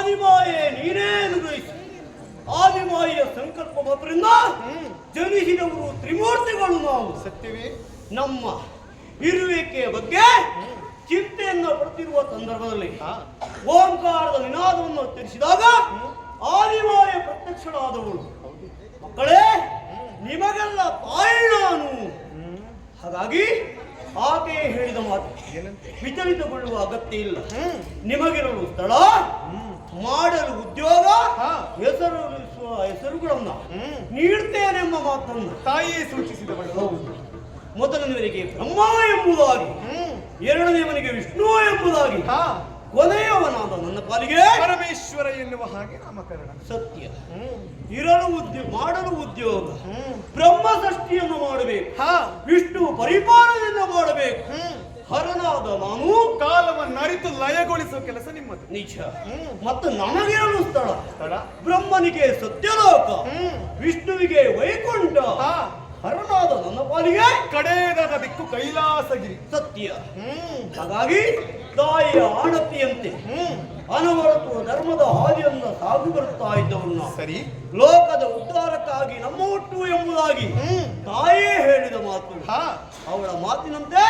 ಆದಿಮಾಯೆ ನೀನೇ ಅನುಗ್ರಹಿಸಿ. ಆದಿಮಾಯಿಯ ಸಂಕಲ್ಪ ಮಾತ್ರದಿಂದ ಜನಿಸಿದವರು ತ್ರಿಮೂರ್ತಿಗಳು ನಾವು. ಸತ್ಯವೇ. ನಮ್ಮ ಇರುವಿಕೆಯ ಬಗ್ಗೆ ಚಿಂತೆಯನ್ನು ಪಡುತ್ತಿರುವ ಸಂದರ್ಭದಲ್ಲಿ ಓಂಕಾರದ ನಿನಾದವನ್ನು ತಿಳಿಸಿದಾಗ ಆದಿಮಾಯ ಪ್ರತ್ಯಕ್ಷಳಾದವಳು. ಮಕ್ಕಳೇ, ನಿಮಗೆಲ್ಲ ತಾಯಿ ನಾನು. ಹಾಗಾಗಿ ಆಕೆ ಹೇಳಿದ ಮಾತು ವಿಚಲಿತಗೊಳ್ಳುವ ಅಗತ್ಯ ಇಲ್ಲ. ನಿಮಗಿರಲು ಸ್ಥಳ, ಮಾಡಲು ಉದ್ಯೋಗ, ಹೆಸರುಗಳನ್ನ ನೀಡ್ತೇನೆಂಬ ಮಾತನ್ನು ತಾಯಿಯೇ ಸೂಚಿಸಿದವಳು. ಮೊದಲನೆಯವರಿಗೆ ಬ್ರಹ್ಮ ಎಂಬುದಾಗಿ, ಎರಡನೆಯವನಿಗೆ ವಿಷ್ಣು ಎಂಬುದಾಗಿ, ಕೊನೆಯವನಾದ ನನ್ನ ಪಾಲಿಗೆ ಪರಮೇಶ್ವರ ಎನ್ನುವ ಹಾಗೆ ನಾಮಕರಣ. ಸತ್ಯ. ಇರಲು ಮಾಡಲು ಉದ್ಯೋಗ, ಬ್ರಹ್ಮ ಷಷ್ಠಿಯನ್ನು ಮಾಡಬೇಕು, ವಿಷ್ಣು ಪರಿಪಾಲನೆಯಿಂದ ಮಾಡಬೇಕು. ಹರನಾದ ನಾನು ಕಾಲವನ್ನು ಅರಿತು ಲಯಗೊಳಿಸುವ ಕೆಲಸ ನಿಮ್ಮದು. ನಿಜ. ಮತ್ತು ನನಗಿರಲು ಸ್ಥಳ, ಬ್ರಹ್ಮನಿಗೆ ಸತ್ಯಲೋಕ, ವಿಷ್ಣುವಿಗೆ ವೈಕುಂಠ, ಹರನಾದ ನನ್ನ ಪಾಲಿಗೆ ಕಡೆಯದಾದ ದಿಕ್ಕು ಕೈಲಾಸಗಿರಿ. ಸತ್ಯ. ಹಾಗಾಗಿ ತಾಯಿಯ ಆಣತಿಯಂತೆ ಅನವರತು ಧರ್ಮದ ಹಾದಿಯನ್ನು ಸಾಗು ಬರುತ್ತಾ ಇದ್ದವನ್ನ ಸರಿ ಲೋಕದ ಉದ್ಧಾರಕ್ಕಾಗಿ ನಮ್ಮ ಹುಟ್ಟು ಎಂಬುದಾಗಿ ತಾಯೇ ಹೇಳಿದ ಮಾತು. ಅವಳ ಮಾತಿನಂತೆ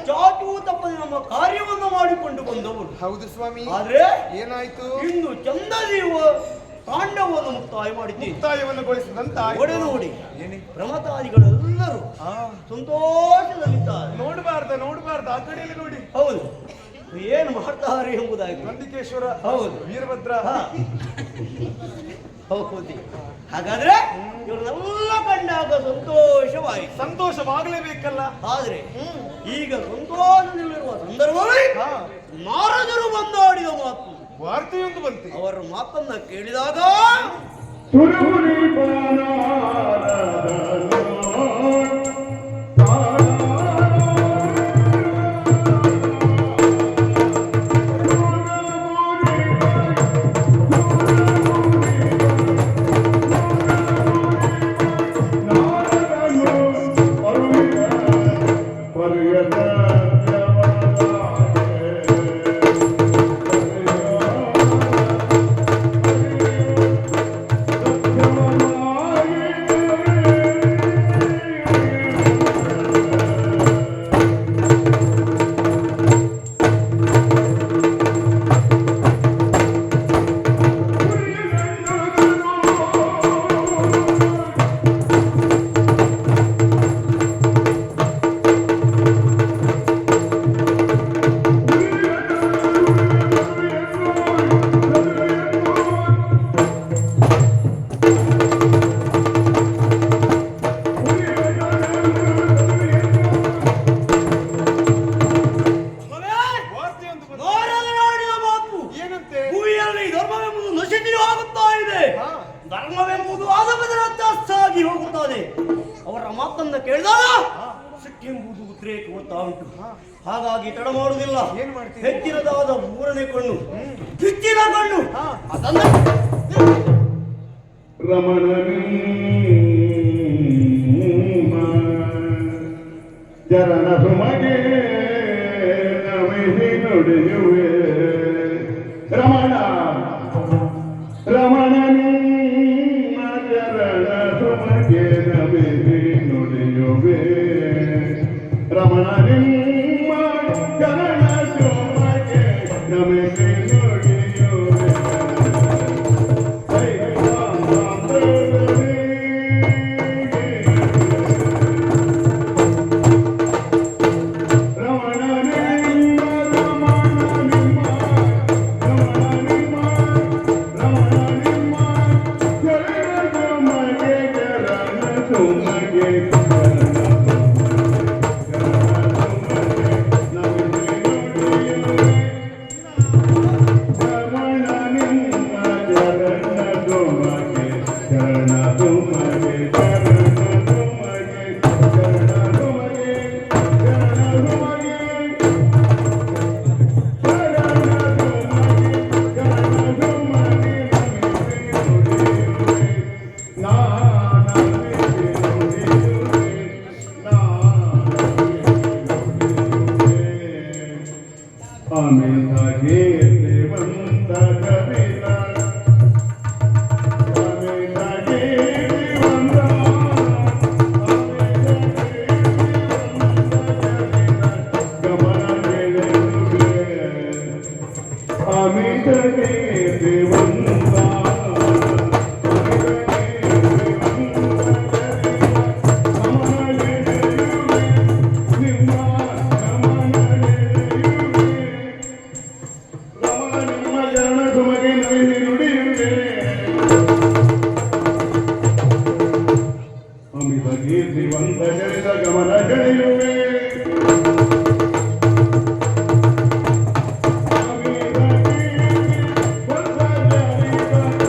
ಚಾಚೂ ತಪ್ಪದೆ ನಮ್ಮ ಕಾರ್ಯವನ್ನು ಮಾಡಿಕೊಂಡು ಬಂದವರು. ಹೌದು ಸ್ವಾಮಿ. ಆದ್ರೆ ಏನಾಯ್ತು? ಇನ್ನು ಚಂದದೀವ ತಾಂಡವವನ್ನು ಮುಕ್ತಾಯ ಮಾಡಿದ್ದೀವಿ. ಮುಕ್ತಾಯವನ್ನುಗೊಳಿಸಿದಂತ ಒಡೆ ನೋಡಿ ಪ್ರಮತಾದಿಗಳೆಲ್ಲರೂ ಸಂತೋಷದಲ್ಲಿದ್ದಾರೆ. ನೋಡಬಾರ್ದ ಆ ಕಡೆಯಲ್ಲಿ ನೋಡಿ. ಹೌದು, ಏನು ಮಾಡ್ತಾರೆ ಎಂಬುದಾಗಿ. ನಂದಿಕೇಶ್ವರ, ಹೌದು, ವೀರಭದ್ರ. ಹೌದು. ಹಾಗಾದ್ರೆ ಇವರನ್ನೆಲ್ಲ ಕಂಡಾಗ ಸಂತೋಷವಾಯಿತು. ಸಂತೋಷವಾಗಲೇಬೇಕಲ್ಲ. ಆದ್ರೆ ಈಗ ಸಂತೋಷದಲ್ಲಿರುವ ಸಂದರ್ಭದಲ್ಲಿ ನಾರದರು ಬಂದಾಡಿದ ಮಾತು, ವಾರ್ತೆಯೊಂದು ಬಂತು. ಅವರ ಮಾತನ್ನ ಕೇಳಿದಾಗ ಧರ್ಮವೆಂಬುದು ಆಗಿ ಹೋಗುತ್ತದೆ. ಅವರ ಮಾತನ್ನ ಕೇಳಿದಾಗ ಸಿಟ್ಟೆಂಬುದು ಉದ್ರೇಕ ಕೊಡ್ತಾ ಉಂಟು. ಹಾಗಾಗಿ ತಡ ಮಾಡುವುದಿಲ್ಲ. ಹೆಚ್ಚಿನದಾದ ಮೂರನೇ ಕಣ್ಣು, ಕಿಚ್ಚಿನ ಕಣ್ಣು, ಅದನ್ನ ಚರಣ ಸುಮಗೆ ನಮಿಸಿ ನುಡಿಯುವೆ ರಮಣ ರಮಣ ಚರಣ ಸುಮಗೆ ನಮಿಸಿ ನುಡಿಯುವೆ ರಮಣ ನಿಮ್ಮ ಚರಣ ಸುಮಗೆ ನಮಿಸಿ ನುಡಿಯುವೆ Amen. ಅಮಿತ ದೇವಂತ ಅಮಿತ ಕೀರ್ತಿವಂತ ಚರಿತ ಗಮನ ಗಣಿಯುವೆ ಅಮಿತ ಕೀರ್ತಿವಂತ ಚರಿತ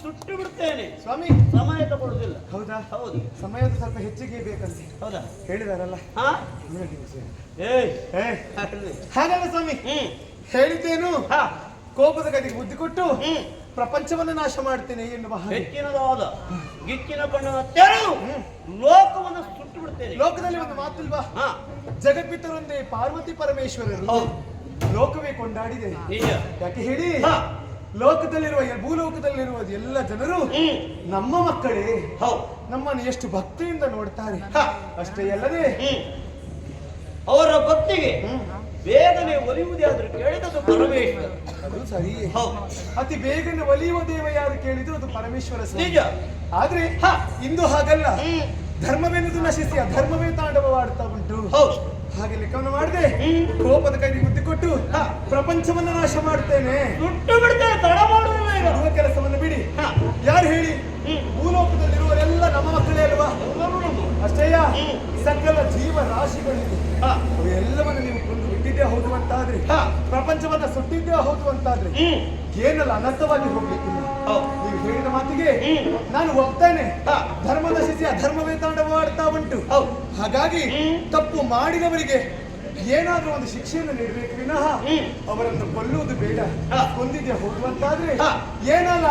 ಸುಟ್ಟು ಬಿಡ್ತೇನೆ ಸ್ವಾಮಿ. ಸಮಯ ತಗೊಳ್ಳುದಿಲ್ಲ. ಹೌದಾ? ಹೌದು. ಸಮಯದ ಸ್ವಲ್ಪ ಹೆಚ್ಚಿಗೆ ಬೇಕಂತೆ. ಹೌದಾ? ಹೇಳಿದಾರಲ್ಲ. ಹಾ ಏಯ್ ಹಾಗಲ್ಲ ಸ್ವಾಮಿ, ಹೇಳಿದ್ದೇನು ಕೋಪದ ಗದಿಗೆ ಬುದ್ಧಿ ಕೊಟ್ಟು ಪ್ರಪಂಚವನ್ನು ನಾಶ ಮಾಡ್ತೇನೆ ಎನ್ನುವ ಹೆಚ್ಚಿನದಾದ ಗಿಚ್ಚಿನ ಬಣ್ಣದ ತೆರಳು ಲೋಕವನ್ನು ಸುಟ್ಟು ಬಿಡ್ತೇನೆ. ಲೋಕದಲ್ಲಿ ಒಂದು ಮಾತಿಲ್ವಾ? ಜಗದ್ಬಿತ್ತರೊಂದೇ ಪಾರ್ವತಿ ಪರಮೇಶ್ವರರು ಲೋಕವೇ ಕೊಂಡಾಡಿದೆ. ಯಾಕೆ ಹೇಳಿ, ಲೋಕದಲ್ಲಿರುವ ಭೂಲೋಕದಲ್ಲಿರುವ ಎಲ್ಲ ಜನರು ನಮ್ಮ ಮಕ್ಕಳೇ, ನಮ್ಮನ್ನು ಎಷ್ಟು ಭಕ್ತಿಯಿಂದ ನೋಡ್ತಾರೆ. ಅಷ್ಟೇ ಅಲ್ಲದೆ ಅವರ ಭಕ್ತಿಗೆ ಬೇಗನೆ ಒಲಿಯುವುದೇ ಆದ್ರೂ ಕೇಳಿದದು ಪರಮೇಶ್ವರ. ಅದು ಸರಿ. ಅತಿ ಬೇಗನೆ ಒಲಿಯುವ ದೇವ ಯಾರು ಕೇಳಿದ್ರು ಅದು ಪರಮೇಶ್ವರ ನಿಜ. ಆದ್ರೆ ಇಂದು ಹಾಗಲ್ಲ. ಧರ್ಮವೆನ್ನುವುದು ನಶಿಸಿ ಅಧರ್ಮವೇ ತಾಂಡವವಾಡ್ತಾ ಉಂಟು. ಹಾಗೆ ಲೆಕ್ಕವನ್ನು ಮಾಡದೆ ಕೋಪದ ಕೈಗೆ ಬುದ್ಧಿ ಕೊಟ್ಟು ಪ್ರಪಂಚವನ್ನು ನಾಶ ಮಾಡ್ತೇನೆ, ಸುಟ್ಟು ಬಿಡ್ತೇನೆ, ತಡ ಮಾಡುವುದಿಲ್ಲ. ಇರುವ ಕೆಲಸವನ್ನು ಬಿಡಿ. ಯಾರು ಹೇಳಿ, ಭೂಲೋಕದಲ್ಲಿರುವವರೆಲ್ಲ ನಮ್ಮ ಮಕ್ಕಳೇ ಅಲ್ವಾ? ಅಷ್ಟೇಯ ಸಕಲ ಜೀವ ರಾಶಿಗಳಿವೆ. ಎಲ್ಲವನ್ನು ನೀವು ಕೊಂದು ಬಿಟ್ಟಿದ್ದೇ ಹೌದು ಅಂತಾದ್ರೆ, ಪ್ರಪಂಚವನ್ನ ಸುಟ್ಟಿದ್ದೇ ಹೌದು ಅಂತಾದ್ರೆ ಏನಲ್ಲ ಅನರ್ಥವಾಗಿ ಹೋಗ್ಲಿಕ್ಕಿಲ್ಲ. ನೀವು ಹೇಳಿದ ಮಾತಿಗೆ ನಾನು ಒಪ್ತೇನೆ. ಧರ್ಮ ನಶಿಸಿ ಅಧರ್ಮವೇ ತಾಂಡವವಾಡ್ತಾ ಉಂಟು. ಹಾಗಾಗಿ ತಪ್ಪು ಮಾಡಿದವರಿಗೆ ಏನಾದ್ರೂ ಒಂದು ಶಿಕ್ಷೆಯನ್ನು ನೀಡಬೇಕು ವಿನಃ ಅವರನ್ನು ಕೊಲ್ಲುವುದು ಬೇಡ. ಕೊಂದಿದೆ ಹೋಗುವಂತಾದ್ರೆ ಏನಲ್ಲ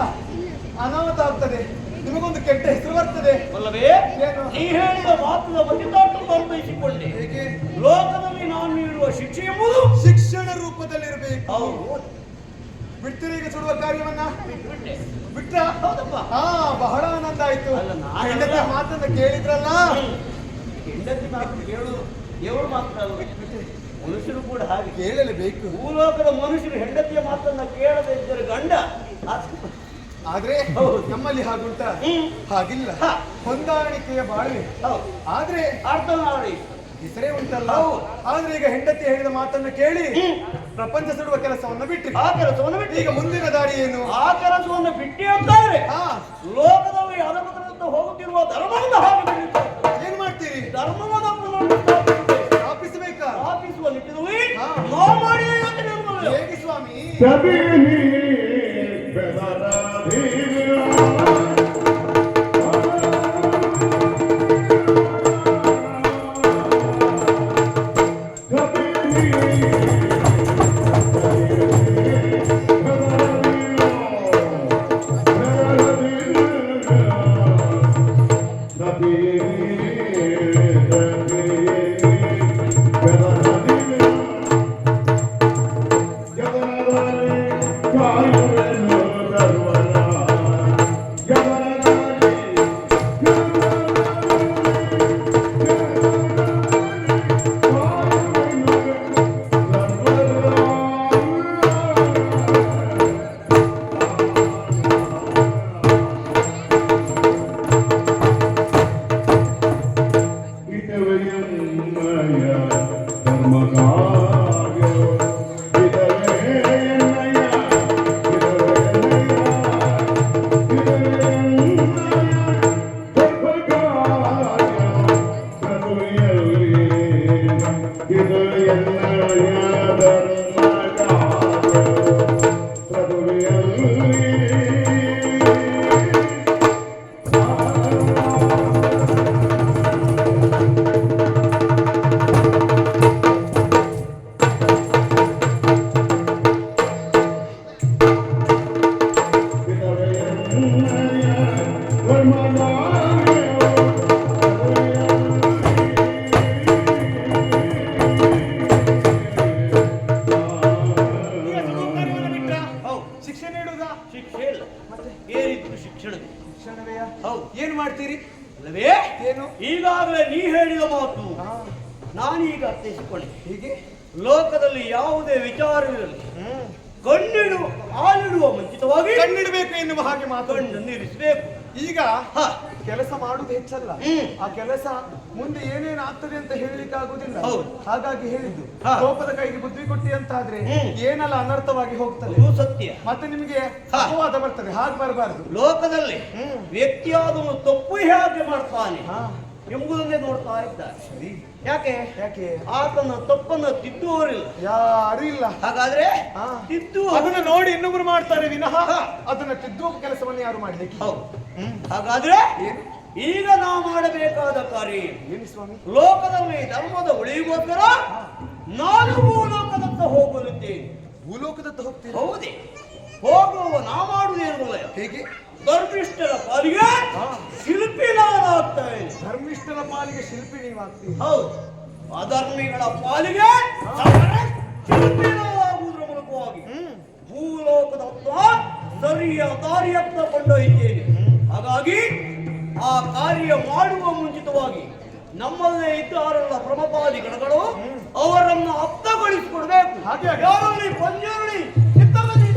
ಅನಾಹುತ ಆಗ್ತದೆ, ನಿಮಗೊಂದು ಕೆಟ್ಟ ಹೆಸರು ಬರ್ತದೆ. ಅಲ್ಲವೇ? ನೀ ಹೇಳಿದ ಮಾತುಗಳ ಬದಿತಾಟನ್ನು ಅನ್ವಯಿಸಿಕೊಂಡೆ. ಹೇಗೆ? ಲೋಕದಲ್ಲಿ ನಾನು ನೀಡುವ ಶಿಕ್ಷೆ ಎಂಬುದು ಶಿಕ್ಷಣ ರೂಪದಲ್ಲಿರಬೇಕು. ಬಿಡ್ತೀರೀಗ ಸುಡುವ ಕಾರ್ಯವನ್ನ? ಬಿಟ್ಟ? ಬಹಳ ಆನಂದ ಆಯ್ತು. ಹೆಂಡತಿ ಮಾತನ್ನ ಕೇಳಿದ್ರಲ್ಲ. ಹೆಂಡತಿ ಮಾತು ಕೇಳುದು ದೇವರು ಮಾತ್ರ ಅಲ್ಲ, ಮನುಷ್ಯರು ಕೂಡ ಹಾಗೆ ಕೇಳಲೇಬೇಕು. ಭೂಲೋಕದ ಮನುಷ್ಯರು ಹೆಂಡತಿಯ ಮಾತನ್ನ ಕೇಳದೆ ಇದ್ದರೆ ಗಂಡ. ಆದ್ರೆ ನಮ್ಮಲ್ಲಿ ಹಾಗುಂಟ? ಹಾಗಿಲ್ಲ. ಹೊಂದಾಣಿಕೆಯ ಬಾಳ್ವೆ. ಆದ್ರೆ ಅರ್ಥನಾಡಿ ಹೆಸರೇ ಉಂಟಲ್ಲ. ಆದ್ರೆ ಈಗ ಹೆಂಡತಿ ಹೇಳಿದ ಮಾತನ್ನು ಕೇಳಿ ಪ್ರಪಂಚ ಸುಡುವ ಕೆಲಸವನ್ನು ಬಿಟ್ರಿ. ಆ ಕೆಲಸವನ್ನು ಬಿಟ್ಟು ಈಗ ಮುಂದಿನ ದಾರಿ ಏನು? ಆ ಕೆಲಸವನ್ನು ಬಿಟ್ಟಿ ಅಂತಾರೆ ಲೋಕದಲ್ಲಿ ಅಧಪತನಂತ ಹೋಗುತ್ತಿರುವ ಧರ್ಮವನ್ನು ಹಾಗೆ ಬೆಳೆಯುತ್ತಾರೆ. ಏನ್ ಮಾಡ್ತೀರಿ? ಧರ್ಮವನ್ನು ಸ್ಥಾಪಿಸಬೇಕಾ? ಸ್ಥಾಪಿಸುವ ನಿಟ್ಟಿನಲ್ಲಿ ನಾವು ಮಾಡಿ ಹೇಗೆ ಸ್ವಾಮಿ? Yeah. ಶಿಕ್ಷೆ ನೀಡುವುದಾ? ಶಿಕ್ಷೆ ಇಲ್ಲ, ಮತ್ತೆ ಏನಿದ್ರು ಶಿಕ್ಷಣವೇ. ಶಿಕ್ಷಣವೇ? ಹೌದು. ಏನ್ ಮಾಡ್ತೀರಿ? ಅಲ್ಲವೇ ಏನು? ಈಗಾಗಲೇ ನೀ ಹೇಳಿದ ಮಾತು ನಾನೀಗ ಅರ್ಥೈಸಿಕೊಂಡೆ. ಹೀಗೆ ಲೋಕದಲ್ಲಿ ಯಾವುದೇ ವಿಚಾರವಿರಲಿ ಕಣ್ಣಿಡುವ ಹಾಲಿಡುವ ಮುಂಚಿತವಾಗಿ ಕಣ್ಣಿಡಬೇಕು ಎನ್ನುವ ಹಾಗೆ ಮಾತಾಡಿ ಕಣ್ಣನ್ನು ಇರಿಸಬೇಕು. ಈಗ ಹ, ಕೆಲಸ ಮಾಡುದು ಹೆಚ್ಚಲ್ಲ, ಆ ಕೆಲಸ ಮುಂದೆ ಏನೇನು ಆಗ್ತದೆ ಅಂತ ಹೇಳಲಿಕ್ಕೆ ಆಗುದಿಲ್ಲ. ಹೌದು. ಹಾಗಾಗಿ ಹೇಳಿದ್ದು ಹಾ. ಕೋಪದ ಕೈಗೆ ಬುದ್ಧಿ ಕೊಟ್ಟಿ ಅಂತಾದ್ರೆ ಏನೆಲ್ಲ ಅನರ್ಥವಾಗಿ ಹೋಗ್ತದೆ, ಅದು ಸತ್ಯ. ಮತ್ತೆ ನಿಮಗೆ ಹಾ. ಅಪವಾದ ಬರ್ತದೆ. ಹಾಗೆ ಬರಬಾರ್ದು. ಲೋಕದಲ್ಲಿ ವ್ಯಕ್ತಿಯಾದವನು ತಪ್ಪು ಹೇಗೆ ಮಾಡ್ತಾನೆ ಹಾ. ಎಂಬುದನ್ನೇ ನೋಡ್ತಾ ಇದ್ದಾರೆ. ಸರಿ. ಯಾಕೆ ಯಾಕೆ ಆತನ ತಪ್ಪನ್ನು ತಿದ್ದುವವರಿಲ್ಲ. ಯಾರು ಇಲ್ಲ. ಹಾಗಾದ್ರೆ ಹಾ. ತಿದ್ದುವ ಅದನ್ನ ನೋಡಿ ಇನ್ನೊಬ್ರು ಮಾಡ್ತಾರೆ ವಿನಃ ಹಾ. ಅದನ್ನ ತಿದ್ದುವ ಕೆಲಸವನ್ನು ಯಾರು ಮಾಡ್ಲಿಕ್ಕೆ. ಹೌದು. ಹಾಗಾದ್ರೆ ಏನು? ಈಗ ನಾವು ಮಾಡಬೇಕಾದ ಕಾರ್ಯ ಏನು ಸ್ವಾಮಿ? ಲೋಕದಲ್ಲಿ ಧರ್ಮದ ಉಳಿಗೋಸ್ಕರ ನಾನು ಭೂಲೋಕದತ್ತ ಹೋಗಲಿದ್ದೇನೆ. ಭೂಲೋಕದತ್ತ ಹೋಗ್ತೀವಿ. ಹೌದೇ, ಹೋಗುವ ನಾ ಮಾಡುವುದೇನು ಹೇಗೆ? ಧರ್ಮಿಷ್ಠರ ಪಾಲಿಗೆ ಶಿಲ್ಪಿ ನಾನಾಗ್ತೇನೆ. ಧರ್ಮಿಷ್ಠರ ಪಾಲಿಗೆ ಶಿಲ್ಪಿ ನೀವಾಗ್ತೀವಿ. ಹೌದು, ಅಧರ್ಮಿಗಳ ಪಾಲಿಗೆ ಶಿಲ್ಪಿ ನಾನಾಗುವುದರ ಮೂಲಕವಾಗಿ ಭೂಲೋಕದತ್ತ ಸರಿಯ ದಾರಿಯತ್ತ ಕೊಂಡೊಯ್ತೇನೆ. ಹಾಗಾಗಿ ಆ ಕಾರ್ಯ ಮಾಡುವ ಮುಂಚಿತವಾಗಿ ನಮ್ಮಲ್ಲೇ ಇದ್ದಾರಲ್ಲ ಪ್ರಮಪಾದಿ ಗಣಗಳು ಅವರನ್ನು ಅರ್ಥಗೊಳಿಸಿಕೊಡ್ಬೇಕು. ಹಾಗೆ ಹಾಗೆ. ಯಾರಲ್ಲಿ ಪಂಜಾರಳಿ ಚಿತ್ತದಲ್ಲಿ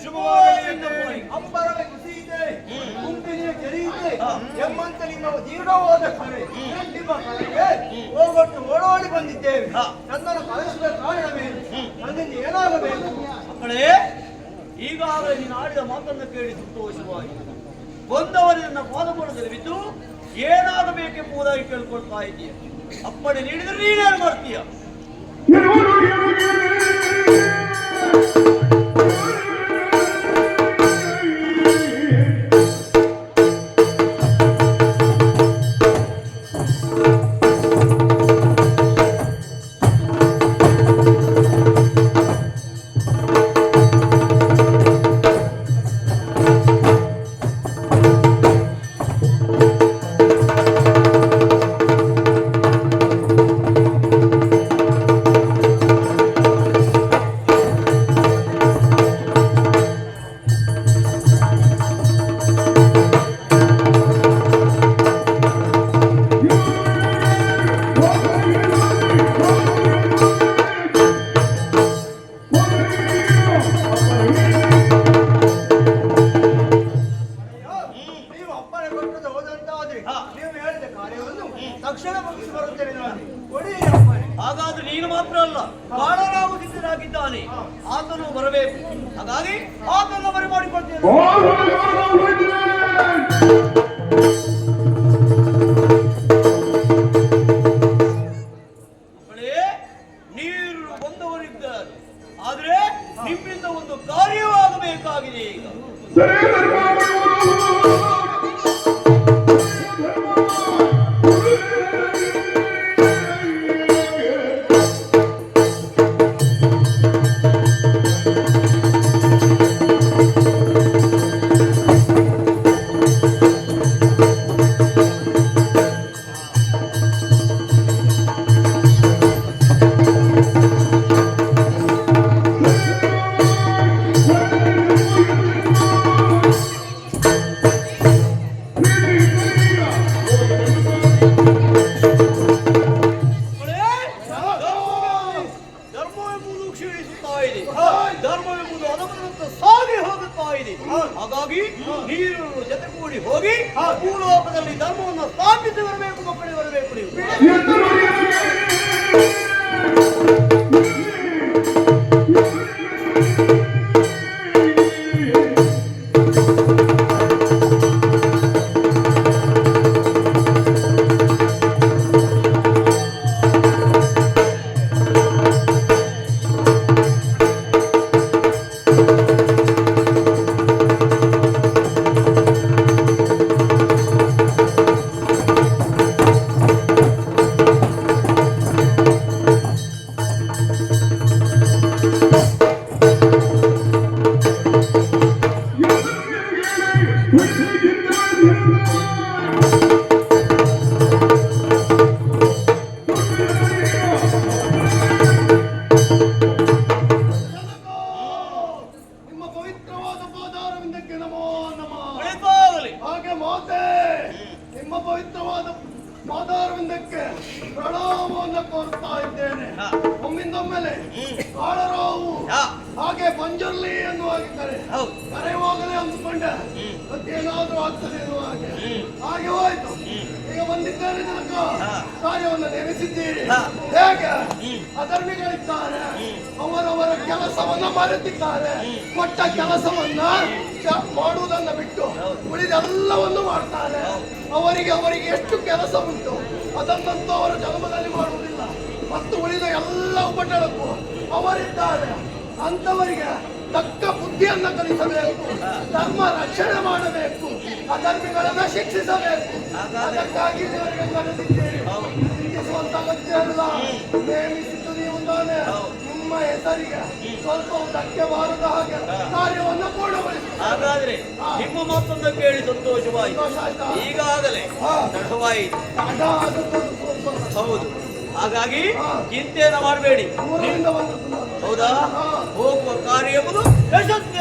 ಶುಭವಾಗಲಿ ಎನ್ನಪ್ಪಾಯಿ. ಅಂಬರವೇ ಕುಸಿಯಿದೆ, ಗುಂಪಿನ ಕೆರೆಯಿದೆ ಎಂಬಂತ ನಿಮ್ಮ ಜೀರ್ಣವಾದ ಕರೆ ನಿಮ್ಮ ಕರೆಗೆ ಹೋಗೊಟ್ಟು ಓಡೋಡಿ ಬಂದಿದ್ದೇವೆ. ನನ್ನನ್ನು ಕಳಿಸಿದ ಕಾರಣವೇನು? ನನ್ನಿಂದ ಏನಾಗಬೇಕು? ಮಕ್ಕಳೇ, ಈಗಾಗಲೇ ನೀನು ಆಡಿದ ಮಾತನ್ನು ಕೇಳಿ ಸಂತೋಷವಾಗಿ ಬಂದವರು ನನ್ನ ಪಾದಪೂರ್ಣದಲ್ಲಿ ಬಿದ್ದು ಏನಾಗಬೇಕೆಂಬುದಾಗಿ ಕೇಳ್ಕೊಳ್ತಾ ಇದೀಯ. ಅಪ್ಪಣೆ ನೀಡಿದ್ರೆ ನೀನೇನು ಮಾಡ್ತೀಯ? ತಕ್ಷಣ ಮುಗಿಸಿ ಬರುತ್ತೇನೆ ನಾನು. ಕೊಡಿ ಅಪ್ಪಣೆ. ಹಾಗಾದ್ರೆ ನೀನು ಮಾತ್ರ ಅಲ್ಲ, ಕಾಳರಾವು ಸಿದ್ಧನಾಗಿದ್ದಾನೆ, ಆತನು ಬರಬೇಕು. ಹಾಗಾಗಿ ಆತನ ಬರಿ ಮಾಡಿಕೊಡ್ತೇನೆ. ಮಕ್ಕಳೇ, ನೀರು ಬಂದವರಿದ್ದಾರೆ, ಆದ್ರೆ ನಿಮ್ಮಿಂದ ಒಂದು ಕಾರ್ಯವಾಗಬೇಕಾಗಿದೆ ಈಗ. ಧರ್ಮವೆಂಬುದು ಅದರ ಸಾಗಿ ಹೋಗುತ್ತಾ ಇದೆ. ಹಾಗಾಗಿ ನೀರು ಜೊತೆಗೂಡಿ ಹೋಗಿ ಭೂಲೋಕದಲ್ಲಿ ಧರ್ಮವನ್ನು ಸ್ಥಾಪಿಸಿ ಬರಬೇಕು. ಮಕ್ಕಳೇ, ಬರಬೇಕು ನೀವು. ಪಾದಾರವಿಂದಕ್ಕೆ ಪ್ರಣಾಮವನ್ನು ಕೋರ್ತಾ ಇದ್ದೇನೆ. ಒಮ್ಮಿಂದೊಮ್ಮೆಲೆ ಕಾಳರಾವು ಹಾಗೆ ಬಂಜರ್ಲಿ ಎನ್ನುವಾಗಿ ಕರೆಯುವಾಗಲೇ ಅಂದುಕೊಂಡೆ ಮತ್ತೇನಾದ್ರೂ ಆಗ್ತದೆ ಎನ್ನುವ ಹಾಗೆ ಹೋಯ್ತು. ಈಗ ಬಂದಿದ್ದೇನೆ, ಜನಕ ಕಾರ್ಯವನ್ನು ನೆನೆಸಿದ್ದೀರಿ. ಹೇಗೆ ಅಧರ್ಮಿಗಳಿದ್ದಾರೆ, ಅವರವರ ಕೆಲಸವನ್ನ ಮರೆತಿದ್ದಾರೆ. ಕೊಟ್ಟ ಕೆಲಸವನ್ನ ಮಾಡುವುದನ್ನ ಬಿಟ್ಟು ಉಳಿದೆಲ್ಲವನ್ನು ಮಾಡ್ತಾರೆ. ಅವರಿಗೆ ಎಷ್ಟು ಕೆಲಸ ಉಂಟು ಅದನ್ನಂತೂ ಅವರ ಜನ್ಮದಲ್ಲಿ ಮಾಡುವುದಿಲ್ಲ. ಮತ್ತು ಉಳಿದ ಎಲ್ಲ ಉಪಟಳಕ್ಕೂ ಅವರಿದ್ದಾರೆ. ಅಂತವರಿಗೆ ತಕ್ಕ ಬುದ್ಧಿಯನ್ನ ಕಲಿಸಬೇಕು, ಧರ್ಮ ರಕ್ಷಣೆ ಮಾಡಬೇಕು, ಅಧರ್ಮಿಗಳನ್ನ ಶಿಕ್ಷಿಸಬೇಕು. ಅದಕ್ಕಾಗಿ ದೇವರಿಗೆ ಕರೆದಿದ್ದೇವೆ. ಶಿಕ್ಷಿಸುವಂತ ಅಗತ್ಯ ಇಲ್ಲ, ನೇಮಿಸಿದ್ದು ನೀವು ತಾನೆ. ನಿಮ್ಮ ಹೆಸರಿಗೆ ಸ್ವಲ್ಪ ಧಕ್ಕೆ ಬಾರದ ಹಾಗೆ ಕಾರ್ಯವನ್ನು ಪೂರ್ಣಗೊಳಿಸಿ. ಹಾಗಾದ್ರೆ ನಿಮ್ಮ ಮಾತನ್ನು ಕೇಳಿ ಸಂತೋಷವಾಯಿತು. ಈಗಾಗಲೇ ತಡವಾಯಿತು. ಹೌದು, ಹಾಗಾಗಿ ಚಿಂತೆಯನ್ನು ಮಾಡಬೇಡಿ. ಹೌದಾ, ಹೋಗುವ ಕಾರ್ಯ ಎಂಬುದು ಯಶಸ್ವಿ.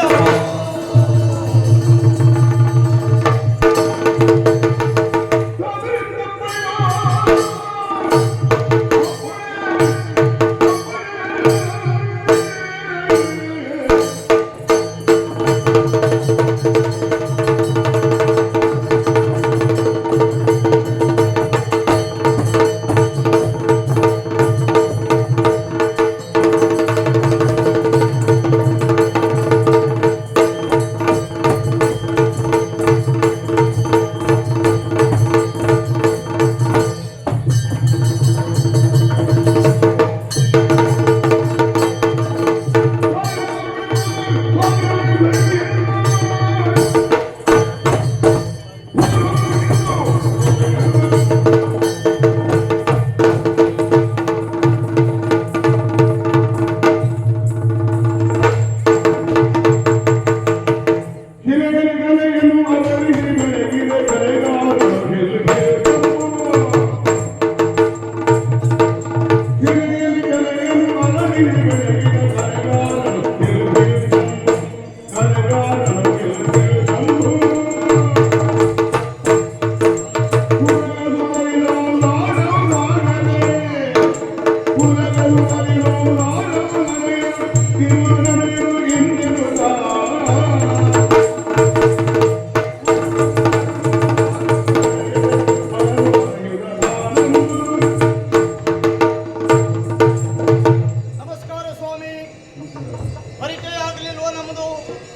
ನಮ್ಮದು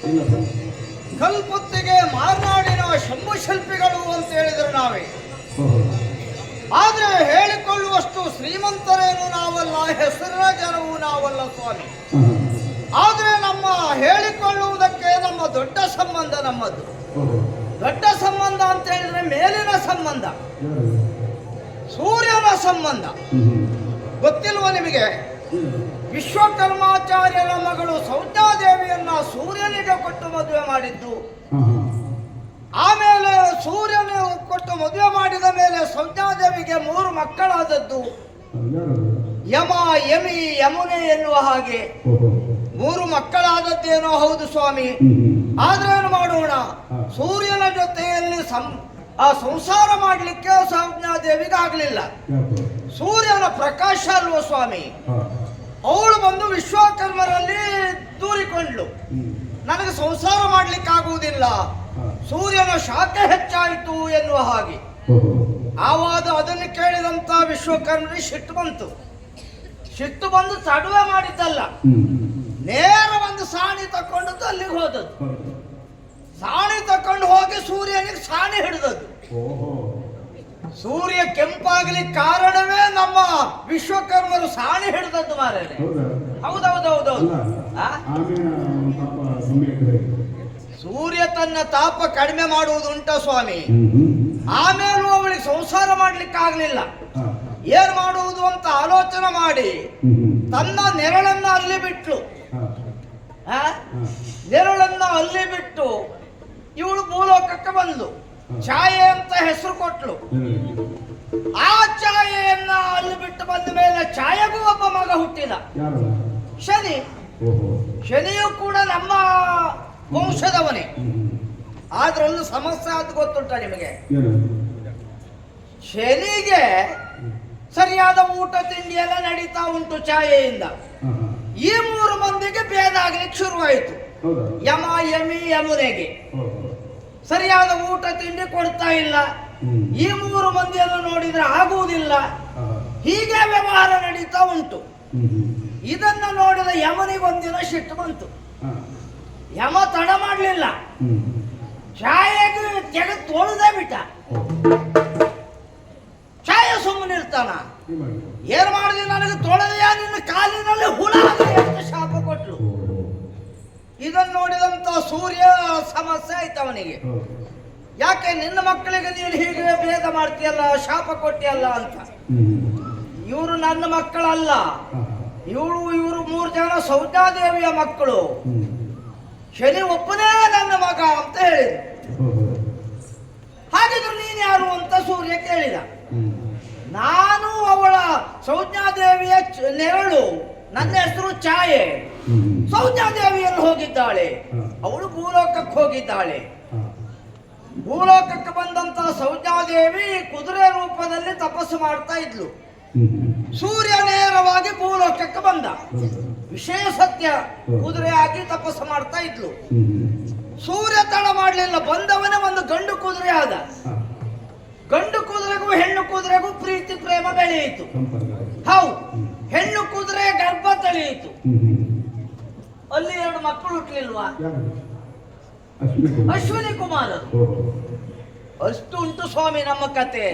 ಇಲ್ಲ ಕಲ್ಪೊತ್ತಿಗೆ ಮಾರ್ನಾಡಿನ ಶಂಭು ಶಿಲ್ಪಿಗಳು ಅಂತ ಹೇಳಿದ್ರು ನಾವೇ. ಓಹೋ ಆದ್ರೆ ಹೇಳಿಕೊಳ್ಳುವಷ್ಟು ಶ್ರೀಮಂತರೇನು ನಾವಲ್ಲ, ಹೆಸರಿನ ಜನವೂ ನಾವಲ್ಲ ಸ್ವಾಮಿ. ಆದ್ರೆ ನಮ್ಮ ಹೇಳಿಕೊಳ್ಳುವುದಕ್ಕೆ ನಮ್ಮ ದೊಡ್ಡ ಸಂಬಂಧ ನಮ್ಮದು. ಓಹೋ ದೊಡ್ಡ ಸಂಬಂಧ ಅಂತ ಹೇಳಿದ್ರೆ ಮೇಲಿನ ಸಂಬಂಧ, ಯಾರು ಸೂರ್ಯನ ಸಂಬಂಧ. ಗೊತ್ತಿಲ್ವ ನಿಮಗೆ? ವಿಶ್ವಕರ್ಮಾಚಾರ್ಯರ ಮಗಳು ಸೌಜ್ಞಾದೇವಿಯನ್ನ ಸೂರ್ಯನಿಗೆ ಕೊಟ್ಟು ಮದುವೆ ಮಾಡಿದ್ದು. ಆಮೇಲೆ ಸೂರ್ಯನ ಕೊಟ್ಟು ಮದುವೆ ಮಾಡಿದ ಮೇಲೆ ಸೌಜ್ಞಾದೇವಿಗೆ 3 ಮಕ್ಕಳಾದದ್ದು. ಯಮ, ಯಮಿ, ಯಮುನೆ ಎನ್ನುವ ಹಾಗೆ 3 ಮಕ್ಕಳಾದದ್ದೇನೋ ಹೌದು ಸ್ವಾಮಿ. ಆದ್ರೇನು ಮಾಡೋಣ, ಸೂರ್ಯನ ಜೊತೆಯಲ್ಲಿ ಆ ಸಂಸಾರ ಮಾಡಲಿಕ್ಕೆ ಸೌಜ್ಞಾದೇವಿಗೆ ಆಗ್ಲಿಲ್ಲ. ಸೂರ್ಯನ ಪ್ರಕಾಶ ಅಲ್ವ ಸ್ವಾಮಿ. ಅವಳು ಬಂದು ವಿಶ್ವಕರ್ಮರಲ್ಲಿ ದೂರಿಕೊಂಡ್ಲು, ನನಗೆ ಸಂಸಾರ ಮಾಡ್ಲಿಕ್ಕೆ ಆಗುವುದಿಲ್ಲ, ಸೂರ್ಯನ ಶಾಖೆ ಹೆಚ್ಚಾಯಿತು ಎನ್ನುವ ಹಾಗೆ. ಆವಾಗ ಅದನ್ನು ಕೇಳಿದಂತ ವಿಶ್ವಕರ್ಮರಿಗೆ ಸಿಟ್ಟು ಬಂತು. ಸಿಟ್ಟು ಬಂದು ತಡುವೆ ಮಾಡಿದ್ದಲ್ಲ, ನೇರ ಒಂದು ಸಾಣಿ ತಕೊಂಡದ್ದು ಅಲ್ಲಿಗೆ ಹೋದದ್ದು. ಸಾಣಿ ತಕೊಂಡು ಹೋಗಿ ಸೂರ್ಯನಿಗೆ ಸಾಣಿ ಹಿಡಿದದ್ದು. ಸೂರ್ಯ ಕೆಂಪಾಗ್ಲಿಕ್ಕೆ ಕಾರಣವೇ ನಮ್ಮ ವಿಶ್ವಕರ್ಮರು ಸಾಣಿ ಹಿಡಿದದ್ದು ಮಾರೇನೆ. ಹೌದೌದೌದೌದು. ಸೂರ್ಯ ತನ್ನ ತಾಪ ಕಡಿಮೆ ಮಾಡುವುದು ಉಂಟ ಸ್ವಾಮಿ. ಆಮೇಲೂ ಅವಳಿಗೆ ಸಂಸಾರ ಮಾಡ್ಲಿಕ್ಕೆ ಆಗ್ಲಿಲ್ಲ. ಏನ್ ಮಾಡುವುದು ಅಂತ ಆಲೋಚನೆ ಮಾಡಿ ತನ್ನ ನೆರಳನ್ನ ಅಲ್ಲಿ ಬಿಟ್ಲು. ನೆರಳನ್ನ ಅಲ್ಲಿ ಬಿಟ್ಟು ಇವಳು ಭೂಲೋಕಕ್ಕೆ ಬಂದ್ಲು. ಛಾಯೆ ಅಂತ ಹೆಸರು ಕೊಟ್ಲು. ಆ ಛಾಯೆಯನ್ನ ಅಲ್ಲಿ ಬಿಟ್ಟು ಬಂದ ಮೇಲೆ ಛಾಯೆಗೂ ಒಬ್ಬ ಮಗ ಹುಟ್ಟಿದ, ಶನಿ. ಶನಿಯು ಕೂಡ ನಮ್ಮ ವಂಶದವನೇ. ಆದ್ರೆ ಒಂದು ಸಮಸ್ಯೆ ಅದು ಗೊತ್ತುಂಟ ನಿಮಗೆ? ಶನಿಗೆ ಸರಿಯಾದ ಊಟ ತಿಂಡಿ ಎಲ್ಲ ನಡೀತಾ ಉಂಟು ಛಾಯೆಯಿಂದ. ಈ 3 ಮಂದಿಗೆ ಭೇದ ಆಗ್ಲಿಕ್ಕೆ ಶುರುವಾಯಿತು. ಯಮ, ಯಮಿ, ಯಮುನೆಗೆ ಸರಿಯಾದ ಊಟ ತಿಂಡಿ ಕೊಡ್ತಾ ಇಲ್ಲ. ಈ 3 ಮಂದಿಯನ್ನು ನೋಡಿದ್ರೆ ಆಗುವುದಿಲ್ಲ. ಹೀಗೆ ವ್ಯವಹಾರ ನಡೀತಾ ಉಂಟು. ಇದನ್ನ ನೋಡಿದ ಯಮನಿಗೊಂದಿನ ಸಿಟ್ಟು ಬಂತು. ಯಮ ತಡ ಮಾಡಲಿಲ್ಲ, ಛಾಯೆಗೆ ತೆಗೆದು ತೊಳೆದೇ ಬಿಟ್ಟ. ಛಾಯೆ ಸುಮ್ಮನಿರ್ತಾನ? ಏನ್ ಮಾಡಿದೆ, ನನಗೆ ತೊಳೆದೆಯಾ, ನಿನ್ನ ಕಾಲಿನಲ್ಲಿ ಹುಳ ಅಂತ ಶಾಪ ಕೊಟ್ಲು. ಇದನ್ನು ನೋಡಿದಂತ ಸೂರ್ಯ ಸಮಸ್ಯೆ ಆಯ್ತು ಅವನಿಗೆ. ಯಾಕೆ ನಿನ್ನ ಮಕ್ಕಳಿಗೆ ನೀನು ಹೀಗೆ ಭೇದ ಮಾಡ್ತೀಯಲ್ಲ, ಶಾಪ ಕೊಟ್ಟಿಯಲ್ಲ ಅಂತ. ಇವರು ನನ್ನ ಮಕ್ಕಳಲ್ಲ, ಇವರು 3 ಜನ ಸೌಜ್ಞಾದೇವಿಯ ಮಕ್ಕಳು. ಶನಿ ಒಬ್ಬನೇ ನನ್ನ ಮಗ ಅಂತ ಹೇಳಿದ್ರು. ಹಾಗಿದ್ರೆ ನೀನು ಯಾರು ಅಂತ ಸೂರ್ಯ ಕೇಳಿದ. ನಾನು ಅವಳ ಸೌಜ್ಞಾದೇವಿಯ ನೆರಳು, ನನ್ನ ಹೆಸರು ಛಾಯೆ. ಸೌಜ್ಞಾದೇವಿಯನ್ನು ಹೋಗಿದ್ದಾಳೆ, ಅವಳು ಭೂಲೋಕಕ್ಕೆ ಹೋಗಿದ್ದಾಳೆ. ಭೂಲೋಕಕ್ಕೆ ಬಂದಂತ ಸೌಜ್ಞಾದೇವಿ ಕುದುರೆ ರೂಪದಲ್ಲಿ ತಪಸ್ಸು ಮಾಡ್ತಾ ಇದ್ಲು. ಸೂರ್ಯ ನೇರವಾಗಿ ಭೂಲೋಕಕ್ಕೆ ಬಂದ. ವಿಷಯ ಸತ್ಯ, ಕುದುರೆ ಆಗಿ ತಪಸ್ಸು ಮಾಡ್ತಾ ಇದ್ಲು. ಸೂರ್ಯ ತಡ ಮಾಡಲಿಲ್ಲ, ಬಂದವನೇ ಒಂದು ಗಂಡು ಕುದುರೆ ಆದ. ಗಂಡು ಕುದುರೆಗೂ ಹೆಣ್ಣು ಕುದುರೆಗೂ ಪ್ರೀತಿ ಪ್ರೇಮ ಬೆಳೆಯಿತು. ಹೌದು, ಹೆಣ್ಣು ಕುದುರೆ ಗರ್ಭ ತಳೆಯಿತು. ಅಲ್ಲಿ 2 ಮಕ್ಕಳು ಹುಟ್ಟಲಿಲ್ವಾ? ಅಶ್ವಿನಿ ಕುಮಾರರು. ಅಷ್ಟು ಉಂಟು ಸ್ವಾಮಿ ನಮ್ಮ ಕತೆ.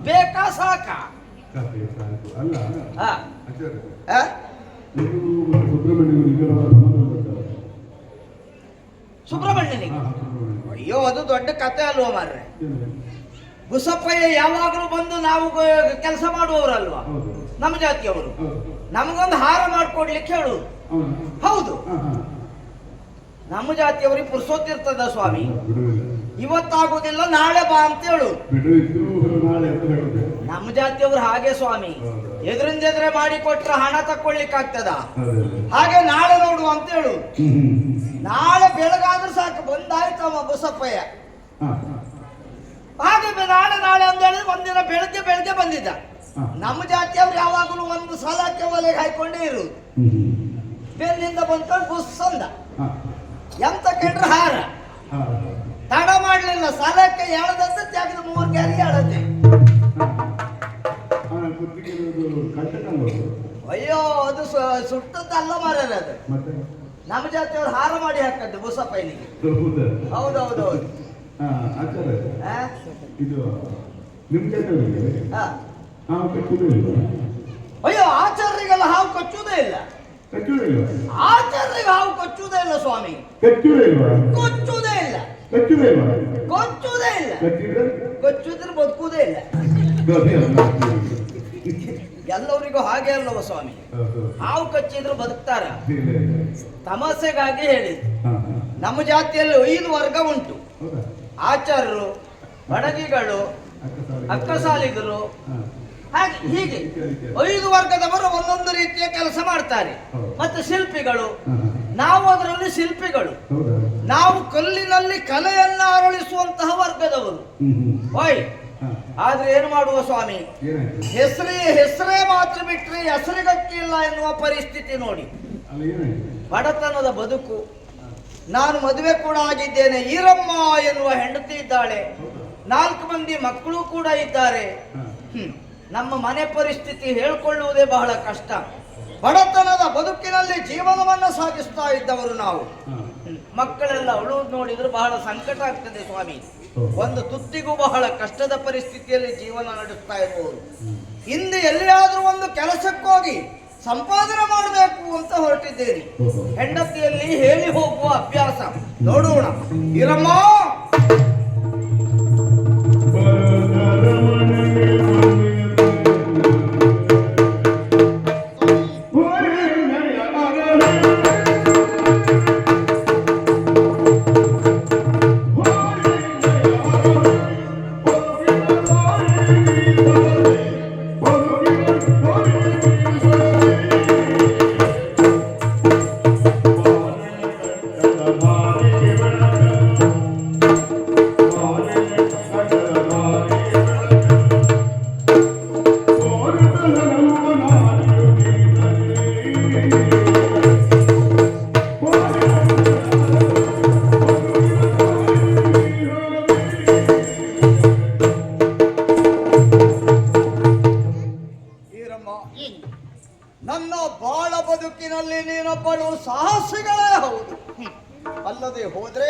ಬೇಕಾ ಸಾಕ? ಸುಬ್ರಹ್ಮಣ್ಯನಿಗೆ ಅಯ್ಯೋ, ಅದು ದೊಡ್ಡ ಕತೆ ಅಲ್ವಾ ಮಾರ್ರೆ. ಬುಸಪ್ಪಯ್ಯ ಯಾವಾಗಲೂ ಬಂದು ನಾವು ಕೆಲಸ ಮಾಡುವವರಲ್ವಾ, ನಮ್ಮ ಜಾತಿಯವರು. ನಮಗೊಂದು ಹಾರ ಮಾಡಿಕೊಡ್ಲಿಕ್ಕೆ ಹೇಳುದು. ಹೌದು, ನಮ್ಮ ಜಾತಿಯವರಿಗೆ ಪುರುಸೋತಿರ್ತದ ಸ್ವಾಮಿ. ಇವತ್ತಾಗುದಿಲ್ಲ, ನಾಳೆ ಬಾ ಅಂತ ಹೇಳು. ನಮ್ಮ ಜಾತಿಯವರು ಹಾಗೆ ಸ್ವಾಮಿ, ಎದುರಿಂದೆದ್ರೆ ಮಾಡಿ ಕೊಟ್ರೆ ಹಣ ತಕ್ಕೊಳ್ಳಿಕ್ಕೆ ಆಗ್ತದ. ಹಾಗೆ ನಾಳೆ ನೋಡು ಅಂತ ಹೇಳು. ನಾಳೆ ಬೆಳಗಾದ್ರೂ ಸಾಕು, ಬಂದಾಯ್ತವ ಬಸಪ್ಪಯ್ಯ. ಹಾಗೆ ನಾಳೆ ಅಂತ ಹೇಳಿದ್ರೆ ಒಂದಿನ ಬೆಳಗ್ಗೆ ಬಂದಿದ್ದ. ನಮ್ಮ ಜಾತಿಯವ್ರು ಯಾವಾಗಲೂ ಒಂದು ಸಾಲಕ್ಕೆ ಒಲೆಗೆ ಹಾಕೊಂಡೇ ಇರುವುದು. ಬೆನ್ನಿಂದ ಬಂದ್ಕೊಂಡು ಬುಸ್ ಅಂದ. ಎಂತ ಕಂಡ್ರೆ ಹಾರ. ತಡ ಮಾಡ್ಲಿಲ್ಲ, ಸಾಲಕ್ಕೆ ಎಳದಂತ ತೆಗೆದು 3 ಕ್ಯಾರಿ ಎಳದೆ. ಅಯ್ಯೋ, ಅದು ಸುಟ್ಟದ್ದಲ್ಲ ಮಾರ್ರೆ, ಅದು ನಮ್ಮ ಜಾತಿಯವರು ಹಾರ ಮಾಡಿ ಹಾಕದ್ದು ಬುಸ ಪೈನಿಗೆ. ಹೌದಾ? ಹೌದೌದೌದು. ಹಾ, ಆಚಾರ ಆ? ಇದು ನಿಮ್ ಜೊತೆ ಆ. ಹಾವು ಕಚ್ಚುವುದೇ ಇಲ್ವಾ? ಅಯ್ಯೋ, ಆಚಾರ್ಯರಿಗೆಲ್ಲ ಹಾವು ಕಚ್ಚುವುದೇ ಇಲ್ಲ. ಕಚ್ಚುವುದೇ ಇಲ್ವಾ? ಆಚಾರ್ಯರಿಗೆ ಹಾವು ಕಚ್ಚುವುದೇ ಇಲ್ಲ ಸ್ವಾಮಿ. ಕಚ್ಚುವುದೇ ಇಲ್ವಾ? ಕೊಚ್ಚುವುದೇ ಇಲ್ಲ. ಕಚ್ಚುವುದೇ ಇಲ್ವಾ? ಕೊಚ್ಚುವುದೇ ಇಲ್ಲ. ಕಚ್ಚಿದ್ರೆ ಕೊಚ್ಚುದ್ರೆ ಬದುಕುವುದೇ ಇಲ್ಲ. ಅದೇ ಅಲ್ಲ. ಎಲ್ಲರಿಗೂ ಹಾಗೆ ಅಲ್ಲವ ಸ್ವಾಮಿ. ಹೌದು. ಹಾವು ಕಚ್ಚಿದ್ರು ಬದುಕ್ತಾರ. ಇಲ್ಲ, ಇಲ್ಲ. ತಮಾಸೆಗಾಗಿ ಹೇಳಿ, ಹಾ, ಹಾ. ನಮ್ಮ ಜಾತಿಯಲ್ಲಿ 5 ವರ್ಗ ಉಂಟು. ಹೌದಾ? ಆಚಾರ್ಯರು, ಬಡಗಿಗಳು, ಅಕ್ಕಸಾಲಿಗರು, ಹಾ. ಹಾಗೆ ಹೀಗೆ 5 ವರ್ಗದವರು ಒಂದೊಂದು ರೀತಿಯ ಕೆಲಸ ಮಾಡ್ತಾರೆ. ಮತ್ತೆ ಶಿಲ್ಪಿಗಳು, ನಾವು ಅದರಲ್ಲಿ ಶಿಲ್ಪಿಗಳು. ಹೌದಾ? ನಾವು ಕಲ್ಲಿನಲ್ಲಿ ಕಲೆಯನ್ನ ಅರಳಿಸುವಂತಹ ವರ್ಗದವರು. ಹೋಯ್, ಹಾ. ಆದ್ರೆ ಏನು ಮಾಡುವ ಸ್ವಾಮಿ, ಏನಾಯ್ತು? ಹೆಸರೇ ಮಾತ್ರ ಬಿಟ್ರೆ ಹೆಸರಿಗಕ್ಕಿಲ್ಲ ಎನ್ನುವ ಪರಿಸ್ಥಿತಿ ನೋಡಿ. ಅಲ್ಲ, ಏನಾಯ್ತು? ಬಡತನದ ಬದುಕು. ನಾನು ಮದುವೆ ಕೂಡ ಆಗಿದ್ದೇನೆ. ಈರಮ್ಮ ಎನ್ನುವ ಹೆಂಡತಿ ಇದ್ದಾಳೆ. 4 ಮಂದಿ ಮಕ್ಕಳು ಕೂಡ ಇದ್ದಾರೆ. ಹಾ. ನಮ್ಮ ಮನೆ ಪರಿಸ್ಥಿತಿ ಹೇಳ್ಕೊಳ್ಳುವುದೇ ಬಹಳ ಕಷ್ಟ. ಬಡತನದ ಬದುಕಿನಲ್ಲಿ ಜೀವನವನ್ನು ಸಾಗಿಸ್ತಾ ಇದ್ದವರು ನಾವು. ಹಾ. ಮಕ್ಕಳೆಲ್ಲ ಉಳುವುದು ನೋಡಿದ್ರೆ ಬಹಳ ಸಂಕಟ ಆಗ್ತದೆ ಸ್ವಾಮಿ. ಒಂದು ತುತ್ತಿಗೂ ಬಹಳ ಕಷ್ಟದ ಪರಿಸ್ಥಿತಿಯಲ್ಲಿ ಜೀವನ ನಡೆಸ್ತಾ ಇರುವವರು. ಹಿಂದೆ ಎಲ್ಲಿಯಾದ್ರೂ ಒಂದು ಕೆಲಸಕ್ಕೋಗಿ ಸಂಪಾದನೆ ಮಾಡಬೇಕು ಅಂತ ಹೊರಟಿದ್ದೇನೆ. ಹೆಂಡತಿಯಲ್ಲಿ ಹೇಳಿ ಹೋಗುವ ಅಭ್ಯಾಸ. ನೋಡೋಣ. ಇರಮ್ಮ, ನನ್ನ ಬಾಳ ಬದುಕಿನಲ್ಲಿ ನೀನೊಬ್ಬಳು ಸಾಹಸಿಗಳೇ ಹೌದು. ಅಲ್ಲದೆ ಹೋದ್ರೆ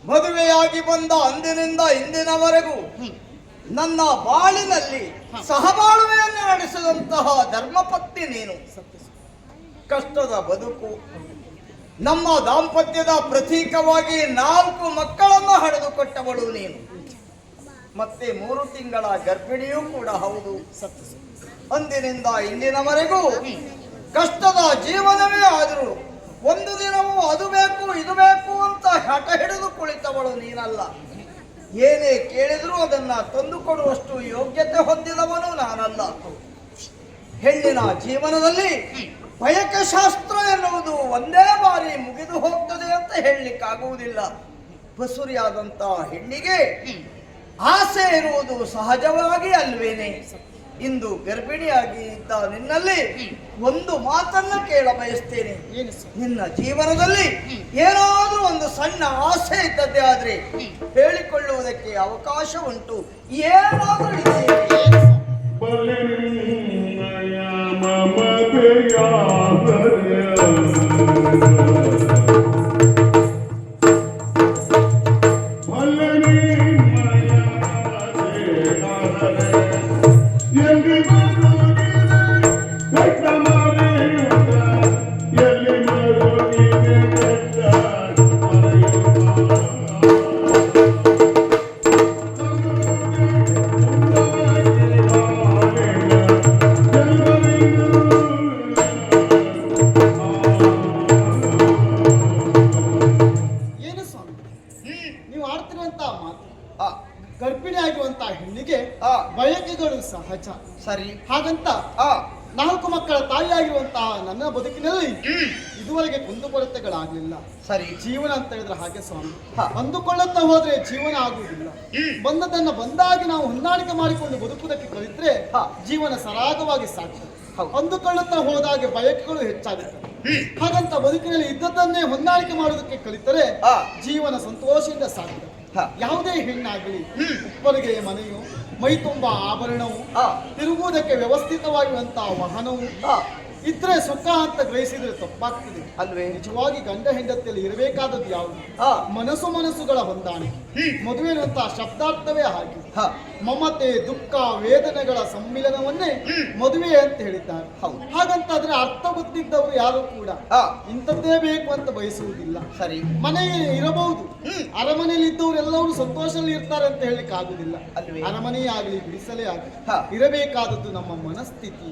ಮದುವೆಯಾಗಿ ಬಂದ ಅಂದಿನಿಂದ ಇಂದಿನವರೆಗೂ ನನ್ನ ಬಾಳಿನಲ್ಲಿ ಸಹಬಾಳ್ವೆಯನ್ನು ನಡೆಸಿದಂತಹ ಧರ್ಮಪತ್ನಿ ನೀನು. ಕಷ್ಟದ ಬದುಕು, ನಮ್ಮ ದಾಂಪತ್ಯದ ಪ್ರತೀಕವಾಗಿ 4 ಮಕ್ಕಳನ್ನು ಹಡೆದುಕೊಟ್ಟವಳು ನೀನು. ಮತ್ತೆ 3 ತಿಂಗಳ ಗರ್ಭಿಣಿಯೂ ಕೂಡ ಹೌದು. ಅಂದಿನಿಂದ ಇಂದಿನವರೆಗೂ ಕಷ್ಟದ ಜೀವನವೇ ಆದರೂ ಒಂದು ದಿನವೂ ಅದು ಬೇಕು ಇದು ಬೇಕು ಅಂತ ಹಠ ಹಿಡಿದು ಕುಳಿತವಳು ನೀನಲ್ಲ. ಏನೇ ಕೇಳಿದರೂ ಅದನ್ನ ತಂದುಕೊಡುವಷ್ಟು ಯೋಗ್ಯತೆ ಹೊಂದಿದವನು ನಾನಲ್ಲ. ಹೆಣ್ಣಿನ ಜೀವನದಲ್ಲಿ ಬಯಕೆ ಶಾಸ್ತ್ರ ಎನ್ನುವುದು ಒಂದೇ ಬಾರಿ ಮುಗಿದು ಹೋಗ್ತದೆ ಅಂತ ಹೇಳಲಿಕ್ಕಾಗುವುದಿಲ್ಲ. ಬಸುರಿಯಾದಂತ ಹೆಣ್ಣಿಗೆ ಆಸೆ ಇರುವುದು ಸಹಜವಾಗಿ ಅಲ್ವೇನೆ. ಇಂದು ಗರ್ಭಿಣಿಯಾಗಿ ಇದ್ದ ನಿನ್ನಲ್ಲಿ ಒಂದು ಮಾತನ್ನ ಕೇಳ ಬಯಸ್ತೇನೆ. ನಿನ್ನ ಜೀವನದಲ್ಲಿ ಏನಾದ್ರೂ ಒಂದು ಸಣ್ಣ ಆಸೆ ಇದ್ದದ್ದೇ ಆದ್ರೆ ಹೇಳಿಕೊಳ್ಳುವುದಕ್ಕೆ ಅವಕಾಶ ಉಂಟು. ಏನಾದ್ರೂ ಇದೆಯೇ? ಗರ್ಭಿಣಿ ಆಗಿರುವಂತಹ ಹೆಣ್ಣಿಗೆ ಬಯಕೆಗಳು ಸಹಜ. ಸರಿ. ಹಾಗಂತ 4 ಮಕ್ಕಳ ತಾಯಿಯಾಗಿರುವಂತಹ ನನ್ನ ಬದುಕಿನಲ್ಲಿ ಇದುವರೆಗೆ ಕುಂದುಕೊರತೆಗಳಾಗ್ಲಿಲ್ಲ. ಸರಿ. ಜೀವನ ಅಂತ ಹೇಳಿದ್ರೆ ಹಾಗೆ ಸ್ವಾಮಿ, ಅಂದುಕೊಳ್ಳುತ್ತಾ ಹೋದ್ರೆ ಜೀವನ ಆಗುವುದಿಲ್ಲ. ಬಂದದನ್ನ ಬಂದಾಗಿ ನಾವು ಹೊಂದಾಣಿಕೆ ಮಾಡಿಕೊಂಡು ಬದುಕುವುದಕ್ಕೆ ಕಲಿತ್ರೆ ಜೀವನ ಸರಾಗವಾಗಿ ಸಾಗ್ತದೆ. ಅಂದುಕೊಳ್ಳುತ್ತಾ ಹೋದಾಗೆ ಬಯಕೆಗಳು ಹೆಚ್ಚಾಗುತ್ತವೆ. ಹಾಗಂತ ಬದುಕಿನಲ್ಲಿ ಇದ್ದದ್ದನ್ನೇ ಹೊಂದಾಣಿಕೆ ಮಾಡುವುದಕ್ಕೆ ಕಲಿತರೆ ಜೀವನ ಸಂತೋಷದಿಂದ ಸಾಗ್ತದೆ. ಯಾವುದೇ ಹೆಣ್ಣಾಗಲಿ ಉಪ್ಪರಿಗೆ ಮನೆಯು, ಮೈ ತುಂಬ ಆಭರಣವು, ತಿರುಗುವುದಕ್ಕೆ ವ್ಯವಸ್ಥಿತವಾಗಿರುವಂತಹ ವಾಹನವು, ಇದ್ರೆ ಸುಖ ಅಂತ ಗ್ರಹಿಸಿದ್ರೆ ತಪ್ಪಾಗ್ತದೆ ಅಲ್ವೇ? ನಿಜವಾಗಿ ಗಂಡ ಹೆಂಡತಿಯಲ್ಲಿ ಇರಬೇಕಾದದ್ದು ಯಾವುದು? ಹಾ. ಮನಸ್ಸುಗಳ ಹೊಂದಾಣಿಕೆ. ಮದುವೆ ಅನ್ನುವಂತಹ ಶಬ್ದಾರ್ಥವೇ ಹಾಗೆ. ಹಾ. ಮಮತೆ, ದುಃಖ, ವೇದನೆಗಳ ಸಮ್ಮಿಲನವನ್ನೇ ಮದುವೆ ಅಂತ ಹೇಳಿದ್ದಾರೆ. ಹೌದು. ಹಾಗಂತಾದ್ರೆ ಅರ್ಥ ಗೊತ್ತಿದ್ದವರು ಯಾರು ಕೂಡ ಹಾ. ಇಂಥದ್ದೇ ಬೇಕು ಅಂತ ಬಯಸುವುದಿಲ್ಲ. ಸರಿ. ಮನೆಗೆ ಇರಬಹುದು, ಅರಮನೆಯಲ್ಲಿ ಇದ್ದವರೆಲ್ಲರೂ ಸಂತೋಷದಲ್ಲಿ ಇರ್ತಾರೆ ಅಂತ ಹೇಳಲಿಕ್ಕೆ ಆಗುದಿಲ್ಲ. ಅಲ್ವೇ? ಅರಮನೆಯೇ ಆಗಲಿ, ಗುಡಿಸಲೇ ಆಗಲಿ, ಹಾ. ಇರಬೇಕಾದದ್ದು ನಮ್ಮ ಮನಸ್ಥಿತಿ.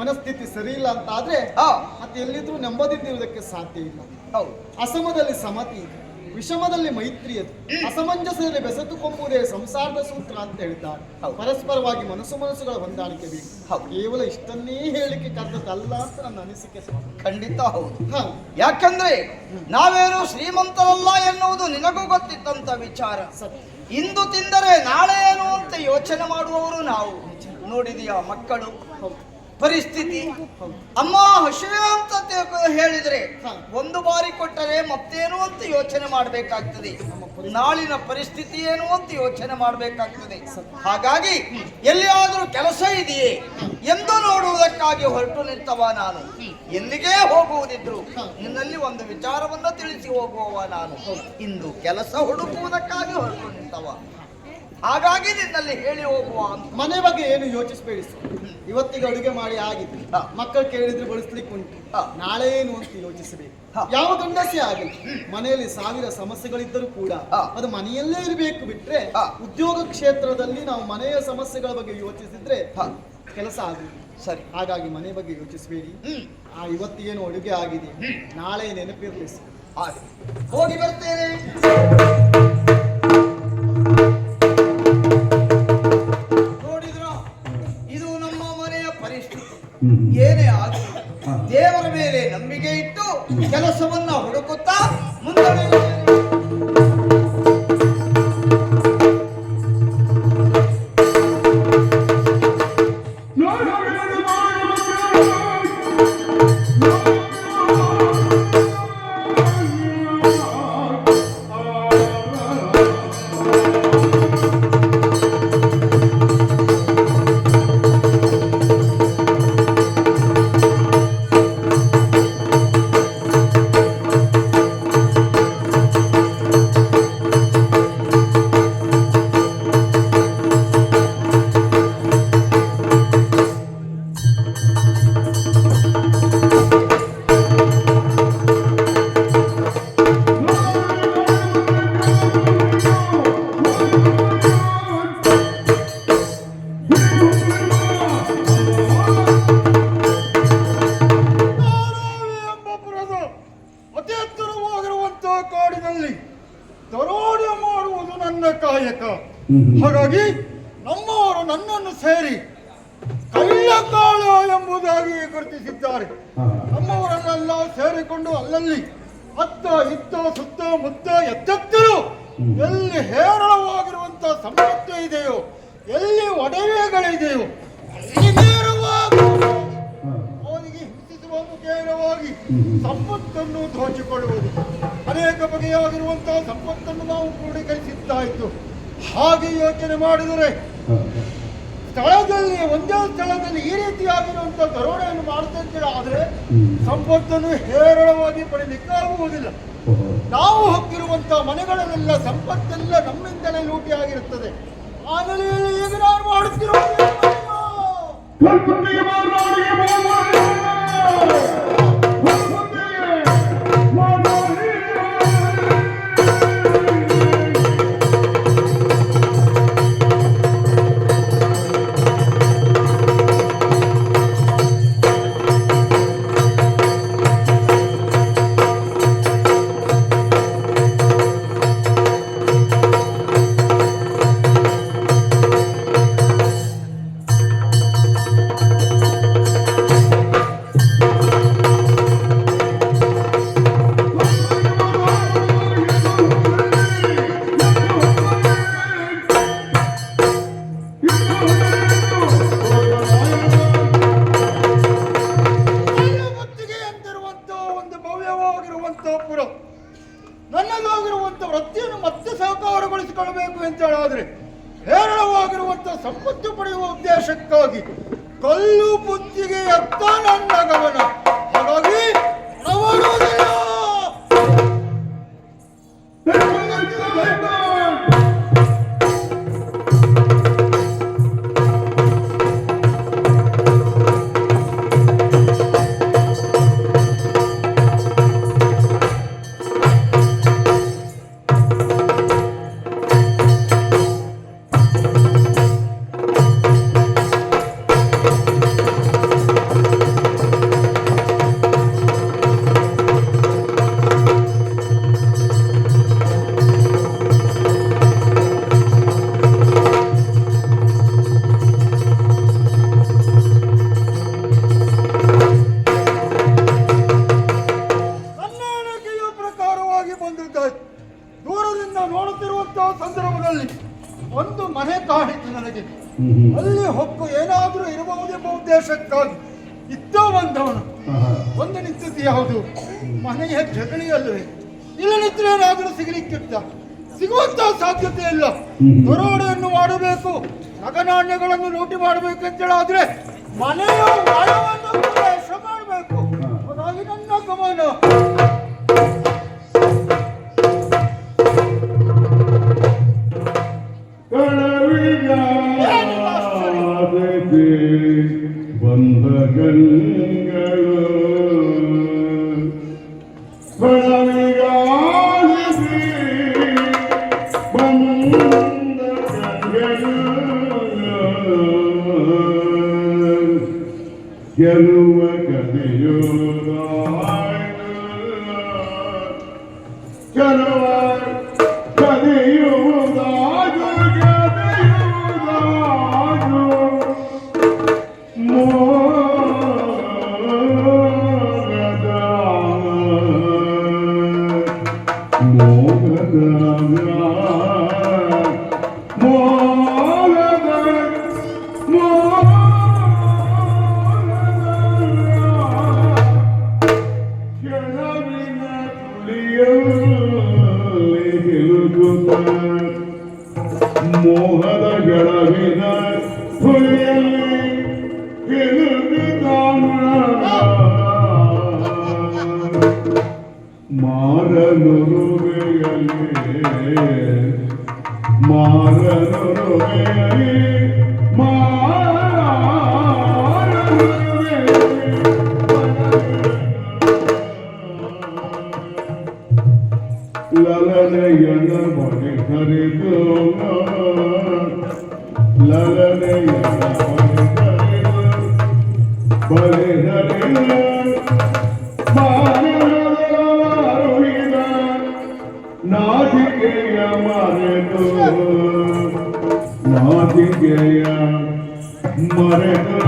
ಮನಸ್ಥಿತಿ ಸರಿ ಇಲ್ಲ ಅಂತ ಆದ್ರೆ ಹಾ. ಮತ್ತೆ ಎಲ್ಲಿದ್ರೂ ನೆಮ್ಮದಿದ್ದಿರುವುದಕ್ಕೆ ಸಾಧ್ಯ ಇಲ್ಲ. ಹೌದು. ಅಸಮದಲ್ಲಿ ಸಮತಿ ಇದೆ, ವಿಷಮದಲ್ಲಿ ಮೈತ್ರಿ ಅದು, ಅಸಮಂಜಸದಲ್ಲಿ ಬೆಸೆದುಕೊಂಬುದೇ ಸಂಸಾರದ ಸೂತ್ರ ಅಂತ ಹೇಳ್ತಾರೆ. ಹೌದು. ಪರಸ್ಪರವಾಗಿ ಮನಸ್ಸುಗಳ ಹೊಂದಾಣಿಕೆ ಬೇಕು. ಹೌದು. ಕೇವಲ ಇಷ್ಟನ್ನೇ ಹೇಳಿಕೆ ಕರೆದದ್ದಲ್ಲ ಅಂತ ನನ್ನ ಅನಿಸಿಕೆ ಸ್ವಾಮಿ. ಖಂಡಿತ ಹೌದು. ಹಾ. ಯಾಕಂದ್ರೆ ನಾವೇನು ಶ್ರೀಮಂತರಲ್ಲ ಎನ್ನುವುದು ನಿನಗೂ ಗೊತ್ತಿದ್ದಂತ ವಿಚಾರ. ಸತ್ಯ. ಇಂದು ತಿಂದರೆ ನಾಳೆ ಏನು ಅಂತ ಯೋಚನೆ ಮಾಡುವವರು ನಾವು. ನೋಡಿದೀಯಾ ಮಕ್ಕಳು ಹೌದು. ಪರಿಸ್ಥಿತಿ. ಹೌದು. ಅಮ್ಮ ಹಸಿವೆ ಅಂತ ಹೇಳಿದ್ರೆ ಹಾ. ಒಂದು ಬಾರಿ ಕೊಟ್ಟರೆ ಮತ್ತೇನು ಅಂತ ಯೋಚನೆ ಮಾಡಬೇಕಾಗ್ತದೆ. ನಾಳಿನ ಪರಿಸ್ಥಿತಿ ಏನು ಅಂತ ಯೋಚನೆ ಮಾಡಬೇಕಾಗ್ತದೆ. ಹಾಗಾಗಿ ಎಲ್ಲಿಯಾದರೂ ಕೆಲಸ ಇದೆಯೇ ಎಂದು ನೋಡುವುದಕ್ಕಾಗಿ ಹೊರಟು ನಿಂತವ ನಾನು. ಎಲ್ಲಿಗೇ ಹೋಗುವುದಿದ್ರು ನಿನ್ನಲ್ಲಿ ಒಂದು ವಿಚಾರವನ್ನು ತಿಳಿಸಿ ಹೋಗುವವ ನಾನು. ಇಂದು ಕೆಲಸ ಹುಡುಕುವುದಕ್ಕಾಗಿ ಹೊರಟು ನಿಂತವ. ಹಾಗಾಗಿ ನಿನ್ನಲ್ಲಿ ಹೇಳಿ ಹೋಗುವ ಅಂತ. ಮನೆ ಬಗ್ಗೆ ಏನು ಯೋಚಿಸಬೇಡಿ. ಇವತ್ತಿಗೆ ಅಡುಗೆ ಮಾಡಿ ಆಗಿದೆ, ಮಕ್ಕಳು ಕೇಳಿದ್ರೆ ಬಳಸ್ಲಿಕ್ಕೆ ಉಂಟು, ನಾಳೆ ಏನು ಅಂತ ಯೋಚಿಸಬೇಕು. ಯಾವ ಗಂಡಸೇ ಆಗಲಿ ಮನೆಯಲ್ಲಿ 1000 ಸಮಸ್ಯೆಗಳಿದ್ದರೂ ಕೂಡ ಅದು ಮನೆಯಲ್ಲೇ ಇರಬೇಕು. ಬಿಟ್ರೆ ಉದ್ಯೋಗ ಕ್ಷೇತ್ರದಲ್ಲಿ ನಾವು ಮನೆಯ ಸಮಸ್ಯೆಗಳ ಬಗ್ಗೆ ಯೋಚಿಸಿದ್ರೆ ಕೆಲಸ ಆಗುವುದು. ಸರಿ. ಹಾಗಾಗಿ ಮನೆ ಬಗ್ಗೆ ಯೋಚಿಸಬೇಡಿ. ಇವತ್ತೇನು ಅಡುಗೆ ಆಗಿದೆ, ನಾಳೆ ನೆನಪಿರಲಿ. ಹೋಗಿ ಬರ್ತೇನೆ. ಏನೇ ಆಗಲಿ ದೇವರ ಮೇಲೆ ನಂಬಿಕೆ ಇಟ್ಟು ಕೆಲಸವನ್ನ ಹುಡುಕುತ್ತಾ ಮುಂದೆ ದರೋಡೆ ಮಾಡುವುದು ನನ್ನ ಕಾಯಕ. ಹಾಗಾಗಿ ನಮ್ಮವರು ನನ್ನನ್ನು ಸೇರಿ ಕಳ್ಳಕಾಳು ಎಂಬುದಾಗಿ ಗುರುತಿಸಿದ್ದಾರೆ. ನಮ್ಮವರನ್ನೆಲ್ಲ ಸೇರಿಕೊಂಡು ಅಲ್ಲಲ್ಲಿ ಅತ್ತ ಇತ್ತ ಸುತ್ತ ಮುತ್ತ ಎತ್ತೆತ್ತಲು ಎಲ್ಲಿ ಹೇರಳವಾಗಿರುವಂತಹ ಸಂಪತ್ತು ಇದೆಯೋ, ಎಲ್ಲಿ ಒಡವೆಗಳಿದೆಯೋ ಅವನಿಗೆ ಹಿಂಸಿಸುವ ಮುಖೇನವಾಗಿ ಸಂಪತ್ತನ್ನು ದೋಚಿಕೊಳ್ಳುವುದು. ಅನೇಕ ಬಗೆಯಾಗಿರುವಂತಹ ಸಂಪತ್ತನ್ನು ನಾವು ಕ್ರೋಢೀಕರಿಸಿದ್ದಾಯಿತು. ಹಾಗೆ ಯೋಚನೆ ಮಾಡಿದರೆ ಸ್ಥಳದಲ್ಲಿ ಒಂದೇ ಸ್ಥಳದಲ್ಲಿ ಈ ರೀತಿಯಾಗಿರುವಂತಹ ದರೋಡೆಯನ್ನು ಮಾಡುತ್ತಿದ್ದೀರ ಆದರೆ ಸಂಪತ್ತನ್ನು ಹೇರಳವಾಗಿ ಪಡೆಯಲಿಕ್ಕಾಗುವುದಿಲ್ಲ. ನಾವು ಹೊಕ್ಕಿರುವಂತಹ ಮನೆಗಳಲ್ಲೆಲ್ಲ ಸಂಪತ್ತೆಲ್ಲ ನಮ್ಮಿಂದಲೇ ಲೂಟಿಯಾಗಿರುತ್ತದೆ. ಆಮೇಲೆ ಈಗ ನಾನು ಮಾಡುತ್ತಿರುವುದು ನನ್ನದಾಗಿರುವಂತ ವೃತ್ತಿಯನ್ನು ಮತ್ತೆ ಸಹಕಾರಗೊಳಿಸಿಕೊಳ್ಳಬೇಕು ಅಂತ ಹೇಳಾದ್ರೆ ಹೇರಳವಾಗಿರುವಂತಹ ಸಂಪತ್ತು ಪಡೆಯುವ ಉದ್ದೇಶಕ್ಕಾಗಿ ಕಲ್ಲು ಬುತ್ತಿಗೆ ಎತ್ತ ನನ್ನ ಗಮನ. ಹಾಗಾಗಿ ಮಾಡುವುದಿಲ್ಲ. ದೂರದಿಂದ ನೋಡುತ್ತಿರುವಂತಹ ಸಂದರ್ಭದಲ್ಲಿ ಒಂದು ಮನೆ ಕಾಣಿತು ನನಗೆ. ಅಲ್ಲಿ ಹೊಕ್ಕು ಏನಾದರೂ ಇರಬಹುದೆಂಬ ಉದ್ದೇಶಕ್ಕಾಗಿ ಇತ್ತ ಬಂದವನು. ಒಂದು ನಿಂತಿದ್ದು ಯಾವುದು? ಮನೆಯ ಜಗಲಿಯಲ್ಲವೇ. ಇಲ್ಲಿ ನಿಂತರೆ ಏನಾದರೂ ಸಿಗಲಿಕ್ಕಿತ್ತ? ಸಿಗುವಂತಹ ಸಾಧ್ಯತೆ ಇಲ್ಲ. ದರೋಡೆಯನ್ನು ಮಾಡಬೇಕು, ನಗನಾಣ್ಯಗಳನ್ನು ಲೂಟಿ ಮಾಡಬೇಕಂತೇಳಾದ್ರೆ ಮನೆಯ ಮರವನ್ನು ಪ್ರವೇಶ ಮಾಡಬೇಕು. ಹಾಗಾಗಿ ನನ್ನ ಗಮನ. ಬಂಧಗಳು ಗೆಲುವ ಕದಿಯೋದ ಗೆಲುವ ಕದಿಯುವುದಾಗು ಗೆದೆಯುವುದಾಗು ಮೋಗದ ಮೋಗದ ಮೋಹದ ಗೆಳವಿನ ಹುಲಿಯಲ್ಲಿ ಗೆಲುವಿದಾನ ಮಾರನುರುವೆಯಲ್ಲಿ ಲಲನೆಯನ ಬಳಿ ಹರಿದು ಲಲನೆಯನ ಬಳಿ ಹರಿದು ಮಾರುಳಿದ ನಾಚಿಕೆಯ ಮರೆತು ನಾಚಿಕೆಯ ಮರೆತು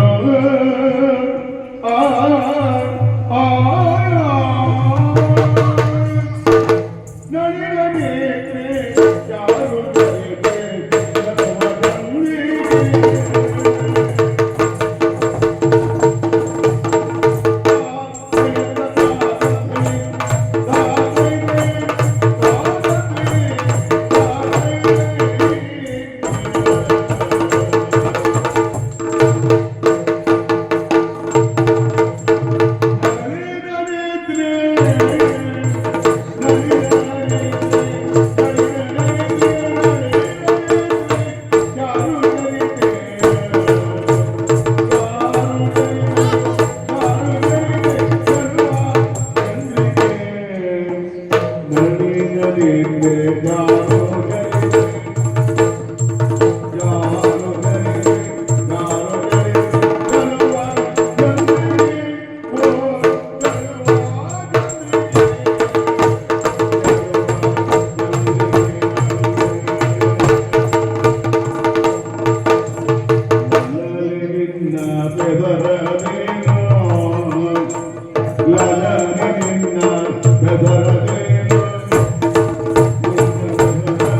la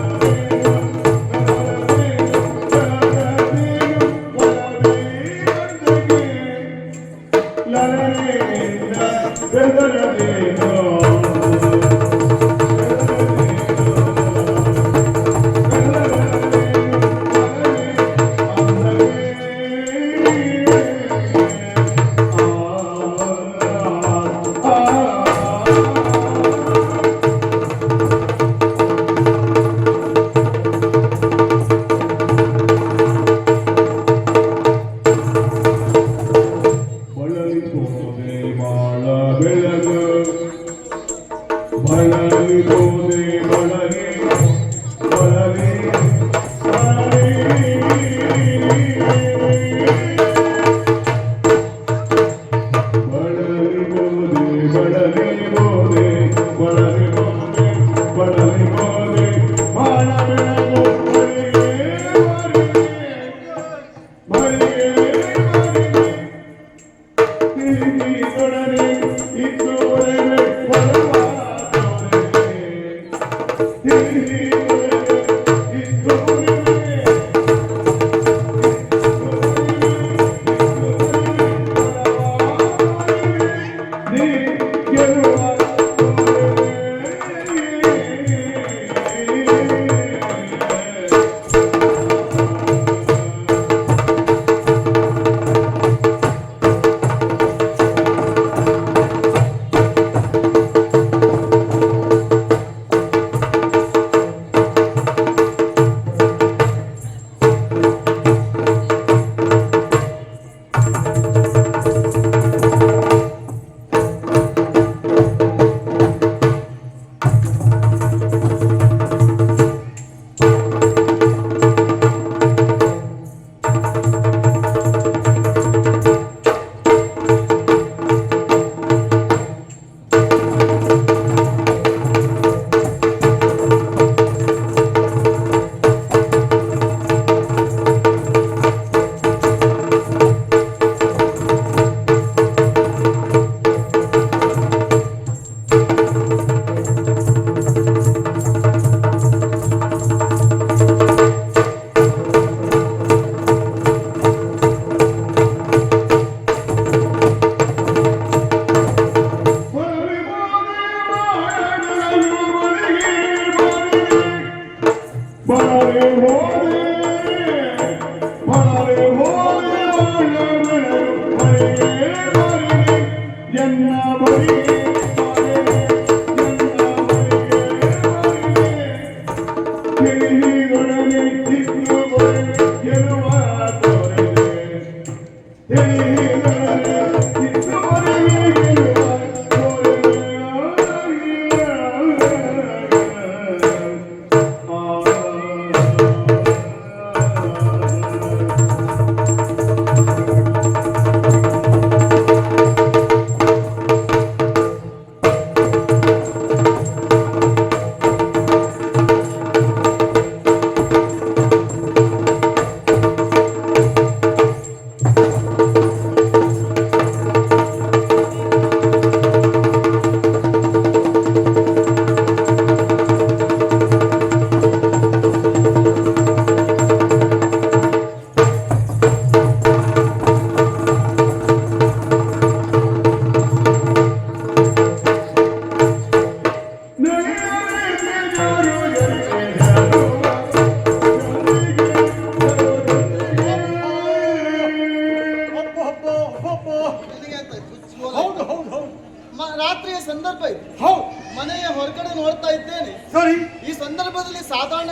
ರಾತ್ರಿಯ ಸಂದರ್ಭ ಇದು. ಹೌದು ಮನೆಯ ಹೊರಗಡೆ ನೋಡ್ತಾ ಇದ್ದೇನೆ. ಸರಿ. ಈ ಸಂದರ್ಭದಲ್ಲಿ ಸಾಧಾರಣ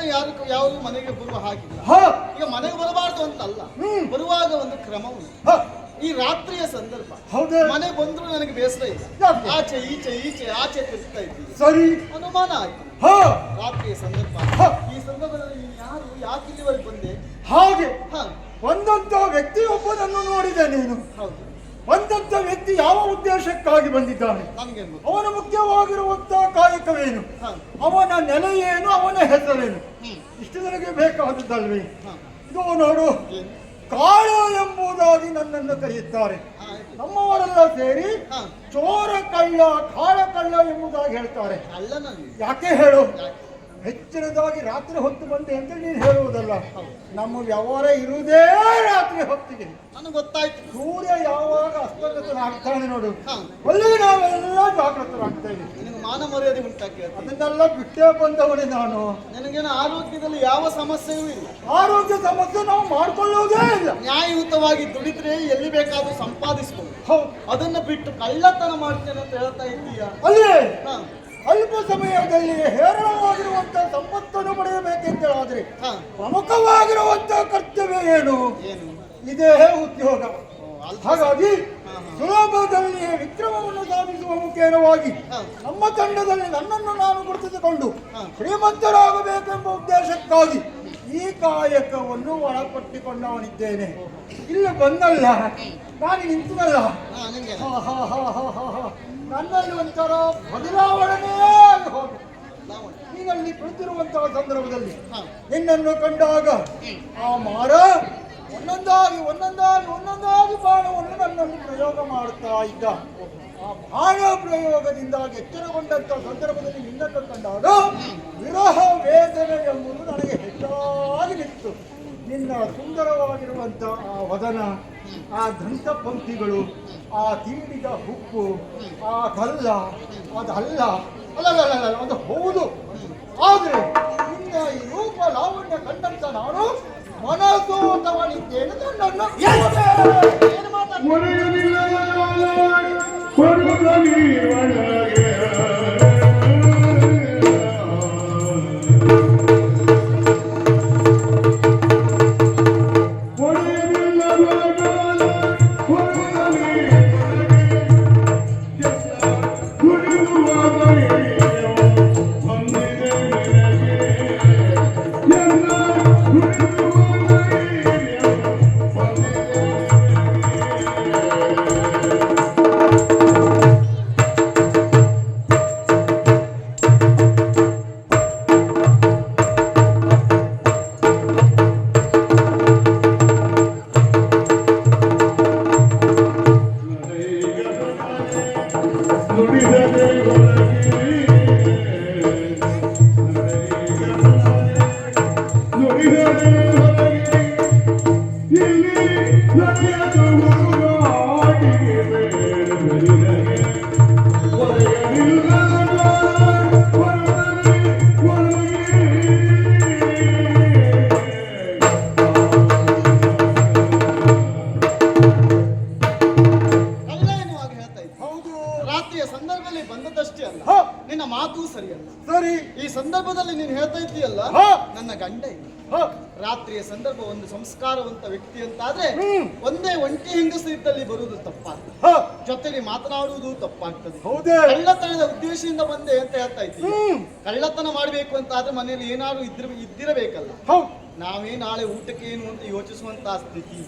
ಯಾರು ಮನೆಗೆ ಬರುವ ಹಾಗಿಲ್ಲ. ಈಗ ಮನೆಗೆ ಬರಬಾರ್ದು ಅಂತಲ್ಲ, ಬರುವಾಗ ಒಂದು ಕ್ರಮ ಉಂಟು. ಈ ರಾತ್ರಿಯ ಸಂದರ್ಭ ಮನೆ ಬಂದ್ರು ನನಗೆ ಬೇಸರ ಇಲ್ಲ. ಆಚೆ ಈಚೆ ಈಚೆ ಆಚೆ ತಿರುಗ್ತಾ ಇದ್ದೀವಿ. ಸರಿ, ಅನುಮಾನ ಆಯ್ತು. ರಾತ್ರಿಯ ಸಂದರ್ಭ. ಈ ಸಂದರ್ಭದಲ್ಲಿ ನೀನು ಯಾರು, ಯಾಕೆ ಇಲ್ಲಿವರೆಗೆ ಬಂದೆ? ಹಾಗೆ ಒಂದಂತ ವ್ಯಕ್ತಿಯೊಬ್ಬನನ್ನು ನೋಡಿದೆ ನೀನು. ಹೌದು. ಒಂದಂತ ವ್ಯಕ್ತಿ ಯಾವ ಉದ್ದೇಶಕ್ಕಾಗಿ ಬಂದಿದ್ದಾನೆ, ಅವನ ಮುಖ್ಯವಾಗಿರುವಂತಹ ಕಾಯಕವೇನು, ಅವನ ನೆಲೆ ಏನು, ಅವನ ಹೆಸರೇನು, ಇಷ್ಟು ನನಗೆ ಬೇಕಾದದ್ದಲ್ವೇ? ಇದು ನೋಡು, ಕಾಳ ಎಂಬುದಾಗಿ ನನ್ನನ್ನು ಕರೆಯುತ್ತಾರೆ. ನಮ್ಮವರೆಲ್ಲ ಸೇರಿ ಚೋರ ಕಳ್ಳ, ಕಾಳ ಕಳ್ಳ ಎಂಬುದಾಗಿ ಹೇಳ್ತಾರೆ. ಯಾಕೆ ಹೇಳು? ಹೆಚ್ಚಿನದಾಗಿ ರಾತ್ರಿ ಹೊತ್ತು ಬಂದೆ ಅಂತ ನೀನು ಹೇಳುವುದಲ್ಲ. ನಮ್ಮ ವ್ಯವಹಾರ ಇರುವುದೇ ರಾತ್ರಿ ಹೊತ್ತಿಗೆ. ನನಗೆ ಗೊತ್ತಾಯ್ತು. ಸೂರ್ಯ ಯಾವಾಗ ಅಸ್ತಂಗತನಾಗ್ತಾನೆ ನೋಡು, ಅಲ್ಲಿ ನಾವೆಲ್ಲ ಜಾಗೃತರಾಗ್ತೇವೆ. ನಿನಗೆ ಮಾನ ಮರ್ಯಾದೆ ಉಂಟಾಗಿ ಅದನ್ನೆಲ್ಲ ಬಿಟ್ಟೇ ಬಂದವನೇ ನಾನು. ನನಗೇನು ಆರೋಗ್ಯದಲ್ಲಿ ಯಾವ ಸಮಸ್ಯೆಯೂ ಇಲ್ಲ. ಆರೋಗ್ಯ ಸಮಸ್ಯೆ ನಾವು ಮಾಡ್ಕೊಳ್ಳುವುದೇ ಇಲ್ಲ. ನ್ಯಾಯಯುತವಾಗಿ ದುಡಿದ್ರೆ ಎಲ್ಲಿ ಬೇಕಾದ್ರೂ ಸಂಪಾದಿಸಬಹುದು. ಅದನ್ನ ಬಿಟ್ಟು ಕಳ್ಳತನ ಮಾಡ್ತೇನೆ ಅಂತ ಹೇಳ್ತಾ ಇದ್ದೀಯಾ? ಅಲ್ಲಿ ಅಲ್ಪ ಸಮಯದಲ್ಲಿ ಹೇರಳವಾಗಿರುವಂತಹ ಸಂಪತ್ತನ್ನು ಪಡೆಯಬೇಕೆಂತಾದ್ರೆ ಪ್ರಮುಖವಾಗಿರುವಂತಹ ಕರ್ತವ್ಯ ಏನು? ಇದೇ ಉದ್ಯೋಗ. ಹಾಗಾಗಿ ಸುಲಭದಲ್ಲಿ ವಿಕ್ರಮವನ್ನು ಸಾಧಿಸುವ ಮುಖೇನವಾಗಿ ಹಾ. ನಮ್ಮ ತಂಡದಲ್ಲಿ ನನ್ನನ್ನು ನಾನು ಗುರುತಿಸಿಕೊಂಡು ಹಾ. ಶ್ರೀಮಂತರಾಗಬೇಕೆಂಬ ಉದ್ದೇಶಕ್ಕಾಗಿ ಈ ಕಾಯಕವನ್ನು ಒಳಪಟ್ಟಿಕೊಂಡವನಿದ್ದೇನೆ. ಇಲ್ಲಿ ಬಂದಲ್ಲ, ನಾನು ನಿಂತನಲ್ಲ, ನಿಂಗೆ ನನ್ನಲ್ಲಿ ಒಂಥರ ಬದಲಾವಣೆ ಆಗಿ ಹೋಗು. ನೀನಲ್ಲಿ ಕುಳಿತಿರುವಂತಹ ಸಂದರ್ಭದಲ್ಲಿ ಹಾ. ನಿನ್ನನ್ನು ಕಂಡಾಗ ಆ ಮಾರ ಒಂದೊಂದಾಗಿ ಬಾಣವನ್ನು ನನ್ನಲ್ಲಿ ಪ್ರಯೋಗ ಮಾಡುತ್ತಾ ಇದ್ದ. ಆ ಬಾಣ ಪ್ರಯೋಗದಿಂದಾಗಿ ಎಚ್ಚರಗೊಂಡಂತ ಸಂದರ್ಭದಲ್ಲಿ ನಿನ್ನನ್ನು ಕಂಡಾಗ ವಿರಹ ವೇದನೆ ಎಂಬುದು ನನಗೆ ಹೆಚ್ಚಾಗಿ ನಿಂತು. ನಿನ್ನ ಸುಂದರವಾಗಿರುವಂತ ಆ ವದನ, ಆ ದಂತ ಪಂಕ್ತಿಗಳು, ಆ ತೀಡಿದ ಹುಕ್ಕು, ಆ ಕಲ್ಲ, ಅದಲ್ಲ ಅಲ್ಲ ಅದು ಹೌದು. ಆದ್ರೆ ನಿನ್ನ ಈ ರೂಪ ಲಾವಣ್ಯ ಕಂಡಂತ ನಾನು ಮನಸೋತವನಿದ್ದೇನೆ. ನನ್ನನ್ನು ಏನು ಮಾತಾಡ್ತೀನಿ? ಒಡೆಯಲಿಲ್ಲ ಪರ್ವತನಿ ಒಳಗೆ ರಾತ್ರಿಯ ಸಂದರ್ಭದಲ್ಲಿ ಬಂದದಷ್ಟೇ ಅಲ್ಲ, ಹ. ನಿನ್ನ ಮಾತು ಸರಿಯಲ್ಲ. ಸರಿ. ಈ ಸಂದರ್ಭದಲ್ಲಿ ನೀನು ಹೇಳ್ತಾ ಇದ್ದೀಯಲ್ಲ, ಹ. ನನ್ನ ಗಂಡ ಇಲ್ಲ. ಹ. ರಾತ್ರಿಯ ಸಂದರ್ಭ ಒಂದು ಸಂಸ್ಕಾರವಂತ ವ್ಯಕ್ತಿ ಅಂತಾದ್ರೆ ಹ್ಮ್. ಒಂದೇ ಒಂಟಿ ಹೆಂಗಸು ಇದ್ದಲ್ಲಿ ಬರುವುದು ತಪ್ಪಾಗ್ತದೆ, ಹ. ಜೊತೆಲಿ ಮಾತನಾಡುವುದು ತಪ್ಪಾಗ್ತದೆ. ಹೌದೇ? ಕಳ್ಳತನದ ಉದ್ದೇಶದಿಂದ ಬಂದೆ ಅಂತ ಹೇಳ್ತಾ ಇದ್ದೀನಿ. ಹ್ಮ್. ಕಳ್ಳತನ ಮಾಡ್ಬೇಕು ಅಂತ ಆದ್ರೆ ಮನೆಯಲ್ಲಿ ಏನಾದ್ರು ಇದ್ದಿರಬೇಕಲ್ಲ. ಹೌದು. ನಾವೇ ನಾಳೆ ಊಟಕ್ಕೆ ಏನು ಅಂತ ಯೋಚಿಸುವಂತಹ ಸ್ಥಿತಿ,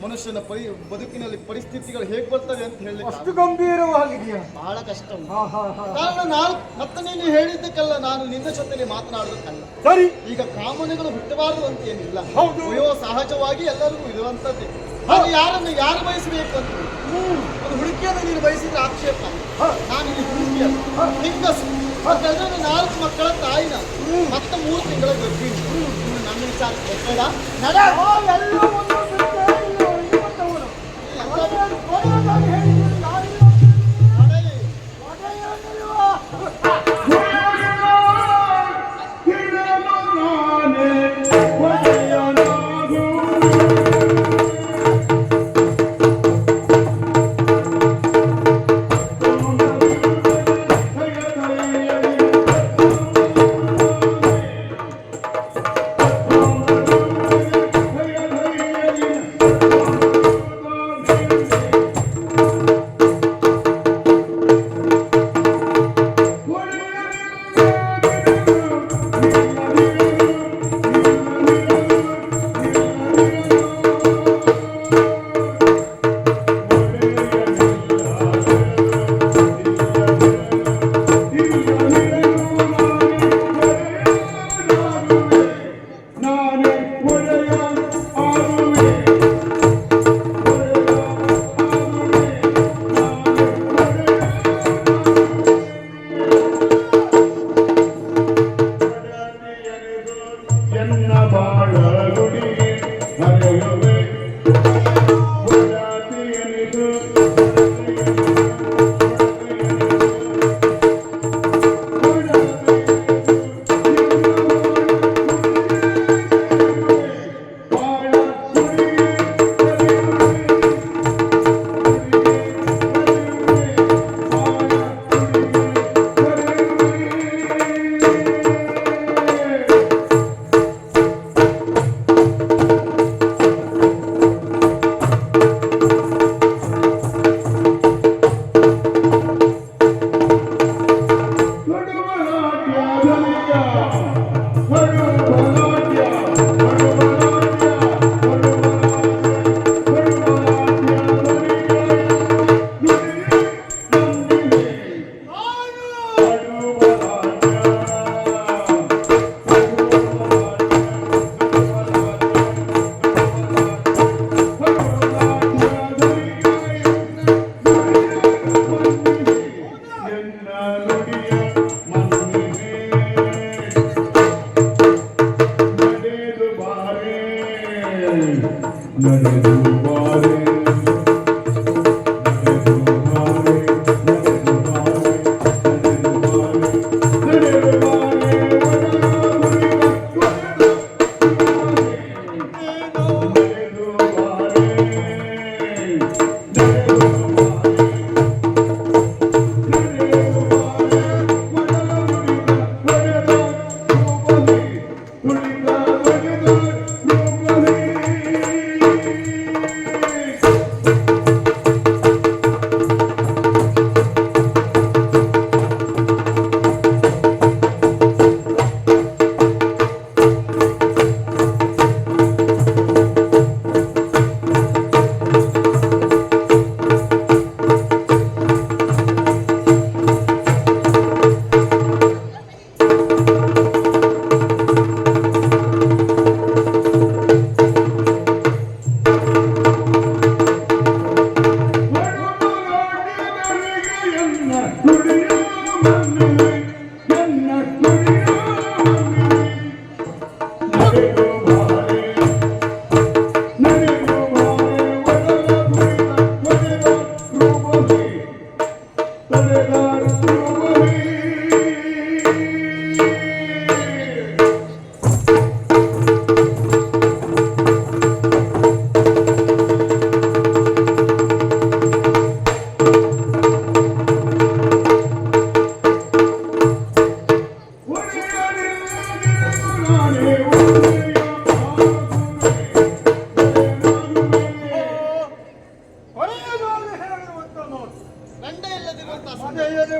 ಮನುಷ್ಯನ ಬದುಕಿನಲ್ಲಿ ಪರಿಸ್ಥಿತಿಗಳು ಹೇಗೆ ಬರ್ತವೆ ಅಂತ ಅಷ್ಟು ಹೇಳಲಿಕ್ಕೆ ಗಂಭೀರವಾಗಿದೆಯಾ? ಬಹಳ ಕಷ್ಟ ಉಂಟು. ಹಾ, ಹಾ, ಹಾ. ಕಾರಣ ಮತ್ತೆ ನೀನು ಹೇಳಿದ್ದಕ್ಕಲ್ಲ, ನಾನು ನಿನ್ನ ಜೊತೆಲಿ ಮಾತನಾಡೋದಕ್ಕಲ್ಲ. ಸರಿ. ಈಗ ಕಾಮನೆಗಳು ಹುಟ್ಟಬಾರದು ಅಂತ ಏನಿಲ್ಲ, ಹೌದು. ವಯೋ ಸಹಜವಾಗಿ ಎಲ್ಲರಿಗೂ ಇರುವಂತದ್ದೇ. ಹಾಗೆ ಯಾರು ಬಯಸಬೇಕು ಅಂತ ಒಂದು ಹುಡುಕಿಯನ್ನು ನೀನು ಬಯಸಿದ್ರೆ ಆಕ್ಷೇಪ. ನಾನು ಇಲ್ಲಿ ಹುಡುಕಿಯಲ್ಲ, ಹೆಂಗಸು. ಅದರಲ್ಲಿ 4 ಮಕ್ಕಳ ತಾಯಿ ನಾನು, ಮತ್ತೆ 3 ತಿಂಗಳ ಗರ್ಭಿಣಿ. ಇನ್ನು ನನ್ನ ವಿಚಾರ ಬೇಡ. ನಡ ಎಲ್ಲ ಒಂದೊಂದು ಕೇಳಿಲ್ಲ, ಇರುವಂತವನು. ಕೊನೆಯದಾಗಿ ಹೇಳಿದ್ದು ನಾನಿಲ್ಲ. ನಡೆಯಲಿ. ಕೊನೆಯದಿಲ್ವಾ?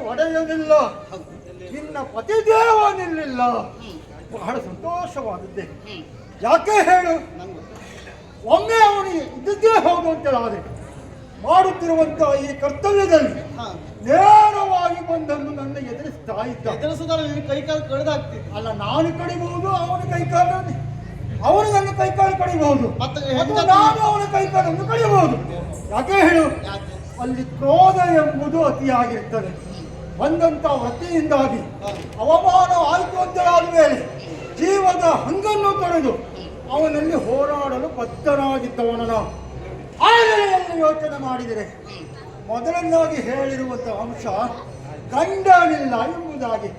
ಒಡೆಯನಿಲ್ಲ, ನಿನ್ನ ಪತಿದೇವ ನಿಲ್ಲಿಲ್ಲ. ಬಹಳ ಸಂತೋಷವಾದದ್ದೇ. ಯಾಕೆ ಹೇಳು? ಒಮ್ಮೆ ಅವನಿಗೆ ಇದ್ದದ್ದೇ ಹೋಗುವಂತಾದರೆ ಮಾಡುತ್ತಿರುವಂತಹ ಈ ಕರ್ತವ್ಯದಲ್ಲಿ ನೇರವಾಗಿ ಬಂದನ್ನು ನನ್ನ ಎದುರಿಸ್ತಾ ಇದ್ದ. ಎದುರಿಸುವುದರ ಕೈಕಾಲು ಕಳೆದಾಗ್ತಿತ್ತು. ಅಲ್ಲ, ನಾನು ಕಡಿಬಹುದು, ಅವನ ಕೈಕಾಲು, ಅವನು ನನ್ನ ಕೈಕಾಲು ಕಡಿಬಹುದು, ನಾನು ಅವನ ಕೈಕಾಲನ್ನು ಕಡಿಯಬಹುದು. ಯಾಕೆ ಹೇಳು? ಅಲ್ಲಿ ಕ್ರೋಧ ಎಂಬುದು ಅತಿಯಾಗಿರ್ತದೆ. ಬಂದಂತ ವೃತ್ತಿಯಿಂದಾಗಿ ಅವಮಾನ ಆಯ್ತು ಅಂತ ಆದ ಮೇಲೆ ಜೀವದ ಹಂಗನ್ನು ತೊರೆದು ಅವನಲ್ಲಿ ಹೋರಾಡಲು ಬದ್ಧನಾಗಿದ್ದವನು. ಆದರೆ ಯೋಚನೆ ಮಾಡಿದರೆ ಮೊದಲನ್ನಾಗಿ ಹೇಳಿರುವಂತಹ ಅಂಶ ಗಂಡನಿಲ್ಲ ಎಂಬುದಾಗಿ.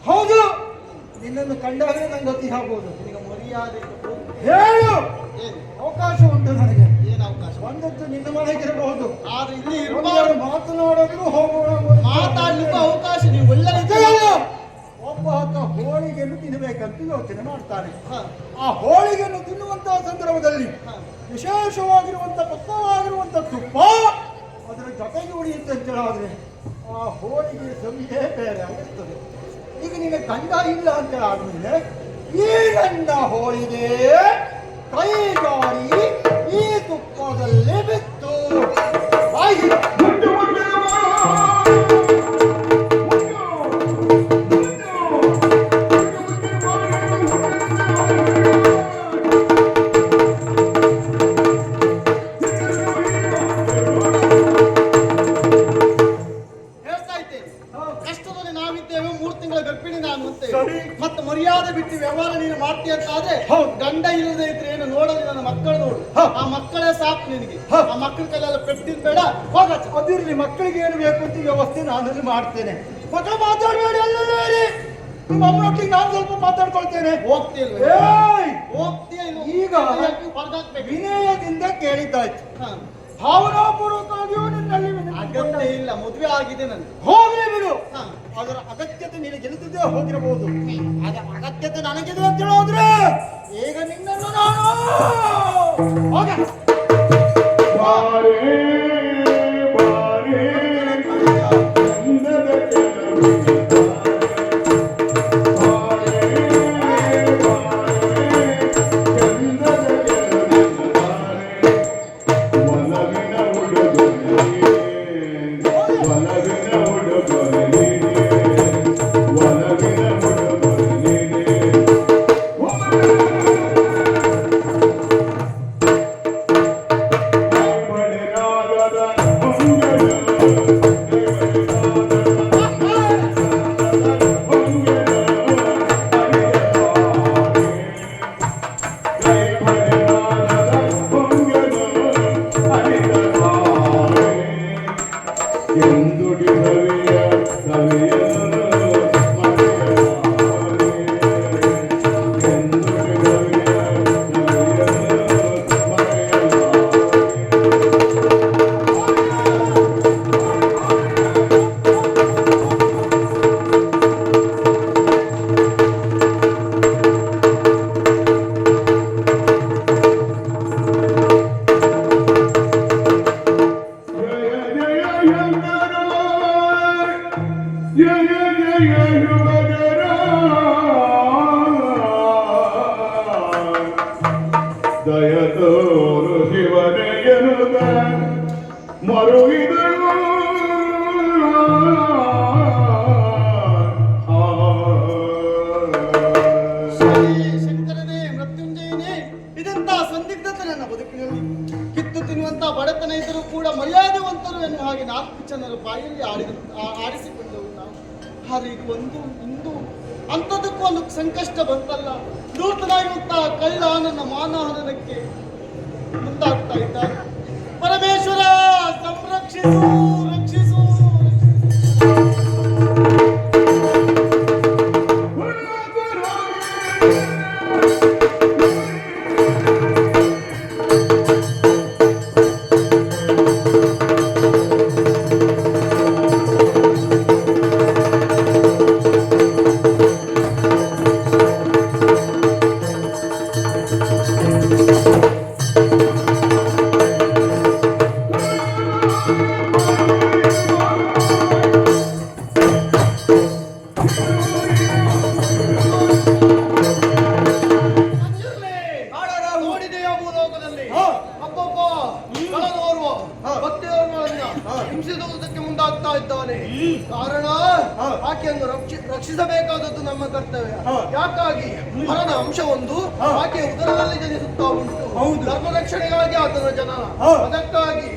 ಹೌದು, ನಿನ್ನನ್ನು ಕಂಡಾಗಲೇ ನಂಗೆ ಅತಿ ಆಗ್ಬೋದು. ಈಗ ಮರ್ಯಾದೆ ಹೇಳು, ಅವಕಾಶ ಉಂಟು ನನಗೆ. ಏನು ಅವಕಾಶ? ಒಂದದ್ದು ನಿನ್ನ ಮನೆಗಿರಬಹುದು, ಆದ್ರೆ ಇಲ್ಲಿ ಇರಬಾರ್ದು. ಮಾತನಾಡೋದು ಹೋಗೋಣ, ಮಾತಾಡ್ಲಿಕ್ಕೂ ಅವಕಾಶ. ನೀವು ಒಳ್ಳೆ ಒಬ್ಬ ಆತ ಹೋಳಿಗೆಯನ್ನು ತಿನ್ನಬೇಕಂತ ಯೋಚನೆ ಮಾಡ್ತಾನೆ. ಆ ಹೋಳಿಗೆಯನ್ನು ತಿನ್ನುವಂತಹ ಸಂದರ್ಭದಲ್ಲಿ ವಿಶೇಷವಾಗಿರುವಂತ ಪಕ್ವವಾಗಿರುವಂತ ತುಪ್ಪ ಅದರ ಜೊತೆಗೆ ಉಳಿಯುತ್ತೆ ಅಂತ ಹೇಳಿದ್ರೆ ಆ ಹೋಳಿಗೆ ಸವಿಯೇ ಬೇರೆ ಆಗಿರ್ತದೆ. ಈಗ ನಿನ್ನ ಗಂಡ ಇಲ್ಲ ಅಂತ ಆದ್ಮೇಲೆ ಈ ನನ್ನ ಹೋಳಿಗೆ ಕೈಗಾಡಿ ಈ ತುಪ್ಪದಲ್ಲಿ ಬಿತ್ತು ಬಾಯಿ ಮತ್ತೆ ಮರ್ಯಾದೆ ಬಿಟ್ಟು ವ್ಯವಹಾರ ನೀನು ಮಾಡ್ತೀಯ ಅಂತ ಆದ್ರೆ ಗಂಡ ಇಲ್ಲದೆ ಇದ್ರೆ ಏನು ನೋಡಲಿ ನನ್ನ ಮಕ್ಕಳು ನೋಡು. ಆ ಮಕ್ಕಳೇ ಸಾಕು ನಿನಗೆ. ಆ ಮಕ್ಕಳ ಕೈಲೆಲ್ಲ ಪೆಟ್ಟಿದ್ ಬೇಡ, ಹೋಗ. ಅದಿರ್ಲಿ, ಮಕ್ಕಳಿಗೆ ಏನು ಬೇಕು ಅಂತ ವ್ಯವಸ್ಥೆ ನಾನಲ್ಲಿ ಮಾಡ್ತೇನೆ. ಮಕ್ಕಳು ಮಾತಾಡಬೇಡಿ, ಅಲ್ಲೇ ನಿಮ್ಮ ಅಮ್ಮನೊಟ್ಟಿಗೆ ನಾನು ಸ್ವಲ್ಪ ಮಾತಾಡ್ಕೊಳ್ತೇನೆ. ಹೋಗ್ತೀಯ ಈಗ ವಿನಯದಿಂದ ಕೇಳಿದ್ದಾಯ್ತು. ಭಾವನಾಪೂರ್ವಕವಾಗಿಯೂ ನಿನ್ನಲ್ಲಿ ಅಗತ್ಯ ಇಲ್ಲ, ಮದುವೆ ಆಗಿದೆ ನನಗೆ. ಹೋಗ್ಲಿ ಬಿಡು. ಅದರ ಅಗತ್ಯತೆ ನಿನಗೆ ಗೆಲ್ಲುತ್ತಿದ್ದೇ ಹೋಗಿರಬಹುದು. ಅಗತ್ಯತೆ ನನಗಿದೆ ಅಂತ ಹೇಳೋದ್ರೆ ಈಗ ನಿನ್ನನ್ನು ನಾನು ಬಾರೇ ಬಾರೇ ದಯತೋರು ಶಿವನೆಯನುದ ಮರುಗಿದಳು ಶಂಕರನೇ, ಮೃತ್ಯುಂಜಯನೇ, ಇದಂತಹ ಸಂದಿಗ್ಧತೆ ನನ್ನ ಬದುಕಿನಲ್ಲಿ. ಕಿತ್ತು ತಿನ್ನುವಂತ ಬಡತನ ಇದ್ದರೂ ಕೂಡ ಮರ್ಯಾದೆವಂತರು ಎನ್ನುವ ಹಾಗೆ 4 ಜನರ ಬಾಯಲ್ಲಿ ಆಡಿಸಿಕೊಂಡವು ನಾವು. ಆದರೆ ಇದು ಇಂದು ಅಂಥದಕ್ಕೂ ಒಂದು ಸಂಕಷ್ಟ ಬಂತಲ್ಲ. ದೂರ್ತನಾಗಿರುವಂತಹ ಕಳ್ಳ ನನ್ನ ಮಾನಹನನಕ್ಕೆ ಮುಂದಾಗ್ತಾ ಇದ್ದಾರೆ. ಪರಮೇಶ್ವರ ಸಂರಕ್ಷಿಸು, ರಕ್ಷಿಸು. ನೋಡಿದೆಯಾ ಭೂಲೋಕದಲ್ಲಿ ಒಬ್ಬೊಬ್ಬ ಕಳನೋರ್ವ ಭಕ್ತಿಯವರನ್ನ ಹಿಂಸಿಸುವುದಕ್ಕೆ ಮುಂದಾಗ್ತಾ ಇದ್ದಾನೆ. ಕಾರಣ ಆಕೆಯನ್ನು ರಕ್ಷಿಸಬೇಕಾದದ್ದು ನಮ್ಮ ಕರ್ತವ್ಯ. ಯಾಕಾಗಿ ಮರದ ಅಂಶವೊಂದು ಆಕೆ ಉದರದಲ್ಲಿ ಜನಿಸುತ್ತಾ ಉಂಟು. ಧರ್ಮ ರಕ್ಷಣೆಗಾಗಿ ಆತನ ಜನನ. ಅದಕ್ಕಾಗಿ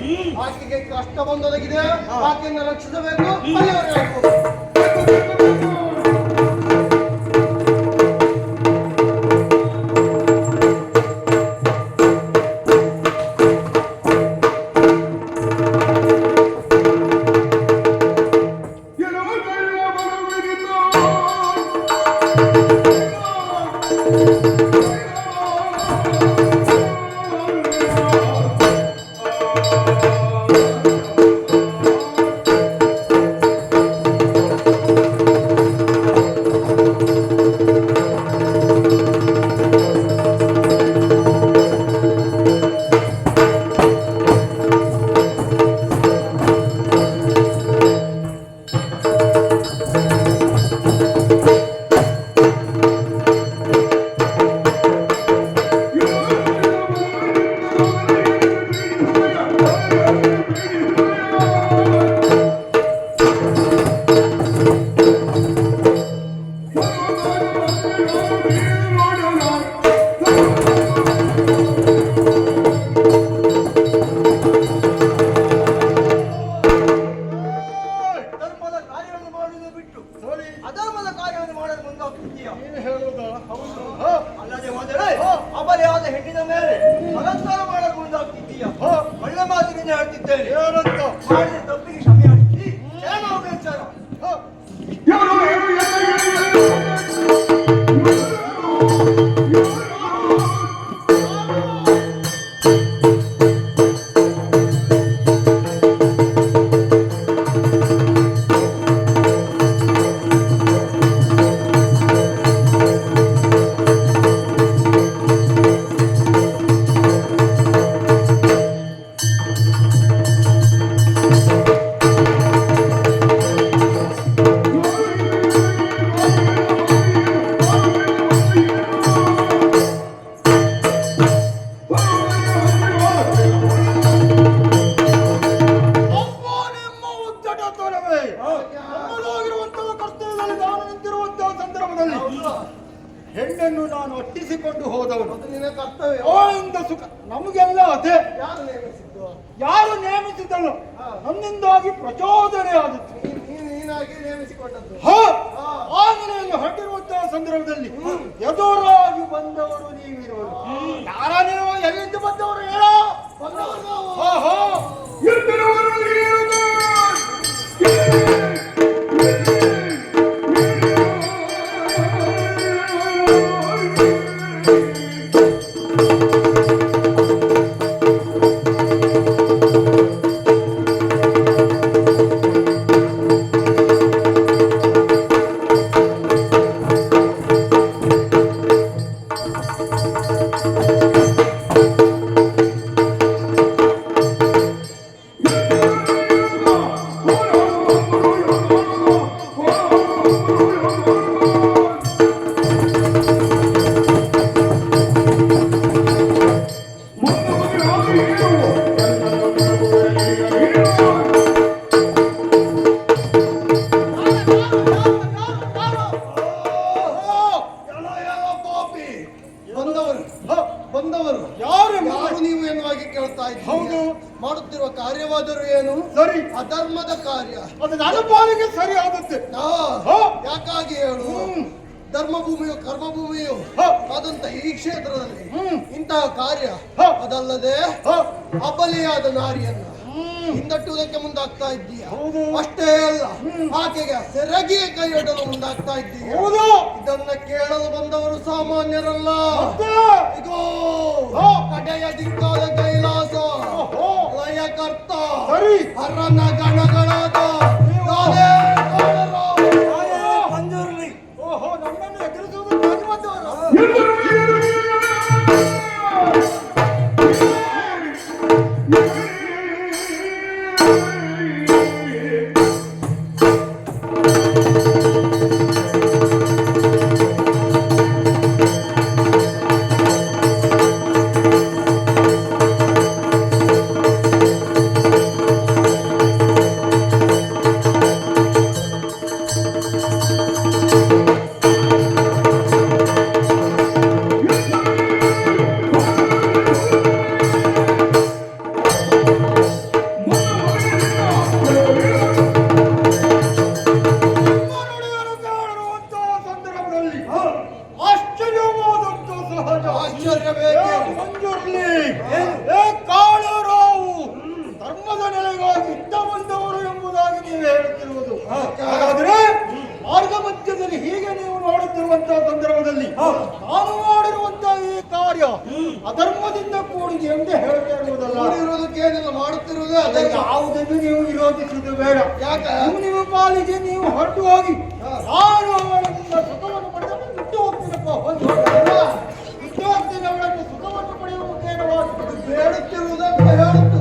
ಆಕೆಗೆ ಕಷ್ಟ ಬಂದೊದಗಿದೆ. ಆಕೆಯನ್ನು ರಕ್ಷಿಸಬೇಕು. ಅಧರ್ಮದ ಕಾರ್ಯವನ್ನು ಮಾಡಲು ಮುಂದಾಗ್ತಿದ್ದೀಯಾ? ಅಲ್ಲದೆ ಮೊದಲೇ ಅಬಲೆಯಾದ ಹೆಣ್ಣಿನ ಮೇಲೆ ಅಲಂಕಾರ ಮಾಡಲು ಮುಂದಾಗ್ತಿದ್ದೀಯಾ? ಒಳ್ಳೆ ಮಾತಿನಿಂದ ಹೇಳ್ತಿದ್ದೇನೆ. ಮಾಡಿದ ತಪ್ಪಿಗೆ ಕ್ಷಮೆ ಹಾಕಿ ಏನೋ ವಿಚಾರ. ಹೆಣ್ಣನ್ನು ನಾನು ಒಟ್ಟಿಸಿಕೊಂಡು ಹೋದವನು. ಅದು ನಿನ್ನ ಕರ್ತವ್ಯ. ಅವಳಿಂದ ಸುಖ ನಮಗೆಲ್ಲ ಅದೇ. ಯಾರು ನೇಮಿಸಿದ್ದು? ಯಾರು ನೇಮಿಸಿದಳು? ನನ್ನಿಂದಾಗಿ ಪ್ರಚೋದನೆ ಆದದ್ದು. ನೀನಾಗಿ ನೇಮಿಸಿಕೊಂಡದ್ದು. ಆಗಲೇ ಹೊರಟಿರುವಂತಹ ಸಂದರ್ಭದಲ್ಲಿ ಎದುರಾಗಿ ಬಂದವರು ನೀವಿರುವರು. ಯಾರ ನೀವು? ಎಲ್ಲಿಂದ ಬಂದವರು ಹೇಳೋ? ಬಂದವರು ನಾವು. ಬಂದವರು ಯಾರು ನೀವು ಎನ್ನುವಾಗಿ ಕೇಳ್ತಾ ಇದ್ದೀರಿ. ಹೌದು. ಮಾಡುತ್ತಿರುವ ಕಾರ್ಯವಾದರೂ ಏನು? ಸರಿ. ಅಧರ್ಮದ ಕಾರ್ಯ. ಅದು ನನ್ನ ಪಾಲಿಗೆ ಸರಿ ಆಗುತ್ತೆ. ಯಾಕಾಗಿ ಹೇಳು? ಧರ್ಮಭೂಮಿಯು ಕರ್ಮಭೂಮಿಯು ಆದಂತ ಈ ಕ್ಷೇತ್ರದಲ್ಲಿ ಇಂತಹ ಕಾರ್ಯ ಅದಲ್ಲದೆ ಅಬಲಿಯಾದ ನಾರಿಯನ್ನ ಹಿಂದಟ್ಟುವುದಕ್ಕೆ ಮುಂದಾಗ್ತಾ ಇದ್ದೀಯ. ಅಷ್ಟೇ ಅಲ್ಲ, ಆಕೆಗೆ ಸೆರಗಿಗೆ ಕೈಯೊಡ್ಡಲು ಮುಂದಾಗ್ತಾ ಇದ್ದೀಯ. ಇದನ್ನ ಕೇಳಲು ಬಂದವರು ಸಾಮಾನ್ಯರಲ್ಲ. ಇಗೋ ಕಡೆಯ ದಿಕ್ಕಾದ ಕೈಲಾಸ ಲಯಕರ್ತ ಹರನ ಗಣಗಳಾದ ನಮ್ಮನ್ನು ಎದುರಿಸುವುದಕ್ಕಾಗಿ ಬಂದವರು. ಧರ್ಮದ ನೆಲೆಗಾಗಿ ಇದ್ದ ಬಂದವರು ಎಂಬುದಾಗಿ ನೀವು ಹೇಳುತ್ತಿರುವುದು. ಹಾಗಾದ್ರೆ ಮಾರ್ಗ ಮಧ್ಯದಲ್ಲಿ ಹೀಗೆ ನೀವು ನೋಡುತ್ತಿರುವಂತಹ ಸಂದರ್ಭದಲ್ಲಿ ನಾನು ಮಾಡಿರುವಂತಹ ಈ ಕಾರ್ಯ ಅಧರ್ಮದಿಂದ ಕೂಡಿದೆ ಎಂದು ಹೇಳ್ತಾ ಇರುವುದಲ್ಲ. ಮಾಡಿರುವುದಕ್ಕೇನೆಲ್ಲ ಮಾಡುತ್ತಿರುವುದೇ ಅದೇ. ಯಾವುದನ್ನು ನೀವು ವಿರೋಧಿಸುವುದು ಬೇಡ. ಯಾಕೆ? ನಿಮ್ಮ ಪಾಲಿಗೆ ನೀವು ಹೊರಟು ಹೋಗಿ ನಾನು ಅವಳಿಂದ ಸುಖವನ್ನು ಪಡೆದ ಬಿಟ್ಟು ಹೋಗ್ತೀನಪ್ಪ. ಬಿಟ್ಟು ಹೋಗ್ತೀನಿ. ಅವಳನ್ನು ಸುಖವನ್ನು ಪಡೆಯುವ ಮುಖೇನವಾಗಿ ಬೇಡುತ್ತಿರುವುದನ್ನು ಹೇಳುತ್ತಿರುವುದು.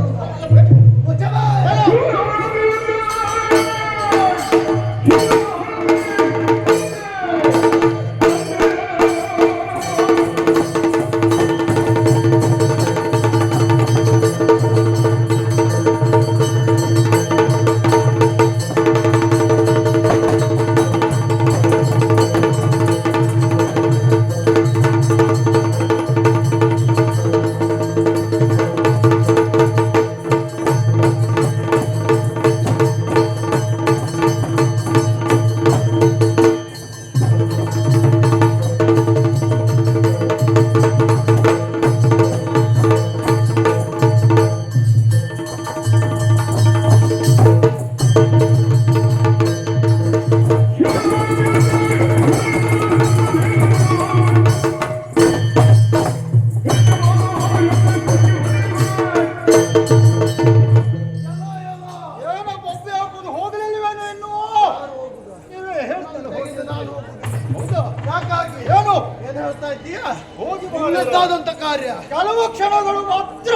ಉನ್ನತಾದಂತ ಕಾರ್ಯ ಕೆಲವು ಕ್ಷಣಗಳು ಮಾತ್ರ.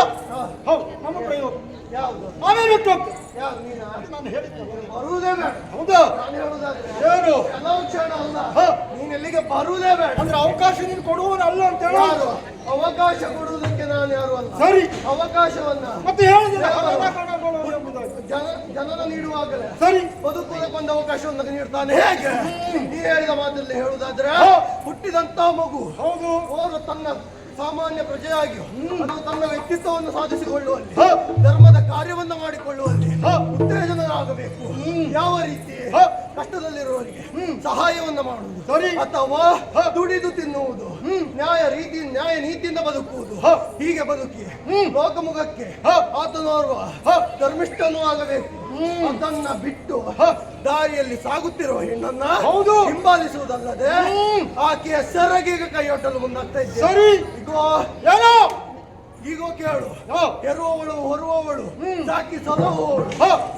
ಹೌದು, ನಮ್ಮ ಪ್ರಯೋಗ ಯಾವುದು? ಆಮೇಲೆ ಬಿಟ್ಟು ನಾನು ಬರುವುದೇ ಬೇಡ. ಹೌದಾ? ನಾನು ಹೇಳುವುದಾದ್ರೆ ಏನು ಕೆಲವು ಕ್ಷಣ ಅಲ್ಲ, ನೀನ್ ಎಲ್ಲಿಗೆ ಬರುವುದೇ ಬೇಡ. ಅಂದ್ರೆ ಅವಕಾಶ ನೀನು ಕೊಡುವನಲ್ಲ ಅಂತ ಹೇಳೋದು. ಅವಕಾಶ ಕೊಡುವುದಕ್ಕೆ ನಾನು ಯಾರು ಅಲ್ಲ. ಸರಿ. ಅವಕಾಶವನ್ನ ಮತ್ತೆ ಹೇಳಿದ್ರೆ ಜನನ ನೀಡುವಾಗಲೇ ಸರಿ ಬದುಕುವುದಕ್ಕೊಂದು ಅವಕಾಶವನ್ನು ನೀಡ್ತಾನೆ. ಹೇಗೆ ನೀ ಹೇಳಿದ ಮಾತಲ್ಲಿ ಹೇಳುವುದಾದ್ರೆ ಹುಟ್ಟಿದಂತ ಮಗು ಹೌದು ಅವರು ತನ್ನ ಸಾಮಾನ್ಯ ಪ್ರಜೆಯಾಗಿ ಅದು ತನ್ನ ವ್ಯಕ್ತಿತ್ವವನ್ನು ಸಾಧಿಸಿಕೊಳ್ಳುವಲ್ಲಿ ಧರ್ಮದ ಕಾರ್ಯವನ್ನು ಮಾಡಿಕೊಳ್ಳುವಲ್ಲಿ ಉತ್ತೇಜನರಾಗಬೇಕು. ಯಾವ ರೀತಿ ಕಷ್ಟದಲ್ಲಿರುವವರಿಗೆ ಸಹಾಯವನ್ನ ಮಾಡುವುದು ಸರಿ ಅಥವಾ ದುಡಿದು ತಿನ್ನುವುದು, ನ್ಯಾಯ ನೀತಿಯಿಂದ ಬದುಕುವುದು, ಹೀಗೆ ಬದುಕಿ ಲೋಕಮುಖಕ್ಕೆ ಆತನೋರ್ವ ಧರ್ಮಿಷ್ಠನೂ ಆಗಬೇಕು. ಅದನ್ನ ಬಿಟ್ಟು ದಾರಿಯಲ್ಲಿ ಸಾಗುತ್ತಿರುವ ಹೆಣ್ಣನ್ನ ಹೌದು ಹಿಂಬಾಲಿಸುವುದಲ್ಲದೆ ಆಕೆಯ ಸೆರಗಿಗೆ ಕೈಯೊಡ್ಡಲು ಮುಂದಾಗ್ತಾ ಇದ್ದೆ. ಸರಿ ಇಗೋ ಏನೋ ಈಗೋ ಕೇಳು, ಹೆರುವವಳು ಹೊರುವವಳು ಸಾಕಿ ಸಲಹುವವಳು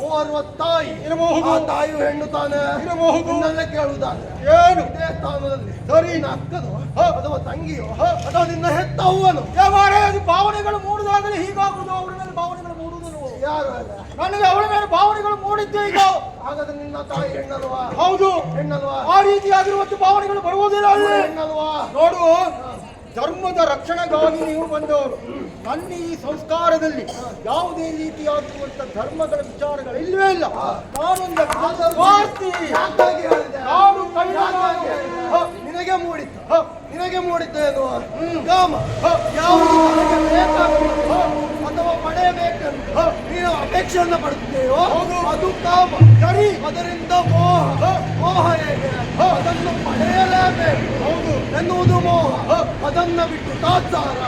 ಓರ್ವ ತಾಯಿ ಇರಬಹುದು. ಆ ತಾಯಿಯು ಹೆಣ್ಣು ತಾನೇ ಇರಬಹುದು. ಇನ್ನೆಲ್ಲ ಕೇಳುವುದಾದ್ರೆ ಏನು ಇದೇ ಸ್ಥಾನದಲ್ಲಿ ಸರಿ ನಿನ್ನ ಅಕ್ಕನೋ ಅಥವಾ ತಂಗಿಯೋ ಅಥವಾ ನಿನ್ನ ಹೆತ್ತ ಅವ್ವನು ಅದು ಭಾವನೆಗಳು ಮೂಡಿದಾಗಲೇ ಹೀಗಾಗುವುದು. ಅವಳ ಮೇಲೆ ಭಾವನೆಗಳು ಮೂಡುವುದಿಲ್ಲ. ಯಾರು ಅಲ್ಲ ನನಗೆ ಅವಳ ಮೇಲೆ ಭಾವನೆಗಳು ಮೂಡಿದ್ದೆ ಈಗ. ಹಾಗಾದ್ರೆ ನಿನ್ನ ತಾಯಿ ಹೆಣ್ಣಲ್ವಾ? ಹೌದು ಹೆಣ್ಣಲ್ವಾ? ಆ ರೀತಿಯಾಗಿರುವಷ್ಟು ಭಾವನೆಗಳು ಬರುವುದಿಲ್ಲ ಅಲ್ಲಿ. ಹೆಣ್ಣಲ್ವಾ? ನೋಡು, ಧರ್ಮದ ರಕ್ಷಣೆಗಾಗಿ ನೀವು ಬಂದವರು. ನನ್ನ ಈ ಸಂಸ್ಕಾರದಲ್ಲಿ ಯಾವುದೇ ರೀತಿಯಾಗಿರುವಂತ ಧರ್ಮಗಳ ವಿಚಾರಗಳು ಇಲ್ಲವೇ ಇಲ್ಲ. ನಾನೊಂದು ಸ್ವಾರ್ಥಿ. ಯಾಕಾಗಿ ಹೇಳಿದೆ? ನಾನು ಯಾಕಾಗಿ ಹೇಳಿದೆ? ನಿನಗೆ ಮೂಡಿತ್ತು ಎನ್ನುವ ಕಾಮ ಯಾವುದು ನನಗೆ ಬೇಕಾಗುತ್ತೋ ಅಥವಾ ಪಡೆಯಬೇಕೆಂದು ನೀನು ಅಪೇಕ್ಷೆಯನ್ನ ಪಡುತ್ತೇಯೋ ಅದು ಕಾಮ. ಸರಿ. ಅದರಿಂದ ಮೋಹ ಹೇಗೆ ಅದನ್ನು ಪಡೆಯಲೇಬೇಕು ಎನ್ನುವುದು ಮೋಹ. ಅದನ್ನ ಬಿಟ್ಟು ತಾತ್ಸಾರ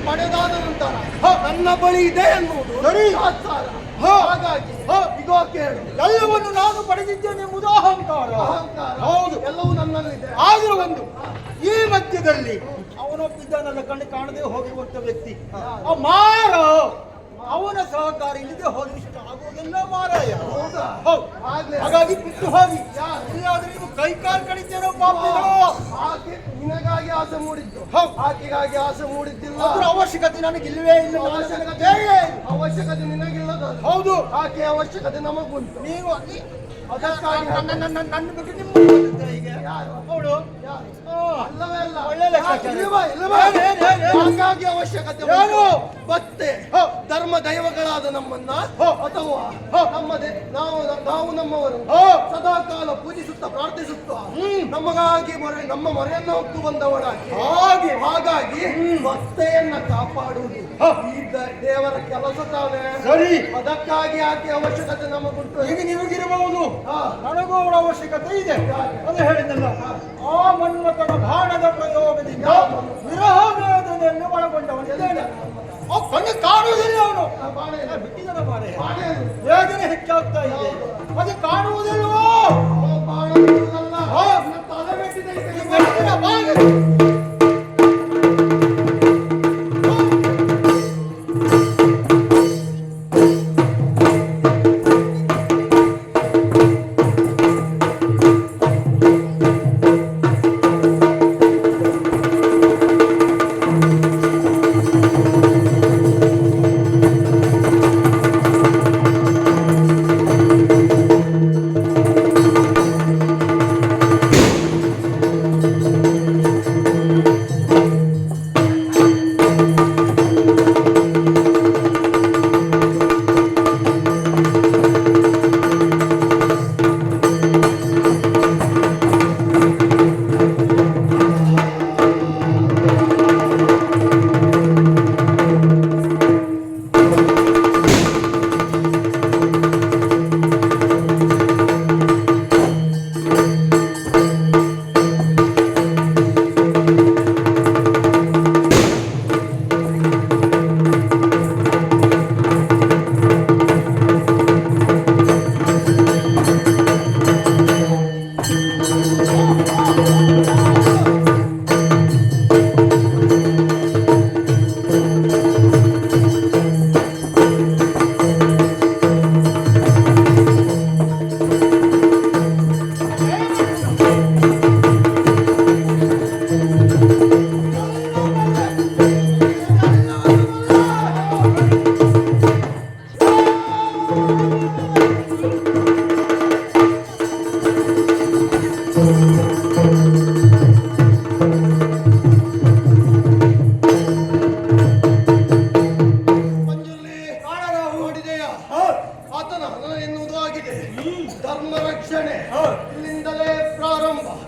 ಪಡೆದಾದ ನಂತರ ನನ್ನ ಬಳಿ ಇದೆ ಎನ್ನುವುದು ಸರಿ. ತಾತ್ಸಾರ. ಹಾಗಾಗಿ ಇಗೋ ಕೇಳು, ಎಲ್ಲವನ್ನು ನಾನು ಪಡೆದಿದ್ದೇನೆ ಎಂಬುದು ಅಹಂಕಾರ. ಅಹಂಕಾರ ಹೌದು, ಎಲ್ಲವೂ ನನ್ನಲ್ಲಿದೆ. ಆದರೂ ಒಂದು ಈ ಮಧ್ಯದಲ್ಲಿ ಅವನೊಬ್ಬಿದ್ದಾನಲ್ಲ, ಕಣ್ಣು ಕಾಣದೆ ಹೋಗಿರುವಂತ ವ್ಯಕ್ತಿ ಆ ಮಾರ, ಅವನ ಸಹಕಾರ ಇಲ್ಲದೆ ಹೋಗಿ ಇಷ್ಟ ಆಗುವುದೆಲ್ಲ ಮಾರಾಯ. ಹೌದಾ? ಹೌದು. ಆಗ್ಲೇ ಹಾಗಾಗಿ ಬಿಟ್ಟು ಹೋಗಿ ಇಲ್ಲಾದ್ರೆ ನೀವು ಕೈ ಕಾಲು ಕಡಿತೇನೋ ಪಾಪಿಗಳು. ಆಕೆ ನಿನಗಾಗಿ ಆಸೆ ಮೂಡಿದ್ದು, ಆಕೆಗಾಗಿ ಆಸೆ ಮೂಡಿದ್ದಿಲ್ಲ. ಅದ್ರ ಅವಶ್ಯಕತೆ ನನಗಿಲ್ವೇ ಇಲ್ಲ. ಅವಶ್ಯಕತೆ ನಿನಗಿಲ್ಲದ. ಹೌದು, ಆಕೆ ಅವಶ್ಯಕತೆ ನಮಗುಂಟು. ನೀವು ಅಲ್ಲಿ ಅದಕ್ಕಾಗಿ ನನ್ನ ಬಗ್ಗೆ ನಿಮ್ಮ ಹೀಗೆ ಯಾರು? ಅವಳು ಅಲ್ಲವೇ ಅಲ್ಲ. ಒಳ್ಳೆ ಲೆಕ್ಕಾಚಾರ. ಇಲ್ಲವಾ? ಇಲ್ಲವಾ? ಹಾಗಾಗಿ ಅವಶ್ಯಕತೆ ಏನು? ಮತ್ತೆ ಧರ್ಮ ದೈವಗಳಾದ ನಮ್ಮನ್ನ ಅಥವಾ ನಾವು ನಮ್ಮವರು ಸದಾ ಕಾಲ ಪೂಜಿಸುತ್ತಾ ಪ್ರಾರ್ಥಿಸುತ್ತಾ ನಮಗಾಗಿ ನಮ್ಮ ಮರೆಯನ್ನು ಹೊತ್ತು ಬಂದವಳಾಗಿ ಹಾಗಾಗಿ ಭಕ್ತೆಯನ್ನ ಕಾಪಾಡುವುದು ಈ ದೇವರ ಕೆಲಸ ತಾನೇ. ಸರಿ. ಅದಕ್ಕಾಗಿ ಆಕೆ ಅವಶ್ಯಕತೆ ನಮಗುಂಟು. ಈಗ ನಿಮಗಿರಬಹುದು, ನನಗೂ ಅವಳ ಅವಶ್ಯಕತೆ ಇದೆ. ಅದು ಹೇಳಿದ್ದಲ್ಲ, ಆ ಮನ್ಮಥನ ಬಾಣದ ಪ್ರಯೋಗದಿಂದ ವಿರಹ ವೇದನೆಯನ್ನು ಒಳಗೊಂಡವನಿದ್ದೇನೆ. ಕಣ್ಣು ಕಾಣುವುದಿಲ್ಲ ಅವನು. ಬಿಟ್ಟಿದ್ದಾನೆ ಬಾಣೆ. ವೇದನೆ ಹೆಚ್ಚಾಗ್ತಾ ಇದೆ, ಅದು ಕಾಣುವುದಿಲ್ವೋ? ತಲೆ ಬೆಟ್ಟಿದೆ.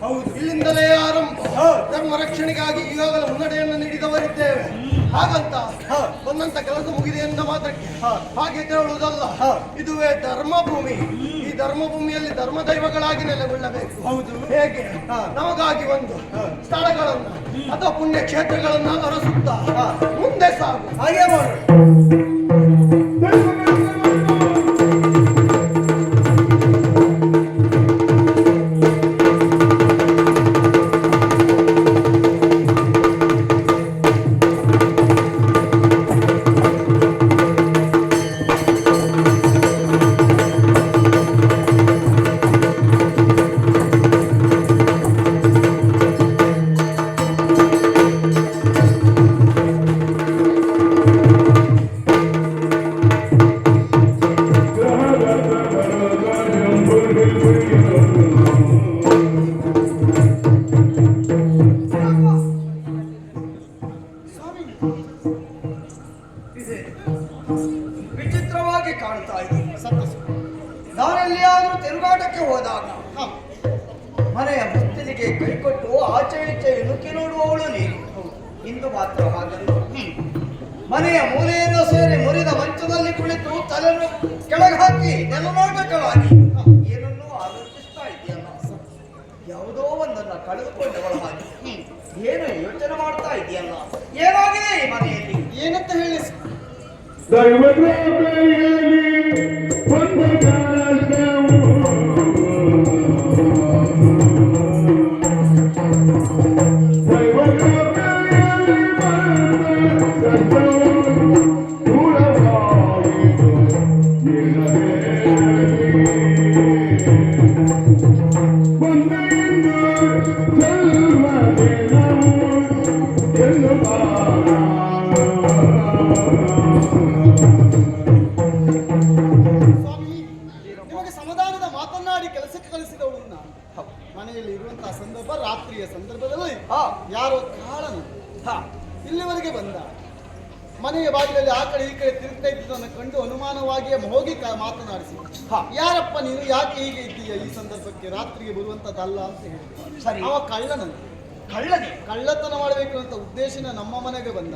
ಹೌದು. ಇಲ್ಲಿಂದಲೇ ಆರಂಭ. ಹಾ. ಧರ್ಮ ರಕ್ಷಣೆಗಾಗಿ ಈಗಾಗಲೇ ಮುನ್ನಡೆಯನ್ನು ನೀಡಿದವರಿದ್ದೇವೆ. ಹಾಗಂತ ಬಂದಂತ ಕೆಲಸ ಮುಗಿದೆ ಎಂದ ಮಾತ್ರಕ್ಕೆ ಹಾಗೆ ಹೇಳುವುದಲ್ಲ. ಇದುವೇ ಧರ್ಮಭೂಮಿ. ಈ ಧರ್ಮಭೂಮಿಯಲ್ಲಿ ಧರ್ಮ ದೈವಗಳಾಗಿ ನೆಲೆಗೊಳ್ಳಬೇಕು. ಹೌದು. ಹೇಗೆ ನಮಗಾಗಿ ಒಂದು ಸ್ಥಳಗಳನ್ನು ಅಥವಾ ಪುಣ್ಯ ಕ್ಷೇತ್ರಗಳನ್ನ ಅರಸುತ್ತಾ ಮುಂದೆ ಸಾಗು. ಹಾಗೆ ಮಾಡು. ಇದೆ. ವಿಚಿತ್ರವಾಗಿ ಕಾಣ್ತಾ ಇದೆ. ಸಂತೋಷ. ನಾನೆಲ್ಲಿಯಾದ್ರೂ ತಿರುಗಾಟಕ್ಕೆ ಹೋದಾಗ ಹಾ. ಮನೆಯ ಮುತ್ತಿಲಿಗೆ ಕೈಕೊಟ್ಟು ಆಚೆ ಈಚೆ ಇಣುಕಿ ನೋಡುವವಳು ನೀನು. ಇಂದು ಮಾತ್ರ ಹಾಗಲ್ಲ. ಮನೆಯ ಮೂಲೆಯನ್ನು ಸೇರಿ ಮುರಿದ ಮಂಚದಲ್ಲಿ ಕುಳಿತು ತಲೆಯನ್ನು ಕೆಳಗೆ ಹಾಕಿ ನೆಲನಾಟಕವಾಗಿ ಏನನ್ನೂ ಆಲೋಚಿಸ್ತಾ ಇದೆಯಲ್ಲ. ಯಾವುದೋ ಒಂದನ್ನ ಕಳೆದುಕೊಂಡವಳ ಹಾಗೆ ಏನು ಯೋಚನೆ ಮಾಡ್ತಾ ಇದೆಯಲ್ಲ. ಏನಾಗಿದೆ ಈ ಮನೆಯಲ್ಲಿ? ಏನಂತ ಹೇಳಿ ದೈವಕೃಪೆಯಲ್ಲಿ ಒಂದು ಕಾಲವು ದೈವಕೃಪೆಯಲ್ಲಿ ಬಂದ ಕಷ್ಟವು ದೂರವಾಯಿತು ಬಂದೆಯಿಂದ ಜನ್ಮದಿನವು ಎಂದು ಸ್ವಾಮಿ, ನಿಮಗೆ ಸಮಾಧಾನದ ಮಾತನ್ನಾಡಿ ಕೆಲಸಕ್ಕೆ ಕಳಿಸಿದವಳು ನಾನು. ಮನೆಯಲ್ಲಿ ಇರುವಂತಹ ಸಂದರ್ಭ ರಾತ್ರಿಯ ಸಂದರ್ಭದಲ್ಲಿ ಯಾರೋ ಕಾಳನು ಇಲ್ಲಿವರೆಗೆ ಬಂದ. ಮನೆಯ ಬಾಗಿಲಲ್ಲಿ ಆ ಕಡೆ ಈ ಕಡೆ ತಿರುಗ್ತಾ ಇದ್ದದನ್ನು ಕಂಡು ಅನುಮಾನವಾಗಿಯೇ ಹೋಗಿ ಮಾತನಾಡಿಸಿ, ಯಾರಪ್ಪ ನೀನು, ಯಾಕೆ ಹೀಗೆ ಇದ್ದೀಯ, ಈ ಸಂದರ್ಭಕ್ಕೆ ರಾತ್ರಿಗೆ ಬರುವಂತದ್ದಲ್ಲ ಅಂತ ಹೇಳಿ. ಸರಿ. ಅವ ಕಳ್ಳನಂತೆ. ಕಳ್ಳನೆ ಕಳ್ಳತನ ಮಾಡಬೇಕು ಅಂತ ಉದ್ದೇಶನ ನಮ್ಮ ಮನೆಗೆ ಬಂದ.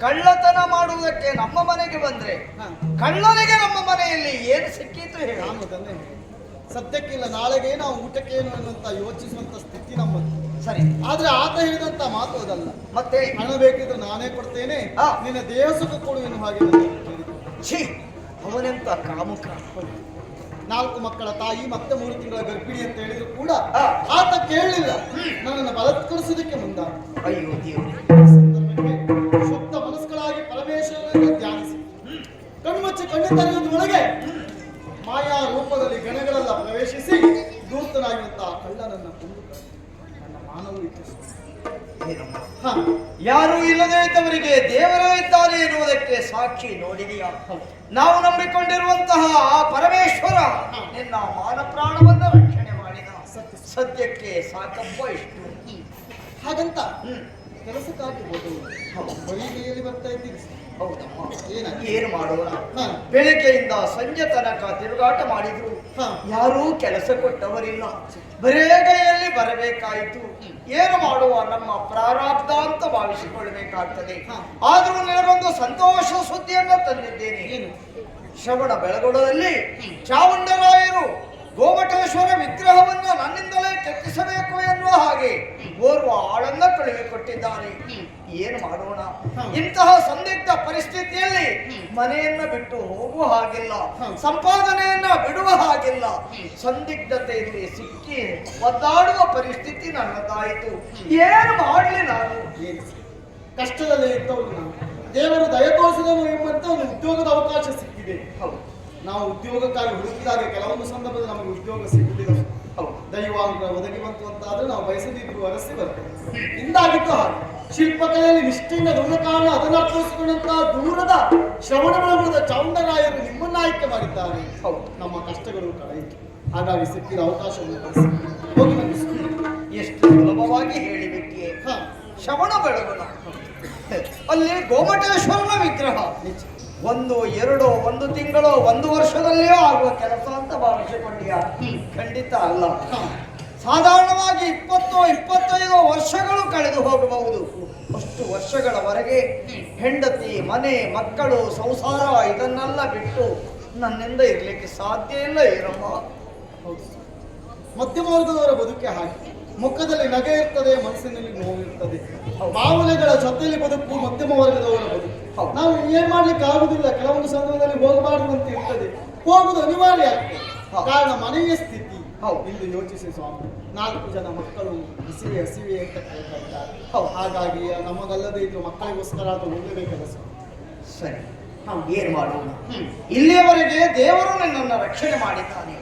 ಕಳ್ಳತನ ಮಾಡುವುದಕ್ಕೆ ನಮ್ಮ ಮನೆಗೆ ಬಂದ್ರೆ ಹಾ. ಕಳ್ಳನಿಗೆ ನಮ್ಮ ಮನೆಯಲ್ಲಿ ಏನು ಸಿಕ್ಕಿತು ಹೇಳಿ. ನಾನು ಅದನ್ನೇ ಸದ್ಯಕ್ಕಿಲ್ಲ, ನಾಳೆಗೆ ನಾವು ಊಟಕ್ಕೇನು ಅನ್ನುವಂತ ಯೋಚಿಸುವಂತ ಸ್ಥಿತಿ ನಮ್ಮದು. ಸರಿ. ಆದ್ರೆ ಆತ ಹೇಳಿದಂತ ಮಾತು ಅದಲ್ಲ. ಮತ್ತೆ ಹಣ ಬೇಕಿದ್ರೆ ನಾನೇ ಕೊಡ್ತೇನೆ, ನಿನ್ನ ದೇಹ ಸುಖ ಕೊಡುವೆನು ಹಾಗೆ ಹೇಳಿದ್ದು. ಛೀ, ಅವನೆಂತ ಕಾಮುಕ. 4 ಮಕ್ಕಳ ತಾಯಿ ಮತ್ತೆ 3 ತಿಂಗಳ ಗರ್ಭಿಣಿ ಅಂತ ಹೇಳಿದ್ರು ಕೂಡ ಆತ ಕೇಳಲಿಲ್ಲ. ನನ್ನನ್ನು ಬಲತ್ಕರಿಸುವುದಕ್ಕೆ ಮುಂದಾದ. ಅಯ್ಯೋ ದೇವ್ರೆ. ಸಂದರ್ಭಕ್ಕೆ ಶುದ್ಧ ಮನಸ್ಸುಗಳಾಗಿ ಪರಮೇಶ್ವರನನ್ನು ಧ್ಯಾನಿಸಿ ಕಣ್ಮುಚ್ಚಿ ಕಣ್ಣು ತೆರೆಯುವುದರೊಳಗೆ ಮಾಯಾ ರೂಪದಲ್ಲಿ ಗಣಗಳೆಲ್ಲ ಪ್ರವೇಶಿಸಿ ದೂರ್ತನಾಗಿರುವಂತಹ ಕಳ್ಳನನ್ನ ಕೊಂದು ನನ್ನ ಮಾನವರು ಇತ್ತು. ಯಾರು ಇಲ್ಲದೇ ಇದ್ದವರಿಗೆ ದೇವರೇ ಇದ್ದಾನೆ ಎನ್ನುವುದಕ್ಕೆ ಸಾಕ್ಷಿ ನೋಡಿದೆಯಾ? ನಾವು ನಂಬಿಕೊಂಡಿರುವಂತಹ ಆ ಪರಮೇಶ್ವರ ನಿನ್ನ ಮಾನ ಪ್ರಾಣವನ್ನು ರಕ್ಷಣೆ ಮಾಡಿದ. ಸದ್ಯಕ್ಕೆ ಸಾಕಪ್ಪ ಇಷ್ಟು. ಹಾಗಂತ ಕೆಲಸಕ್ಕಾಗಿ ಹೋದವು ಹೊಲಿಗೆಯಲ್ಲಿ ಬರ್ತಾ ಇದ್ದೀರಿ. ಹೌದಮ್ಮ. ಏನಾಗಿ ಏನು ಮಾಡೋಣ? ಬೆಳಗ್ಗೆಯಿಂದ ಸಂಜೆ ತನಕ ತಿರುಗಾಟ ಮಾಡಿದ್ರು, ಯಾರೂ ಕೆಲಸ ಕೊಟ್ಟವರಿಲ್ಲ. ಬರೇ ಕೈಯಲ್ಲಿ ಬರಬೇಕಾಯಿತು. ಏನು ಮಾಡುವ, ನಮ್ಮ ಪ್ರಾರಬ್ಧ ಅಂತ ಭಾವಿಸಿಕೊಳ್ಳಬೇಕಾಗ್ತದೆ. ಆದ್ರೂ ನಿನಗೊಂದು ಸಂತೋಷ ಸುದ್ದಿಯನ್ನು ತಂದಿದ್ದೇನೆ. ಏನು? ಶ್ರವಣ ಬೆಳಗೊಳದಲ್ಲಿ ಚಾಮುಂಡರಾಯರು ಗೋಮಟೇಶ್ವರ ವಿಗ್ರಹವನ್ನು ನನ್ನಿಂದಲೇ ಕೆತ್ತಿಸಬೇಕು ಎನ್ನುವ ಹಾಗೆ ಓರ್ವ ಆಳನ್ನ ಕಳುಹಿಕೊಟ್ಟಿದ್ದಾರೆ. ಏನು ಮಾಡೋಣ? ಇಂತಹ ಸಂದಿಗ್ಧ ಪರಿಸ್ಥಿತಿಯಲ್ಲಿ ಮನೆಯನ್ನ ಬಿಟ್ಟು ಹೋಗುವ ಹಾಗಿಲ್ಲ, ಸಂಪಾದನೆಯನ್ನ ಬಿಡುವ ಹಾಗಿಲ್ಲ. ಸಂದಿಗ್ಧತೆಯಲ್ಲಿ ಸಿಕ್ಕಿ ಒದ್ದಾಡುವ ಪರಿಸ್ಥಿತಿ ನನ್ನದಾಯಿತು. ಏನು ಮಾಡಲಿ ನಾನು? ಕಷ್ಟದಲ್ಲಿ ಇದ್ದವರು ನಾವು. ದೇವರು ದಯ ತೋರಿಸಿದನು ಎಂಬಂತೆ ಒಂದು ಉದ್ಯೋಗದ ಅವಕಾಶ ಸಿಕ್ಕಿದೆ. ನಾವು ಉದ್ಯೋಗಕ್ಕಾಗಿ ಹುಡುಕಿದಾಗ ಕೆಲವೊಂದು ಸಂದರ್ಭದಲ್ಲಿ ನಮಗೆ ಉದ್ಯೋಗ ಸಿಗುವುದಿಲ್ಲ. ದೈವಾಂಗ ಒದಗಿ ಬಂತು ಅಂತಾದ್ರೆ ನಾವು ಬಯಸದಿದ್ರು ಅರಸಿ ಬರ್ತೇವೆ. ಇಂದಾಗಿತ್ತು ಹಾಗೆ ಶಿಲ್ಪಕಲೆಯಲ್ಲಿ ನಿಷ್ಠೆಯಿಂದ ದೂರ ಕಾರಣ ಅದನ್ನು ಅರ್ಥೈಸಿಕೊಂಡಂತಹ ದೂರದ ಶ್ರವಣ ಬೆಳಗೊಳದ ಚಾಮುಂಡರಾಯರು ನಿಮ್ಮನ್ನ ಆಯ್ಕೆ ಮಾಡಿದ್ದಾರೆ. ನಮ್ಮ ಕಷ್ಟಗಳು ಕಳೆಯಿತು. ಹಾಗಾಗಿ ಸಿಕ್ಕಿದ ಅವಕಾಶವನ್ನು ಬಳಸಿ ಹೋಗಿ ಬಂದು ಎಷ್ಟು ಸುಲಭವಾಗಿ ಹೇಳಿಬಿಟ್ಟಿಯೇ. ಶ್ರವಣ ಬೆಳಗೊಳ ಅಲ್ಲಿ ಗೋಮಟೇಶ್ವರನ ವಿಗ್ರಹ 1, 2, 1 ತಿಂಗಳು 1 ವರ್ಷದಲ್ಲಿಯೂ ಆಗುವ ಕೆಲಸ ಅಂತ ಭಾವಿಸಿಕೊಂಡಿಯ? ಖಂಡಿತ ಅಲ್ಲ. ಸಾಧಾರಣವಾಗಿ 20 25 ವರ್ಷಗಳು ಕಳೆದು ಹೋಗಬಹುದು. ಅಷ್ಟು ವರ್ಷಗಳವರೆಗೆ ಹೆಂಡತಿ, ಮನೆ, ಮಕ್ಕಳು, ಸಂಸಾರ ಇದನ್ನೆಲ್ಲ ಬಿಟ್ಟು ನನ್ನಿಂದ ಇರ್ಲಿಕ್ಕೆ ಸಾಧ್ಯ ಇಲ್ಲ ಈರಮ್ಮ. ಮಧ್ಯಮ ವರ್ಗದವರ ಬದುಕೆ ಹಾಗೆ. ಮುಖದಲ್ಲಿ ನಗೆ ಇರ್ತದೆ, ಮನಸ್ಸಿನಲ್ಲಿ ನೋವಿರ್ತದೆ. ಬಾವಲೆಗಳ ಜೊತೆಯಲ್ಲಿ ಬದುಕು ಮಧ್ಯಮ ವರ್ಗದವರ ಬದುಕು. ನಾವು ಏನ್ ಮಾಡ್ಲಿಕ್ಕೆ ಆಗುದಿಲ್ಲ. ಕೆಲವೊಂದು ಸಂದರ್ಭದಲ್ಲಿ ಹೋಗಬಾರ್ದು ಅಂತ ಇರ್ತದೆ, ಹೋಗುದು ಅನಿವಾರ್ಯ ಆಗ್ತದೆ. ಕಾರಣ ಮನೆಯ ಸ್ಥಿತಿ. ಇಂದು ಯೋಚಿಸಿ ಸ್ವಾಮಿ, 4 ಜನ ಮಕ್ಕಳು ಹಸಿವೆ ಹಸಿವೆ ಅಂತ ಕೇಳ್ತಾ ಇದ್ದಾರೆ. ಹಾಗಾಗಿ ನಮಗಲ್ಲದೆ ಇದು ಮಕ್ಕಳಿಗೋಸ್ಕರ ಅದು ಒಳ್ಳೆಯ ಕೆಲಸ. ಸರಿ, ನಾವು ಏನ್ ಮಾಡೋಣ? ಇಲ್ಲಿಯವರೆಗೆ ದೇವರು ನನ್ನನ್ನು ರಕ್ಷಣೆ ಮಾಡಿದ್ದಾನೆ.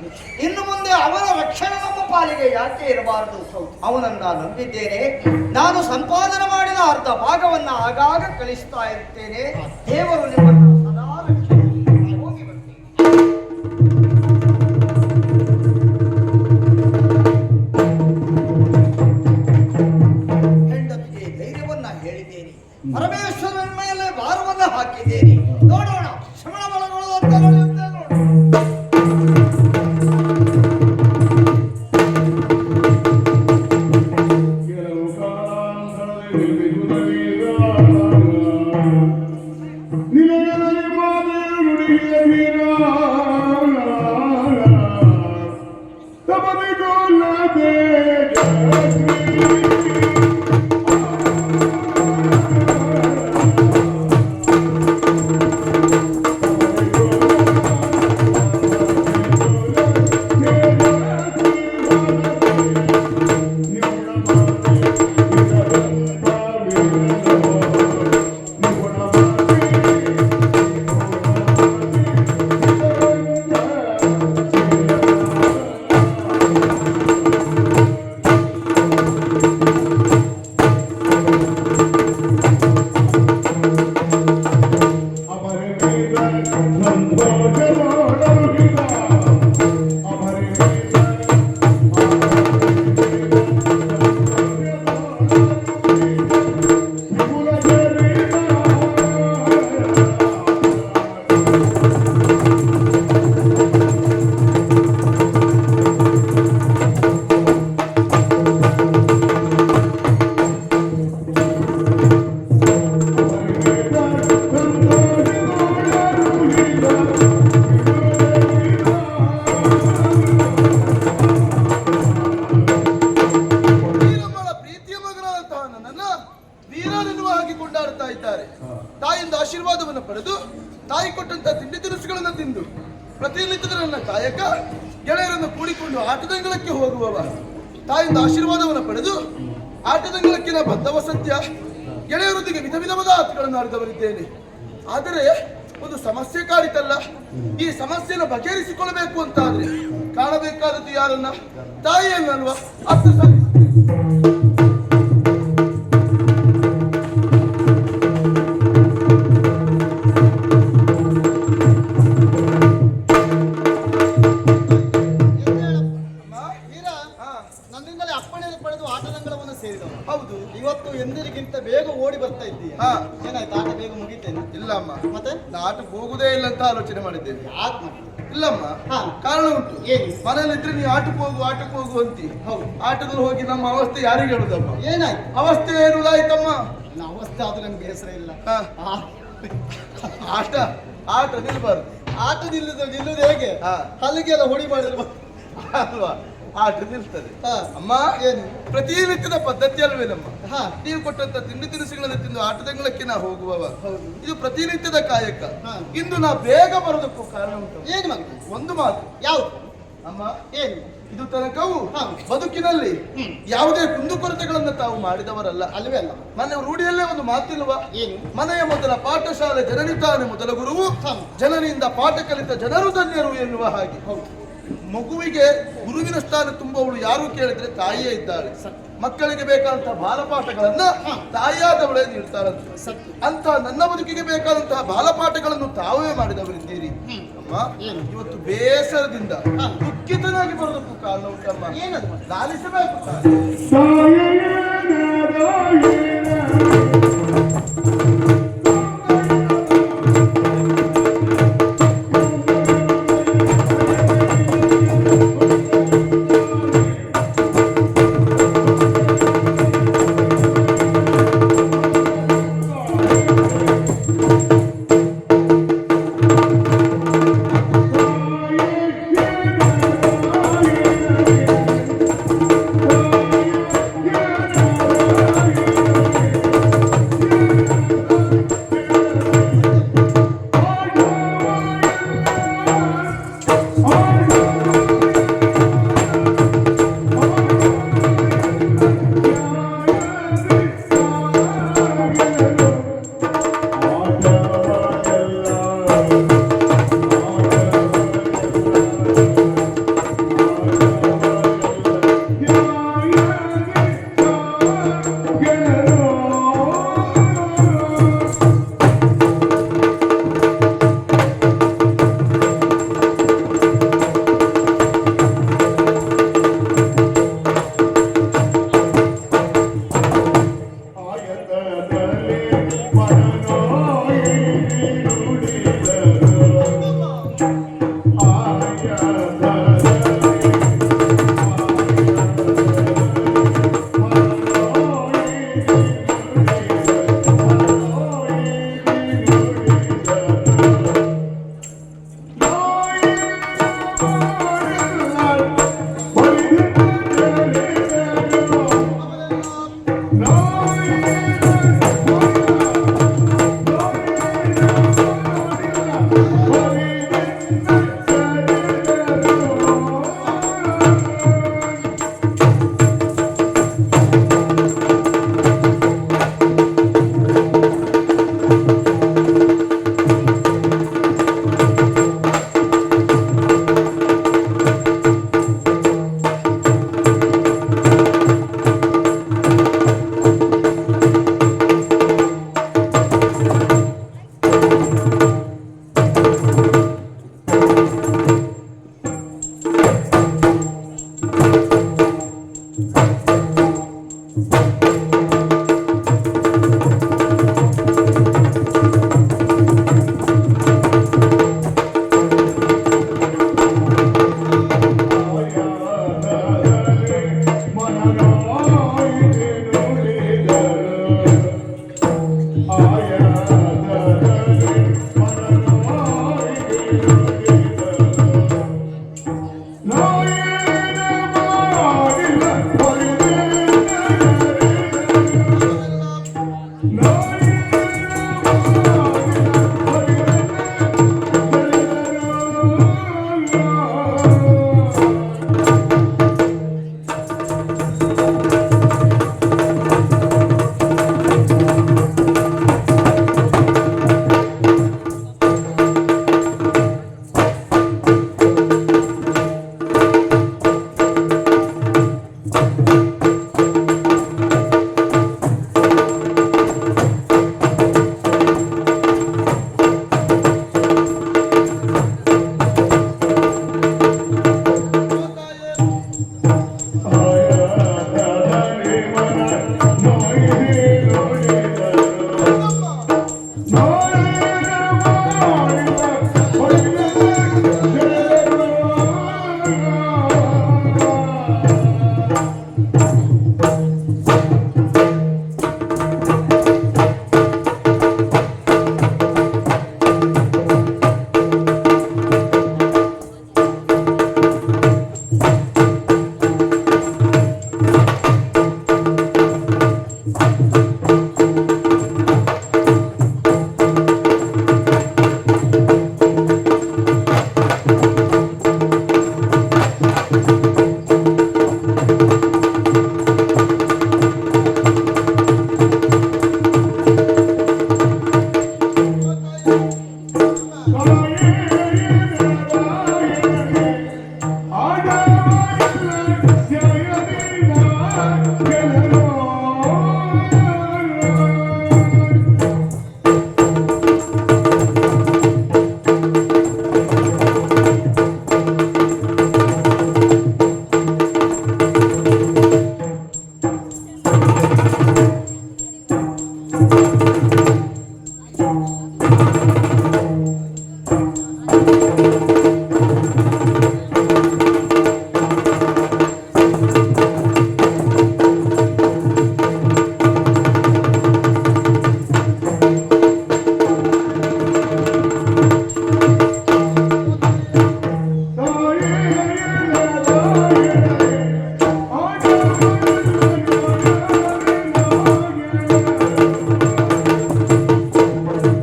ಇನ್ನು ಮುಂದೆ ಅವನ ರಕ್ಷಣೆ ನಮ್ಮ ಪಾಲಿಗೆ ಯಾಕೆ ಇರಬಾರದು? ಅವನನ್ನ ನಂಬಿದ್ದೇನೆ. ನಾನು ಸಂಪಾದನೆ ಮಾಡಿದ ಅರ್ಧ ಭಾಗವನ್ನ ಆಗಾಗ ಕಳಿಸ್ತಾ ಇರ್ತೇನೆ. ದೇವರು ನಿಮ್ಮನ್ನು ಸದಾ ರಕ್ಷಣೆ ಮಾಡಲಿ. ಹೋಗಿ ಬರ್ತೀನಿ. ಹೆಂಡತಿಗೆ ಧೈರ್ಯವನ್ನ ಹೇಳಿದ್ದೇನೆ. ಪರಮೇಶ್ವರನ ಮೇಲೆ ಭಾರವನ್ನ ಹಾಕಿದ್ದೇನೆ. ನೋಡೋಣ ಶ್ರವಣ ಬಲಗಳು ಅಂತ ನೋಡುತ್ತೆ. ಕೆಲವು ಕಾಲಾಂತರದಲ್ಲಿ ಬಿಡುವುದವೀಗ. ನಿನಗೆ ಮಾತೆ ನುಡಿಯ ವೀರ. ತಪದಿಗೊಳ್ಳದೆ ತಾಯಿಯಿಂದ ಆಶೀರ್ವಾದವನ್ನು ಪಡೆದು ತಾಯಿ ಕೊಟ್ಟಂತ ತಿಂಡಿ ತಿನಿಸುಗಳನ್ನು ತಿಂದು ಪ್ರತಿನಿತ್ಯದ ನನ್ನ ಕಾಯಕ ಗೆಳೆಯರನ್ನು ಕೂಡಿಕೊಂಡು ಆಟದಂಗಳಕ್ಕೆ ಹೋಗುವವ. ತಾಯಿಯಿಂದ ಆಶೀರ್ವಾದವನ್ನು ಪಡೆದು ಆಟದಂಗಳಕ್ಕಿನ ಬದ್ಧವ ಸತ್ಯ. ಗೆಳೆಯರೊಂದಿಗೆ ವಿಧ ವಿಧವಾದ ಆಟಗಳನ್ನು ಆಡಿದವರಿದ್ದೇನೆ. ಆದರೆ ಒಂದು ಸಮಸ್ಯೆ ಕಾಡಿತಲ್ಲ. ಈ ಸಮಸ್ಯೆಯನ್ನು ಬಗೆಹರಿಸಿಕೊಳ್ಳಬೇಕು ಅಂತಾದ್ರೆ ಕಾಣಬೇಕಾದದ್ದು ಯಾರನ್ನ? ತಾಯಿಯನ್ನಲ್ವಾ? ಅಷ್ಟು ನನ್ನಿಂದಲೇ ಅಪ್ಪಣೆಯನ್ನು ಪಡೆದು ಆಟದಂಗಳವನ್ನು ಸೇರಿದವು. ಹೌದು, ಇವತ್ತು ಎಂದಿರಿಗಿಂತ ಬೇಗ ಓಡಿ ಬರ್ತಾ ಇದ್ದೀಯ. ಏನಾಯ್ತು? ಆಟ ಬೇಗ ಮುಗಿತೇನೆ? ಇಲ್ಲ ಅಮ್ಮ, ಮತ್ತೆ ಆಟಕ್ಕೆ ಹೋಗುದೇ ಇಲ್ಲ ಅಂತ ಆಲೋಚನೆ ಮಾಡಿದ್ದೇನೆ. ಇಲ್ಲಮ್ಮ, ಕಾರಣ ಉಂಟು. ಏನು? ಮನೇಲಿದ್ರೆ ನೀವು ಆಟಕ್ಕೆ ಹೋಗು ಅಂತಿ. ಹೌದು, ಆಟದಲ್ಲಿ ಹೋಗಿ ನಮ್ಮ ಅವಸ್ಥೆ ಯಾರಿಗೆ ಹೇಳುದಮ್ಮ? ಏನಾಯ್ತು? ಅವಸ್ಥೆ ಏನುದಾಯ್ತಮ್ಮ? ಅವಸ್ಥೆ ಆದ್ರೂ ನಮ್ಗೆ ಬೇಸರ ಇಲ್ಲ. ಆಟ ನಿಲ್ಬಾರ್ದು. ಆಟ ನಿಲ್ಲುದು ಹೇಗೆ? ಹಲ್ಲಿಗೆಲ್ಲ ಹೊಡಿ ಮಾಡಿದ್ರು ಅಲ್ವಾ? ಆಟ ನಿಲ್ತದೆ. ಅಮ್ಮ, ಏನು ಪ್ರತಿನಿತ್ಯದ ಪದ್ಧತಿ ಅಲ್ವೇನಮ್ಮ? ನೀವು ಕೊಟ್ಟಂತ ತಿಂಡಿ ತಿನಿಸುಗಳನ್ನು ತಿಂದು ಆಟದಂಗಳಕ್ಕೆ ನಾ ಹೋಗುವವ. ಇದು ಪ್ರತಿನಿತ್ಯದ ಕಾಯಕ. ಇಂದು ನಾ ಬೇಗ ಬರೋದಕ್ಕೂ ಕಾರಣ ಉಂಟು. ಏನು ಮಗ? ಒಂದು ಮಾತು. ಯಾವುದು ಅಮ್ಮ? ಏನು? ಇದು ತನಕವು ಬದುಕಿನಲ್ಲಿ ಯಾವುದೇ ಕುಂದುಕೊರತೆಗಳನ್ನು ತಾವು ಮಾಡಿದವರಲ್ಲ ಅಲ್ವೇ ಅಲ್ಲ. ಮನೆ ರೂಢಿಯಲ್ಲೇ ಒಂದು ಮಾತಿಲ್ವಾ? ಏನು? ಮನೆಯ ಮೊದಲ ಪಾಠಶಾಲೆ ಜನನಿ ತಾನೆ ಮೊದಲ ಗುರುವು, ಜನನಿಯಿಂದ ಪಾಠ ಕಲಿತ ಜನರು ಧನ್ಯರು ಎನ್ನುವ ಹಾಗೆ. ಮಗುವಿಗೆ ಗುರುವಿನ ಸ್ಥಾನ ತುಂಬುವವಳು ಯಾರು ಕೇಳಿದ್ರೆ ತಾಯಿಯೇ ಇದ್ದಾಳೆ. ಮಕ್ಕಳಿಗೆ ಬೇಕಾದಂತಹ ಬಾಲಪಾಠಗಳನ್ನ ತಾಯಿಯಾದವಳೇ ನೀಡ್ತಾರಂತೆ. ಅಂತ ನನ್ನ ಬದುಕಿಗೆ ಬೇಕಾದಂತಹ ಬಾಲಪಾಠಗಳನ್ನು ತಾವೇ ಮಾಡಿದವರಿದ್ದೀರಿ ಅಮ್ಮ. ಇವತ್ತು ಬೇಸರದಿಂದ ದುಃಖಿತನಾಗಿ ಬರೋದಕ್ಕೂ ಕಾರಣ ಉಂಟಮ್ಮ. ಏನದು? ಲಾಲಿಸಬೇಕು.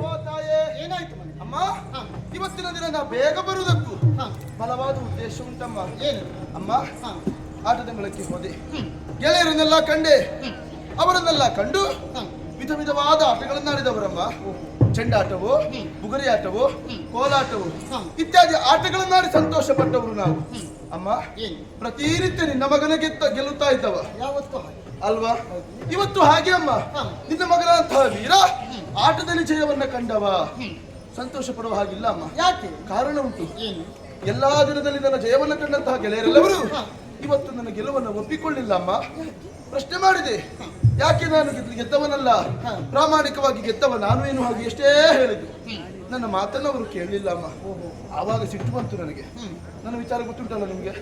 ಓ ತಾಯೇ, ಏನಾಯ್ತು ಮನೆ? ಅಮ್ಮ ಇವತ್ತಿನ ದಿನ ನಾ ಬೇಗ ಬರುವುದಕ್ಕೂ ಹ, ಬಲವಾದ ಉದ್ದೇಶ ಉಂಟಮ್ಮ. ಏನು? ಅಮ್ಮ ಹ, ಆಟದ ಮೇಳಕ್ಕೆ ಹೋದೆ, ಗೆಳೆಯರನ್ನೆಲ್ಲ ಕಂಡೆ, ಅವರನ್ನೆಲ್ಲ ಕಂಡು ಹ, ವಿಧ ವಿಧವಾದ ಆಟಗಳನ್ನಾಡಿದವರಮ್ಮ. ಚೆಂಡಾಟವು, ಬುಗುರಿ ಆಟವು, ಕೋಲಾಟವು ಇತ್ಯಾದಿ ಆಟಗಳನ್ನಾಡಿ ಸಂತೋಷ ಪಟ್ಟವರು ನಾವು. ಅಮ್ಮ ಏನು? ಪ್ರತಿನಿತ್ಯ ನಿನ್ನ ಮಗನ ಗೆಲ್ಲುತ್ತಾ ಇದ್ದವ ಯಾವತ್ತೂ ಹಾಗೆ. ಅಲ್ವಾ? ಇವತ್ತು ಹಾಗೆ ಅಮ್ಮ, ನಿನ್ನ ಮಗನಂತಹ ವೀರ ಆಟದಲ್ಲಿ ಜಯವನ್ನ ಕಂಡವ. ಸಂತೋಷ ಪಡುವ ಹಾಗಿಲ್ಲ ಅಮ್ಮ. ಯಾಕೆ? ಕಾರಣ ಉಂಟು. ಏನು? ಎಲ್ಲಾ ದಿನದಲ್ಲಿ ನನ್ನ ಜಯವನ್ನ ಕಂಡಂತಹ ಗೆಳೆಯರೆಲ್ಲವರು ಹ. ಇವತ್ತು ನನ್ನ ಗೆಲುವನ್ನು ಒಪ್ಪಿಕೊಳ್ಳಿಲ್ಲ ಅಮ್ಮ. ಪ್ರಶ್ನೆ ಮಾಡಿದೆ, ಯಾಕೆ ನಾನು ಗೆದ್ದವನಲ್ಲ, ಹ. ಪ್ರಾಮಾಣಿಕವಾಗಿ ಗೆದ್ದವ ನಾನು ಏನು ಹಾಗೆ ಎಷ್ಟೇ ಹೇಳಿದ್ರು. ನನ್ನ ಮಾತನ್ನು ಅವರು ಕೇಳಲಿಲ್ಲ ಅಮ್ಮ. ಆವಾಗ ಸಿಟ್ಟು ಬಂತು ನನಗೆ. ನನ್ನ ವಿಚಾರ ಗೊತ್ತುಂಟಲ್ಲ ನಿಮ್ಗೆ,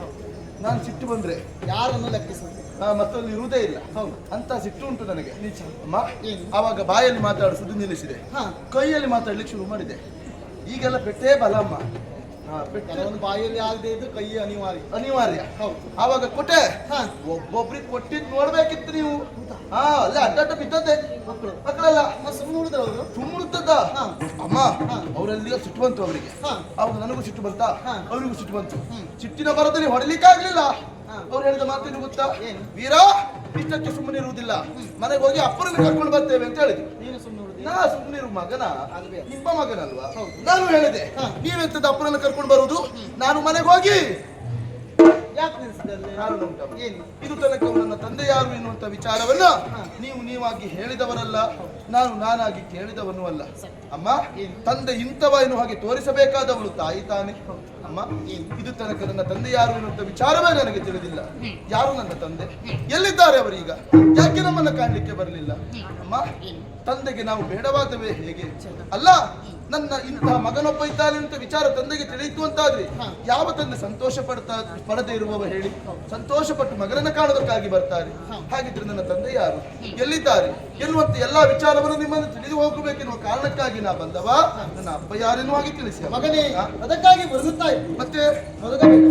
ನಾನು ಸಿಟ್ಟು ಬಂದ್ರೆ ಯಾರನ್ನು ಲೆಕ್ಕಿಸುತ್ತೆ? ಮತ್ತೊಂದು ಇರುವುದೇ ಇಲ್ಲ. ಹೌದು. ಅಂತ ಸಿಟ್ಟು ಉಂಟು ನನಗೆ. ನಿಜ. ಅಮ್ಮ ಏನು? ಆವಾಗ ಬಾಯಲ್ಲಿ ಮಾತಾಡಿಸುದು ನಿಲ್ಲಿಸಿದೆ, ಹ. ಕೈಯಲ್ಲಿ ಮಾತಾಡ್ಲಿಕ್ಕೆ ಶುರು ಮಾಡಿದೆ. ಈಗೆಲ್ಲ ಪೆಟ್ಟೇ ಬಲ ಅಮ್ಮ. ಪೆಟ್ಟು ಕೆಲವೊಂದು ಬಾಯಲ್ಲಿ ಆಗದೆ ಇದ್ದು ಕೈ ಅನಿವಾರ್ಯ. ಅನಿವಾರ್ಯ. ಹೌದು. ಆವಾಗ ಕೊಟ್ಟೆ, ಹ. ಒಬ್ಬೊಬ್ರಿಗೆ ಕೊಟ್ಟಿದ್ ನೋಡ್ಬೇಕಿತ್ತು ನೀವು. ಅಲ್ಲೇ ಅಡ್ಡಾಟ ಬಿದ್ದದ್ದೆ ಮಕ್ಕಳೆಲ್ಲ ಸುಮ್ಮನೆ ಉಳಿದ್ರೆ ಅವರು ಸುಮ್ಮುತ್ತದ. ಹ. ಅಮ್ಮ ಹ. ಅವರೆಲ್ಲ ಸಿಟ್ಟು ಬಂತು ಅವರಿಗೆ. ಹ. ಅವಾಗ ನನಗೂ ಸಿಟ್ಟು ಬಂತ, ಹ. ಅವರಿಗೂ ಸಿಟ್ಟು ಬಂತು. ಸಿಟ್ಟಿನ ಬರದಲ್ಲಿ ಹೊಡಿಲಿಕ್ಕಾಗ್ಲಿಲ್ಲ. ಹ. ಅವ್ರು ಹೇಳಿದ ಮಾತೇನು ಗೊತ್ತಾ? ಏನು? ವೀರ ಇಷ್ಟಕ್ಕೆ ಸುಮ್ಮನೆ ಇರುವುದಿಲ್ಲ, ಮನೆಗೆ ಹೋಗಿ ಅಪ್ಪರನ್ನು ಕರ್ಕೊಂಡು ಬರ್ತೇವೆ ಅಂತ ಹೇಳಿದ್ರು. ನೀನು ಸುಮ್ಮನೆ ಉಳಿದಿ. ನಾ ಸುಮ್ಮನೆ ಇರು ಮಗನ, ಅಲ್ವೇ? ನಿಮ್ಮ ಮಗನಲ್ವಾ? ಹೌದು. ನಾನು ಹೇಳಿದೆ, ಹ. ನೀವೆಂತದ ಅಪ್ಪನನ್ನು ಕರ್ಕೊಂಡು ಬರುವುದು, ನಾನು ಮನೆಗೆ ಹೋಗಿ ಯಾಕೆ ನಿಲ್ಸಿದಲ್ಲಿ? ಕಾರಣ ಉಂಟಮ್ಮ. ಏನು? ಇದು ತನಕ ನನ್ನ ತಂದೆ ಯಾರು ಎನ್ನುವಂತ ವಿಚಾರವನ್ನ ನೀವಾಗಿ ಹೇಳಿದವರಲ್ಲ, ನಾನಾಗಿ ಕೇಳಿದವನು ಅಲ್ಲ. ಅಮ್ಮ ತಂದೆ ಇಂಥವ ಎನ್ನುವ ಹಾಗೆ ತೋರಿಸಬೇಕಾದವಳು ತಾಯಿ ತಾನೆ. ಅಮ್ಮ ಇದು ತನಕ ನನ್ನ ತಂದೆ ಯಾರು ಎನ್ನುವಂತ ವಿಚಾರವೇ ನನಗೆ ತಿಳಿದಿಲ್ಲ. ಯಾರು ನನ್ನ ತಂದೆ, ಎಲ್ಲಿದ್ದಾರೆ ಅವರೀಗ, ಯಾಕೆ ನಮ್ಮನ್ನ ಕಾಣಲಿಕ್ಕೆ ಬರಲಿಲ್ಲ? ಅಮ್ಮ ತಂದೆಗೆ ನಾವು ಬೇಡವಾದವೇ ಹೇಗೆ? ಅಲ್ಲ, ನನ್ನ ಇಂತಹ ಮಗನೊಬ್ಬ ಇದ್ದಾನೆ ಅಂತ ವಿಚಾರ ತಂದೆಗೆ ತಿಳಿಯಿತು ಅಂತಾದ್ರೆ ಯಾವ ತಂದೆ ಸಂತೋಷ ಪಡದೇ ಇರುವವ ಹೇಳಿ? ಸಂತೋಷ ಪಟ್ಟು ಮಗನನ್ನ ಕಾಣೋದಕ್ಕಾಗಿ ಬರ್ತಾರೆ. ಹಾಗಿದ್ರೆ ನನ್ನ ತಂದೆ ಯಾರು, ಎಲ್ಲಿದ್ದಾರೆ ಎನ್ನುವಂತ ಎಲ್ಲಾ ವಿಚಾರವನ್ನು ನಿಮ್ಮನ್ನು ತಿಳಿದು ಹೋಗಬೇಕೆನ್ನುವ ಕಾರಣಕ್ಕಾಗಿ ನಾ ಬಂದವ. ನನ್ನ ಅಪ್ಪ ಯಾರೆನ್ನುವ ಹಾಗೆ ತಿಳಿಸಿ ಮಗನೇ, ಅದಕ್ಕಾಗಿ ಬರುತ್ತಾ ಇತ್ತು. ಮತ್ತೆ ಮರುಗಬೇಕು.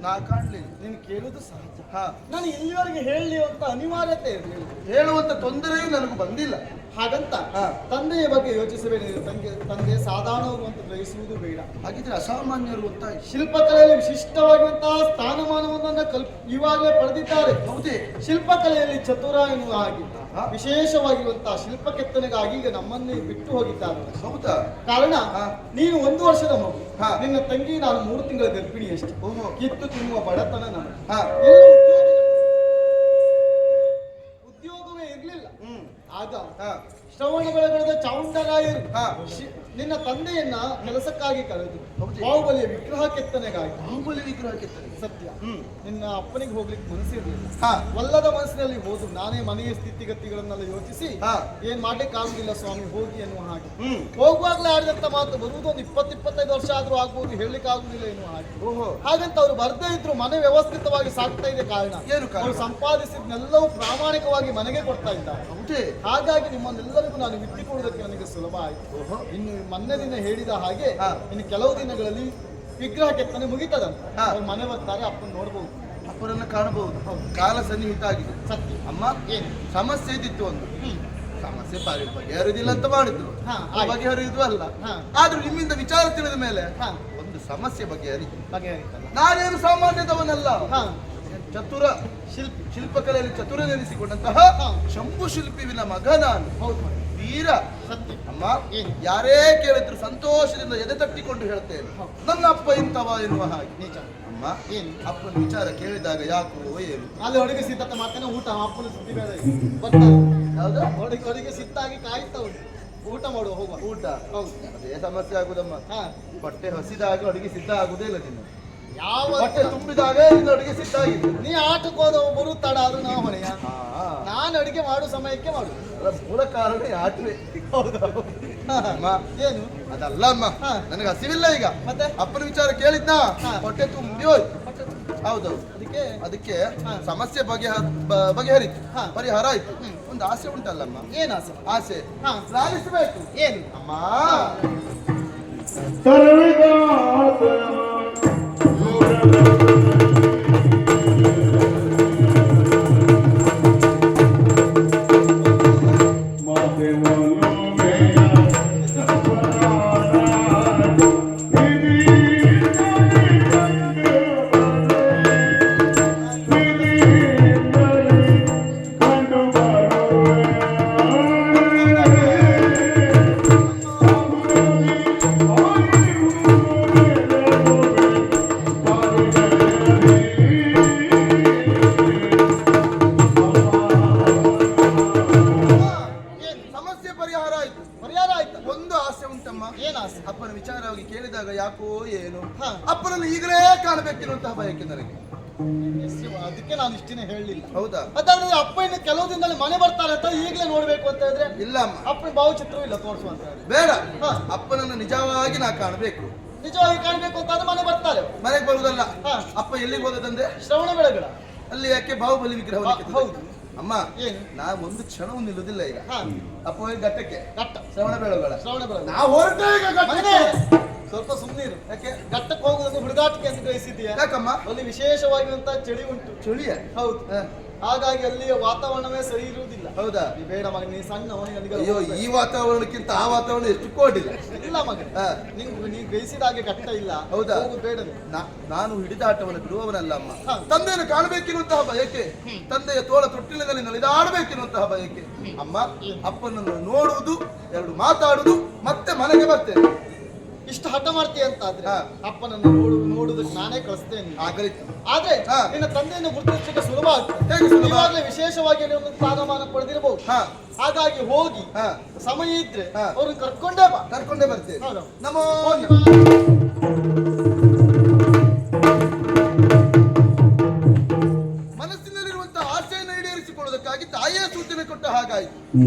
ನಾ ಕಾಣ್ಲಿಲ್ಲ. ನೀನು ಕೇಳುವುದು ಸಹಜ. ಹಾ, ನಾನು ಇಲ್ಲಿವರೆಗೆ ಹೇಳಿ ಅಂತ ಅನಿವಾರ್ಯತೆ ಇರಲಿಲ್ಲ. ಹೇಳುವಂತ ತೊಂದರೆಯೂ ನನಗೂ ಬಂದಿಲ್ಲ. ಹಾಗಂತ ಹಾ. ತಂದೆಯ ಬಗ್ಗೆ ಯೋಚಿಸಬೇಡಿ. ತಂದೆ ಸಾಧಾರಣವರು ಅಂತ ಗ್ರಹಿಸುವುದು ಬೇಡ. ಹಾಗಿದ್ರೆ ಅಸಾಮಾನ್ಯರು ಅಂತ ಆಯ್ತು. ಶಿಲ್ಪಕಲೆಯಲ್ಲಿ ವಿಶಿಷ್ಟವಾಗಿರುವಂತಹ ಸ್ಥಾನಮಾನವನ್ನ ಇವಾಗಲೇ ಪಡೆದಿದ್ದಾರೆ. ಹೌದೇ? ಶಿಲ್ಪಕಲೆಯಲ್ಲಿ ಚತುರ ಎನ್ನುವ ಹಾಗಿದ್ದ ಹಾ. ವಿಶೇಷವಾಗಿರುವಂತಹ ಶಿಲ್ಪ ಕೆತ್ತನೆಗಾಗಿ ಈಗ ನಮ್ಮನ್ನೇ ಬಿಟ್ಟು ಹೋಗಿದ್ದಾರೆ. ಹೌದಾ? ಕಾರಣ ಹಾ. ನೀನು 1 ವರ್ಷದ ಮಗು, ಹಾ. ನಿನ್ನ ತಂಗಿ ನಾನು 3 ತಿಂಗಳ ಗರ್ಭಿಣಿ ಅಷ್ಟೇ. ಓಹೋ. ಕಿತ್ತು ತಿನ್ನುವ ಬಡತನ ನಾನು. ಹಾ. ಉದ್ಯೋಗವೇ ಇರ್ಲಿಲ್ಲ. ಆಗ ಹಾ. ಶ್ರವಣ ಬೆಳಗೊಳದ ಚಾವುಂಡರಾಯರು ಹಾ. ನಿನ್ನ ತಂದೆಯನ್ನ ಕೆಲಸಕ್ಕಾಗಿ ಕರೆದು ಹೌದೇ? ಬಾಹುಬಲಿಯ ವಿಗ್ರಹ ಕೆತ್ತನೆಗಾಗಿ. ಬಾಹುಬಲಿ ವಿಗ್ರಹ ಕೆತ್ತನೆ. ಸತ್ಯ. ನಿನ್ನ ಅಪ್ಪನಿಗೆ ಹೋಗ್ಲಿಕ್ಕೆ ಮನಸ್ಸಿರಲಿಲ್ಲ. ಹಾ. ಒಲ್ಲದ ಮನಸ್ಸಿನಲ್ಲಿ ಹೋದು ನಾನೇ ಮನೆಯ ಸ್ಥಿತಿಗತಿಗಳನ್ನೆಲ್ಲ ಯೋಚಿಸಿ ಹಾ. ಏನ್ ಮಾಡ್ಲಿಕ್ಕೆ ಆಗುದಿಲ್ಲ ಸ್ವಾಮಿ ಹೋಗಿ ಎನ್ನುವ ಹಾಗೆ ಹೋಗುವಾಗ್ಲೇ ಆಡಿದಂತ ಮಾತು ಬರುವುದು ಒಂದು 20-25 25 ವರ್ಷ ಆದ್ರೂ ಆಗ್ಬೋದು, ಹೇಳಲಿಕ್ಕೆ ಆಗುದಿಲ್ಲ ಇನ್ನು ಹಾಗೆ. ಓಹೋ, ಹಾಗಂತ ಅವ್ರು ಬರ್ದೇ ಇದ್ರು ಮನೆ ವ್ಯವಸ್ಥಿತವಾಗಿ ಸಾಕ್ತಾ ಇದೆ ಕಾರಣ ಏನು ಕಾರಣ? ಅವ್ರು ಸಂಪಾದಿಸಿದ್ನೆಲ್ಲವೂ ಪ್ರಾಮಾಣಿಕವಾಗಿ ಮನೆಗೆ ಕೊಡ್ತಾ ಇದ್ದಾರೆ. ಹೌದೇ? ಹಾಗಾಗಿ ನಿಮ್ಮನ್ನೆಲ್ಲರಿಗೂ ನಾನು ಬಿಟ್ಟು ಕೊಡುವುದಕ್ಕೆ ನನಗೆ ಸುಲಭ ಆಯ್ತು. ಇನ್ನು ಮೊನ್ನೆ ದಿನ ಹೇಳಿದ ಹಾಗೆ ಇನ್ನು ಕೆಲವು ದಿನಗಳಲ್ಲಿ ವಿಗ್ರಹ ಕೆತ್ತನೆ ಮುಗಿತದಂತೆ. ಅವ್ರು ಮನೆ ಬರ್ತಾರೆ, ಅಪ್ಪನ ನೋಡ್ಬೋದು, ಅಪ್ಪರನ್ನ ಕಾಣಬಹುದು. ಕಾಲ ಸನ್ನಿಹಿತ ಆಗಿದೆ. ಸತ್ಯ. ಅಮ್ಮ, ಏನು ಸಮಸ್ಯೆ ಇದ್ದಿತ್ತು ಒಂದು. ಸಮಸ್ಯೆ ಬಗೆಹರಿದಿಲ್ಲ ಅಂತ ಮಾಡಿದ್ರು, ಹಾ, ಆಯ್ತು. ಬಗೆಹರಿಯುದು ಅಲ್ಲ. ಹಾ. ಆದ್ರೂ ನಿಮ್ಮಿಂದ ವಿಚಾರ ತಿಳಿದ ಮೇಲೆ ಹಾ, ಒಂದು ಸಮಸ್ಯೆ ಬಗೆಹರಿತು. ಬಗೆಹರಿತಲ್ಲ. ನಾನೇನು ಸಾಮಾನ್ಯದವನಲ್ಲ, ಹಾ, ಚತುರ ಶಿಲ್ಪಕಲೆಯಲ್ಲಿ ಚತುರನೆನಿಸಿಕೊಂಡಂತಹ ಹಾ. ಶಂಭು ಶಿಲ್ಪಿವಿನ ಮಗ ನಾನು. ಹೌದು ಮತ್ತೆ. ವೀರ. ಸತ್ಯ. ಅಮ್ಮ, ಏನು? ಯಾರೇ ಕೇಳಿದ್ರು ಸಂತೋಷದಿಂದ ಎದೆ ತಟ್ಟಿಕೊಂಡು ಹೇಳ್ತೇನೆ, ನನ್ನ ಅಪ್ಪ ಇಂಥವ ಎನ್ನುವ ಹಾಗೆ. ನಿಜ. ಅಮ್ಮ, ಏನು? ಅಪ್ಪನ ವಿಚಾರ ಕೇಳಿದಾಗ ಯಾಕೋ ಏನು ಅಲ್ಲಿ ಅಡುಗೆ ಸಿದ್ಧತೆ ಮಾಡ್ತಾನೆ, ಊಟ ಅಪ್ಪನ ಸುದ್ದಿ ಬೇಡ ಈಗ. ಬರ್ತಾರೆ. ಯಾವ್ದು ಅಡುಗೆ ಸಿದ್ಧಾಗಿ ಕಾಯ್ತಾ ಉಂಟು, ಊಟ ಮಾಡುವ ಹೋಗುವ. ಊಟ? ಹೌದು. ಅದೇ ಸಮಸ್ಯೆ ಆಗುದಮ್ಮ. ಹಾ, ಹೊಟ್ಟೆ ಹಸಿದಾಗ ಅಡುಗೆ ಸಿದ್ಧ ಆಗುದೇ ಇಲ್ಲ ನಿನ್ನ. ಯಾವ ಹೊಟ್ಟೆ ತುಂಬಿದಾಗ ನಿನ್ನ ಅಡುಗೆ ಸಿದ್ಧ ಆಗಿದೆ. ನೀ ಆಟಕ್ಕೆ ಹೋದವ ಬರು ತಡ ಆದ್ರೂ ನಾವು ಹೊಣೆಯ. ಹಾ, ನಾನು ಅಡುಗೆ ಮಾಡುವ ಸಮಯಕ್ಕೆ ಮಾಡುದು. ಅದರ ಮೂಲ ಕಾರಣ ಈ ಆಟವೇ. ಅಮ್ಮ, ಏನು ಅದಲ್ಲ ಅಮ್ಮ, ಹಾ. ನನಗೆ ಹಸಿವಿಲ್ಲ ಈಗ. ಮತ್ತೆ ಅಪ್ಪನ ವಿಚಾರ ಕೇಳಿದ್ನಾ, ಹಾ. ಹೊಟ್ಟೆ ತುಂಬಿ ಹೋಯ್ತು. ಹೌದೌದು, ಅದಕ್ಕೆ ಅದಕ್ಕೆ ಹಾ. ಸಮಸ್ಯೆ ಬಗೆಹರಿತು, ಹಾ. ಪರಿಹಾರ ಆಯ್ತು. ಒಂದು ಆಸೆ ಉಂಟಲ್ಲಮ್ಮ, ಏನು ಆಸೆ? ಆಸೆ ಹಾ. ಲಾಲಿಸಬೇಕು. ಏನು ಅಮ್ಮ, ಸರ್ವಗಾತ ಸಮಸ್ಯೆ ಪರಿಹಾರ ಆಯ್ತು. ಪರಿಹಾರ ಆಯ್ತಾ? ಒಂದು ಆಸೆ ಉಂಟಮ್ಮ. ಏನು ಆಸೆ? ಅಪ್ಪನ ವಿಚಾರವಾಗಿ ಕೇಳಿದಾಗ ಯಾಕೋ ಏನು ಹಾ. ಅಪ್ಪನನ್ನು ಈಗಲೇ ಕಾಣಬೇಕೆನ್ನುವಂತಹ ಬಯಕೆ ನನಗೆ. ಅದಕ್ಕೆ ನಾನು ಇಷ್ಟಿನೇ ಹೇಳಲಿಲ್ಲ. ಹೌದಾ? ಅದಾದ್ರೆ ಅಪ್ಪ ಇನ್ನು ಕೆಲವು ದಿನದಲ್ಲಿ ಮನೆ ಬರ್ತಾರೆ ಅಂತ ಈಗಲೇ ನೋಡ್ಬೇಕು ಅಂತ ಹೇಳಿದ್ರೆ ಇಲ್ಲ ಅಮ್ಮ, ಅಪ್ಪನ ಭಾವಚಿತ್ರವೂ ಇಲ್ಲ ತೋರಿಸುವ ಅಂತ ಹೇಳಿ. ಬೇಡ. ಹಾ. ಅಪ್ಪನನ್ನು ನಿಜವಾಗಿ ನಾ ಕಾಣಬೇಕು. ನಿಜವಾಗಿ ಕಾಣ್ಬೇಕು ಅಂತಾದ್ರೆ ಮನೆ ಬರ್ತಾರೆ. ಮನೆಗೆ ಬರುವುದಲ್ಲ. ಹಾ. ಅಪ್ಪ ಎಲ್ಲಿಗೆ ಹೋದದಂದ್ರೆ ಶ್ರವಣ ಬೆಳಗಳ ಅಲ್ಲಿ ಯಾಕೆ ಬಾಹುಬಲಿ ವಿಗ್ರಹ ಹೌದು. ಅಮ್ಮ, ಏನು? ನಾ ಒಂದು ಕ್ಷಣವೂ ನಿಲ್ಲುವುದಿಲ್ಲ ಈಗ. ಹಾ, ಅಪ್ಪ ಹೋಗಿ ಘಟ್ಟಕ್ಕೆ ಘಟ್ಟ ಶ್ರವಣ ಬೆಳಗೊಳ ಶ್ರವಣ ಬೆಳಗಳ ನಾ ಹೊರಟೆ ಈಗ ಘಟ್ಟಕ್ಕೆ. ಮಗನೇ, ಸ್ವಲ್ಪ ಸುಮ್ಮನಿರು. ಯಾಕೆ? ಘಟ್ಟಕ್ಕೆ ಹೋಗುವುದನ್ನು ಹುಡುಗಾಟಿಕೆ ಅಂತ ಗ್ರಹಿಸಿದ್ದೀಯಾ? ಯಾಕಮ್ಮ? ಅಲ್ಲಿ ವಿಶೇಷವಾಗಿರುವಂತಹ ಚಳಿ ಉಂಟು. ಚಳಿಯ? ಹೌದು. ಹಾ. ಹಾಗಾಗಿ ಅಲ್ಲಿಯ ವಾತಾವರಣವೇ ಸರಿ ಇರುವುದಿಲ್ಲ. ಹೌದಾ? ನೀ ಬೇಡ ಮಗ, ನೀ ಸಣ್ಣ ನನಗೆ ಅಯ್ಯೋ, ಈ ವಾತಾವರಣಕ್ಕಿಂತ ಆ ವಾತಾವರಣ ಎಷ್ಟು ಕೋಟಿಲ್ಲ. ಇಲ್ಲ ಮಗ, ಹಾ. ನೀ ಗ್ರಹಿಸಿದ ಹಾಗೆ ಘಟ್ಟ ಇಲ್ಲ. ಹೌದಾ? ಹೋಗುದು ಬೇಡ ನೀನು. ನಾನು ಹಿಡಿದ ಆಟವನ್ನು ಬಿಡುವವನಲ್ಲ ಅಮ್ಮ. ಹಾ. ತಂದೆಯನ್ನು ಕಾಣಬೇಕೆನ್ನುವಂತಹ ಬಯಕೆ, ತಂದೆಯ ತೋಳ ತೊಟ್ಟಿಲಿನಲ್ಲಿ ನಲಿದಾಡಬೇಕೆನ್ನುವಂತಹ ಬಯಕೆ. ಅಮ್ಮ, ಅಪ್ಪನನ್ನು ನೋಡುವುದು, ಎರಡು ಮಾತಾಡುವುದು, ಮತ್ತೆ ಮನೆಗೆ ಬರ್ತೇನೆ. ಇಷ್ಟು ಹಠ ಮಾಡ್ತೀಯ ಅಂತ ಆದ್ರೆ ಹಾ. ಅಪ್ಪನನ್ನು ನೋಡುವುದಕ್ಕೆ ನಾನೇ ಕಳಿಸ್ತೇನೆ. ಆಗಲಿಕ್ಕೆ ಆದ್ರೆ ಹಾ. ನಿನ್ನ ತಂದೆಯನ್ನು ಗುರುತಿಸಲಿಕ್ಕೆ ಸುಲಭ ಆಗ್ತದೆ. ಹೇಗೆ ಸುಲಭ? ಈಗಾಗಲೇ ವಿಶೇಷವಾಗಿ ಒಂದು ಸ್ಥಾನಮಾನ ಪಡೆದಿರಬಹುದು. ಹಾ. ಹಾಗಾಗಿ ಹೋಗಿ ಹಾ. ಸಮಯ ಇದ್ರೆ ಹಾ. ಅವ್ರನ್ನ ಕರ್ಕೊಂಡೇ ಬಾ. ಕರ್ಕೊಂಡೇ ಬರ್ತೇನೆ. ಹೌದು. ನಮೋ ಹೋಗಿ. ಮನಸ್ಸಿನಲ್ಲಿರುವಂತಹ ಆಸೆಯನ್ನು ಈಡೇರಿಸಿಕೊಳ್ಳುವುದಕ್ಕಾಗಿ ತಾಯಿಯೇ ಸೂಚನೆ ಕೊಟ್ಟ ಹಾಗಾಯಿತು.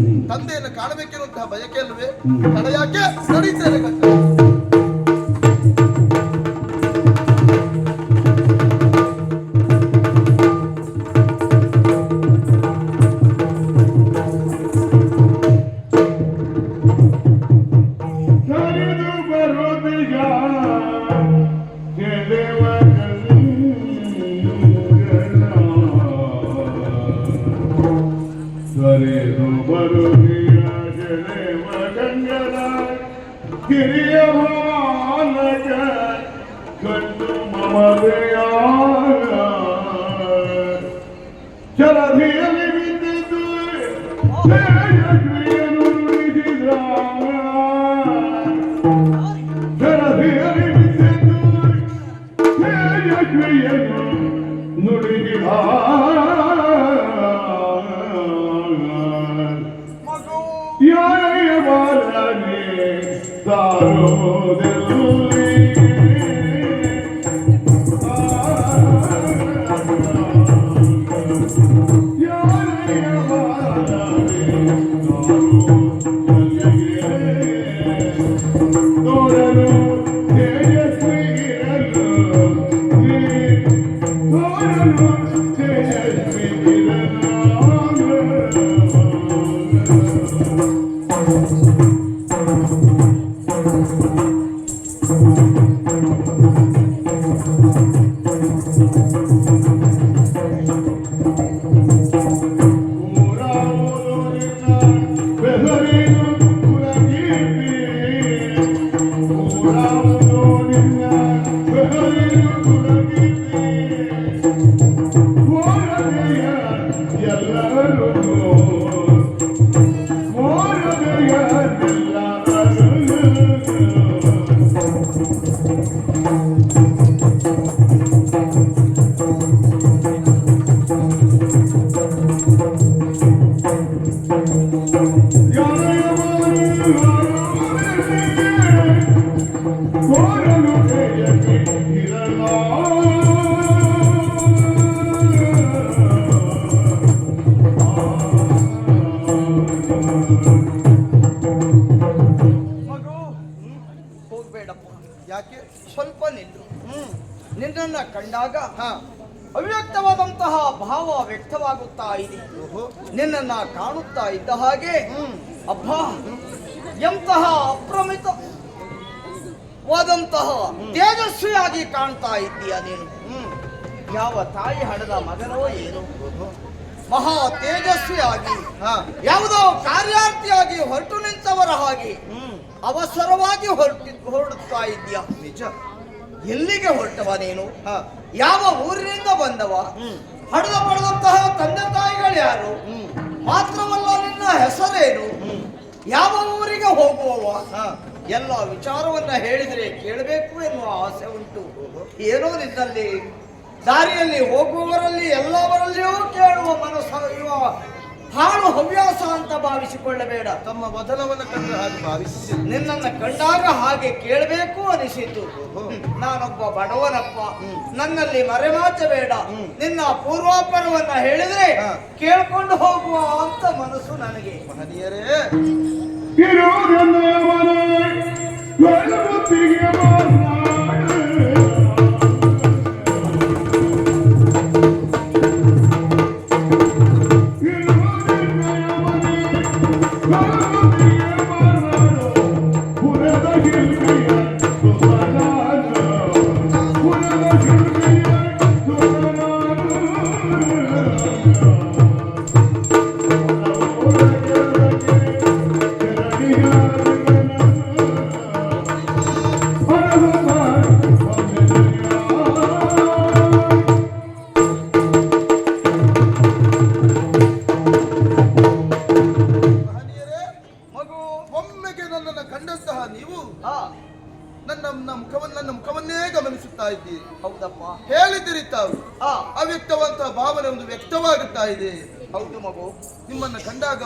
ತಂದೆಯನ್ನು ಕಾಣಬೇಕೆನ್ನುವಂತಹ ಬಯಕೆ ಅಲ್ಲವೇ? ತಡ ಯಾಕೆ? ನಡೀತೇನೆ ಕಟ್ಟ. ಸರಿದು ಬರುವುದಿಗ ಗೆಳೆವ ಸರಿದು ಬರುವುದಿಗ ಗೆಳೆವ ಗಂಗರ ಗಿರಿಯ ಭಾನಗ ಕಂಡು ಮಮತೆಯ ಜಲಧಿಯಲ್ಲಿ ಬಿದ್ದಿದ್ದು ಜಯಕ್ರಿಯನು ನುಡಿಸಿದ ಜಲಧಿಯಲ್ಲಿ ಬಿದ್ದಿದ್ದು ಜಯಕ್ರಿಯನು ನುಡಿಸಿದ ಯಾರೆಯ ಬಾಲನೆ ಸಾರೋದೆಲ್ಲಿ ನೋಡಲು ಮಗು ಹೋಗ್ಬೇಡಪ್ಪ. ಯಾಕೆ? ಸ್ವಲ್ಪ ನಿಲ್ಲು. ನಿನ್ನನ್ನ ಕಂಡಾಗ ಹಾ. ಅವ್ಯಕ್ತವಾದಂತಹ ಭಾವ ವ್ಯಕ್ತವಾಗುತ್ತಾ ಇದೆ. ಓಹೋ. ನಿನ್ನನ್ನ ಕಾಣುತ್ತಾ ಇದ್ದ ಹಾಗೆ ಅಬ್ಬಾ ಎಂತಹ ಅಪ್ರಮಿತವಾದಂತಹ ತೇಜಸ್ವಿಯಾಗಿ ಕಾಣ್ತಾ ಇದ್ದೀಯ ನೀನು. ಯಾವ ತಾಯಿ ಹಡದ ಮಗನೋ ಏನು, ಮಹಾ ತೇಜಸ್ವಿಯಾಗಿ ಹಾ. ಯಾವುದೋ ಕಾರ್ಯಾರ್ಥಿಯಾಗಿ ಹೊರಟು ನಿಂತವರ ಹಾಗೆ ಅವಸರವಾಗಿ ಹೊರಡುತ್ತಾ ಇದ್ದೀಯ. ನಿಜ. ಎಲ್ಲಿಗೆ ಹೊರಟವ ನೀನು? ಹಾ. ಯಾವ ಊರಿನಿಂದ ಬಂದವ? ಹಡದ ಪಡೆದಂತಹ ತಂದೆ ತಾಯಿಗಳು ಯಾರು? ಮಾತ್ರವಲ್ಲ ನಿನ್ನ ಹೆಸರೇನು? ಯಾವ ಊರಿಗೆ ಹೋಗುವವ? ಹಾ. ಎಲ್ಲ ವಿಚಾರವನ್ನ ಹೇಳಿದ್ರೆ ಕೇಳಬೇಕು ಎನ್ನುವ ಆಸೆ ಉಂಟು. ಏನೋ ನಿನ್ನಲ್ಲಿ ದಾರಿಯಲ್ಲಿ ಹೋಗುವವರಲ್ಲಿ ಎಲ್ಲವರಲ್ಲಿಯೂ ಕೇಳುವ ಮನಸ್ಸು ಇವ ಹಾಳು ಹವ್ಯಾಸ ಅಂತ ಭಾವಿಸಿಕೊಳ್ಳಬೇಡ. ತಮ್ಮ ವದನವನ್ನು ಕಂಡ್ರೆ ಹಾಗೆ ಭಾವಿಸಿದೆ. ನಿನ್ನನ್ನು ಕಂಡಾಗ ಹಾಗೆ ಕೇಳಬೇಕು ಅನಿಸಿತು. ನಾನೊಬ್ಬ ಬಡವನಪ್ಪ, ನನ್ನಲ್ಲಿ ಮರೆಮಾಚಬೇಡ. ನಿನ್ನ ಪೂರ್ವಾಪರವನ್ನ ಹೇಳಿದ್ರೆ ಕೇಳ್ಕೊಂಡು ಹೋಗುವ ಅಂತ ಮನಸ್ಸು ನನಗೆ. ಮಹನೀಯರೇ, ಮಗು, ಒಮ್ಮೆಗೆ ನನ್ನನ್ನು ಕಂಡಂತಹ ನೀವು ಹಾ, ನನ್ನ ಮುಖವನ್ನೇ ಗಮನಿಸುತ್ತಾ ಇದ್ದೀರಿ. ಹೌದಪ್ಪ. ಹೇಳಿದಿರಿ ತಾವು, ಹಾ, ಅವ್ಯಕ್ತವಂತಹ ಭಾವನೆ ಒಂದು ವ್ಯಕ್ತವಾಗುತ್ತಾ ಇದೆ. ಹೌದು ಮಗು. ನಿಮ್ಮನ್ನ ಕಂಡಾಗ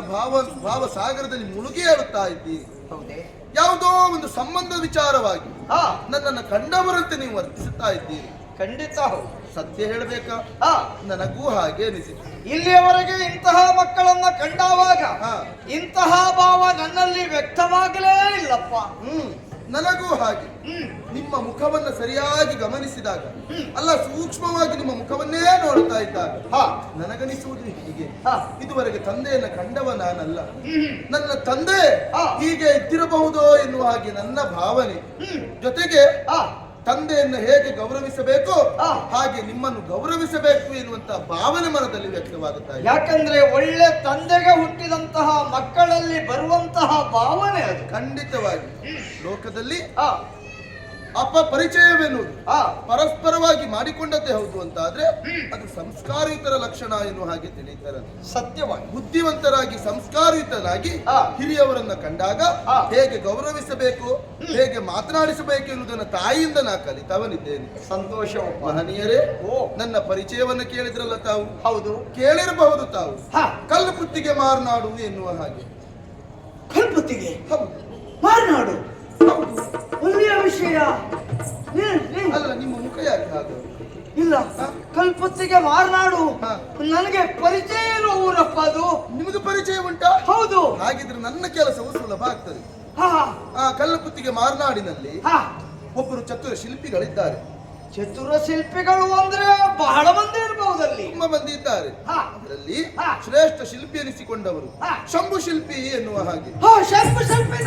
ಭಾವ ಸಾಗರದಲ್ಲಿ ಮುಳುಗಿ ಹೇಳುತ್ತಾ ಇದ್ದೀರಿ. ಹೌದೇ? ಯಾವುದೋ ಒಂದು ಸಂಬಂಧ ವಿಚಾರವಾಗಿ ಹಾ, ನನ್ನನ್ನು ಕಂಡವರಂತೆ ನೀವು ವರ್ತಿಸುತ್ತಾ ಇದ್ದೀರಿ. ಖಂಡಿತ ಹೌದು. ಸತ್ಯ ಹೇಳಬೇಕಾ? ಹಾ, ನನಗೂ ಹಾಗೆ ಅನಿಸಿತು. ಇಲ್ಲಿಯವರೆಗೆ ಇಂತಹ ಮಕ್ಕಳನ್ನ ಕಂಡಾವಾಗ ಹಾ. ಇಂತಹ ಭಾವ ನನ್ನಲ್ಲಿ ವ್ಯಕ್ತವಾಗಲೇ ಇಲ್ಲಪ್ಪ. ನನಗೂ ಹಾಗೆ. ನಿಮ್ಮ ಮುಖವನ್ನ ಸರಿಯಾಗಿ ಗಮನಿಸಿದಾಗ, ಅಲ್ಲ ಸೂಕ್ಷ್ಮವಾಗಿ ನಿಮ್ಮ ಮುಖವನ್ನೇ ನೋಡ್ತಾ ಇದ್ದಾಗ ನನಗನಿಸುವುದು ಹೀಗೆ. ಇದುವರೆಗೆ ತಂದೆಯನ್ನ ಕಂಡವ ನಾನಲ್ಲ, ನನ್ನ ತಂದೆ ಹೀಗೆ ಇದ್ದಿರಬಹುದೋ ಎನ್ನುವ ಹಾಗೆ ನನ್ನ ಭಾವನೆ. ಜೊತೆಗೆ ತಂದೆಯನ್ನು ಹೇಗೆ ಗೌರವಿಸಬೇಕು ಹಾಗೆ ನಿಮ್ಮನ್ನು ಗೌರವಿಸಬೇಕು ಎನ್ನುವಂತಹ ಭಾವನೆ ಮನದಲ್ಲಿ ವ್ಯಕ್ತವಾಗುತ್ತಾ ಇದೆ. ಯಾಕಂದ್ರೆ ಒಳ್ಳೆ ತಂದೆಗೆ ಹುಟ್ಟಿದಂತಹ ಮಕ್ಕಳಲ್ಲಿ ಬರುವಂತಹ ಭಾವನೆ ಅದು. ಖಂಡಿತವಾಗಿ ಲೋಕದಲ್ಲಿ ಅಪಪರಿಚಯವೆನ್ನುವುದು ಪರಸ್ಪರವಾಗಿ ಮಾಡಿಕೊಂಡದ್ದೇ ಹೌದು ಅಂತ ಆದ್ರೆ ಅದು ಸಂಸ್ಕಾರಯುತರ ಲಕ್ಷಣ ಎನ್ನುವ ಹಾಗೆ ತಿಳಿಯುತ್ತಾರೆ. ಸತ್ಯವಾಗಿ ಬುದ್ಧಿವಂತರಾಗಿ ಸಂಸ್ಕಾರಯುತನಾಗಿ ಹಿರಿಯವರನ್ನ ಕಂಡಾಗ ಹೇಗೆ ಗೌರವಿಸಬೇಕು, ಹೇಗೆ ಮಾತನಾಡಿಸಬೇಕು ಎನ್ನುವುದನ್ನು ತಾಯಿಯಿಂದ ನಾ ಕಲಿತವನಿದ್ದೇನೆ. ಸಂತೋಷ. ಮಹನೀಯರೇ, ನನ್ನ ಪರಿಚಯವನ್ನು ಕೇಳಿದ್ರಲ್ಲ ತಾವು? ಹೌದು, ಕೇಳಿರಬಹುದು ತಾವು. ಕಲ್ಲು ಪುತ್ತಿಗೆ ಮಾರ್ನಾಡು ಎನ್ನುವ ಹಾಗೆ. ಕಲ್ಪುತ್ತಿಗೆ ಹೌದು, ಮಾರ್ನಾಡು ಹೌದು. ಒಳ್ಳೆಯ ವಿಷಯ. ಅಲ್ಲ, ನಿಮ್ಮ ಮುಖ ಯಾಕೆ ಹಾಗೆ? ಇಲ್ಲ, ಕಲ್ಪುತ್ತಿಗೆ ಮಾರ್ನಾಡು ಹಾ. ನನಗೆ ಪರಿಚಯ ಇರುವ ಊರಪ್ಪ ಅದು. ನಿಮಗೆ ಪರಿಚಯ ಉಂಟಾ? ಹೌದು. ಹಾಗಿದ್ರೆ ನನ್ನ ಕೆಲಸವು ಸುಲಭ ಆಗ್ತದೆ. ಹಾ, ಆ ಕಲ್ಲುಪುತ್ತಿಗೆ ಮಾರ್ನಾಡಿನಲ್ಲಿ ಹಾ. ಒಬ್ಬರು ಚತುರ ಶಿಲ್ಪಿಗಳಿದ್ದಾರೆ. ಚತುರ ಶಿಲ್ಪಿಗಳು ಅಂದ್ರೆ ಬಹಳ ಮಂದಿ ಇರಬಹುದಲ್ಲಿ. ತುಂಬಾ ಮಂದಿ ಇದ್ದಾರೆ. ಅದರಲ್ಲಿ ಶ್ರೇಷ್ಠ ಶಿಲ್ಪಿ ಎನಿಸಿಕೊಂಡವರು ಶಂಭು ಶಿಲ್ಪಿ ಎನ್ನುವ ಹಾಗೆ. ಶಂಭು ಶಿಲ್ಪಿ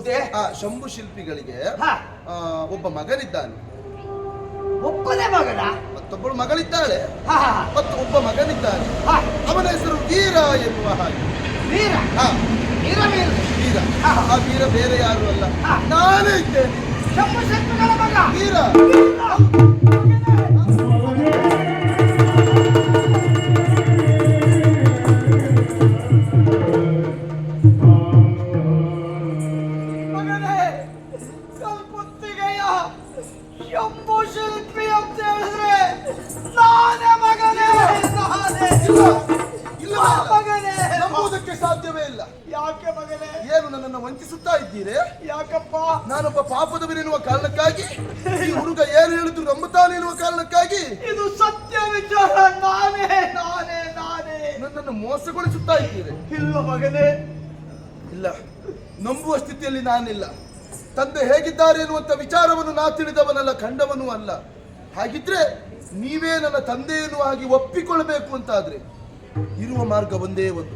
ಹೌದೇ? ಆ ಶಂಭು ಶಿಲ್ಪಿಗಳಿಗೆ ಹಾ, ಒಬ್ಬ ಮಗನಿದ್ದಾನೆ, ಒಬ್ಬನೇ ಮಗನ? ಮತ್ತೊಬ್ಬಳು ಮಗಳಿದ್ದಾಳೆ, ಹಾ, ಹಾ, ಮತ್ತು ಒಬ್ಬ ಮಗನಿದ್ದಾನೆ. ಹಾ. ಅವನ ಹೆಸರು ವೀರ ಎನ್ನುವ ಹಾಗೆ. ವೀರ? ಹಾ, ವೀರ ವೀರ. ವೀರ. ಹಾ. ಆ ವೀರ ಬೇರೆ ಯಾರು ಅಲ್ಲ, ಹಾ. ನಾನೇ ಇದ್ದೇನೆ. ಶಂಭು ಶಿಲ್ಪಿಗಳ ಮಗ ವೀರ. ಮಗನೇ, ಕಲ್ಪುತ್ತಿಗೆಯ ಶಂಭು ಶಿಲ್ಪಿ ಅಂತ ಹೇಳಿದ್ರೆ ನಾನೇ ಮಗನೇ, ನಾನೇ. ಇಲ್ಲ ಮಗನೇ, ನಂಬುವುದಕ್ಕೆ ಸಾಧ್ಯವೇ ಇಲ್ಲ. ಯಾಕೆ ಮಗನೇ? ಏನು ನನ್ನನ್ನು ವಂಚಿಸುತ್ತಾ ಇದ್ದೀರಿ? ಯಾಕಪ್ಪ? ನಾನೊಬ್ಬ ಪಾಪದವನೆನ್ನುವ ಕಾರಣಕ್ಕಾಗಿ, ಈ ಹುಡುಗ ಏನು ಹೇಳಿದ್ರು ನಂಬುತ್ತಾನೆ ಎನ್ನುವ ಕಾರಣಕ್ಕಾಗಿ ಇದು ಸತ್ಯ ವಿಚಾರ. ನಾನೇ ನಾನೇ ನಾನೇ. ನನ್ನನ್ನು ಮೋಸಗೊಳಿಸುತ್ತಾ ಇದ್ದೀರಿ. ಇಲ್ಲ ಮಗನೇ, ಇಲ್ಲ, ನಂಬುವ ಸ್ಥಿತಿಯಲ್ಲಿ ನಾನಿಲ್ಲ. ತಂದೆ ಹೇಗಿದ್ದಾರೆ ಎನ್ನುವಂತ ವಿಚಾರವನ್ನು ನಾ ತಿಳಿದವನಲ್ಲ, ಕಂಡವನೂ ಅಲ್ಲ. ಹಾಗಿದ್ರೆ ನೀವೇ ನನ್ನ ತಂದೆ ಎನ್ನುವ ಹಾಗೆ ಒಪ್ಪಿಕೊಳ್ಬೇಕು ಅಂತಾದ್ರೆ ಇರುವ ಮಾರ್ಗ ಒಂದೇ ಒಂದು.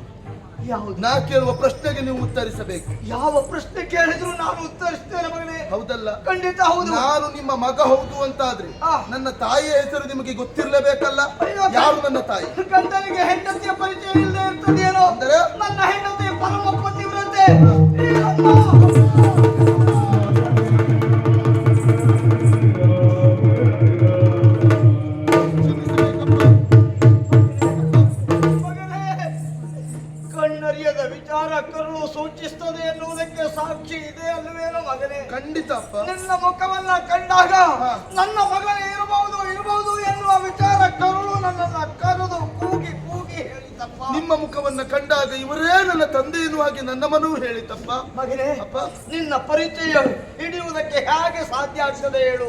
ಯಾವುದು? ನಾ ಕೇಳುವ ಪ್ರಶ್ನೆಗೆ ನೀವು ಉತ್ತರಿಸಬೇಕು. ಯಾವ ಪ್ರಶ್ನೆ ಕೇಳಿದ್ರು ನಾನು ಉತ್ತರಿಸ್ತೇನೆ ಮಗನೇ. ಹೌದಲ್ಲ? ಖಂಡಿತ ಹೌದು. ನಾನು ನಿಮ್ಮ ಮಗ ಹೌದು ಅಂತಾದ್ರೆ ಆ. ನನ್ನ ತಾಯಿಯ ಹೆಸರು ನಿಮಗೆ ಗೊತ್ತಿರಲೇಬೇಕಲ್ಲ. ಅಯ್ಯೋ, ಯಾರು ನನ್ನ ತಾಯಿ? ಗಂಡನಿಗೆ ಹೆಂಡತಿಯ ಪರಿಚಯ ಇಲ್ಲದೆ ಇರ್ತದೇನೋ. ಅಂದರೆ? ನನ್ನ ಹೆಂಡತಿಯ ಪರಮ ಪತಿವ್ರತೆ. ಮಗನೇ, ಕಣ್ಣರಿಯದ ವಿಚಾರ ಕರುಳು ಸೂಚಿಸ್ತದೆ ಎನ್ನುವುದಕ್ಕೆ ಸಾಕ್ಷಿ ಇದೆ ಅಲ್ವೇನೋ ಮಗನೇ? ಖಂಡಿತ ಅಪ್ಪ. ನಿನ್ನ ಮುಖವನ್ನ ಕಂಡಾಗ ಹಾ. ನನ್ನ ಮಗನೇ ಇರಬಹುದು ಎನ್ನುವ ವಿಚಾರ ಕರುಳು ನನ್ನನ್ನ ಕರೆದು ಕೂಗಿ ಕೂಗಿ ಹೇಳಿತಪ್ಪ. ನಿಮ್ಮ ಮುಖವನ್ನ ಕಂಡಾಗ ಇವರೇ ನನ್ನ ತಂದೆ ಎನ್ನುವ ಹಾಗೆ ನನ್ನ ಮನವು ಹೇಳಿತಪ್ಪ. ಮಗನೇ, ಅಪ್ಪ. ನಿನ್ನ ಪರಿಚಯ ಹಿಡಿಯುವುದಕ್ಕೆ ಹೇಗೆ ಸಾಧ್ಯ ಆಗ್ತದೆ ಹೇಳು?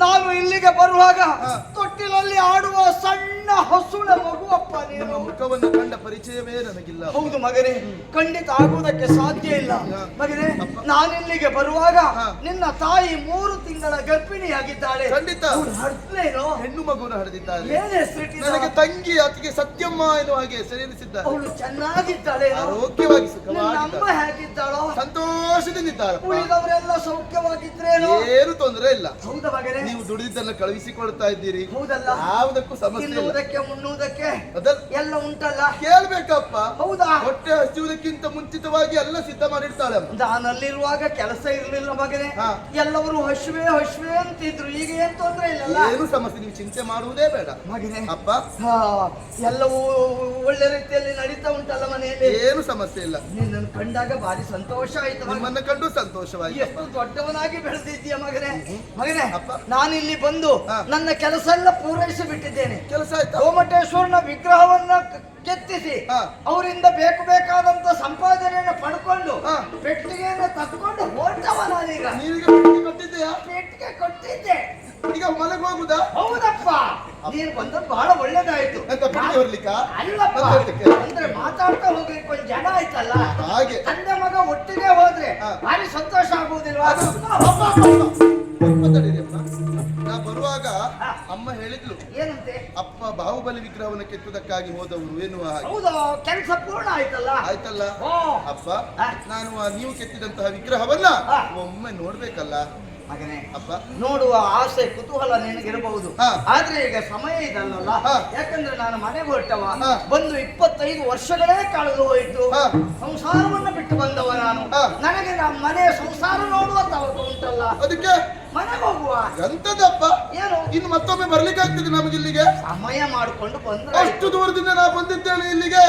ನಾನು ಇಲ್ಲಿಗೆ ಬರುವಾಗ ಹಾ. ತೊಟ್ಟಿಲಲ್ಲಿ ಆಡುವ ಸಣ್ಣ ಹಸುಳ ಮಗುವಪ್ಪ ನಿಮ್ಮ ನೀನು. ಮುಖವನ್ನು ಕಂಡ ಪರಿಚಯವೇ ನನಗಿಲ್ಲ. ಹೌದು ಮಗನೇ, ಖಂಡಿತ ಆಗುವುದಕ್ಕೆ ಸಾಧ್ಯ ಇಲ್ಲ. ಹಾ. ಮಗನೇ, ಅಪ್ಪ. ನಾನಿಲ್ಲಿಗೆ ಬರುವಾಗ ಹಾ. ನಿನ್ನ ತಾಯಿ 3 ತಿಂಗಳ ಗರ್ಭಿಣಿಯಾಗಿದ್ದಾಳೆ. ಖಂಡಿತ. ಹಡ್ಲೇನೋ? ಹೆಣ್ಣು ಮಗುವನ್ನು ಹಡೆದಿದ್ದಾರೆ. ಏನ್ ಹೆಸರಿಟ್ಟಿದ್ದಾರೆ? ನನಗೆ ತಂಗಿ ಆಕೆಗೆ ಸತ್ಯಮ್ಮ ಎನ್ನುವ ಹಾಗೆ ಹೆಸರಿಸಿದ್ದಾರೆ. ಅವಳು ಚೆನ್ನಾಗಿದ್ದಾಳೆ. ಆರೋಗ್ಯವಾಗಿ ನಿನ್ನ ಸುಖವಾಗಿದ್ದಾರೆ. ಅಮ್ಮ ಹೇಗಿದ್ದಾಳೋ? ಸಂತೋಷದಿಂದಿದ್ದಾರಪ್ಪ. ಉಳಿದವರೆಲ್ಲ ಸೌಖ್ಯವಾಗಿದ್ರೇನೋ? ಏನು ತೊಂದರೆ ಇಲ್ಲ. ಹೌದಾ ಮಗನೇ? ನೀವು ದುಡಿದಿದ್ದನ್ನ ಕಳುಹಿಸಿಕೊಳ್ತಾ ಇದ್ದೀರಿ. ಹೌದಲ್ಲ? ಯಾವುದಕ್ಕೂ ಸಮಸ್ಯೆ ಇಲ್ಲ. ತಿನ್ನುವುದಕ್ಕೆ ಮುನ್ನುವುದಕ್ಕೆ ಅದಲ್ಲ, ಎಲ್ಲ ಉಂಟಲ್ಲ? ಕೇಳ್ಬೇಕಪ್ಪ. ಹೌದಾ? ಹೊಟ್ಟೆ ಹಸಿಯುವುದಕ್ಕಿಂತ ಮುಂಚಿತವಾಗಿ ಎಲ್ಲ ಸಿದ್ಧ ಮಾಡಿರ್ತಾಳೆ ಅಮ್ಮ. ನಾನಲ್ಲಿರುವಾಗ ಕೆಲಸ ಇರ್ಲಿಲ್ಲ ಮಗನೇ. ಹಾ. ಎಲ್ಲವರು ಹಶ್ವೆ ಹಶ್ವೆ ಅಂತಿದ್ರು. ಈಗ ಏನ್ ತೊಂದ್ರೆ ಇಲ್ಲಲ್ಲ ಏನು ಸಮಸ್ಯೆ, ನೀವು ಚಿಂತೆ ಮಾಡುವುದೇ ಬೇಡ ಮಗನೇ. ಅಪ್ಪ. ಹಾ, ಎಲ್ಲವೂ ಒಳ್ಳೆ ರೀತಿಯಲ್ಲಿ ನಡೀತಾ ಉಂಟಲ್ಲ ಮನೆಯಲ್ಲಿ. ಏನು ಸಮಸ್ಯೆ ಇಲ್ಲ. ನಿನ್ನನ್ನು ಕಂಡಾಗ ಭಾರಿ ಸಂತೋಷ ಆಯ್ತು ಮಗನೇ. ನಿಮ್ಮನ್ನ ಕಂಡು ಸಂತೋಷವಾಯಿತು. ಎಷ್ಟು ದೊಡ್ಡವನಾಗಿ ಬೆಳೆದಿದ್ದೀಯ ಮಗನೇ. ಮಗನೇ, ಅಪ್ಪ. ನಾನಿಲ್ಲಿ ಬಂದು ಹಾ. ನನ್ನ ಕೆಲಸ ಎಲ್ಲ ಪೂರೈಸಿ ಬಿಟ್ಟಿದ್ದೇನೆ. ಕೆಲಸ ಆಯ್ತಾ? ಗೋಮಟೇಶ್ವರನ ವಿಗ್ರಹವನ್ನ ಕೆತ್ತಿಸಿ ಹಾ. ಅವರಿಂದ ಬೇಕಾದಂತ ಸಂಪಾದನೆಯನ್ನು ಪಡ್ಕೊಂಡು ಹಾ. ಪೆಟ್ಟಿಗೆಯನ್ನು ತಕ್ಕೊಂಡು ಹೊರಟವ ನಾನೀಗ. ನೀವೀಗ ಪೆಟ್ಟಿಗೆ ಕಟ್ಟಿದ್ದೀಯಾ? ಪೆಟ್ಟಿಗೆ ಕೊಟ್ಟಿದ್ದೆ. ಈಗ ಮನೆಗೆ ಹೋಗುದಾ? ಹೌದಪ್ಪ, ನೀನು ಬಂದದ್ದು ಬಹಳ ಒಳ್ಳೇದಾಯ್ತು. ಎಂತ ಪೆಟ್ಟಿಗೆ ಬರ್ಲಿಕ್ಕ? ಅಲ್ಲಪ್ಪ, ಮಾತಾಡ್ಲಿಕ್ಕೆ? ಅಂದ್ರೆ ಮಾತಾಡ್ತಾ ಹೋಗ್ಲಿಕ್ಕೆ ಒಂದು ಜನ ಆಯ್ತಲ್ಲ. ಹಾಗೆ. ತಂದೆ ಮಗ ಒಟ್ಟಿಗೆ ಹೋದ್ರೆ ಹಾ. ಭಾರಿ ಸಂತೋಷ ಆಗುವುದಿಲ್ವಾ? ಮಾತಾಡಿರಿ ಅಮ್ಮ. ನಾ ಬರುವಾಗ ಹಾ. ಅಮ್ಮ ಹೇಳಿದ್ಲು, ಏನಂತೆ? ಅಪ್ಪ ಬಾಹುಬಲಿ ವಿಗ್ರಹವನ್ನು ಕೆತ್ತುವುದಕ್ಕಾಗಿ ಹೋದವರು ಎನ್ನುವ ಹಾಗೆ. ಹೌದಾ, ಕೆಲಸ ಪೂರ್ಣ ಆಯ್ತಲ್ಲ. ಆಯ್ತಲ್ಲ ಓ. ಅಪ್ಪ. ಹಾ. ನಾನು ನೀವು ಕೆತ್ತಿದಂತಹ ವಿಗ್ರಹವನ್ನ ಹಾ. ಒಮ್ಮೆ ನೋಡ್ಬೇಕಲ್ಲ ಮಗನೇ, ಅಪ್ಪ. ನೋಡುವ ಆಸೆ ಕುತೂಹಲ ನಿನಗಿರಬಹುದು. ಹಾ. ಆದ್ರೆ ಈಗ ಸಮಯ ಇದಲ್ಲಲ್ಲ. ಹಾ. ಯಾಕಂದ್ರೆ ನಾನು ಮನೆಗೆ ಹೊರಟವ. ಹಾ. ಬಂದು 25 ವರ್ಷಗಳೇ ಕಳೆದು ಹೋಯಿತು. ಹಾ. ಸಂಸಾರವನ್ನ ಬಿಟ್ಟು ಬಂದವ ನಾನು. ಹಾ. ನನಗೆ ನಮ್ಮ ಮನೆ ಸಂಸಾರ ನೋಡುವ ತವಕ ಉಂಟಲ್ಲ. ಅದಕ್ಕೆ ಮನೆಗೆ ಹೋಗುವ. ಎಂತದಪ್ಪ, ಏನು ಇನ್ನು ಮತ್ತೊಮ್ಮೆ ಬರ್ಲಿಕ್ಕೆ ಆಗ್ತದೆ ನಮಗೆ ಇಲ್ಲಿಗೆ? ಸಮಯ ಮಾಡಿಕೊಂಡು ಬಂದ್ರೆ ಅಷ್ಟು ದೂರದಿಂದ ನಾ ಬಂದಿದ್ದೇನೆ ಇಲ್ಲಿಗೆ.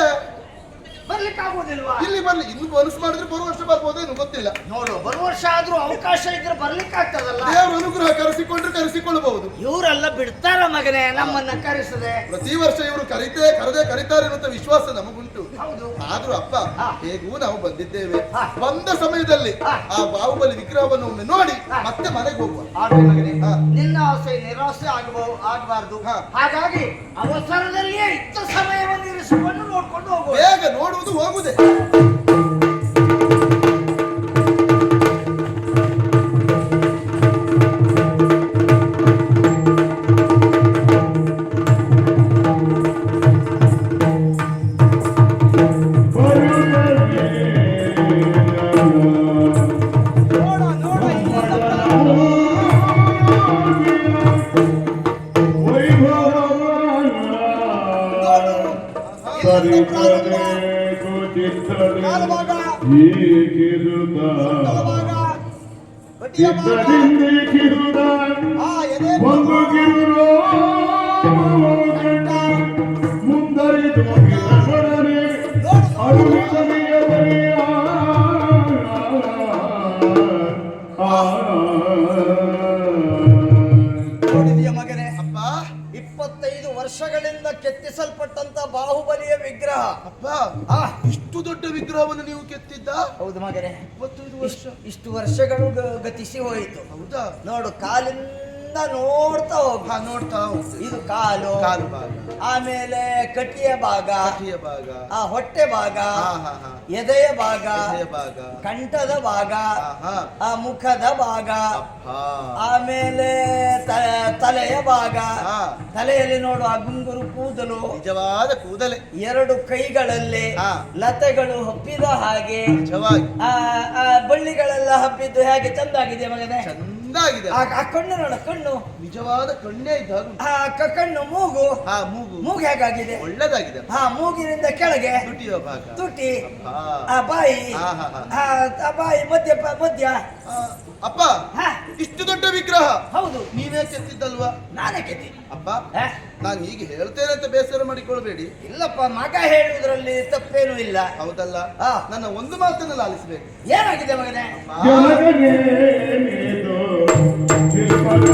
ಬರ್ಲಿಕ್ಕೆ ಆಗುದಿಲ್ವಾ? ಇಲ್ಲಿ ಬರ್ಲಿ, ಇನ್ನು ಮನಸ್ಸು ಮಾಡಿದ್ರೆ ಬರುವ ವರ್ಷ ಬರ್ಬೋದೇನು ಗೊತ್ತಿಲ್ಲ. ನೋಡು, ಬರುವ ವರ್ಷ ಆದ್ರೂ ಅವಕಾಶ ಇದ್ರೆ ಬರ್ಲಿಕ್ಕೆ ಆಗ್ತದಲ್ಲ. ದೇವರ ಅನುಗ್ರಹ ಕರೆಸಿಕೊಂಡ್ರೆ ಕರೆಸಿಕೊಳ್ಳಬಹುದು. ಇವರೆಲ್ಲ ಬಿಡ್ತಾರ ಮಗನೇ ನಮ್ಮನ್ನ ಕರೆಸದೆ. ಪ್ರತಿ ವರ್ಷ ಇವರು ಕರೀತಾರೆ ಅನ್ನುವಂತ ವಿಶ್ವಾಸ ನಮಗುಂಟು. ಹೌದು. ಆದ್ರೂ ಅಪ್ಪ, ಹಾ. ಹೇಗೂ ನಾವು ಬಂದಿದ್ದೇವೆ. ಹಾ. ಬಂದ ಸಮಯದಲ್ಲಿ ಹಾ. ಆ ಬಾಹುಬಲಿ ವಿಗ್ರಹವನ್ನು ಒಮ್ಮೆ ನೋಡಿ ಹಾ. ಮತ್ತೆ ಮನೆಗೆ ಹೋಗುವ. ಆಗ್ಲಿ ಮಗನೇ. ಹಾ. ನಿನ್ನ ಆಸೆ ನಿರಾಸೆ ಆಗಬಾರ್ದು. ಹಾ. ಹಾಗಾಗಿ ಅವಸರದಲ್ಲಿಯೇ ಇತ್ತ ಸಮಯವನ್ನು ಇರಿಸಿಕೊಂಡು ನೋಡ್ಕೊಂಡು ಹೋಗುವ. ಬೇಗ ನೋಡುವುದು ಹೋಗುದೇ. ಎಲ್ಲಿಂದ ಪ್ರಾರಂಭ? ಕಾಲು ಭಾಗ, ಸೊಂಟದ ಭಾಗ, ಬಡ್ಡಿಯ ಭಾಗ, ಎದೆ ಭಾಗ, ಕಂಠ, ಮುಂದರಿದು ನೋಡಿದೆಯ ಮಗನೇ? ಅಪ್ಪ 25 ವರ್ಷಗಳಿಂದ ಕೆತ್ತಿಸಲ್ಪಟ್ಟಂತ ಬಾಹುಬಲಿಯ ವಿಗ್ರಹ. ಅಪ್ಪ ಆ, ಇಷ್ಟು ದೊಡ್ಡ ವಿಗ್ರಹವನ್ನು ನೀವು ಕೆತ್ತಿದ್ದ? ಹೌದು ಮಗನೇ. 25 ವರ್ಷ. ಇಷ್ಟು ವರ್ಷಗಳು ಗತಿಸಿ ಹೋಯಿತು. ಹೌದಾ? ನೋಡು, ಕಾಲಿಂದ ನೋಡ್ತಾ ಹೋಗು. ಹಾ, ನೋಡ್ತಾ ಹೋಗ್ತೇನೆ. ಇದು ಕಾಲು, ಕಾಲು ಭಾಗ, ಆಮೇಲೆ ಕಟಿಯ ಭಾಗ, ಕಟಿಯ ಭಾಗ, ಆ ಹೊಟ್ಟೆ ಭಾಗ, ಹಾ ಹಾ ಹಾ, ಎದೆಯ ಭಾಗ, ಎದೆಯ ಭಾಗ, ಕಂಠದ ಭಾಗ, ಹಾ ಹಾ, ಆ ಮುಖದ ಭಾಗ, ಅಪ್ಪ, ಆಮೇಲೆ ತಲೆಯ ಭಾಗ. ಹಾ. ತಲೆಯಲ್ಲಿ ನೋಡು ಆ ಗುಂಗುರು ಕೂದಲು, ನಿಜವಾದ ಕೂದಲೇ. 2 ಕೈಗಳಲ್ಲಿ ಹಾ. ಲತೆಗಳು ಹಬ್ಬಿದ ಹಾಗೆ, ನಿಜವಾಗಿ ಆ ಬಳ್ಳಿಗಳೆಲ್ಲ ಹಬ್ಬಿದ್ದು ಹೇಗೆ ಚಂದಾಗಿದೆ ಮಗನೇ. ಚಂದಾಗಿದೆ. ಆ ಕಣ್ಣು ನೋಡು, ಕಣ್ಣು ನಿಜವಾದ ಕಣ್ಣೇ ಇದ್ದಾಗ ಉಂಟು. ಆ ಕಣ್ಣು, ಮೂಗು, ಹಾ, ಮೂಗು ಮೂಗು ಹೇಗಾಗಿದೆ? ಒಳ್ಳೆದಾಗಿದೆ. ಹಾ, ಮೂಗಿನಿಂದ ಕೆಳಗೆ ತುಟಿಯ ಭಾಗ, ತುಟಿ, ಹಾ. ಆ ಬಾಯಿ, ಹಾ, ಹಾ, ಹಾ. ಆ ಬಾಯಿ ಮಧ್ಯ ಮಧ್ಯ. ಆ, ಅಪ್ಪ ಹಾ, ಇಷ್ಟು ದೊಡ್ಡ ವಿಗ್ರಹ ಹೌದು, ನೀವೇ ಕೆತ್ತಿದ್ದಲ್ವಾ? ನಾನೇ ಕೆತ್ತಿ. ಅಪ್ಪ ನಾನು ಹೀಗೆ ಹೇಳ್ತೇನೆ ಅಂತ ಬೇಸರ ಮಾಡಿಕೊಳ್ಬೇಡಿ. ಇಲ್ಲಪ್ಪ, ಮಗ ಹೇಳುವುದರಲ್ಲಿ ತಪ್ಪೇನೂ ಇಲ್ಲ. ಹೌದಲ್ಲ? ಹಾ. ನನ್ನ ಒಂದು ಮಾತನ್ನು ಆಲಿಸಬೇಕು. ಏನಾಗಿದೆ ಮಗನೇ? ಜನಗನೇ ನೀನು ಶಿಲ್ಪದ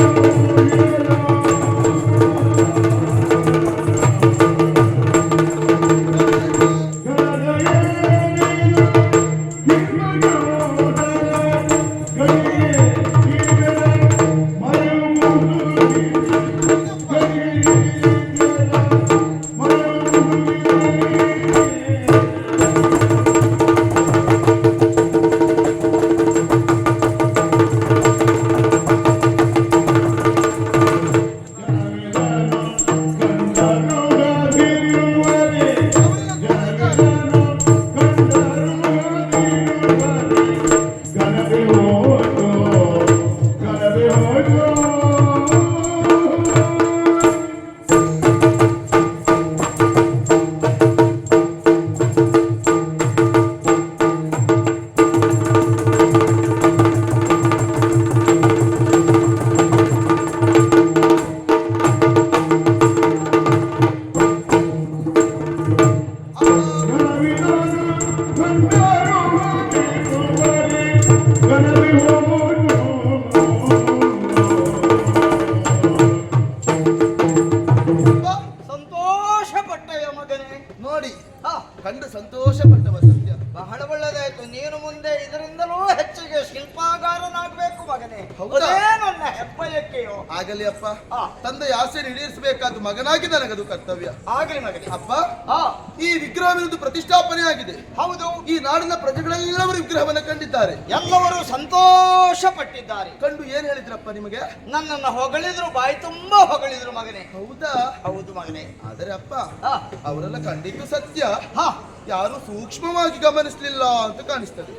ಸಂತೋಷ ಪಟ್ಟೆಯ ಮಗನೇ. ನೋಡಿ, ಹಾ, ಕಂಡು ಸಂತೋಷ ಪಟ್ಟವ ಸತ್ಯ. ಬಹಳ ಒಳ್ಳೆದಾಯ್ತು. ನೀನು ಮುಂದೆ ಇದರಿಂದಲೂ ಹೆಚ್ಚಿಗೆ ಶಿಲ್ಪಾಗಾರನಾಗಬೇಕು ಮಗನೇ. ಹೌದಾ? ಅದೇ ನನ್ನ ಹೆಬ್ಬಯಕೆಯೋ. ಆಗಲಿ ಅಪ್ಪ. ಹಾ. ತಂದೆಯ ಆಸೆ ಈಡೇರಿಸಬೇಕಾದ ಮಗನಾಗಿ ನನಗದು ಕರ್ತವ್ಯ. ಆಗಲಿ ಮಗನೇ. ಅಪ್ಪ, ಹಾ, ಈ ವಿಗ್ರಹವಿರುವುದು ಪ್ರತಿಷ್ಠಾಪನೆ ಆಗಿದೆ. ಹೌದು, ಈ ನಾಡಿನ ಪ್ರಜೆಗಳೆಲ್ಲವರು ವಿಗ್ರಹವನ್ನು ಕಂಡಿದ್ದಾರೆ. ಎಲ್ಲವರು ಸಂತೋಷ ಪಟ್ಟಿದ್ದಾರೆ. ಕಂಡು ಏನ್ ಹೇಳಿದ್ರಪ್ಪ ನಿಮಗೆ? ನನ್ನನ್ನು ಹೊಗಳಿದ್ರು, ಬಾಯಿ ತುಂಬಾ ಹೊಗಳಿದ್ರು ಮಗನೇ. ಹೌದಾ? ಹೌದು ಮಗನೇ. ಆದರೆ ಅಪ್ಪ, ಹಾ, ಅವರೆಲ್ಲ ಕಂಡಿದ್ದು ಸತ್ಯ. ಹಾ, ಯಾರು ಸೂಕ್ಷ್ಮವಾಗಿ ಗಮನಿಸಲಿಲ್ಲ ಅಂತ ಕಾಣಿಸ್ತದೆ.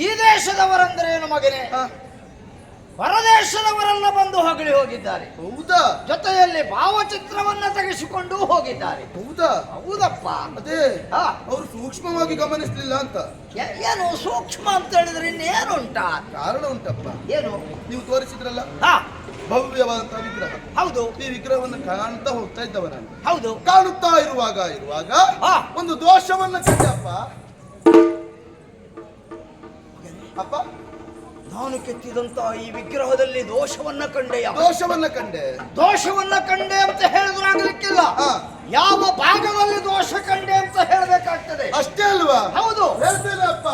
ಈ ದೇಶದವರಂದ್ರೆ ಏನು ಮಗನೇ? ಹಾ. ಹೊರದೇಶದವರೆಲ್ಲ ಬಂದು ಹೊಗಳಿ ಹೋಗಿದ್ದಾರೆ. ಹೌದಾ? ಜೊತೆಯಲ್ಲಿ ಭಾವಚಿತ್ರವನ್ನ ತೆಗೆಸಿಕೊಂಡು ಹೋಗಿದ್ದಾರೆ. ಹೌದಾ? ಹೌದಪ್ಪ. ಅದೇ ಹಾ, ಅವರು ಸೂಕ್ಷ್ಮವಾಗಿ ಗಮನಿಸಲಿಲ್ಲ ಅಂತ ಏನು ಸೂಕ್ಷ್ಮ ಅಂತ ಹೇಳಿದ್ರೆ ಇನ್ನೇನುಂಟಾ? ಕಾರಣ ಉಂಟಪ್ಪ. ಏನು? ನೀವು ತೋರಿಸಿದ್ರಲ್ಲ ಹಾ, ಭವ್ಯವಾದಂತಹ ವಿಗ್ರಹ. ಹೌದು, ಈ ವಿಗ್ರಹವನ್ನು ಕಾಣ್ತಾ ಹೋಗ್ತಾ ಇದ್ದವ ನಾನು. ಹೌದು. ಕಾಣುತ್ತಾ ಇರುವಾಗ ಹಾ. ಒಂದು ದೋಷವನ್ನ ಕಂಡಪ್ಪ. ಅಪ್ಪ, ನಾನು ಕೆತ್ತಿದಂತ ಈ ವಿಗ್ರಹದಲ್ಲಿ ದೋಷವನ್ನ ಕಂಡೆಯ. ದೋಷವನ್ನ ಕಂಡೆ. ದೋಷವನ್ನ ಕಂಡೆ ಅಂತ ಹೇಳಿದ್ರೆ ಆಗ್ಲಿಕ್ಕಿಲ್ಲ. ಹಾ. ಯಾವ ಭಾಗದಲ್ಲಿ ದೋಷ ಕಂಡೆ ಅಂತ ಹೇಳಬೇಕಾಗ್ತದೆ. ಅಷ್ಟೇ ಅಲ್ವಾ? ಹೌದು. ಹೇಳ್ತೇನೆ ಅಪ್ಪ.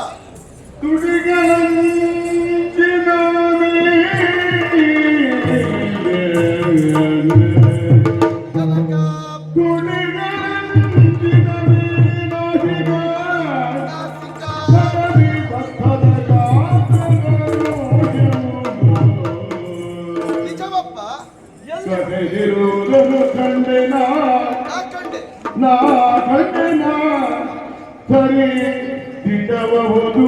ನಿಜವಪ್ಪ. ಕಂಡೆನ ನಾ ಕಂಡೆ. ನಾ ಕಂಡೆನ ಸರಿ ದಿಟಬಹುದು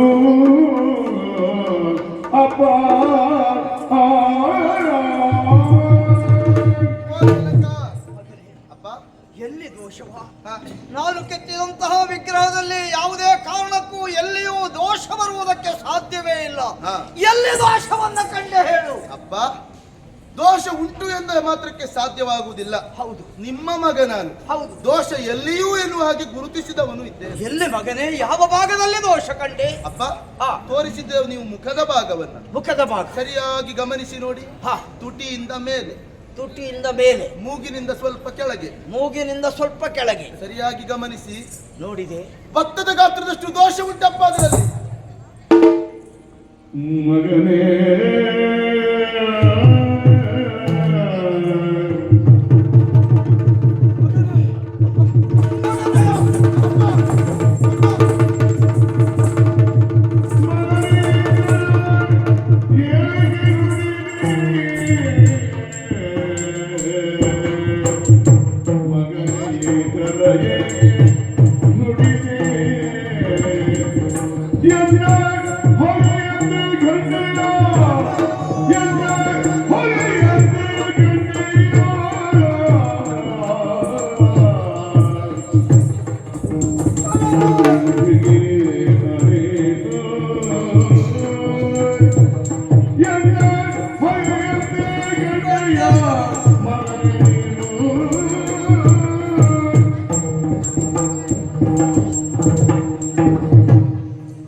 ಅಪ್ಪ. ಅಪ್ಪ, ಎಲ್ಲಿ ಅಯ್ಯೋ ಶಿವ, ಹಾ? ನಾನು ಕೆತ್ತಿದಂತಹ ವಿಗ್ರಹದಲ್ಲಿ ಯಾವುದೇ ಕಾರಣಕ್ಕೂ ಎಲ್ಲಿಯೂ ದೋಷ ಬರುವುದಕ್ಕೆ ಸಾಧ್ಯವೇ ಇಲ್ಲ. ಹಾ. ಎಲ್ಲಿ ದೋಷವನ್ನ ಕಂಡೆ ಹೇಳು. ಅಪ್ಪ, ದೋಷ ಉಂಟು ಎಂದ ಮಾತ್ರಕ್ಕೆ ಸಾಧ್ಯವಾಗುವುದಿಲ್ಲ. ಹೌದು, ನಿಮ್ಮ ಮಗ ನಾನು. ಹೌದು. ದೋಷ ಎಲ್ಲಿಯೂ ಎನ್ನುವ ಹಾಗೆ ಗುರುತಿಸಿದವನು ಇದ್ದೇನೆ. ಎಲ್ಲಿ ಮಗನೇ, ಯಾವ ಭಾಗದಲ್ಲಿ ದೋಷ ಕಂಡೆ? ಅಪ್ಪ, ಹಾ. ತೋರಿಸಿದ್ದೇವೆ ನೀವು ಮುಖದ ಭಾಗವನ್ನ ಮುಖದ ಭಾಗ. ಸರಿಯಾಗಿ ಗಮನಿಸಿ ನೋಡಿ. ಹಾ. ತುಟಿಯಿಂದ ಮೇಲೆ, ತುಟಿಯಿಂದ ಮೇಲೆ, ಮೂಗಿನಿಂದ ಸ್ವಲ್ಪ ಕೆಳಗೆ, ಮೂಗಿನಿಂದ ಸ್ವಲ್ಪ ಕೆಳಗೆ. ಸರಿಯಾಗಿ ಗಮನಿಸಿ. ನೋಡಿದೆ. ಭತ್ತದ ಗಾತ್ರದಷ್ಟು ದೋಷ ಉಂಟಪ್ಪ ಅದರಲ್ಲಿ. ಮಗನೇ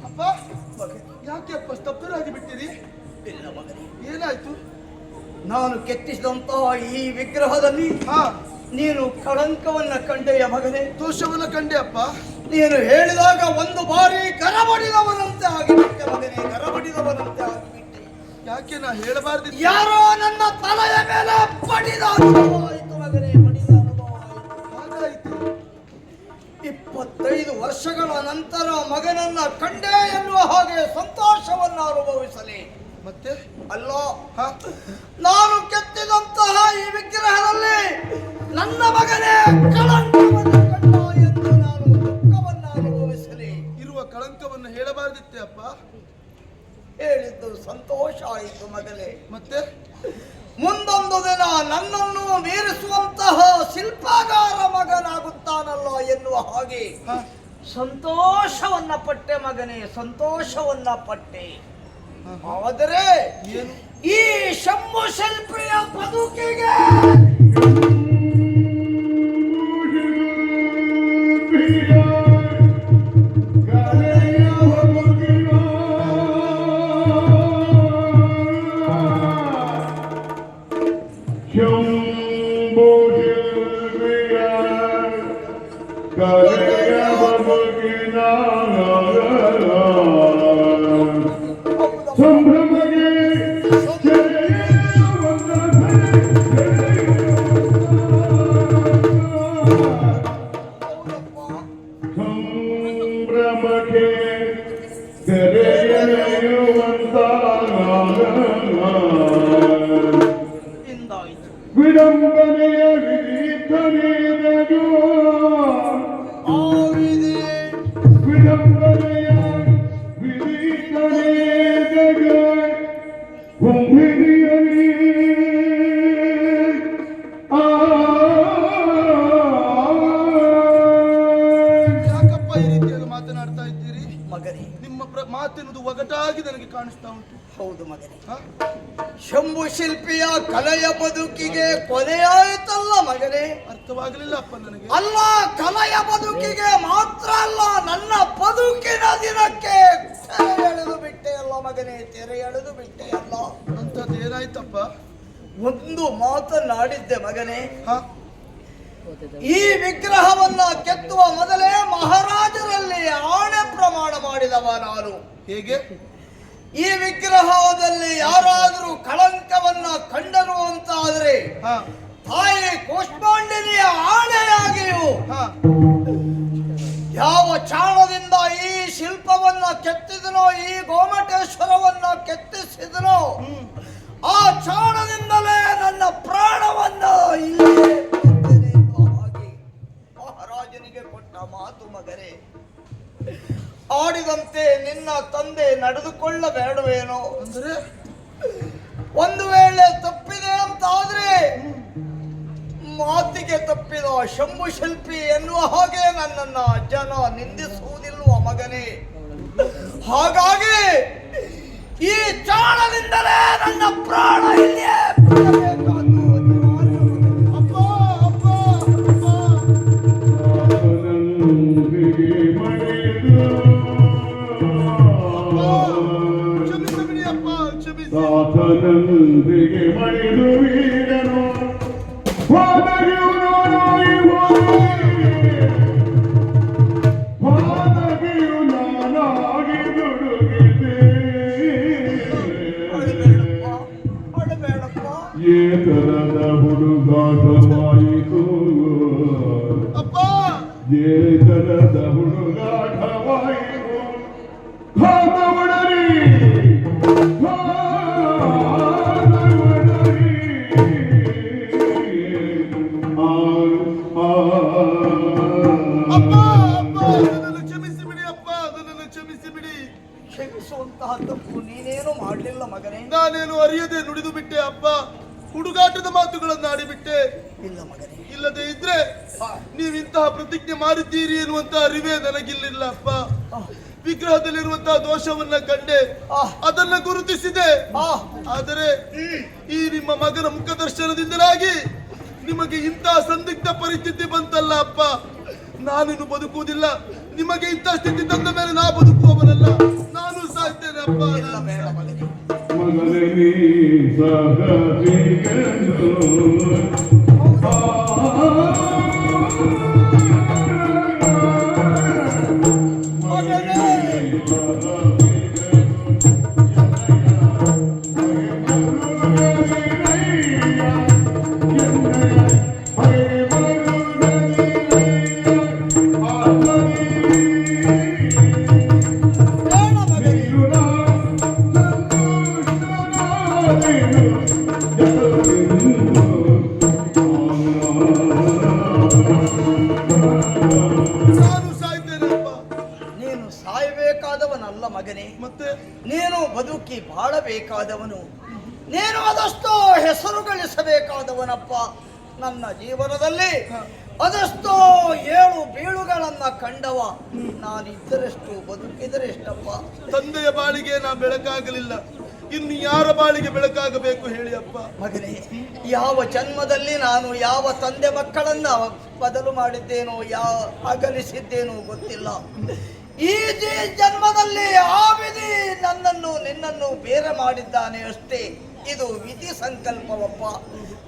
ಅಪ್ಪ, ಯಾಕೆ ಅಪ್ಪ ಸ್ತಬ್ಧರಾಗಿ ಬಿಟ್ಟಿರಿ? ಇಲ್ಲ ಮಗನೇ, ಏನಾಯ್ತು? ನಾನು ಕೆತ್ತಿಸಿದಂತಹ ಈ ವಿಗ್ರಹದಲ್ಲಿ ಹಾ, ನೀನು ಕಳಂಕವನ್ನ ಕಂಡೆಯ ಮಗನೇ. ದೋಷವನ್ನ ಕಂಡೆ ಅಪ್ಪ. ನೀನು ಹೇಳಿದಾಗ ಒಂದು ಬಾರಿ ಗರಬಡಿದವನಂತೆ ಆಗಿಬಿಟ್ಟೆ ಮಗನೇ, ಗರಬಡಿದವನಂತೆ ಆಗಿಬಿಟ್ಟೆ. ಯಾಕೆ ನಾ ಹೇಳಬಾರ್ದಿತ್ತು? ಯಾರೋ ನನ್ನ ತಲೆಯ ಮೇಲೆ ಬಡಿದ ಅನುಭವ ಆಯಿತು ಮಗನೇ, ಬಡಿದ ಅನುಭವ ಆಯಿತು. ಹಾಗಾಯ್ತು. 25 ವರ್ಷಗಳ ನಂತರ ಮಗನನ್ನ ಕಂಡೆ ಎನ್ನುವ ಹಾಗೆ ಸಂತೋಷವನ್ನ ಅನುಭವಿಸಲಿ. ಮತ್ತೆ ಅಲ್ಲ, ಹಾ, ನಾನು ಕೆತ್ತಿದಂತಹ ಈ ವಿಗ್ರಹದಲ್ಲಿ ನನ್ನ ಮಗನೇ ಕಳಂಕವನ್ನು ಕಂಡ ಎಂದು ನಾನು ದುಃಖವನ್ನ ಅನುಭವಿಸಲಿ. ಇರುವ ಕಳಂಕವನ್ನು ಹೇಳಬಾರ್ದಿತ್ತೆ ಅಪ್ಪ. ಹೇಳಿದ್ದು ಸಂತೋಷ ಆಯಿತು ಮಗನೇ. ಮತ್ತೆ ಮುಂದೊಂದು ದಿನ ನನ್ನನ್ನು ಮೀರಿಸುವಂತಹ ಶಿಲ್ಪಗಾರ ಮಗನಾಗುತ್ತಾನಲ್ಲ ಎನ್ನುವ ಹಾಗೆ ಹಾ, ಸಂತೋಷವನ್ನ ಪಟ್ಟೆ ಮಗನೇ, ಸಂತೋಷವನ್ನ ಪಟ್ಟೆ. ಆದರೆ ಏನು? ಈ ಶಂಭು ಶಿಲ್ಪಿಯ ಬದುಕಿಗೆ ಸಂಭ್ರಮಗೆ ಸಂಭ್ರಮಕ್ಕೆ ತೆರೆಯುವಂತ ಇಂದಾಯಿತು. ವಿಡಂಬನೆಯ ವಿಧಿತನೇನದು ಆವಿದೆ. ವಿಡಂಬನೆಯ ವಿಧಿತನೇನದು ಕುಂಭಿರಿಯಲಿ ಯಾಕಪ್ಪ ಈ ರೀತಿಯಾಗಿ ಮಾತನಾಡ್ತಾ ಇದ್ದೀರಿ? ಮಗನೇ, ನಿಮ್ಮ ಮಾತೆನ್ನುವುದು ಒಗಟಾಗಿ ನನಗೆ ಕಾಣಿಸ್ತಾ ಉಂಟು. ಹೌದು ಮಗನೇ, ಹಾ? ಶಂಭು ಶಿಲ್ಪಿಯ ಕಲೆಯ ಬದುಕಿಗೆ ಕೊನೆಯಾಯಿತಲ್ಲ ಮಗನೇ. ಅರ್ಥವಾಗಲಿಲ್ಲ ಅಪ್ಪ ನನಗೆ. ಅಲ್ಲ, ಕಲೆಯ ಬದುಕಿಗೆ ಮಾತ್ರ ಅಲ್ಲ, ನನ್ನ ಬದುಕಿನ ದಿನಕ್ಕೆ ತೆರೆ ಎಳೆದು ಬಿಟ್ಟೆ ಅಲ್ಲ ಮಗನೇ, ತೆರೆ ಎಳೆದು ಬಿಟ್ಟೆ ಅಲ್ಲ. ಅಂತದ್ದು ಏನಾಯ್ತಪ್ಪ? ಒಂದು ಮಾತನಾಡಿದ್ದೆ ಮಗನೇ. ಹಾ, ಈ ವಿಗ್ರಹವನ್ನ ಕೆತ್ತುವ ಮೊದಲೇ ಮಹಾರಾಜರಲ್ಲಿ ಆಣೆ ಪ್ರಮಾಣ ಮಾಡಿದವ ನಾನು. ಹೇಗೆ? ಈ ವಿಗ್ರಹದಲ್ಲಿ ಯಾರಾದರೂ ಕಳಂಕವನ್ನ ಕಂಡರು ಅಂತ ಆದ್ರೆ ಹಾ, ತಾಯಿ ಕೂಷ್ಮಾಂಡಿನಿಯ ಆಣೆಯಾಗಿಯೂ ಹಾ, ಯಾವ ಚಾಣದಿಂದ ಈ ಶಿಲ್ಪವನ್ನ ಕೆತ್ತಿದನೋ, ಈ ಗೋಮಟೇಶ್ವರವನ್ನ ಕೆತ್ತಿಸಿದನೋ, ಆ ಚಾಣದಿಂದಲೇ ನನ್ನ ಪ್ರಾಣವನ್ನ ಇಲ್ಲೇ ಬಿಡುತ್ತೇನೆ ಎನ್ನುವ ಹಾಗೆ ಮಹಾರಾಜನಿಗೆ ಕೊಟ್ಟ ಮಾತು ಮಗನೇ. ಆಡಿದಂತೆ ನಿನ್ನ ತಂದೆ ನಡೆದುಕೊಳ್ಳಬೇಡವೇನೋ? ಅಂದ್ರೆ ಒಂದು ವೇಳೆ ತಪ್ಪಿದೆ ಅಂತ ಆದ್ರೆ ಮಾತಿಗೆ ಕೈಗೆ ತಪ್ಪಿದ ಶಂಭು ಶಿಲ್ಪಿ ಎನ್ನುವ ಹಾಗೆ ನನ್ನನ್ನ ಜನ ನಿಂದಿಸುವುದಿಲ್ವ ಮಗನೇ? ಹಾಗಾಗಿ ಈ ಚಾಣದಿಂದಲೇ ನನ್ನ ಪ್ರಾಣ ಇಲ್ಲಿಯೇ ಬಿಡಬೇಕಾದ್ದು ಅನಿವಾರ್ಯ. ಅಪ್ಪ ಅಪ್ಪ ಅಪ್ಪ ಕ್ಷಮಿಸಬಿಡಿ ಅಪ್ಪ, ಕ್ಷಮಿಸಿ. ಸಾತನಂದಿಗೆ ಮಣಿದು ವೀರನು ಪಾದಗಿಯು ನಾನಾಗಿ ದುಡುಗಿದೆ ಅಳಬೇಡಪ್ಪ. ಏತರದ ಹುಡುಗಾಟವಾಯಿತು ಅಪ್ಪ ಏತರದ ಹುಡುಗಾಟವಾಯಿತು ಹಾದವಡರಿ ಅಪ್ಪ ಅಪ್ಪ ನನ್ನನ್ನು ಕ್ಷಮಿಸಿಬಿಡಿ ಅಪ್ಪ, ನನ್ನನ್ನು ಕ್ಷಮಿಸಿಬಿಡಿ. ಕ್ಷಮಿಸುವಂತಹ ತಪ್ಪು ನೀನೇನು ಮಾಡಲಿಲ್ಲ ಮಗನೇ. ನಾನೇನು ಅರಿಯದೆ ನುಡಿದು ಬಿಟ್ಟೆ ಅಪ್ಪ, ಹುಡುಗಾಟದ ಮಾತುಗಳನ್ನು ಆಡಿಬಿಟ್ಟೆ. ಇಲ್ಲ ಮಗನೇ. ಇಲ್ಲದೆ ಇದ್ರೆ ನೀವಿಂತಹ ಪ್ರತಿಜ್ಞೆ ಮಾಡಿದ್ದೀರಿ ಎನ್ನುವಂತ ಅರಿವೇ ನನಗಿಲ್ಲಿಲ್ಲ ಅಪ್ಪ. ವಿಗ್ರಹದಲ್ಲಿರುವಂತಹ ದೋಷವನ್ನ ಕಂಡೆ, ಅದನ್ನ ಗುರುತಿಸಿದೆ. ಆದರೆ ಈ ನಿಮ್ಮ ಮಗನ ಮುಖದರ್ಶನದಿಂದಲಾಗಿ ನಿಮಗೆ ಇಂತಹ ಸಂದಿಗ್ಧ ಪರಿಸ್ಥಿತಿ ಬಂತಲ್ಲ ಅಪ್ಪ. ನಾನಿನ್ನು ಬದುಕುವುದಿಲ್ಲ. ನಿಮಗೆ ಇಂತಹ ಸ್ಥಿತಿ ತಂದ ಮೇಲೆ ನಾ ಬದುಕುವವನಲ್ಲ, ನಾನು ಸಾಯ್ತೇನೆ ಅಪ್ಪ. ಮಗನೇ ನೀ ಸಹಜಿಗನು ನಾನು ಸಾಯ್ತೇನೆ ಅಪ್ಪ. ನೀನು ಸಾಯಬೇಕಾದವನಲ್ಲ ಮಗನೇ. ಮತ್ತೆ ನೀನು ಬದುಕಿ ಬಾಳಬೇಕಾದವನು. ನೀನು ಅದಷ್ಟೋ ಹೆಸರು ಗಳಿಸಬೇಕಾದವನಪ್ಪ. ನನ್ನ ಜೀವನದಲ್ಲಿ ಅದಷ್ಟೋ ಏಳು ಬೀಳುಗಳನ್ನ ಕಂಡವ ನಾನಿದ್ದರೆಷ್ಟು ಬದುಕಿದರೆಷ್ಟಪ್ಪ. ತಂದೆಯ ಬಾಳಿಗೆ ನಾ ಬೆಳಕಾಗಲಿಲ್ಲ, ಇನ್ನು ಯಾರ ಬಾಳಿಗೆ ಬೆಳಕಾಗಬೇಕು ಹೇಳಿ ಅಪ್ಪ. ಮಗನೇ, ಯಾವ ಜನ್ಮದಲ್ಲಿ ನಾನು ಯಾವ ತಂದೆ ಮಕ್ಕಳನ್ನ ಬದಲು ಮಾಡಿದ್ದೇನೋ ಅಗಲಿಸಿದ್ದೇನೋ ಗೊತ್ತಿಲ್ಲ. ಈ ಜನ್ಮದಲ್ಲಿ ಆ ವಿಧಿ ನನ್ನನ್ನು ನಿನ್ನನ್ನು ಬೇರೆ ಮಾಡಿದ್ದಾನೆ ಅಷ್ಟೇ. ಇದು ವಿಧಿ ಸಂಕಲ್ಪವಪ್ಪ.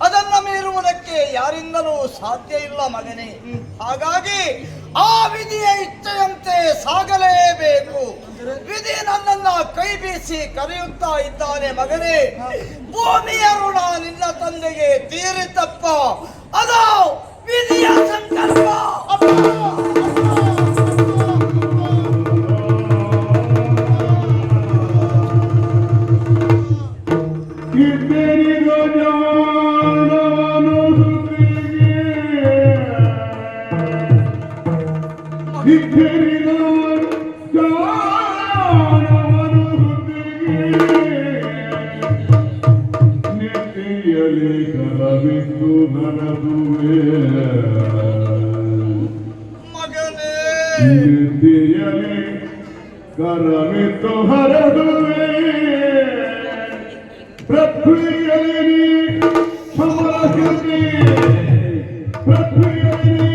ಅದನ್ನ ಮೀರುವುದಕ್ಕೆ ಯಾರಿಂದಲೂ ಸಾಧ್ಯ ಇಲ್ಲ ಮಗನೇ. ಹಾಗಾಗಿ ಆ ವಿಧಿಯ ಇಚ್ಛೆಯಂತೆ ಸಾಗಲೇಬೇಕು. ವಿಧಿ ನನ್ನನ್ನ ಕೈ ಬೀಸಿ ಕರೆಯುತ್ತಾ ಇದ್ದಾನೆ ಮಗನೇ. ಭೂಮಿಯ ಋಣ ನಿನ್ನ ತಂದೆಗೆ ತೀರಿತಪ್ಪ. ಅದು ವಿಧಿಯ ಸಂಕಲ್ಪ. ಮಗನೇ, ಕರವಿತ್ತು ಹರಡುವೆ ಪೃಥ್ವಿಯಲ್ಲಿ ಸಮರಹಿರ್ದಿ ಪೃಥ್ವಿಯಲ್ಲಿ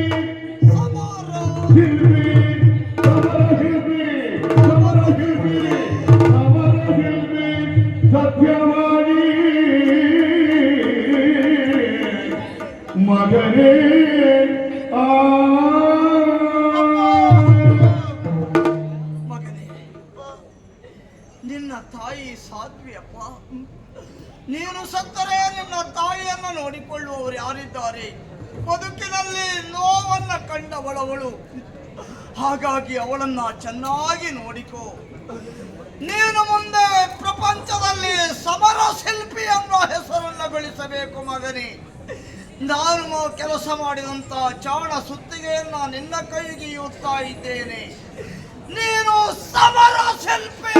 ಹಿರ್ದಿ ಸಮರಹಿರ್ದಿ ಸಮರಹಿರ್ದಿ ಸಮರಹಿರ್ದಿ ಸತ್ಯವಾಗಿ ಮಗನೇ ನಿನ್ನ ತಾಯಿ ಸಾಧ್ವಿಯಪ್ಪ. ನೀನು ಸತ್ತರೆ ನಿನ್ನ ತಾಯಿಯನ್ನು ನೋಡಿಕೊಳ್ಳುವವರು ಯಾರಿದ್ದಾರೆ? ಬದುಕಿನಲ್ಲಿ ನೋವನ್ನ ಕಂಡವಳವಳು. ಹಾಗಾಗಿ ಅವಳನ್ನ ಚೆನ್ನಾಗಿ ನೋಡಿಕೋ. ನೀನು ಮುಂದೆ ಪ್ರಪಂಚದಲ್ಲಿ ಸಮರ ಶಿಲ್ಪಿ ಅನ್ನೋ ಹೆಸರನ್ನು ಗಳಿಸಬೇಕು ಮಗನೇ. ನಾನು ಕೆಲಸ ಮಾಡಿದಂತ ಚಾಣ ಸುತ್ತಿಗೆಯನ್ನ ನಿನ್ನ ಕೈಗೆ ಇಯುತ್ತಾ ಇದ್ದೇನೆ. ನೀನು ಸಮರ ಶಿಲ್ಪಿ.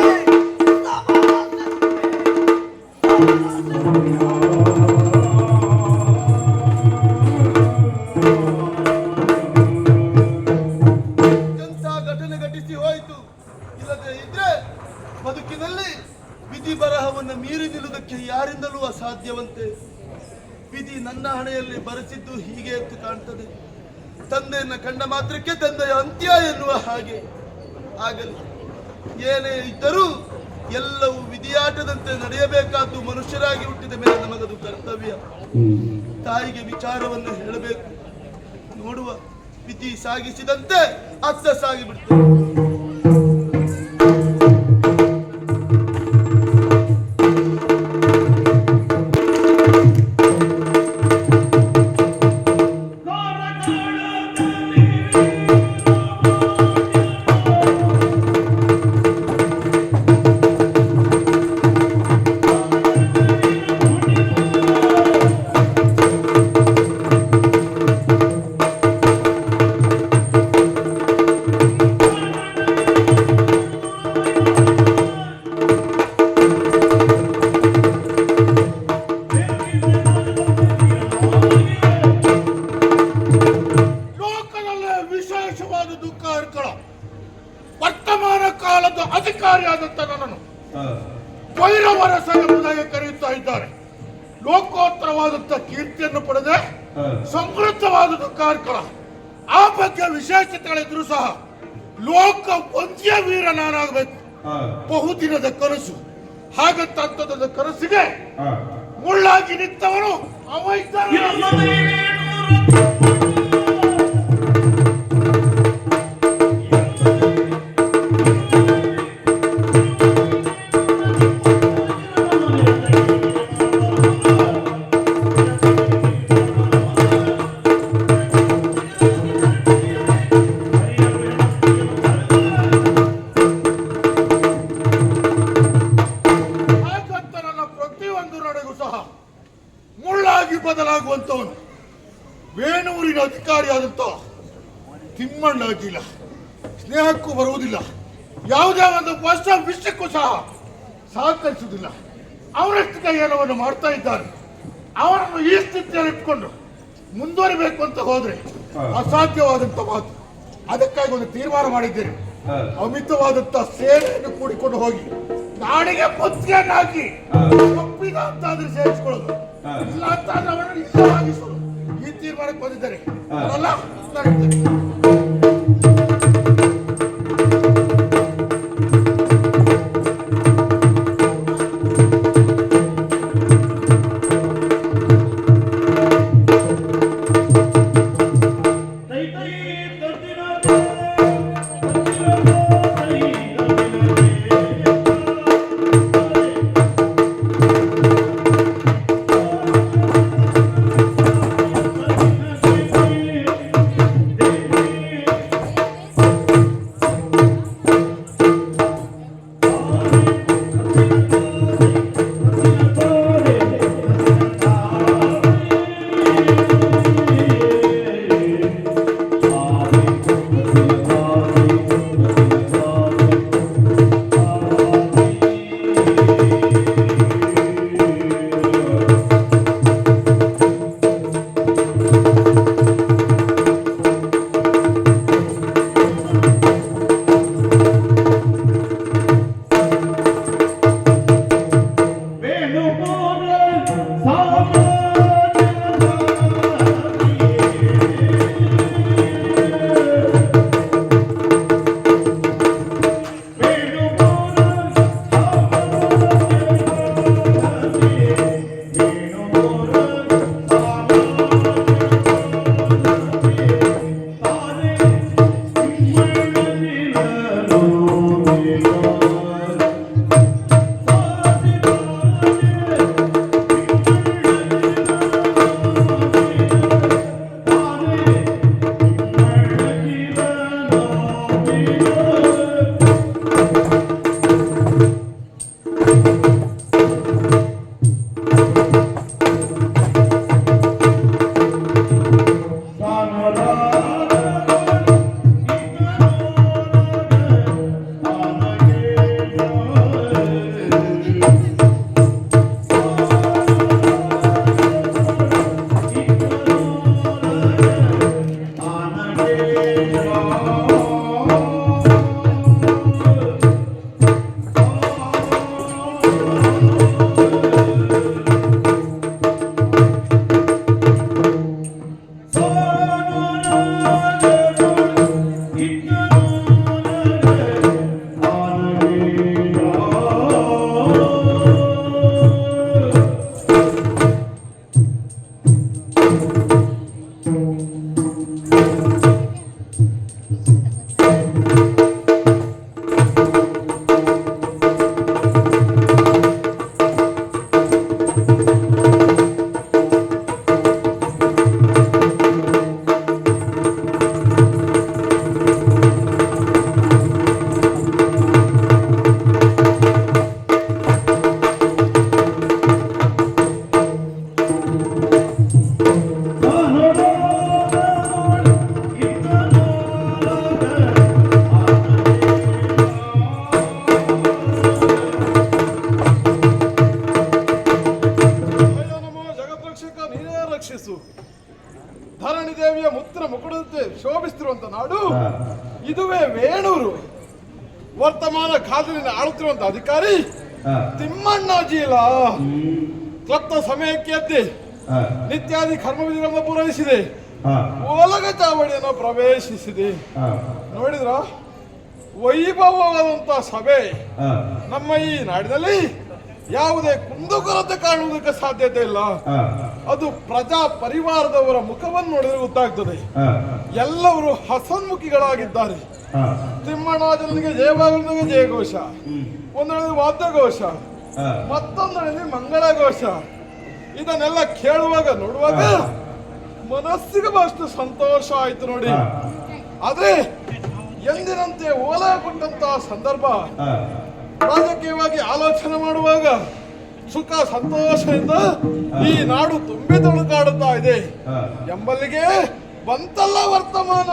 ಗೋಡೆಯಲ್ಲಿ ಬರೆಸಿದ್ದು ಹೀಗೆ ಅಂತ ಕಾಣ್ತದೆ. ತಂದೆಯನ್ನ ಕಂಡ ಮಾತ್ರಕ್ಕೆ ತಂದೆಯ ಅಂತ್ಯ ಎನ್ನುವ ಹಾಗೆ ಆಗಲ್ಲ. ಏನೇ ಇದ್ದರೂ ಎಲ್ಲವೂ ವಿಧಿಯಾಟದಂತೆ ನಡೆಯಬೇಕಾದ್ದು ಮನುಷ್ಯರಾಗಿ ಹುಟ್ಟಿದ ಮೇಲೆ ನಮಗದು ಕರ್ತವ್ಯ. ತಾಯಿಗೆ ವಿಚಾರವನ್ನು ಹೇಳಬೇಕು, ನೋಡುವ. ವಿಧಿ ಸಾಗಿಸಿದಂತೆ ಅತ್ತ ಸಾಗಿಬಿಡ್ತೇವೆ. ವರ್ತಮಾನ ಕಾಲದ ಅಧಿಕಾರಿಯಾದಂತ ನನ್ನನ್ನು ಭೈರವರಸ ಎಂಬುದಾಗಿ ಕರೆಯುತ್ತಾ ಇದ್ದಾರೆ. ಲೋಕೋತ್ತರವಾದಂತ ಕೀರ್ತಿಯನ್ನು ಪಡೆದ ಸಮೃದ್ಧವಾದ ಕಾರ್ಕಳ. ಆ ಬಗ್ಗೆ ವಿಶೇಷತೆಗಳಿದ್ರು ಸಹ ಲೋಕ ವಂದ್ಯ ವೀರ ನಾನಾಗಬೇಕು. ಬಹುದಿನದ ಕನಸು. ಹಾಗಂತಂತದ ಕನಸಿಗೆ ಮುಳ್ಳಾಗಿ ನಿಂತವನು ಅವ ಇದ್ದಾನೆ. ಮುಳ್ಳಾಗಿ ಬದಲಾಗುವಂತವನು ವೇಣೂರಿನ ಅಧಿಕಾರಿಯಾದಂತ ತಿಮ್ಮಣ್ಣಾಗಿಲ್ಲ. ಸ್ನೇಹಕ್ಕೂ ಬರುವುದಿಲ್ಲ, ಯಾವುದೇ ಒಂದು ಹೊಸ ವಿಷಯಕ್ಕೂ ಸಹ ಸಹಕರಿಸುವುದಿಲ್ಲ. ಅವರಷ್ಟು ಕೈಯನವನ್ನು ಮಾಡ್ತಾ ಇದ್ದಾರೆ. ಅವರನ್ನು ಈ ಸ್ಥಿತಿಯಲ್ಲಿ ಇಟ್ಕೊಂಡು ಮುಂದುವರಿಬೇಕು ಅಂತ ಹೋದ್ರೆ ಅಸಾಧ್ಯವಾದಂತ ಮಾತು. ಅದಕ್ಕಾಗಿ ಒಂದು ತೀರ್ಮಾನ ಮಾಡಿದ್ದೇನೆ. ಅಮಿತವಾದಂತ ಸೇನೆಯನ್ನು ಕೂಡಿಕೊಂಡು ಹೋಗಿ ನಾಡಿಗೆ ಮುತ್ತಿಗೆಯನ್ನು ಹಾಕಿ ಒಪ್ಪಿದ ಅಂತಾದ್ರೆ ಸೇರಿಸಿಕೊಳ್ಳೋದು, ಇಲ್ಲ ಅಂತ ಅವರನ್ನು ಇಲ್ಲವಾಗಿಸುವುದು. ಈ ತೀರ್ಮಾನಕ್ಕೆ ಬಂದಿದ್ದಾರೆ. ಅಲ್ಲ ಧರಣಿ ದೇವಿಯ ಮುತ್ತಿನ ಮುಕುಡದಂತೆ ಶೋಭಿಸ್ತಿರುವಂತ ನಾಡು ಇದುವೇ ವೇಣೂರು. ವರ್ತಮಾನ ಕಾಲದಲ್ಲಿ ಆಳುತ್ತಿರುವಂತ ಅಧಿಕಾರಿ ತಿಮ್ಮಣ್ಣಾಜಿಲ ಕ್ಲಪ್ತ ಸಮಯಕ್ಕೆ ಎದ್ದಿ ನಿತ್ಯಾದಿ ಕರ್ಮವಿಧಿಗಳನ್ನು ಪೂರೈಸಿದೆ. ಓಲಗ ಚಾವಡಿಯನ್ನು ಪ್ರವೇಶಿಸಿದೆ. ನೋಡಿದ್ರ ವೈಭವವಾದಂತ ಸಭೆ ನಮ್ಮ ಈ ನಾಡಿನಲ್ಲಿ ಯಾವುದೇ ಕುಂದುಕೊರತೆ ಕಾಣುವುದಕ್ಕೆ ಸಾಧ್ಯತೆ ಇಲ್ಲ. ಅದು ಪ್ರಜಾ ಪರಿವಾರದವರ ಮುಖವನ್ನು ನೋಡಿದ್ರೆ ಗೊತ್ತಾಗ್ತದೆ. ಎಲ್ಲವರು ಹಸನ್ಮುಖಿಗಳಾಗಿದ್ದಾರೆ. ತಿಮ್ಮಣ್ಣಾಜನಿಗೆ ಜಯಭಾಗನಿಗೆ ಜಯಘೋಷ, ಒಂದೊಂದು ವಾದ್ಯಘೋಷ, ಮತ್ತೊಂದರಲ್ಲಿ ಮಂಗಳ ಘೋಷ. ಇದನ್ನೆಲ್ಲ ಕೇಳುವಾಗ ನೋಡುವಾಗ ಮನಸ್ಸಿಗೆ ಬಹಳಷ್ಟು ಸಂತೋಷ ಆಯ್ತು ನೋಡಿ. ಆದ್ರೆ ಎಂದಿನಂತೆ ಓಲಾ ಕೊಟ್ಟಂತಹ ಸಂದರ್ಭ ರಾಜಕೀಯವಾಗಿ ಆಲೋಚನೆ ಮಾಡುವಾಗ ಸುಖ ಸಂತೋಷದಿಂದ ಈ ನಾಡು ತುಂಬಿ ತುಳುಕಾಡುತ್ತಾ ಇದೆ ಎಂಬಲ್ಲಿಗೆ ಬಂತಲ್ಲ ವರ್ತಮಾನ.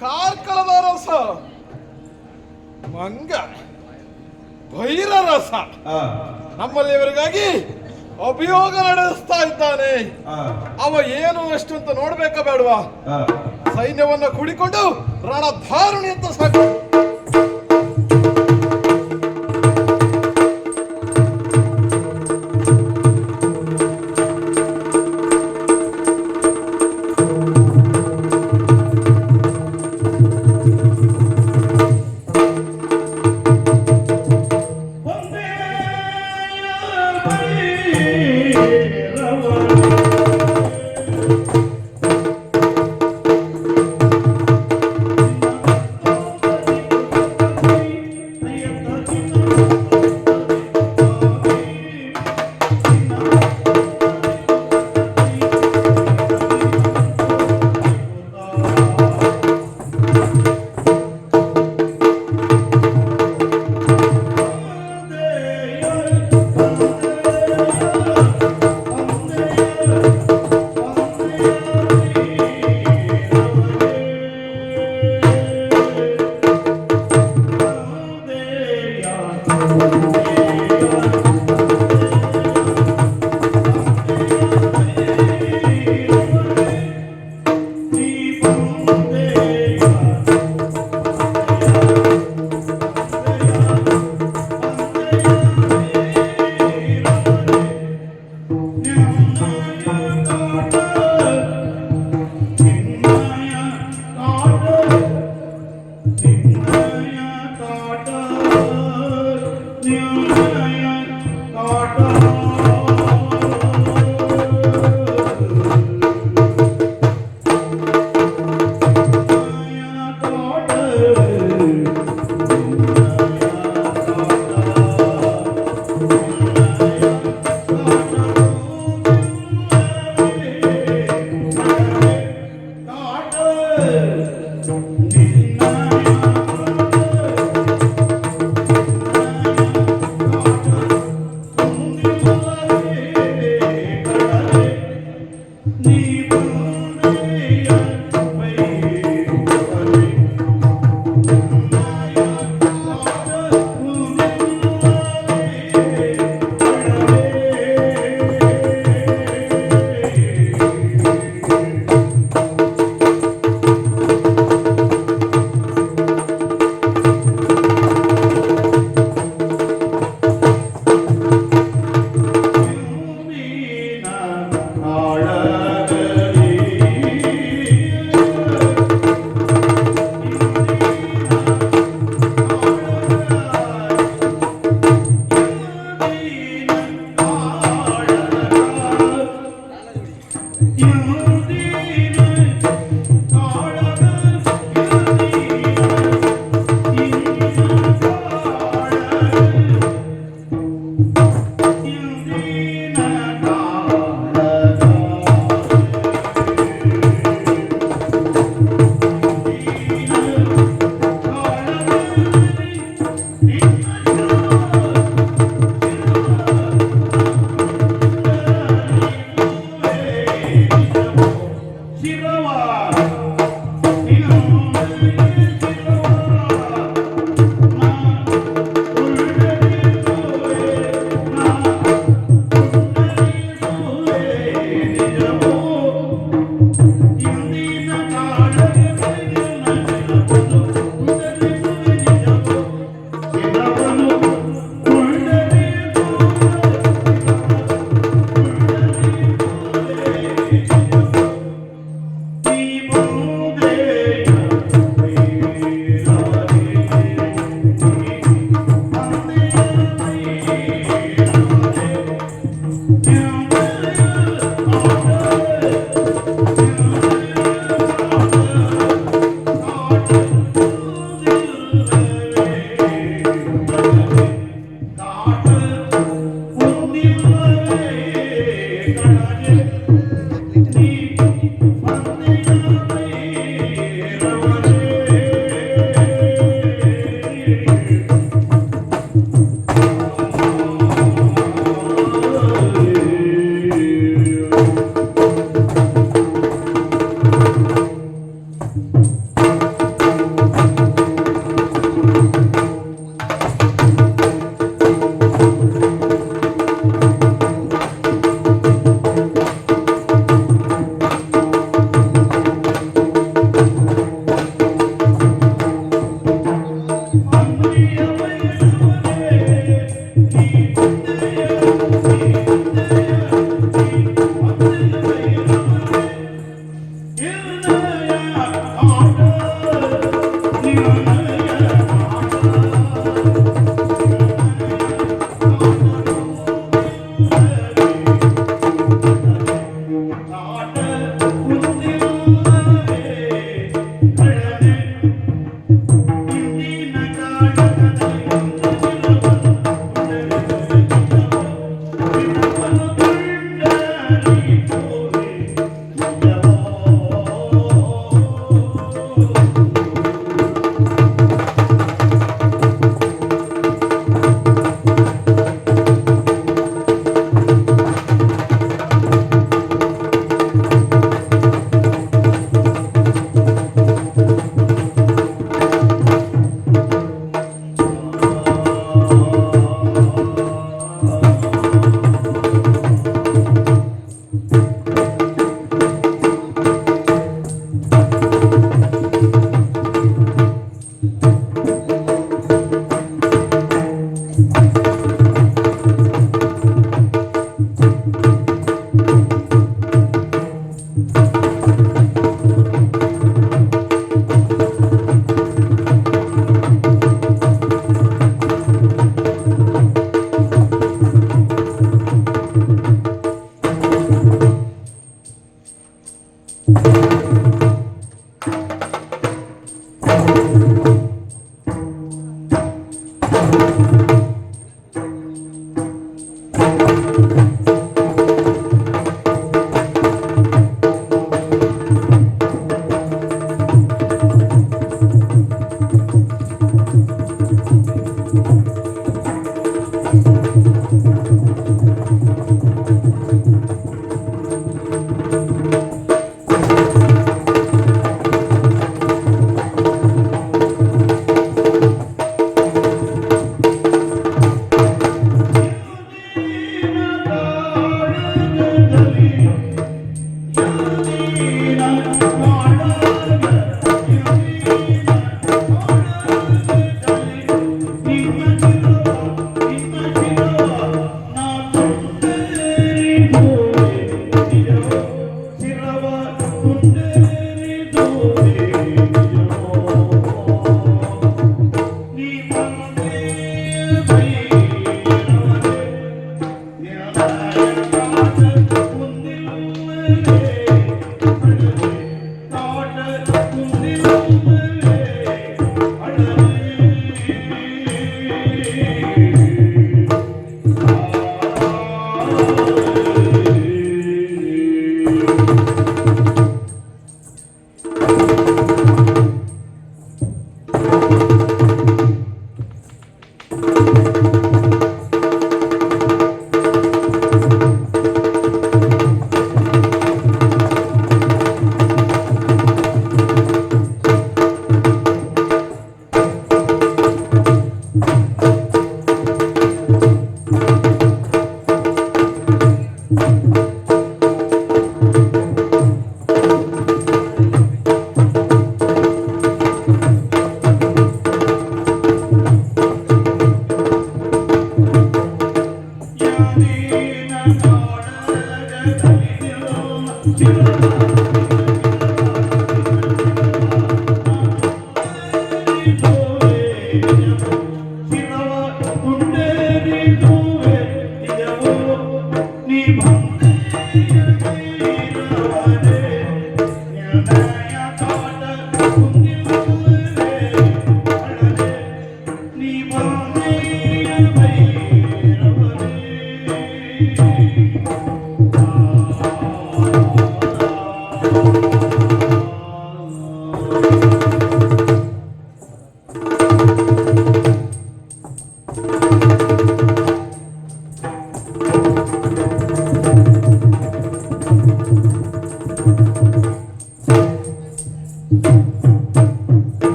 ಕಾರ್ಕಳದ ರಸ, ಮಂಗ, ಭೈರ ರಸ ನಮ್ಮಲ್ಲಿ ಇವರಿಗಾಗಿ ಅಭಿಯೋಗ ನಡೆಸ್ತಾ ಇದ್ದಾನೆ. ಅವ ಏನು ಎಷ್ಟು ಅಂತ ನೋಡ್ಬೇಕಾ ಬೇಡವಾ? ಸೈನ್ಯವನ್ನ ಕೂಡಿಕೊಂಡು ರಣಧಾರುಣಿ ಅಂತ ಸಾಕು.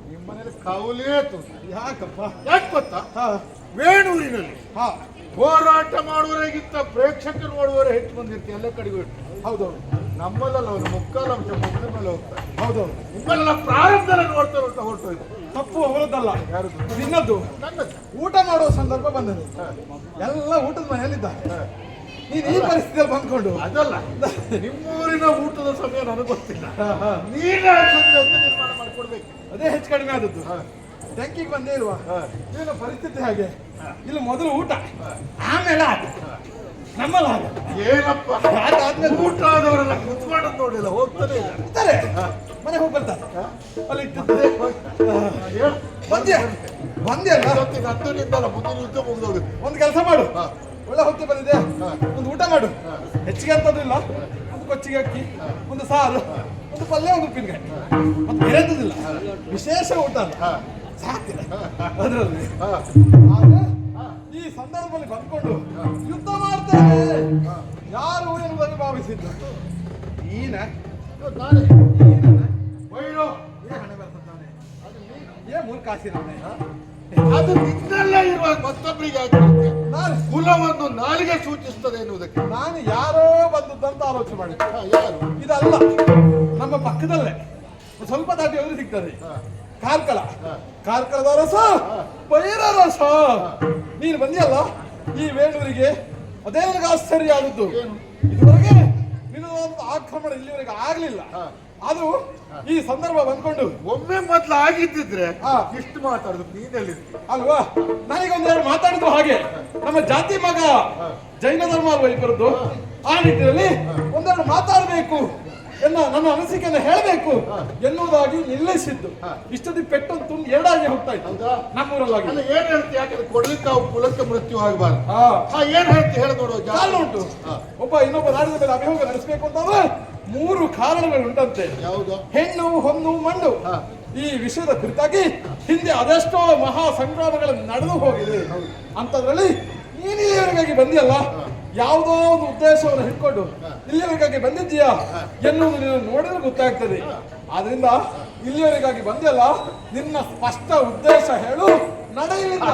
ನಿಮ್ಮನೇಲಿ ಕೌಲೇ ತೂತ. ಯಾಕಪ್ಪ? ಯಾಕೆ ಗೊತ್ತಾ? ವೇಣೂರಿನಲ್ಲಿ ಹೋರಾಟ ಮಾಡುವವರಿಗಿಂತ ಪ್ರೇಕ್ಷಕರು ನೋಡುವವರೇ ಹೆಚ್ಚು ಬಂದಿರ್ತೀವಿ ಎಲ್ಲ ಕಡೆಗೂ. ಹೌದೌದು. ನಮ್ಮಲ್ಲೆಲ್ಲ ಒಂದು ಮುಕ್ಕಾಲು ಅಂಶ ಮುಗಿದ ಮೇಲೆ ಹೋಗ್ತಾರೆ. ಹೌದೌದು. ನಿಮ್ಮಲ್ಲೆಲ್ಲ ಪ್ರಾರಂಭದಲ್ಲಿ ನೋಡ್ತಾ ನೋಡ್ತಾ ಹೊರಟೋಯ್ತು. ತಪ್ಪು ಅವರದ್ದಲ್ಲ, ಯಾರದು? ನಿನ್ನದ್ದು. ನನ್ನದು. ಊಟ ಮಾಡುವ ಸಂದರ್ಭ ಬಂದದ್ದು, ಎಲ್ಲ ಊಟದ ಮನೆಯಲ್ಲಿದ್ದಾರೆ. ನೀನು ಈ ಪರಿಸ್ಥಿತಿಯಲ್ಲಿ ಬಂದ್ಕೊಂಡು ಅದಲ್ಲ, ನಿಮ್ಮೂರಿನ ಊಟದ ಸಮಯ ನನಗೆ ಗೊತ್ತಿಲ್ಲ. ನೀನೇ ಸಂಜೆ ಹೊತ್ತು ನಿರ್ಮಾಣ ಮಾಡಿಕೊಡ್ಬೇಕು. ಅದೇ ಹೆಚ್ಚು ಕಡಿಮೆ ಆದದ್ದು. ಬೆಂಕಿಗೆ ಬಂದೇ ಇಲ್ವಾ? ಏನು ಪರಿಸ್ಥಿತಿ ಹಾಗೆ. ಇಲ್ಲಿ ಮೊದಲು ಊಟ, ಆಮೇಲೆ ಆಟ. ನಮ್ಮಲ್ಲ ಹಾಗೆ ಏನಪ್ಪ, ಆದ್ಮೇಲೆ ಊಟ ಆದವರೆಲ್ಲ ಕುತ್ಕೊಂಡದ್ದು ನೋಡಿಲ್ಲ, ಹೋಗ್ತಾನೆ ಇರ್ತಾರೆ, ಮನೆ ಹೋಗಿ ಬರ್ತಾರೆ. ಅಲ್ಲಿ ಇಟ್ಟಿದ್ದೆ ಬಂದೆ ಅಲ್ಲ, 10 ಮುಂದಿನ ಯುದ್ಧ ಮುಗಿದೋಗುತ್ತೆ. ಒಂದು ಕೆಲಸ ಮಾಡು, ಒಳ್ಳೆ ಹೊತ್ತು ಬಂದಿದೆ, ಒಂದು ಊಟ ಮಾಡು. ಹೆಚ್ಚಿಗೆ ಅಂತದ್ದು ಇಲ್ಲ, ಒಂದು ಕೊಚ್ಚಿಗೆ ಅಕ್ಕಿ, ಒಂದು ಸಾರು, ಒಂದು ಪಲ್ಯ, ಒಂದು ಉಪ್ಪಿನಕಾಯಿ, ಮತ್ತೆ ಬೇರೆ ಅಂತದಿಲ್ಲ. ವಿಶೇಷ ಊಟ ಅಲ್ಲ, ಸಾಕಿಲ್ಲ ಅದರಲ್ಲಿ. ಈ ಸಂದರ್ಭದಲ್ಲಿ ಬಂದ್ಕೊಂಡು ಯುದ್ಧ ಮಾಡ್ತೇವೆ ಯಾರು ಎನ್ನುವುದನ್ನು ಭಾವಿಸಿದ್ದು ನೀನ. ಮೂರ್ಖಾಸಿ ಅದು ನಿನ್ನೆಲ್ಲ ಇರುವಾಗ ಮತ್ತೊಬ್ಬರಿಗೆ ಹಾಕಿರುತ್ತೆ. ಕುಲವನ್ನು ನಾಲಿಗೆ ಸೂಚಿಸ್ತದೆ ಎನ್ನುವುದಕ್ಕೆ ನಾನು ಯಾರೋ ಬಂದದ್ದಂತ ಆಲೋಚನೆ ಮಾಡಿದ್ದೆ. ಯಾರು? ಇದಲ್ಲ, ನಮ್ಮ ಪಕ್ಕದಲ್ಲೇ ಸ್ವಲ್ಪ ದಾಟಿ ಹೋದ್ರೆ ಸಿಗ್ತದೆ ಕಾರ್ಕಳ. ಕಾರ್ಕಳದ ರಸ, ಬೈರ ರಸ. ನೀನು ಬಂದಿಯಲ್ಲ ಈ ವೇಣೂರಿಗೆ, ಅದೇ ನನಗೆ ಆಶ್ಚರ್ಯ ಆದದ್ದು. ಇದುವರೆಗೆ ನಿನ್ನ ಒಂದು ಆಕ್ರಮಣ ಇಲ್ಲಿವರೆಗೆ ಆಗ್ಲಿಲ್ಲ. ಅದು ಈ ಸಂದರ್ಭ ಬಂದ್ಕೊಂಡು ಒಮ್ಮೆ ಮೊದ್ಲು ಆಗಿದ್ದಿದ್ರೆ ಇಷ್ಟು ಮಾತಾಡುದು ನೀನಲ್ಲಿ ಅಲ್ವಾ? ನನಗೊಂದೆರಡು ಮಾತಾಡಿದ್ರು ಹಾಗೆ. ನಮ್ಮ ಜಾತಿ ಮಗ ಜೈನ ಧರ್ಮ ಅಲ್ವಾ ಇಬ್ಬರದ್ದು, ಆ ನಿಟ್ಟಿನಲ್ಲಿ ಒಂದೆರಡು ಮಾತಾಡಬೇಕು ನನ್ನ ಅನಿಸಿಕೆಯನ್ನು ಹೇಳಬೇಕು ಎನ್ನುವುದಾಗಿ ನಿಲ್ಲಿಸಿದ್ದು. ಇಷ್ಟೊಂದು ಪೆಟ್ಟೊಂದು ತುಂಬ ಎರಡಾಗಿ ಹೋಗ್ತಾ ಇತ್ತು ನಮ್ಮೂರಲ್ಲಾಗಿ. ಏನ್ ಹೇಳ್ತಿ? ಯಾಕಂದ್ರೆ ಕೊಡ್ಲಿಕ್ಕೆ ಅವು ಕುಲಕ್ಕೆ ಮೃತ್ಯು ಆಗಬಾರ್ದು. ಏನ್ ಹೇಳ್ತಿ ಹೇಳ ನೋಡುವ. ಕಾರಣ ಉಂಟು. ಒಬ್ಬ ಇನ್ನೊಬ್ಬ ನಾಡಿನ ಮೇಲೆ ಅಭಿಯೋಗ ನಡೆಸಬೇಕು ಅಂತಂದ್ರೆ 3 ಕಾರಣಗಳು ಉಂಟಂತೆ. ಯಾವುದು? ಹೆಣ್ಣು, ಹೊನ್ನು, ಮಣ್ಣು. ಈ ವಿಷಯದ ಕುರಿತಾಗಿ ಹಿಂದೆ ಅದೆಷ್ಟೋ ಮಹಾ ಸಂಗ್ರಾಮಗಳು ನಡೆದು ಹೋಗಿದೆ. ಅಂತದ್ರಲ್ಲಿ ನೀನು ಇಲ್ಲಿವರೆಗಾಗಿ ಬಂದಿಯಲ್ಲ, ಯಾವುದೋ ಒಂದು ಉದ್ದೇಶವನ್ನು ಹಿಡ್ಕೊಂಡು ಇಲ್ಲಿವರೆಗಾಗಿ ಬಂದಿದ್ದೀಯಾ ಎನ್ನುವುದು ನೀನು ನೋಡಿದ್ರೆ ಗೊತ್ತಾಗ್ತದೆ. ಆದ್ರಿಂದ ಇಲ್ಲಿವರೆಗಾಗಿ ಬಂದಿಯಲ್ಲ, ನಿನ್ನ ಸ್ಪಷ್ಟ ಉದ್ದೇಶ ಹೇಳು, ನಡೆಯಲಿಲ್ಲ.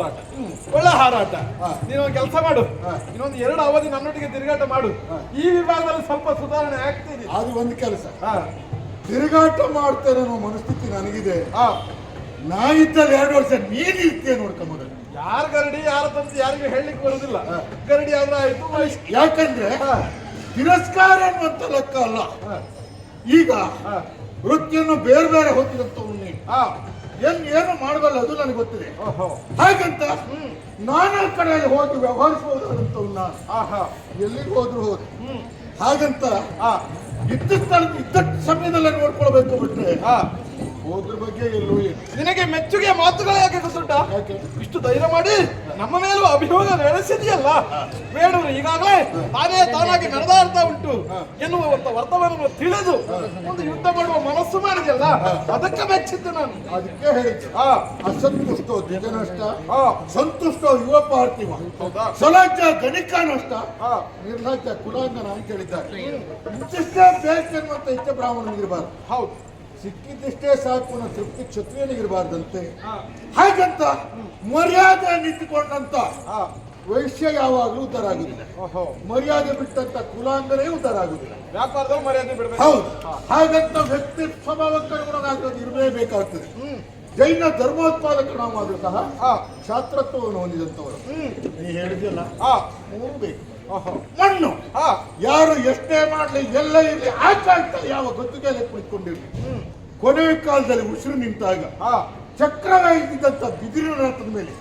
ಹೋರಾಟ, ಒಳ್ಳೆ ಹಾರಾಟ. ನೀನೊಂದು ಕೆಲಸ ಮಾಡು, ಇನ್ನೊಂದು 2 ಅವಧಿ ನನ್ನೊಟ್ಟಿಗೆ ತಿರುಗಾಟ ಮಾಡು. ಈ ವಿಭಾಗದಲ್ಲಿ ಸ್ವಲ್ಪ ಸುಧಾರಣೆ ಆಗ್ತಿದೆ. ಅದು ಒಂದು ಕೆಲಸ. ತಿರುಗಾಟ ಮಾಡ್ತೇನೆ ಅನ್ನೋ ಮನಸ್ಥಿತಿ ನನಗಿದೆ. ನಾ ಇದ್ದಲ್ಲಿ 2 ವರ್ಷ ನೀನ್ ಇರ್ತೇನೆ ನೋಡ್ಕೊಂಬ. ಯಾರ ಗರಡಿ ಯಾರ ತಂದು ಯಾರಿಗೂ ಹೇಳಲಿಕ್ಕೆ ಬರುದಿಲ್ಲ. ಗರಡಿ ಆದ್ರೆ ಆಯ್ತು. ಯಾಕಂದ್ರೆ ತಿರಸ್ಕಾರ ಅನ್ನುವಂತ ಲೆಕ್ಕ ಅಲ್ಲ. ಈಗ ವೃತ್ತಿಯನ್ನು ಬೇರೆ ಬೇರೆ ಹೊತ್ತಿದಂತವ್ರು ನೀನು ಏನು ಮಾಡಬಲ್ಲ ಅದು ನನಗೆ ಗೊತ್ತಿದೆ. ಹಾಗಂತ ನಾನಾ ಕಡೆಯಲ್ಲಿ ಹೋಗಿ ವ್ಯವಹರಿಸಬಹುದಾದಂತವ್ರು ನಾನು ಎಲ್ಲಿಗೆ ಹೋದ್ರು ಹೋದ್ರು. ಹಾಗಂತ ಇದ್ದ ಸ್ಥಳದ ಇದ್ದ ಸಮಯದಲ್ಲೇ ನೋಡ್ಕೊಳ್ಬೇಕು ಬಿಟ್ರೆ ಹೋದ್ರ ಬಗ್ಗೆ ಎಲ್ಲೂ ಏನು. ನಿನಗೆ ಮೆಚ್ಚುಗೆ ಮಾತುಗಳೇ ಯಾಕೆ ಗೊತ್ತುಂಟ? ಇಷ್ಟು ಧೈರ್ಯ ಮಾಡಿ ನಮ್ಮ ಮೇಲೂ ಅಭಿಯೋಗ ನಡೆಸಿದೆಯಲ್ಲ. ಬೇಡವರು ಈಗಾಗಲೇ ತಾನಾಗಿ ನಡೆದಾಡ್ತಾ ಉಂಟು ಎನ್ನುವ ವರ್ತಮಾನವನ್ನು ತಿಳಿದು ಒಂದು ಯುದ್ಧ ಮಾಡುವ ಮನಸ್ಸು ಮಾಡಿದೆಯಲ್ಲ, ಅದಕ್ಕೆ ಮೆಚ್ಚಿದ್ದು ನಾನು. ಅದಕ್ಕೆ ಹೇಳಿದ್ದೆ ಅಸಂತುಷ್ಟೋ ದ್ವಿಜನಷ್ಟ ಸಂತುಷ್ಟೋ ಯುವ ಪಾರ್ಥಿವ ಸ್ವಲಾಜ್ಯ ಗಣಿಕ ನಷ್ಟ ನಿರ್ಲಜ್ಜ ಕುಲಾಂಗನ ಅಂತ ಹೇಳಿದ್ದಾರೆ. ಇಂತಿಷ್ಟೇ ಬೇಕೆನ್ನುವಂತ ಇಚ್ಛ ಬ್ರಾಹ್ಮಣನಿಗಿರಬಾರ್ದು. ಹೌದು, ಸಿಕ್ಕಿದ್ದಷ್ಟೇ ಸಾಕು ಅನ್ನೋ ತೃಪ್ತಿ ಕ್ಷತ್ರಿಯನಿಗಿರಬಾರ್ದಂತೆ. ಹಾಗಂತ ಮರ್ಯಾದೆ ನಿಂತುಕೊಂಡಂತ ವೈಶ್ಯ ಯಾವಾಗಲೂ ಉದ್ಧಾರ ಆಗುದಿಲ್ಲ. ಮರ್ಯಾದೆ ಬಿಟ್ಟಂತ ಕುಲಾಂಗನೇ ಉದ್ಧಾರ ಆಗುದಿಲ್ಲ. ವ್ಯಾಪಾರದಲ್ಲಿ ಮರ್ಯಾದೆ ಬಿಡಬೇಕು. ಹೌದು, ಹಾಗಂತ ವ್ಯಕ್ತಿ ಸ್ವಭಾವಕ್ಕೆ ಅನುಗುಣವಾಗಿ ಇರಲೇಬೇಕಾಗ್ತದೆ. ಜೈನ ಧರ್ಮೋತ್ಪಾದಕರಾದರೂ ಸಹ ಕ್ಷಾತ್ರತ್ವವನ್ನು ಹೊಂದಿದಂತವರು. ನೀ ಹೇಳಿದ್ಯಲ್ಲ, 3 ಬೇಕು. ಮಣ್ಣು ಯಾರು ಎಷ್ಟೇ ಮಾಡ್ಲಿ ಎಲ್ಲ ಇರಲಿ ಆಚಾಗ್ತದೆ. ಯಾವ ಗದ್ದುಗೆಯಲ್ಲಿ ಕುಳಿತುಕೊಂಡಿರ್ಲಿ ಕೊನೆಯ ಕಾಲದಲ್ಲಿ ಉಸಿರು ನಿಂತಾಗ ಚಕ್ರವೇ ಇದ್ದಿದ್ದಂತ ಬಿದಿರಿನ ರಥದ ಮೇಲೆ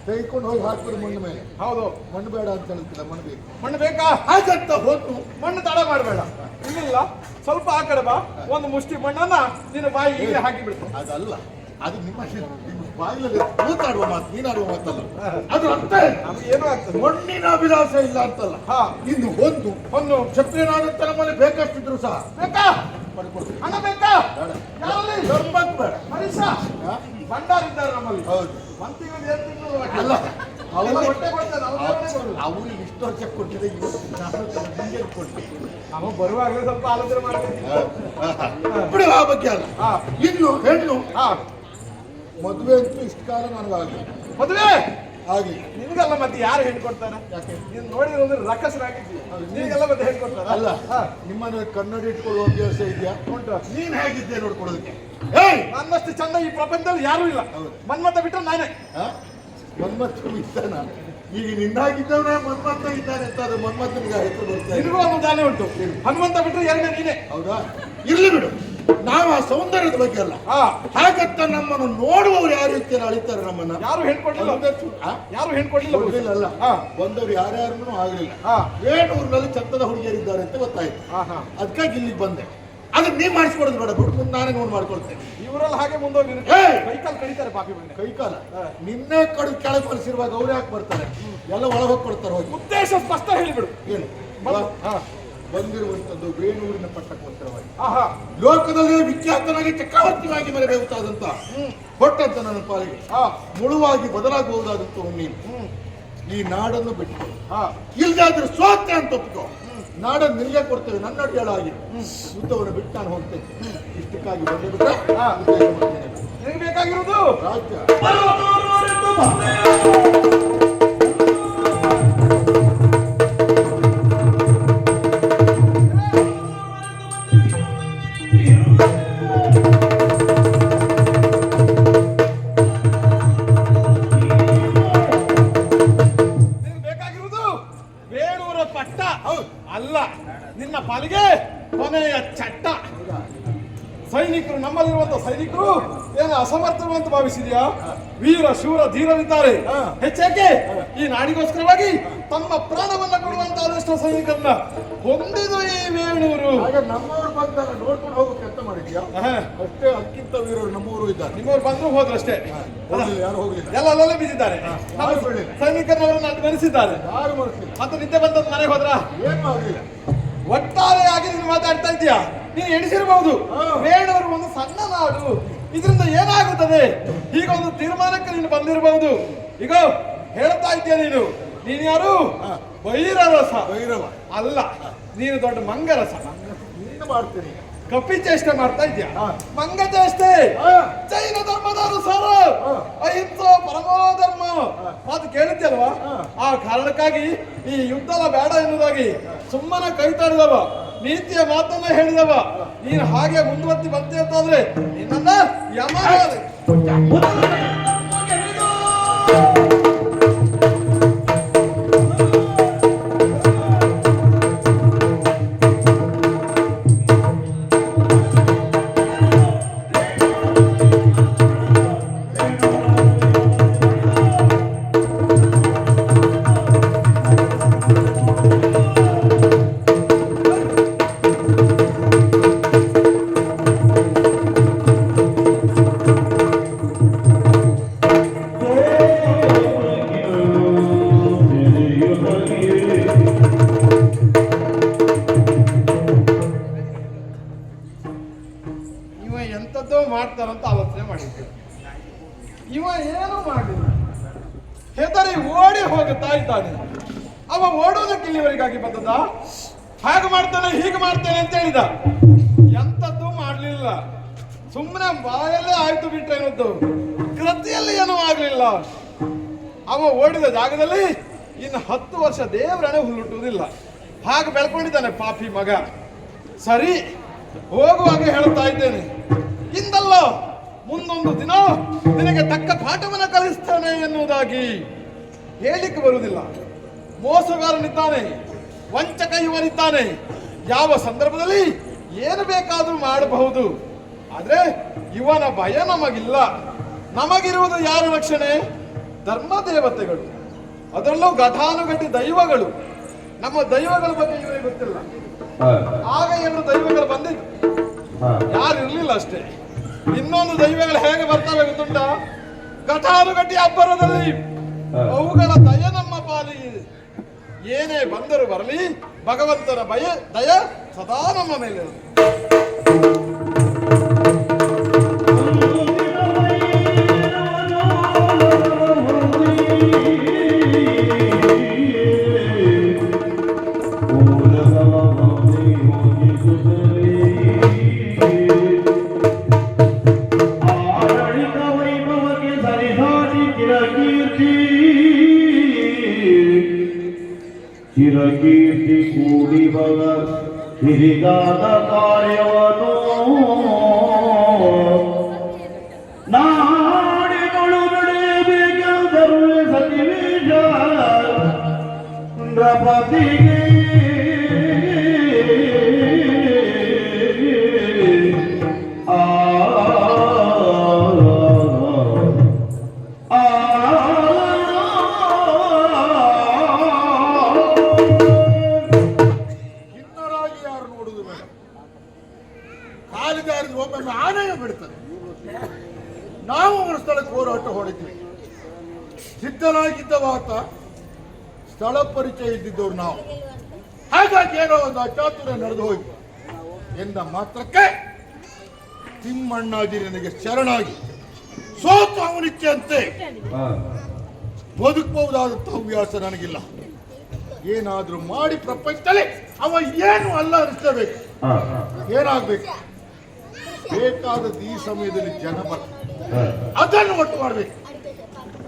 ತೆಗೆದುಕೊಂಡು ಹೋಗಿ ಹಾಕಿದ್ರು ಮಣ್ಣು ಮೇಲೆ. ಹೌದು, ಮಣ್ಣು ಬೇಡ ಅಂತ ಹೇಳ್ತಿಲ್ಲ, ಮಣ್ಣು ಬೇಕು. ಮಣ್ಣು ಬೇಕಾ? ಹಾಗಂತ ಹೋದ್ರು ಮಣ್ಣು ತಡ ಮಾಡಬೇಡ. ಇಲ್ಲ, ಸ್ವಲ್ಪ ಆ ಕಡೆ ಬಾ, ಒಂದು ಮುಷ್ಟಿ ಮಣ್ಣನ್ನ ನಿನ್ನ ಬಾಯಿಗೆ ಹಾಕಿ ಬಿಡ್ತು. ಅದಲ್ಲ, ಅದು ನಿಮ್ಮ ಬಾಯಿಯಲ್ಲಿ ಕೂತಾಡುವ ಮಾತು, ನೀನಾಡುವ ಮಾತಲ್ಲ. ಅದು ಅರ್ಥ ಏನು ಆಗ್ತದೆ? ಮಣ್ಣಿನ ಅಭಿಲಾಷ ಇಲ್ಲ ಅಂತಲ್ಲ. ಇನ್ನು ಒಂದು ಕ್ಷತ್ರಿಯನಾದಂತ ನಮ್ಮಲ್ಲಿ ಬೇಕಷ್ಟಿದ್ರು ಸಹ ಬೇಕಾ ಹಣ ಬೇಕಾ? ಧರ್ಮಕ್ಕೆ ಬೇಡ. ಮನುಷ್ಯ ಭಂಡಾರಿದ್ದಾರೆ ನಮ್ಮಲ್ಲಿ. ಹೌದು, ಅಲ್ಲ ಅವ್ರಿಗೆ ಇಷ್ಟು ವರ್ಷ ಕೊಟ್ಟಿದೆ, ಹಿಂಗೆ ಕೊಟ್ಟಿದೆ. ನಾವು ಬರುವಾಗಲೇ ಸ್ವಲ್ಪ ಆಲೋಚನೆ ಮಾಡಬೇಕು ಬಿಡು ಆ ಬಗ್ಗೆ ಅಲ್ಲ. ಇನ್ನು ಹೆಣ್ಣು ಮದುವೆ ಅಂತೂ ಇಷ್ಟು ಕಾಲ ನನಗಾಗಲಿ. ಮದುವೆ ಆಗ್ಲಿ ನಿನಗೆಲ್ಲ ಮತ್ತೆ ಯಾರು ಹೇಳ್ಕೊಡ್ತಾರೆ? ಯಾಕೆ ನೀನು ನೋಡಿದ್ರೆ ರಕ್ಕಸರಾಗಿದ್ದೀವಿ, ನಿನಗೆಲ್ಲ ಮತ್ತೆ ಹೇಳ್ಕೊಡ್ತಾರೆ? ಅಲ್ಲ, ನಿಮ್ಮನೆ ಕನ್ನಡ ಇಟ್ಕೊಳ್ಳುವ ಅಭ್ಯಾಸ ಇದೆಯಾ? ಉಂಟು. ನೀನ್ ಹೇಗಿದ್ದೆ ನೋಡ್ಕೊಳ್ಳೋದಕ್ಕೆ? ನನ್ನಷ್ಟು ಚಂದ ಈ ಪ್ರಪಂಚದಲ್ಲಿ ಯಾರು ಇಲ್ಲ. ಮನ್ಮತ ಬಿಟ್ಟರೆ ನಾನೇ. ಮನ್ಮತ ಇದ್ದಾನ? ಈಗ ನಿನ್ನಾಗಿದ್ದವನೇ ಮನ್ಮಂತ ಇದ್ದಾನೆ ಅಂತ ಅದು ಮನ್ಮಂತನಿಗೆ ಹೆಸರು ಬರ್ತಾರೆ. ನಿನಗೂ ಒಂದು ದಾನೆ ಉಂಟು. ಹನುಮಂತ ಬಿಟ್ಟರೆ 2ನೇ ನೀನೇ. ಹೌದಾ? ಇರ್ಲಿ ಬಿಡು, ನಾವು ಆ ಸೌಂದರ್ಯದ ಬಗ್ಗೆ ಅಲ್ಲ. ಹಾಗಂತ ನಮ್ಮನ್ನು ನೋಡುವವರು ಯಾವ ರೀತಿಯಲ್ಲಿ ಅಳಿತಾರೆ ನಮ್ಮನ್ನ? ಯಾರು ಹೇಳ್ಕೊಡ್ಲಿಲ್ಲ. ಯಾರು ಹೇಳ್ಕೊಡ್ಲಿಲ್ಲ ಅಲ್ಲ. ಬಂದವರು ಯಾರ್ಯಾರನ್ನೂ ಆಗಲಿಲ್ಲ. ವೇಣೂರಿನಲ್ಲಿ ಚಂದದ ಹುಡುಗಿಯರಿದ್ದಾರೆ ಅಂತ ಗೊತ್ತಾಯ್ತು. ಅದಕ್ಕಾಗಿ ಇಲ್ಲಿಗೆ ಬಂದೆ. ಅದನ್ನ ನೀವ್ ಮಾಡಿಸ್ಕೊಡೋದು ಬೇಡ, ಬಿಟ್ಟು ಮುಂದೆ ನಾನೇ ನೋಡಿ ಮಾಡ್ಕೊಳ್ತೇನೆ. ಇವರೆಲ್ಲ ಹಾಗೆ ಮುಂದೋಗಿ ಕೈಕಾಲು ಕಡಿತಾರೆ. ಪಾಪಿ ಬಂದೆ ಕೈಕಾಲ ನಿನ್ನೆ ಕಡು ಕೆಳಗೆ ಮನಸ್ಸಿರುವಾಗ ಅವ್ರು ಯಾಕೆ ಬರ್ತಾರೆ? ಎಲ್ಲ ಒಳಗೆ ಹೋಗಿ ಕೊಡ್ತಾರೆ. ಹೋಗಿ ಉದ್ದೇಶ ಸ್ಪಷ್ಟ ಹೇಳಿಬಿಡು. ಏನು ಬಂದಿರುವಂತದ್ದು ಬೇಣೂರಿನ ಪಟ್ಟಕ್ಕೋಸ್ಕರವಾಗಿ ಲೋಕದಲ್ಲಿ ವಿಖ್ಯಾತನಾಗಿ ಚಕ್ರವರ್ತಿಯಾಗಿ ಮರೆಯಬಹುದಾದಂತ ಕೊಟ್ಟಂತ ನನ್ನ ಪಾಲಿಗೆ ಮುಳುವಾಗಿ ಬದಲಾಗಬಹುದಾದಂತ ನೀನು ಈ ನಾಡನ್ನು ಬಿಟ್ಟು ಇಲ್ದಾದ್ರೂ ಸೋತೆ ಅಂತ ಒಪ್ಪಿಕೋ. ನಾಡನ್ನು ನಿನಗೆ ಕೊಡ್ತೇವೆ, ನನ್ನ ಅಡ್ಡಾಳಾಗಿ ಯುದ್ಧವನ್ನು ಬಿಟ್ಟು ನಾನು ಹೋಗ್ತೇನೆ. ಇಷ್ಟಕ್ಕಾಗಿ ಬಂದಿಬಿಟ್ರೆ ನಿನಗೆ ಬೇಕಾಗಿರುವುದು ರಾಜ್ಯ. ಅಲ್ಲ, ನಿನ್ನ ಪಾಲಿಗೆ ಕೊನೆಯ ಚಟ್ಟ. ಸೈನಿಕರು, ನಮ್ಮಲ್ಲಿರುವಂತಹ ಸೈನಿಕರು ಏನು ಅಸಮರ್ಥರು ಅಂತ ಭಾವಿಸಿದ್ಯಾ? ವೀರ ಶೂರ ಧೀರರಿದ್ದಾರೆ. ಹೆಚ್ಚಾಕೆ ಈ ನಾಡಿಗೋಸ್ಕರವಾಗಿ ತಮ್ಮ ಪ್ರಾಣವನ್ನ ಕೊಡುವಂತಹ ಸೈನಿಕರನ್ನ ಹೊಂದಿದ ಈ ವೇಣೂರು. ನಮ್ಮವರು ಬಂದಾಗ ನೋಡ್ಕೊಂಡು ಹೋಗೋಕೆ ಅಂತ ಮಾಡಿದ್ಯಾ? ಅಷ್ಟೇ, ಅದಕ್ಕಿಂತ ವೀರರು ನಮ್ಮವರು ಇದ್ದಾರೆ. ನಿಮ್ಮವ್ರು ಬಂದ್ರು ಹೋದ್ರಷ್ಟೇ, ಯಾರು ಹೋಗಲಿಲ್ಲ, ಎಲ್ಲ ಅಲ್ಲೇ ಬಿದ್ದಿದ್ದಾರೆ. ಸೈನಿಕರವರನ್ನು ಮರೆಸಿದ್ದಾರೆ. ಯಾರು ಮರೆಸಿಲ್ಲ. ಮತ್ತೆ ನಿದ್ದೆ ಬಂದದ್ದು ಮನೆಗೆ ಹೋದ್ರ ಏನು ಆಗಲಿಲ್ಲ. ಒಟ್ಟಾರೆಯಾಗಿ ನೀನು ಮಾತಾಡ್ತಾ ಇದೀಯಾ? ನೀನು ಎಣಿಸಿರಬಹುದು, ವೇಣೂರು ಒಂದು ಸಣ್ಣ ನಾಡು, ಇದರಿಂದ ಏನಾಗುತ್ತದೆ ಈಗ ಒಂದು ತೀರ್ಮಾನಕ್ಕೆ ನೀನು ಬಂದಿರಬಹುದು. ಈಗ ಹೇಳ್ತಾ ಇದ್ದೀಯ ನೀನು ಯಾರು? ಭೈರರಸ. ಭೈರವ ಅಲ್ಲ, ನೀನು ದೊಡ್ಡ ಮಂಗರಸ. ನೀನು ಮಾಡ್ತೀನಿ. ಕಪಿ ಚೇಷ್ಟೆ ಮಾಡ್ತಾ ಇದ್ಯಾ? ಮಂಗ ಚೇಷ್ಟೆ. ಜೈನ ಧರ್ಮದ ಅನುಸಾರ ಅಹಿಂಸಾ ಪರಮೋ ಧರ್ಮ ಮಾತು ಕೇಳಿದ್ಯಲ್ವಾ? ಆ ಕಾರಣಕ್ಕಾಗಿ ಈ ಯುದ್ಧ ಬೇಡ ಎನ್ನುವುದಾಗಿ ಸುಮ್ಮನೆ ಕೈ ತಾಡಿದವ, ನೀತಿಯ ಮಾತನ್ನ ಹೇಳಿದವ. ನೀನು ಹಾಗೆ ಮುಂದುವರ್ತಿ ಬಂತೆ ಅಂತಾದ್ರೆ ನಿನ್ನ ಯಮ. ಎಂಥದ್ದೋ ಮಾಡ್ತಾರಂತ ಆಲೋಚನೆ ಮಾಡಿದ್ದೆ. ಇವ ಏನು ಮಾಡಿಲ್ಲ, ಹೆದರಿ ಓಡಿ ಹೋಗುತ್ತಾ ಇದ್ದಾನೆ. ಅವ ಓಡೋದಕ್ಕೆ ಇಲ್ಲಿವರೆಗಾಗಿ ಬಂದದ? ಹಾಗೆ ಮಾಡ್ತಾನೆ ಹೀಗೆ ಮಾಡ್ತಾನೆ ಅಂತ ಹೇಳಿದ. ಎಂಥದ್ದು ಮಾಡ್ಲಿಲ್ಲ, ಸುಮ್ಮನೆ ಬಾಯಲ್ಲೇ ಆಯ್ತು ಬಿಟ್ರೆ ಏನದ್ದು, ಕೃತಿಯಲ್ಲಿ ಏನೂ ಆಗ್ಲಿಲ್ಲ. ಅವ ಓಡಿದ ಜಾಗದಲ್ಲಿ ಇನ್ನು 10 ವರ್ಷ ದೇವರಣೆ ಹುಲ್ಲುಟ್ಟುವುದಿಲ್ಲ. ಹಾಗೆ ಬೆಳ್ಕೊಂಡಿದ್ದಾನೆ ಪಾಪಿ ಮಗ. ಸರಿ, ಹೋಗುವಾಗ ಹೇಳ್ತಾ ಇದ್ದೇನೆ, ಇಂದಲ್ಲ ಮುಂದೊಂದು ದಿನ ನಿನಗೆ ತಕ್ಕ ಪಾಠವನ್ನು ಕಲಿಸ್ತೇನೆ ಎನ್ನುವುದಾಗಿ ಹೇಳಿಕ್ಕೆ ಬರುವುದಿಲ್ಲ. ಮೋಸಗಾರನಿದ್ದಾನೆ, ವಂಚಕ ಇವನಿದ್ದಾನೆ. ಯಾವ ಸಂದರ್ಭದಲ್ಲಿ ಏನು ಬೇಕಾದರೂ ಮಾಡಬಹುದು. ಆದ್ರೆ ಇವನ ಭಯ ನಮಗಿಲ್ಲ. ನಮಗಿರುವುದು ಯಾರ ರಕ್ಷಣೆ? ಧರ್ಮ ದೇವತೆಗಳು, ಅದರಲ್ಲೂ ಘಟಾನುಘಟಿ ದೈವಗಳು. ನಮ್ಮ ದೈವಗಳ ಬಗ್ಗೆ ಇವರಿಗೆ ಗೊತ್ತಿಲ್ಲ. ಆಗ 2 ದೈವಗಳು ಬಂದಿದ್ದು, ಯಾರು ಇರ್ಲಿಲ್ಲ ಅಷ್ಟೇ. ಇನ್ನೊಂದು ದೈವಗಳು ಹೇಗೆ ಬರ್ತವೆ ಗೊತ್ತುಂಟ? ಘಟಾನುಘಟಿ ಅಬ್ಬರದಲ್ಲಿ. ಅವುಗಳ ದಯ ನಮ್ಮ ಪಾಲಿಗೆ. ಏನೇ ಬಂದರೂ ಬರಲಿ, ಭಗವಂತನ ದಯ ಸದಾ ನಮ್ಮ ಮೇಲೆ. ಚಿರಕೀರ್ತಿ ಕೂಡಿ ಬಗ ಹಿರಿದಾದ ಕಾರ್ಯವನು ನಾಡಿಗಳು ನಡೆಯಬೇಕೆಂದರು ಸತಿವೀಜ ನೃಪತಿಗೆ ಒಮ್ಮೊಮ್ಮೆ ಆನೆಯ ಬಿಡ್ತದೆ. ನಾವು ಅವರ ಸ್ಥಳಕ್ಕೆ ಹೋರಾಟ ಹೊಡಿದ್ವಿ. ಸಿದ್ಧನಾಗಿದ್ದವಾತ, ಸ್ಥಳ ಪರಿಚಯ ಇದ್ದಿದ್ದವ್ರು ನಾವು. ಹಾಗಾಗಿ ಏನೋ ಒಂದು ಅಚಾತುರ್ಯ ನಡೆದು ಹೋಯ್ತು ಎಂದ ಮಾತ್ರಕ್ಕೆ ತಿಮ್ಮಣ್ಣಾಜಿ ನನಗೆ ಶರಣಾಗಿ ಸೋತು ಅವನಿಚ್ಛೆಯಂತೆ ಬದುಕಬಹುದಾದಂತಹ ಹವ್ಯಾಸ ನನಗಿಲ್ಲ. ಏನಾದ್ರೂ ಮಾಡಿ ಪ್ರಪಂಚದಲ್ಲಿ ಅವ ಏನು ಅಲ್ಲ ಅನಿಸ್ಲೇಬೇಕು. ಏನಾಗ್ಬೇಕು? ಬೇಕಾದದ್ದು ಈ ಸಮಯದಲ್ಲಿ ಜನ ಬರ್ತಾರೆ, ಅದನ್ನು ಒಟ್ಟು ಮಾಡಬೇಕು.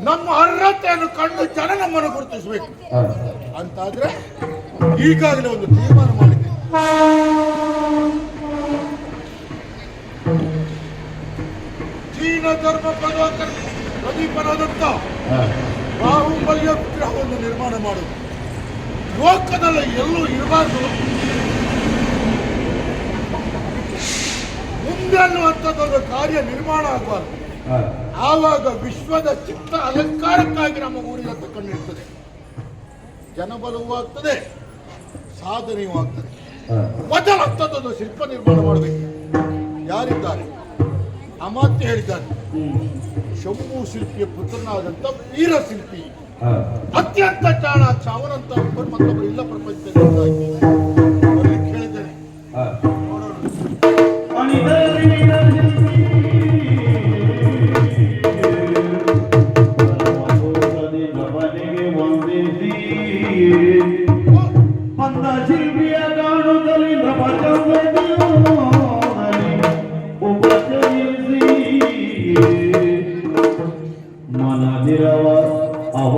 ನಮ್ಮ ಅರ್ಹತೆಯನ್ನು ಕಂಡು ಜನ ನಮ್ಮನ್ನು ಗುರುತಿಸಬೇಕು ಅಂತಾದ್ರೆ ಈಗಾಗಲೇ ಒಂದು ತೀರ್ಮಾನ ಮಾಡಿದ್ದೀನಿ. ಚೀನ ಧರ್ಮ ಪ್ರದೀಪನಾದಂತ ಬಾಹುಬಲ್ಯ ವಿಗ್ರಹವನ್ನು ನಿರ್ಮಾಣ ಮಾಡುವುದು ಲೋಕದಲ್ಲಿ ಎಲ್ಲೂ ಇರಬಾರ್ದು. ಮುಂದೆ ಅನ್ನುವಂಥದ್ದೊಂದು ಕಾರ್ಯ ನಿರ್ಮಾಣ ಆಗಬಾರ್ದು. ಆವಾಗ ವಿಶ್ವದ ಚಿತ್ತ ಅಲಂಕಾರಕ್ಕಾಗಿ ನಮ್ಮ ಊರಿನತ್ತ ಕಣ್ಣಿರ್ತದೆ. ಜನಬಲವೂ ಆಗ್ತದೆ, ಸಾಧನೆಯೂ ಆಗ್ತದೆ. ಮೊದಲಂಥದ್ದೊಂದು ಶಿಲ್ಪ ನಿರ್ಮಾಣ ಮಾಡಬೇಕು. ಯಾರಿದ್ದಾರೆ? ಅಮಾತ್ಯ ಹೇಳಿದ್ದಾರೆ. ಶಂಭು ಶಿಲ್ಪಿಯ ಪುತ್ರನಾದಂಥ ವೀರ ಶಿಲ್ಪಿ, ಅತ್ಯಂತ ಚಾಣಾಕ್ಷ. ಅವನಂತ ಮತ್ತೊಬ್ಬರು ಇಲ್ಲ ಪ್ರಪಂಚದಲ್ಲಿ. ಹೇಳಿದ್ದೇನೆ, ಶಿಲ್ಪಿಯ ಕಾಣುತ್ತಲಿಂದ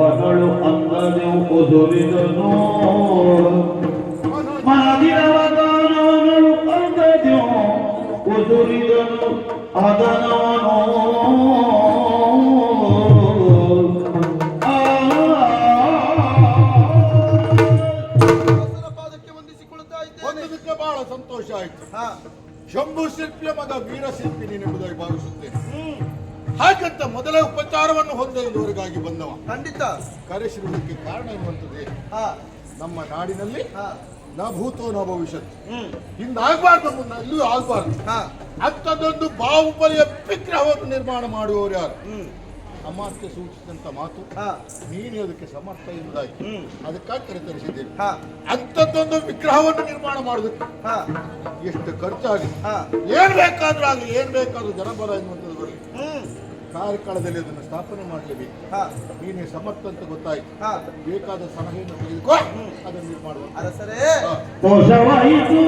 ಅವನಳು ಅಂದನೆವು ಒದುರಿದನು ಮನದಿರವದಾನವನಳು ಅಂದನೆವು ಒದುರಿದನು ಅದನವನೋ ಪಾದಕ್ಕೆ ವಂದಿಸಿಕೊಳ್ಳುತ್ತಾ ಇದ್ದೇನೆ. ಒಂದಕ್ಕೆ ಬಹಳ ಸಂತೋಷ ಆಯ್ತು. ಶಂಭು ಶಿಲ್ಪಿಯ ಮಗ ವೀರ ಶಿಲ್ಪಿ ನೀನೆಂಬುದಾಗಿ ಭಾವಿಸುತ್ತೇನೆ. ಹಾಗಂತ ಮೊದಲೇ ಉಪಚಾರವನ್ನು ಹೊಂದುವುದವರೆಗಾಗಿ ಬಂದವ ಖಂಡಿತ ಕರೆಸಿರುವುದಕ್ಕೆ ಕಾರಣ ಎನ್ನುವಂಥದ್ದೇ ನಮ್ಮ ನಾಡಿನಲ್ಲಿ ನ ಭೂತೋ ನ ಭವಿಷ್ಯತ್ ಹಿಂದಾಗಬಾರ್ದು, ಮುನ್ನ ಇಲ್ಲೂ ಆಗಬಾರ್ದು ಅಂಥದ್ದೊಂದು ಬಾಹುಬಲಿಯ ವಿಗ್ರಹವನ್ನು ನಿರ್ಮಾಣ ಮಾಡುವವರು ಯಾರು? ಅಮಾತ್ಯ ಸೂಚಿಸಿದಂತ ಮಾತು ನೀನು ಅದಕ್ಕೆ ಸಮರ್ಥ ಎಂಬುದಾಗಿ ಅದಕ್ಕಾಗಿ ಕರೆತರಿಸಿದ್ದೇನೆ. ಅಂಥದ್ದೊಂದು ವಿಗ್ರಹವನ್ನು ನಿರ್ಮಾಣ ಮಾಡೋದಕ್ಕೆ ಎಷ್ಟು ಖರ್ಚಾಗಿದೆ, ಏನ್ ಬೇಕಾದ್ರೂ ಆಗಲಿ, ಏನ್ ಬೇಕಾದ್ರೂ ಜನಬಲ ಎನ್ನುವಂಥದ್ದು ಬರಲಿ, ಕಾರ್ಯಕಾಲದಲ್ಲಿ ಅದನ್ನು ಸ್ಥಾಪನೆ ಮಾಡಲೇಬೇಕು. ನೀನೇ ಸಮರ್ಥ ಅಂತ ಗೊತ್ತಾಯ್ತು. ಬೇಕಾದ ಸಲಹೆಯನ್ನು ತೆಗೆದುಕೋ, ಅದನ್ನು ನಿರ್ಮಾಣ ಅರಸರೇ ದೋಷವಾಯಿತು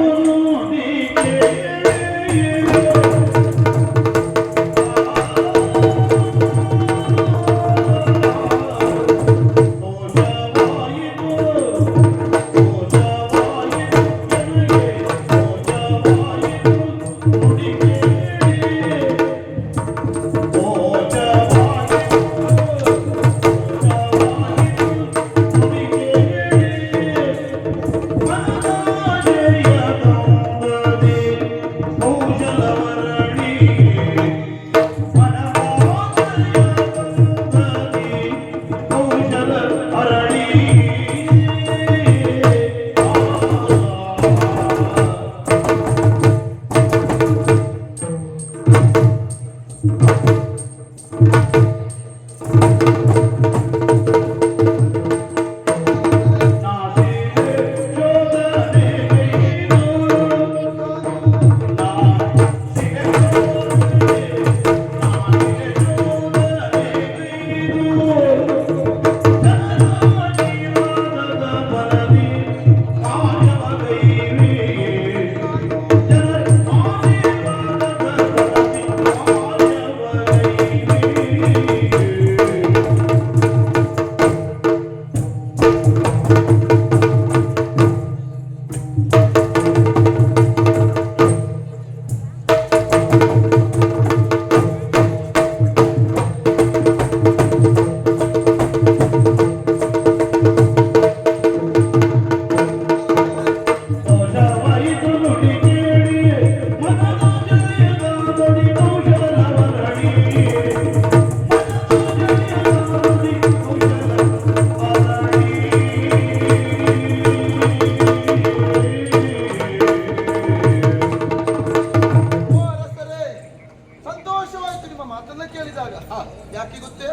ಯಾಕೆ ಗೊತ್ತೇ?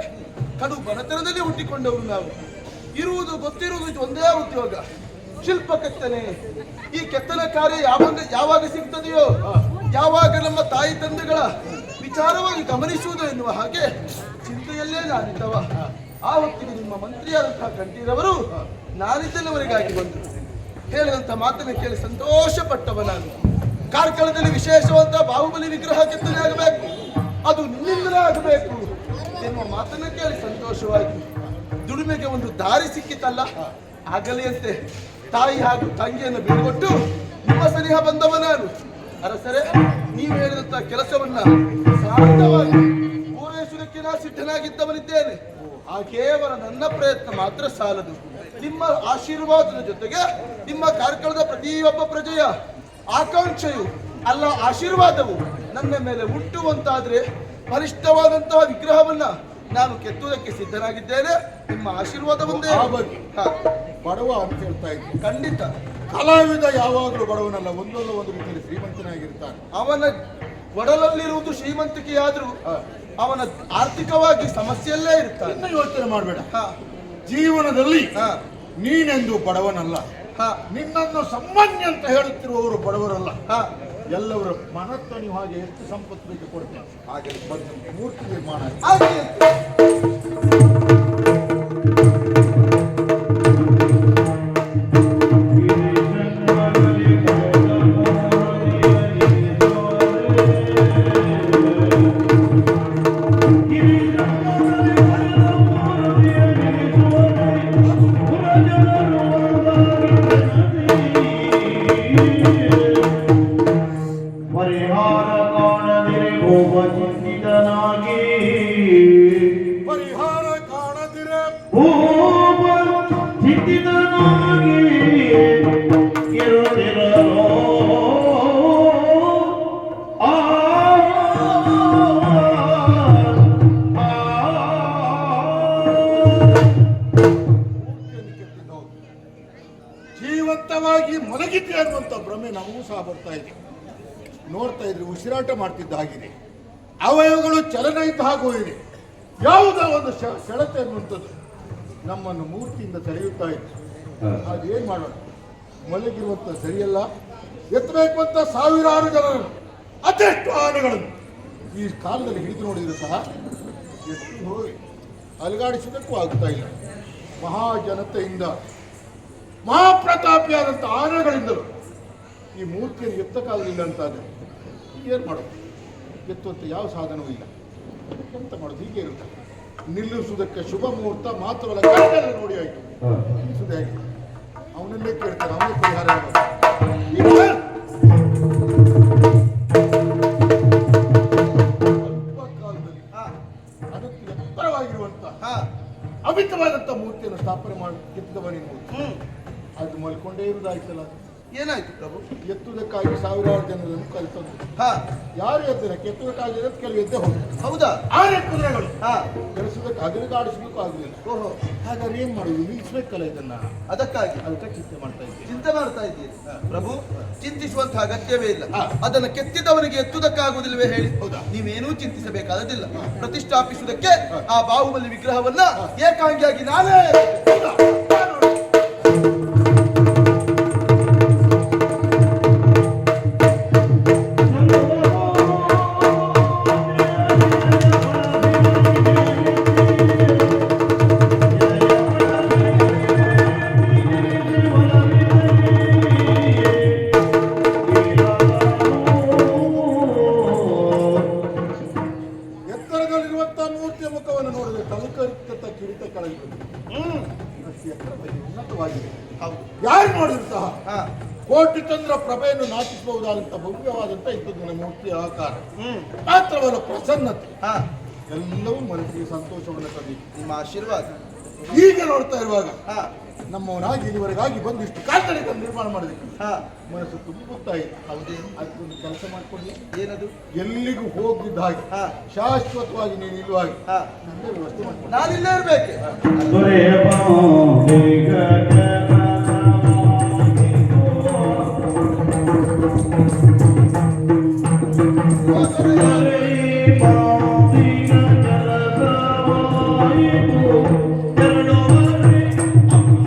ಕಡು ಬಡತನದಲ್ಲಿ ಹುಟ್ಟಿಕೊಂಡವರು ನಾವು. ಇರುವುದು ಗೊತ್ತಿರುವುದು ಒಂದೇ ಉದ್ಯೋಗ, ಶಿಲ್ಪ ಕೆತ್ತನೆ. ಈ ಕೆತ್ತನೆ ಕಾರ್ಯ ಯಾವಾಗ ಸಿಗ್ತದೆಯೋ, ಯಾವಾಗ ನಮ್ಮ ತಾಯಿ ತಂದೆಗಳ ವಿಚಾರವಾಗಿ ಗಮನಿಸುವುದು ಎನ್ನುವ ಹಾಗೆ ಚಿಂತೆಯಲ್ಲೇ ನಾನಿದ್ದವ. ಆ ಹೊತ್ತಿಗೆ ನಿಮ್ಮ ಮಂತ್ರಿಯಾದಂತಹ ಕಂಠೀರವರು ನಾನಿದ್ದನವರಿಗಾಗಿ ಬಂದರು. ಹೇಳಿದಂತ ಮಾತನ್ನು ಕೇಳಿ ಸಂತೋಷ ಪಟ್ಟವ ನಾನು. ಕಾರ್ಕಳದಲ್ಲಿ ವಿಶೇಷವಾದ ಬಾಹುಬಲಿ ವಿಗ್ರಹ ಕೆತ್ತನೆ ಆಗಬೇಕು, ಅದು ನಿನ್ನಿಂದಲೇ ಆಗಬೇಕು ಎನ್ನುವ ಮಾತನ್ನು ಕೇಳಿ ಸಂತೋಷವಾಯಿತು. ದುಡಿಮೆಗೆ ಒಂದು ದಾರಿ ಸಿಕ್ಕಿತಲ್ಲ, ಆಗಲಿ ಅಂತೆ ತಾಯಿ ಹಾಗೂ ತಂಗಿಯನ್ನು ಬಿಡುಗೊಟ್ಟು ನಿಮ್ಮ ಸನಿಹ ಬಂದವ ನಾನು. ಅರಸರೇ, ನೀವು ಹೇಳಿದಂತಹ ಕೆಲಸವನ್ನ ಸಾರ್ಥಕವಾಗಿ ಪೂರೈಸುವುದಕ್ಕೆ ನಾ ಸಿದ್ಧನಾಗಿದ್ದವನಿದ್ದೇನೆ. ಆ ಕೇವಲ ನನ್ನ ಪ್ರಯತ್ನ ಮಾತ್ರ ಸಾಲದು, ನಿಮ್ಮ ಆಶೀರ್ವಾದದ ಜೊತೆಗೆ ನಿಮ್ಮ ಕಾರ್ಕಳದ ಪ್ರತಿಯೊಬ್ಬ ಪ್ರಜೆಯ ಆಕಾಂಕ್ಷೆಯು ಅಲ್ಲ ಆಶೀರ್ವಾದವು ನನ್ನ ಮೇಲೆ ಹುಟ್ಟುವಂತಾದ್ರೆ ಬಲಿಷ್ಠವಾದಂತಹ ವಿಗ್ರಹವನ್ನ ನಾನು ಕೆತ್ತುವುದಕ್ಕೆ ಸಿದ್ಧನಾಗಿದ್ದೇನೆ. ನಿಮ್ಮ ಆಶೀರ್ವಾದ ಒಂದೇ. ಬಡವ ಅಂತ ಹೇಳ್ತಾ ಇದ್ದೀನಿ. ಖಂಡಿತ ಕಲಾವಿದ ಯಾವಾಗಲೂ ಬಡವನಲ್ಲ, ಒಂದಲ್ಲ ಒಂದು ರೀತಿಯಲ್ಲಿ ಶ್ರೀಮಂತನಾಗಿರ್ತಾನೆ. ಅವನ ಒಡಲಲ್ಲಿರುವುದು ಶ್ರೀಮಂತಿಕೆಯಾದ್ರೂ ಅವನ ಆರ್ಥಿಕವಾಗಿ ಸಮಸ್ಯೆಯಲ್ಲೇ ಇರ್ತಾನೆ. ಇನ್ನು ಯೋಚನೆ ಮಾಡಬೇಡ. ಜೀವನದಲ್ಲಿ ನೀನೆಂದು ಬಡವನಲ್ಲ, ನಿನ್ನನ್ನು ಸಾಮಾನ್ಯ ಅಂತ ಹೇಳುತ್ತಿರುವವರು ಬಡವರಲ್ಲ. ಎಲ್ಲವರ ಮನತ್ತ ನೀವು ಹಾಗೆ ಎಷ್ಟು ಸಂಪತ್ತು ಬೇಕು ಕೊಡ್ತೇನೆ. ಹಾಗೆ ಮೂರ್ತಿ ನಿರ್ಮಾಣ ಗಿರಿ ಗಾಢವಾಗಿ ಮಲಗಿದ್ದೆ ಅನ್ನುವಂಥ ಭ್ರಮೆ ನಮಗೂ ಸಹ ಬರ್ತಾ ಇದೆ. ನೋಡ್ತಾ ಇದ್ರೆ ಉಸಿರಾಟ ಮಾಡ್ತಿದ್ದ ಹಾಗಿದೆ, ಅವಯವಗಳು ಚಲನ ಇದ್ದ ಹಾಗೂ ಇದೆ. ಯಾವುದೋ ಒಂದು ಸೆಳೆತ ಅನ್ನುವಂಥದ್ದು ನಮ್ಮನ್ನು ಮೂರ್ತಿಯಿಂದ ಸೆಳೆಯುತ್ತಾ ಇದೆ. ಅದೇನು ಮಾಡೋಣ, ಮಲಗಿರುವಂಥ ಸರಿಯಲ್ಲ. ಎತ್ತಬೇಕು ಅಂತ ಸಾವಿರಾರು ಜನರನ್ನು, ಅದೆಷ್ಟು ಆನೆಗಳನ್ನು ಈ ಕಾಲದಲ್ಲಿ ಹಿಡಿದು ನೋಡಿದ್ರು ಸಹ ಎಷ್ಟು ಹೋಗಿ ಅಲುಗಾಡಿಸೋದಕ್ಕೂ ಆಗ್ತಾ ಇಲ್ಲ. ಮಹಾಜನತೆಯಿಂದ, ಮಹಾಪ್ರತಾಪಿಯಾದಂಥ ಆನೆಗಳಿಂದಲೂ ಈ ಮೂರ್ತಿಯನ್ನು ಎತ್ತಕ್ಕಾಗಲಿಲ್ಲ ಅಂತಾದರೆ ಏನು ಮಾಡೋದು? ಎತ್ತುವಂಥ ಯಾವ ಸಾಧನವೂ ಇಲ್ಲ. ಎಂತ ಮಾಡೋದು? ಹೀಗೆ ಇರುತ್ತೆ. ನಿಲ್ಲಿಸುವುದಕ್ಕೆ ಶುಭ ಮುಹೂರ್ತ ಮಾತ್ರವಲ್ಲ, ಕಣ್ಣೆಲ್ಲ ನೋಡಿ ಆಯಿತು. ನಿಲ್ಲಿಸುವುದು ಹೇಗೆ? ಅವನನ್ನೇ ಕೇಳ್ತಾರೆ, ಅವನೇ ಪರಿಹಾರ ಆಗೋದು. ಸ್ವಲ್ಪ ಕಾಲದಲ್ಲಿ ಅದಕ್ಕೆ ಎತ್ತರವಾಗಿರುವಂತಹ ಅಮಿತವಾದಂಥ ಮೂರ್ತಿಯನ್ನು ಸ್ಥಾಪನೆ ಮಾಡಿ ಕೆತ್ತಿದವನಿಗೆ ಮೂರ್ತಿ ಅದು ಮಲ್ಕೊಂಡೇ ಇರುವುದಾಯ್ತಲ್ಲ. ಏನಾಯ್ತು ಪ್ರಭು? ಎತ್ತುವುದಕ್ಕಾಗಿ ಸಾವಿರಾರು ಜನರನ್ನು ಕಲಿತದ್ದು. ಯಾರು ಎತ್ತಿನ ಕೆತ್ತುವುದಕ್ಕಾಗಿ ಕೆಲವು ಎದ್ದೆ ಹೋದ್ರು. ಹೌದಾ? ಆನೆ ಕುದುರೆಗಳು ಕೆಲಸದಕ್ಕೆ ಅಗಲಿಗಾಡಿಸಬೇಕು ಆಗಲಿಲ್ಲ. ಓಹೋ, ಹಾಗಾದ್ರೆ ಏನ್ ಮಾಡುದು? ನಿಲ್ಲಿಸ್ಬೇಕಲ್ಲ ಇದನ್ನ. ಅದಕ್ಕಾಗಿ ಅದಕ್ಕೆ ಚಿಂತೆ ಮಾಡ್ತಾ ಇದ್ದೀನಿ. ಚಿಂತೆ ಮಾಡ್ತಾ ಇದ್ದೀರಿ ಪ್ರಭು? ಚಿಂತಿಸುವಂತಹ ಅಗತ್ಯವೇ ಇಲ್ಲ. ಅದನ್ನು ಕೆತ್ತಿದವನಿಗೆ ಎತ್ತುವುದಕ್ಕಾಗುವುದಿಲ್ವೇ ಹೇಳಿ? ಹೌದಾ? ನೀವೇನೂ ಚಿಂತಿಸಬೇಕಾದದಿಲ್ಲ. ಪ್ರತಿಷ್ಠಾಪಿಸುವುದಕ್ಕೆ ಆ ಬಾಹುಬಲಿ ವಿಗ್ರಹವನ್ನ ಏಕಾಂಗಿಯಾಗಿ ನಾನೇ ಯಾರು ನೋಡಿದ್ರು ಸಹ ಕೋಟಿ ಚಂದ್ರ ಪ್ರಭೆಯನ್ನು ನಾಚಿಸಬಹುದಾದಂತ ಭವ್ಯವಾದಂತ ಇಂಥದ್ದು ಮೂರ್ತಿಯ ಆಕಾರ ಮಾತ್ರವಲ್ಲ, ಪ್ರಸನ್ನತೆ ಎಲ್ಲವೂ ಮನಸ್ಸಿಗೆ ಸಂತೋಷವನ್ನು ತಂದಿದೆ. ನಿಮ್ಮ ಆಶೀರ್ವಾದ. ಹೀಗೆ ನೋಡ್ತಾ ಇರುವಾಗ ನಮ್ಮವನಾಗಿ ಇಲ್ಲಿವರೆಗಾಗಿ ಬಂದು ಇಷ್ಟು ಕಾಲ್ತಡೆಗಳನ್ನು ನಿರ್ಮಾಣ ಮಾಡಿದಕ್ಕೆ ಮನಸ್ಸು ತುಂಬುತ್ತಾ ಇದೆ. ಹೌದೇ? ಅದಕ್ಕೊಂದು ಕೆಲಸ ಮಾಡ್ಕೊಂಡು ಏನದು? ಎಲ್ಲಿಗೂ ಹೋಗಿದ್ದ ಹಾಗೆ ಶಾಶ್ವತವಾಗಿ ನೀನು ಇಲ್ಲವಾಗಿ ವ್ಯವಸ್ಥೆ ಮಾಡ್ಕೊಂಡು ನಾನಿಲ್ಲೇ ಇರ್ಬೇಕೆ?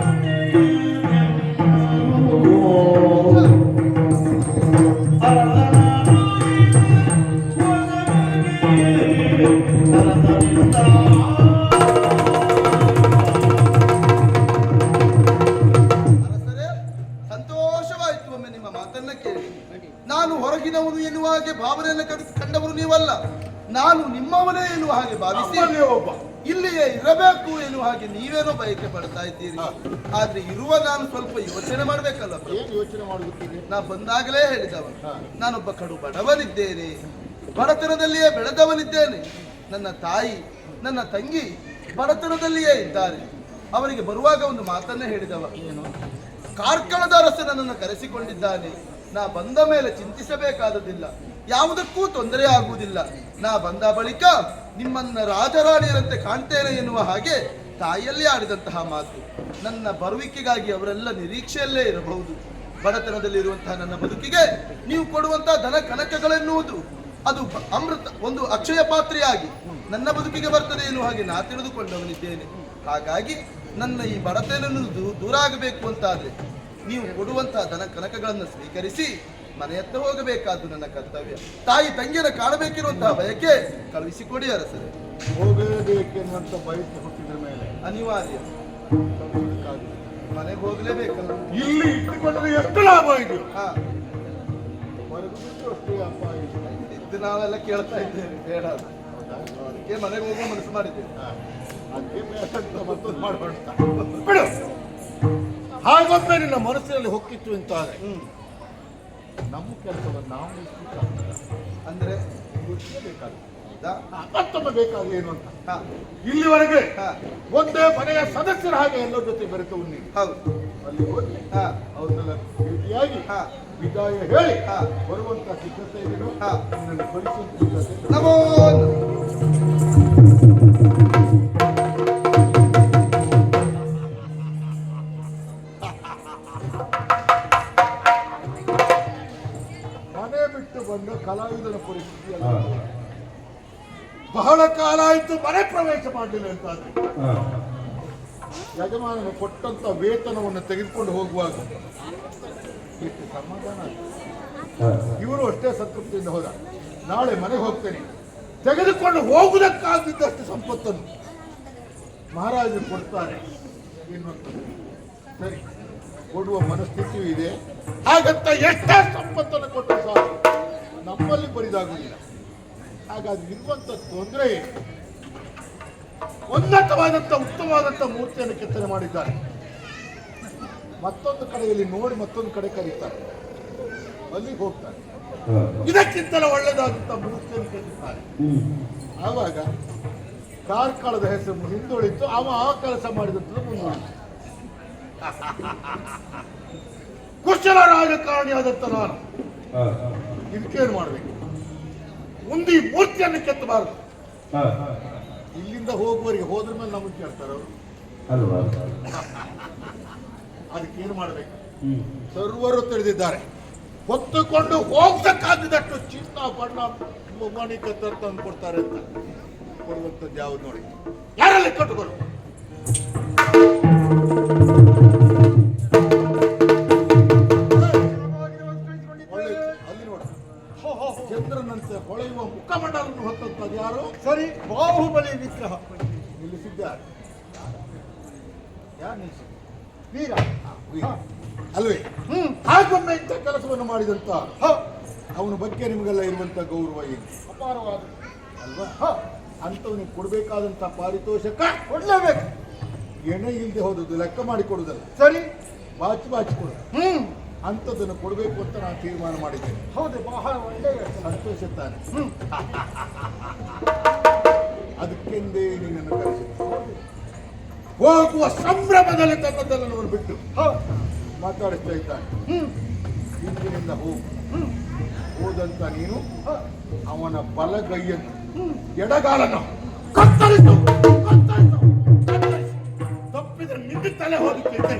ಸಂತೋಷವಾಯಿತು ಒಮ್ಮೆ ನಿಮ್ಮ ಮಾತನ್ನ ಕೇಳಿ. ನಾನು ಹೊರಗಿನವನು ಎನ್ನುವ ಹಾಗೆ ಭಾವನೆಯನ್ನು ಕಂಡವನು ನೀವಲ್ಲ. ನಾನು ನಿಮ್ಮವನೇ ಎನ್ನುವ ಹಾಗೆ ಭಾವಿಸಿ ಇಲ್ಲಿಯೇ ಇರಬೇಕು ಎನ್ನುವ ಹಾಗೆ ನೀವೇನೋ ಬಯಕೆ ಪಡ್ತಾ ಇದ್ದೀರಿ. ಆದ್ರೆ ಇರುವ ನಾನು ಸ್ವಲ್ಪ ಯೋಚನೆ ಮಾಡ್ಬೇಕಲ್ಲ. ಏನು ಯೋಚನೆ ಮಾಡುತ್ತಿದೆ? ನಾ ಬಂದಾಗಲೇ ಹೇಳಿದವ, ನಾನೊಬ್ಬ ಕಡು ಬಡವನಿದ್ದೇನೆ, ಬಡತನದಲ್ಲಿಯೇ ಬೆಳೆದವನಿದ್ದೇನೆ. ನನ್ನ ತಾಯಿ ನನ್ನ ತಂಗಿ ಬಡತನದಲ್ಲಿಯೇ ಇದ್ದಾರೆ. ಅವರಿಗೆ ಬರುವಾಗ ಒಂದು ಮಾತನ್ನೇ ಹೇಳಿದವ, ಏನು? ಕಾರ್ಕಳದ ಅರಸ ನನ್ನನ್ನು ಕರೆಸಿಕೊಂಡಿದ್ದಾನೆ. ನಾ ಬಂದ ಮೇಲೆ ಚಿಂತಿಸಬೇಕಾದದಿಲ್ಲ, ಯಾವುದಕ್ಕೂ ತೊಂದರೆ ಆಗುವುದಿಲ್ಲ. ನಾ ಬಂದ ಬಳಿಕ ನಿಮ್ಮನ್ನ ರಾಜರಾಣಿಯರಂತೆ ಕಾಣ್ತೇನೆ ಎನ್ನುವ ಹಾಗೆ ತಾಯಿಯಲ್ಲಿ ಆಡಿದಂತಹ ಮಾತು. ನನ್ನ ಬರುವಿಕೆಗಾಗಿ ಅವರೆಲ್ಲ ನಿರೀಕ್ಷೆಯಲ್ಲೇ ಇರಬಹುದು. ಬಡತನದಲ್ಲಿರುವಂತಹ ನನ್ನ ಬದುಕಿಗೆ ನೀವು ಕೊಡುವಂತಹ ಧನ ಕನಕಗಳೆನ್ನುವುದು ಅದು ಅಮೃತ, ಒಂದು ಅಕ್ಷಯ ಪಾತ್ರೆಯಾಗಿ ನನ್ನ ಬದುಕಿಗೆ ಬರ್ತದೆ ಎನ್ನುವ ಹಾಗೆ ನಾ ತಿಳಿದುಕೊಂಡವನಿದ್ದೇನೆ. ಹಾಗಾಗಿ ನನ್ನ ಈ ಬಡತನನ್ನು ದೂರ ಆಗಬೇಕು ಅಂತಾದ್ರೆ ನೀವು ಕೊಡುವಂತಹ ಧನ ಕನಕಗಳನ್ನು ಸ್ವೀಕರಿಸಿ ಮನೆಯತ್ತ ಹೋಗಬೇಕಾದ್ದು ನನ್ನ ಕರ್ತವ್ಯ. ತಾಯಿ ತಂಗಿಯನ್ನು ಕಾಣಬೇಕಿರುವಂತಹ ಬಯಕೆ ಕಳುಹಿಸಿಕೊಡಿ ಅರಸರೇ. ಹೋಗಲೇಬೇಕೆನ್ನುವಂತ ಬಯಕೆ ಹುಟ್ಟಿದ ಮೇಲೆ ಅನಿವಾರ್ಯ, ಮನೆಗೆ ಹೋಗಲೇಬೇಕಲ್ಲ. ಇಲ್ಲಿ ಇಟ್ಟುಕೊಂಡ್ರೆ ಎಷ್ಟು ಲಾಭ ಇದೆಯೋ ಅಷ್ಟೇ ಅಪ್ಪ. ಇದು ನಾವೆಲ್ಲ ಕೇಳ್ತಾ ಇದ್ದೇವೆ, ಬೇಡ ಅದು. ಅದಕ್ಕೆ ಮನೆಗೆ ಹೋಗುವ ಮನಸ್ಸು ಮಾಡಿದ್ದೇವೆ. ಅದಕ್ಕೆ ಮತ್ತೊಂದು ಮಾಡೋಣ ಬಿಡು. ಹಾಗೊಮ್ಮೆ ನಿನ್ನ ಮನಸ್ಸಿನಲ್ಲಿ ಹೊಕ್ಕಿತ್ತು ಅಂತಾದ್ರೆ ನಮ್ಮ ಕೆಲಸವನ್ನು ನಾವು ಅಂದ್ರೆ ಬೇಕಾಗುತ್ತೆ. ಮತ್ತೊಮ್ಮೆ ಬೇಕಾದ್ರೆ ಏನು ಅಂತ ಇಲ್ಲಿವರೆಗೆ ಒಂದೇ ಮನೆಯ ಸದಸ್ಯರ ಹಾಗೆ ಎಲ್ಲರ ಜೊತೆ ಬೆರೆತು ನೀನು. ಹೌದು, ಅಲ್ಲಿ ಹೋಗಿ ಅವ್ರನ್ನೆಲ್ಲ ಭೇಟಿಯಾಗಿ ವಿದಾಯ ಹೇಳಿ ಬರುವಂತ ಸಿದ್ಧತೆ ಇದೆಯೋ ನನ್ನ ಪರಿಸ್ಥಿತಿ ಸಿದ್ಧತೆ. ನಮೋ ಕಲಾವಿದನ ಪರಿಸ್ಥಿತಿ ಅಲ್ಲ. ಬಹಳ ಕಾಲ ಆಯ್ತು ಮನೆ ಪ್ರವೇಶ ಮಾಡಲಿಲ್ಲ ಅಂತಾದ್ರೆ ಯಜಮಾನನು ಕೊಟ್ಟಂತ ವೇತನವನ್ನು ತೆಗೆದುಕೊಂಡು ಹೋಗುವಾಗ ಎಷ್ಟು ಸಮಾಧಾನ ಆಯ್ತು. ಇವರು ಅಷ್ಟೇ ಸಂತೃಪ್ತಿಯಿಂದ ಹೋದ. ನಾಳೆ ಮನೆಗೆ ಹೋಗ್ತೇನೆ, ತೆಗೆದುಕೊಂಡು ಹೋಗುವುದಕ್ಕಾಗಿದ್ದಷ್ಟು ಸಂಪತ್ತನ್ನು ಮಹಾರಾಜರು ಕೊಡ್ತಾರೆ ಎನ್ನುವಂಥದ್ದು. ಸರಿ, ಕೊಡುವ ಮನಸ್ಥಿತಿಯೂ ಇದೆ. ಹಾಗಂತ ಎಷ್ಟೇ ಸಂಪತ್ತನ್ನು ಕೊಟ್ಟರು ಸಹ ನಮ್ಮಲ್ಲಿ ಬರಿದಾಗುವುದಿಲ್ಲ. ಹಾಗಾಗಿ ಇರುವಂತ ತೊಂದರೆ ಉನ್ನತವಾದಂಥ ಉತ್ತಮವಾದಂಥ ಮೂರ್ತಿಯನ್ನು ಕೆತ್ತನೆ ಮಾಡಿದ್ದಾರೆ. ಮತ್ತೊಂದು ಕಡೆಯಲ್ಲಿ ನೋಡಿ ಮತ್ತೊಂದು ಕಡೆ ಕರೀತಾರೆ, ಅಲ್ಲಿಗೆ ಹೋಗ್ತಾರೆ. ಇದಕ್ಕಿಂತಲೂ ಒಳ್ಳೆಯದಾದಂಥ ಮೂರ್ತಿಯನ್ನು ಕೆತ್ತಿದ್ದಾರೆ. ಆವಾಗ ಕಾರ್ಕಳದ ಹೆಸರು ಹಿಂದುಳಿತು, ಅವ ಆ ಕೆಲಸ ಮಾಡಿದಂಥದ್ದು ಮುಂದುವರಿತು. ಕುಶಲ ರಾಜಕಾರಣಿಯಾದಂಥ ನಾನು ಇದಕ್ಕೇನು ಮಾಡಬೇಕು? ಮುಂದೆ ಈ ಮೂರ್ತಿಯನ್ನು ಕೆತ್ತಬಾರದು. ಇಲ್ಲಿಂದ ಹೋಗುವವರಿಗೆ ಹೋದ್ರ ಮೇಲೆ ನಮಗೆ ಕೇಳ್ತಾರೆ ಅವರು. ಅದಕ್ಕೇನು ಮಾಡಬೇಕು? ಸರ್ವರು ತಿಳಿದಿದ್ದಾರೆ. ಹೊತ್ತುಕೊಂಡು ಹೋಗ್ತಕ್ಕಾದಷ್ಟು ಚಿನ್ನ ಬಣ್ಣ ಮಾಣಿಕ ತಂದು ಕೊಡ್ತಾರೆ ಅಂತ ಕೊಡುವಂಥದ್ದು ಯಾವ್ದು ನೋಡಿ, ಯಾರಲ್ಲಿ ಕಟ್ಟುಗಳು ಅಲ್ಲಿ ನೋಡ, ಚಂದ್ರನಂತೆ ಹೊಳೆಯುವ ಮುಖಮಂಡಲವನ್ನು ಹೊತ್ತಂತದ್ದು ಯಾರು? ಸರಿ, ಬಾಹುಬಲಿ ವಿಗ್ರಹ ನಿಲ್ಲಿಸಿದ್ದಾರೆ. ಯಾರು ನಿಲ್ಲಿಸಿದ್ದಾರೆ? ವೀರ. ಅಲ್ವೇ? ಹಾಗೊಮ್ಮೆ ಇಂಥ ಕೆಲಸವನ್ನು ಮಾಡಿದಂತ ಅವನ ಬಗ್ಗೆ ನಿಮಗೆಲ್ಲ ಇರುವಂತ ಗೌರವ ಏನು? ಅಪಾರವಾದ ಅಲ್ವಾ? ಅಂತವನಿಗೆ ಕೊಡಬೇಕಾದಂತ ಪಾರಿತೋಷಕ ಕೊಡ್ಲೇಬೇಕು. ಎಣೆ ಇಲ್ಲದೆ ಹೋದದ್ದು ಲೆಕ್ಕ ಮಾಡಿ ಕೊಡುದಲ್ಲ, ಸರಿ, ಬಾಚಿ ಕೊಡು. ಅಂಥದ್ದನ್ನು ಕೊಡಬೇಕು ಅಂತ ನಾನು ತೀರ್ಮಾನ ಮಾಡಿದ್ದೇನೆ. ಹೌದು, ಬಹಳ ಒಳ್ಳೆಯ ಸಂತೋಷ ತಾನೆ. ಅದಕ್ಕೆಂದೇ ನಿನ್ನನ್ನು ಕರೆಸಿದ್ದೆ. ಹೋಗುವ ಸಂಭ್ರಮದಲ್ಲಿ ತನ್ನದೆಲ್ಲವನ್ನು ಬಿಟ್ಟು ಮಾತಾಡಿಸ್ತಾ ಇದ್ದಾನೆ. ಇಂದಿನಿಂದ ಹೋಗು. ಹೋದಂತ ನೀನು ಅವನ ಬಲಗೈಯನ್ನು ಎಡಗಾಲನ್ನು ಕತ್ತರಿಸು, ತಪ್ಪಿದ್ರೆ ನಿಂದು ತಲೆ ಹೋಗುತ್ತಿದ್ದೆ.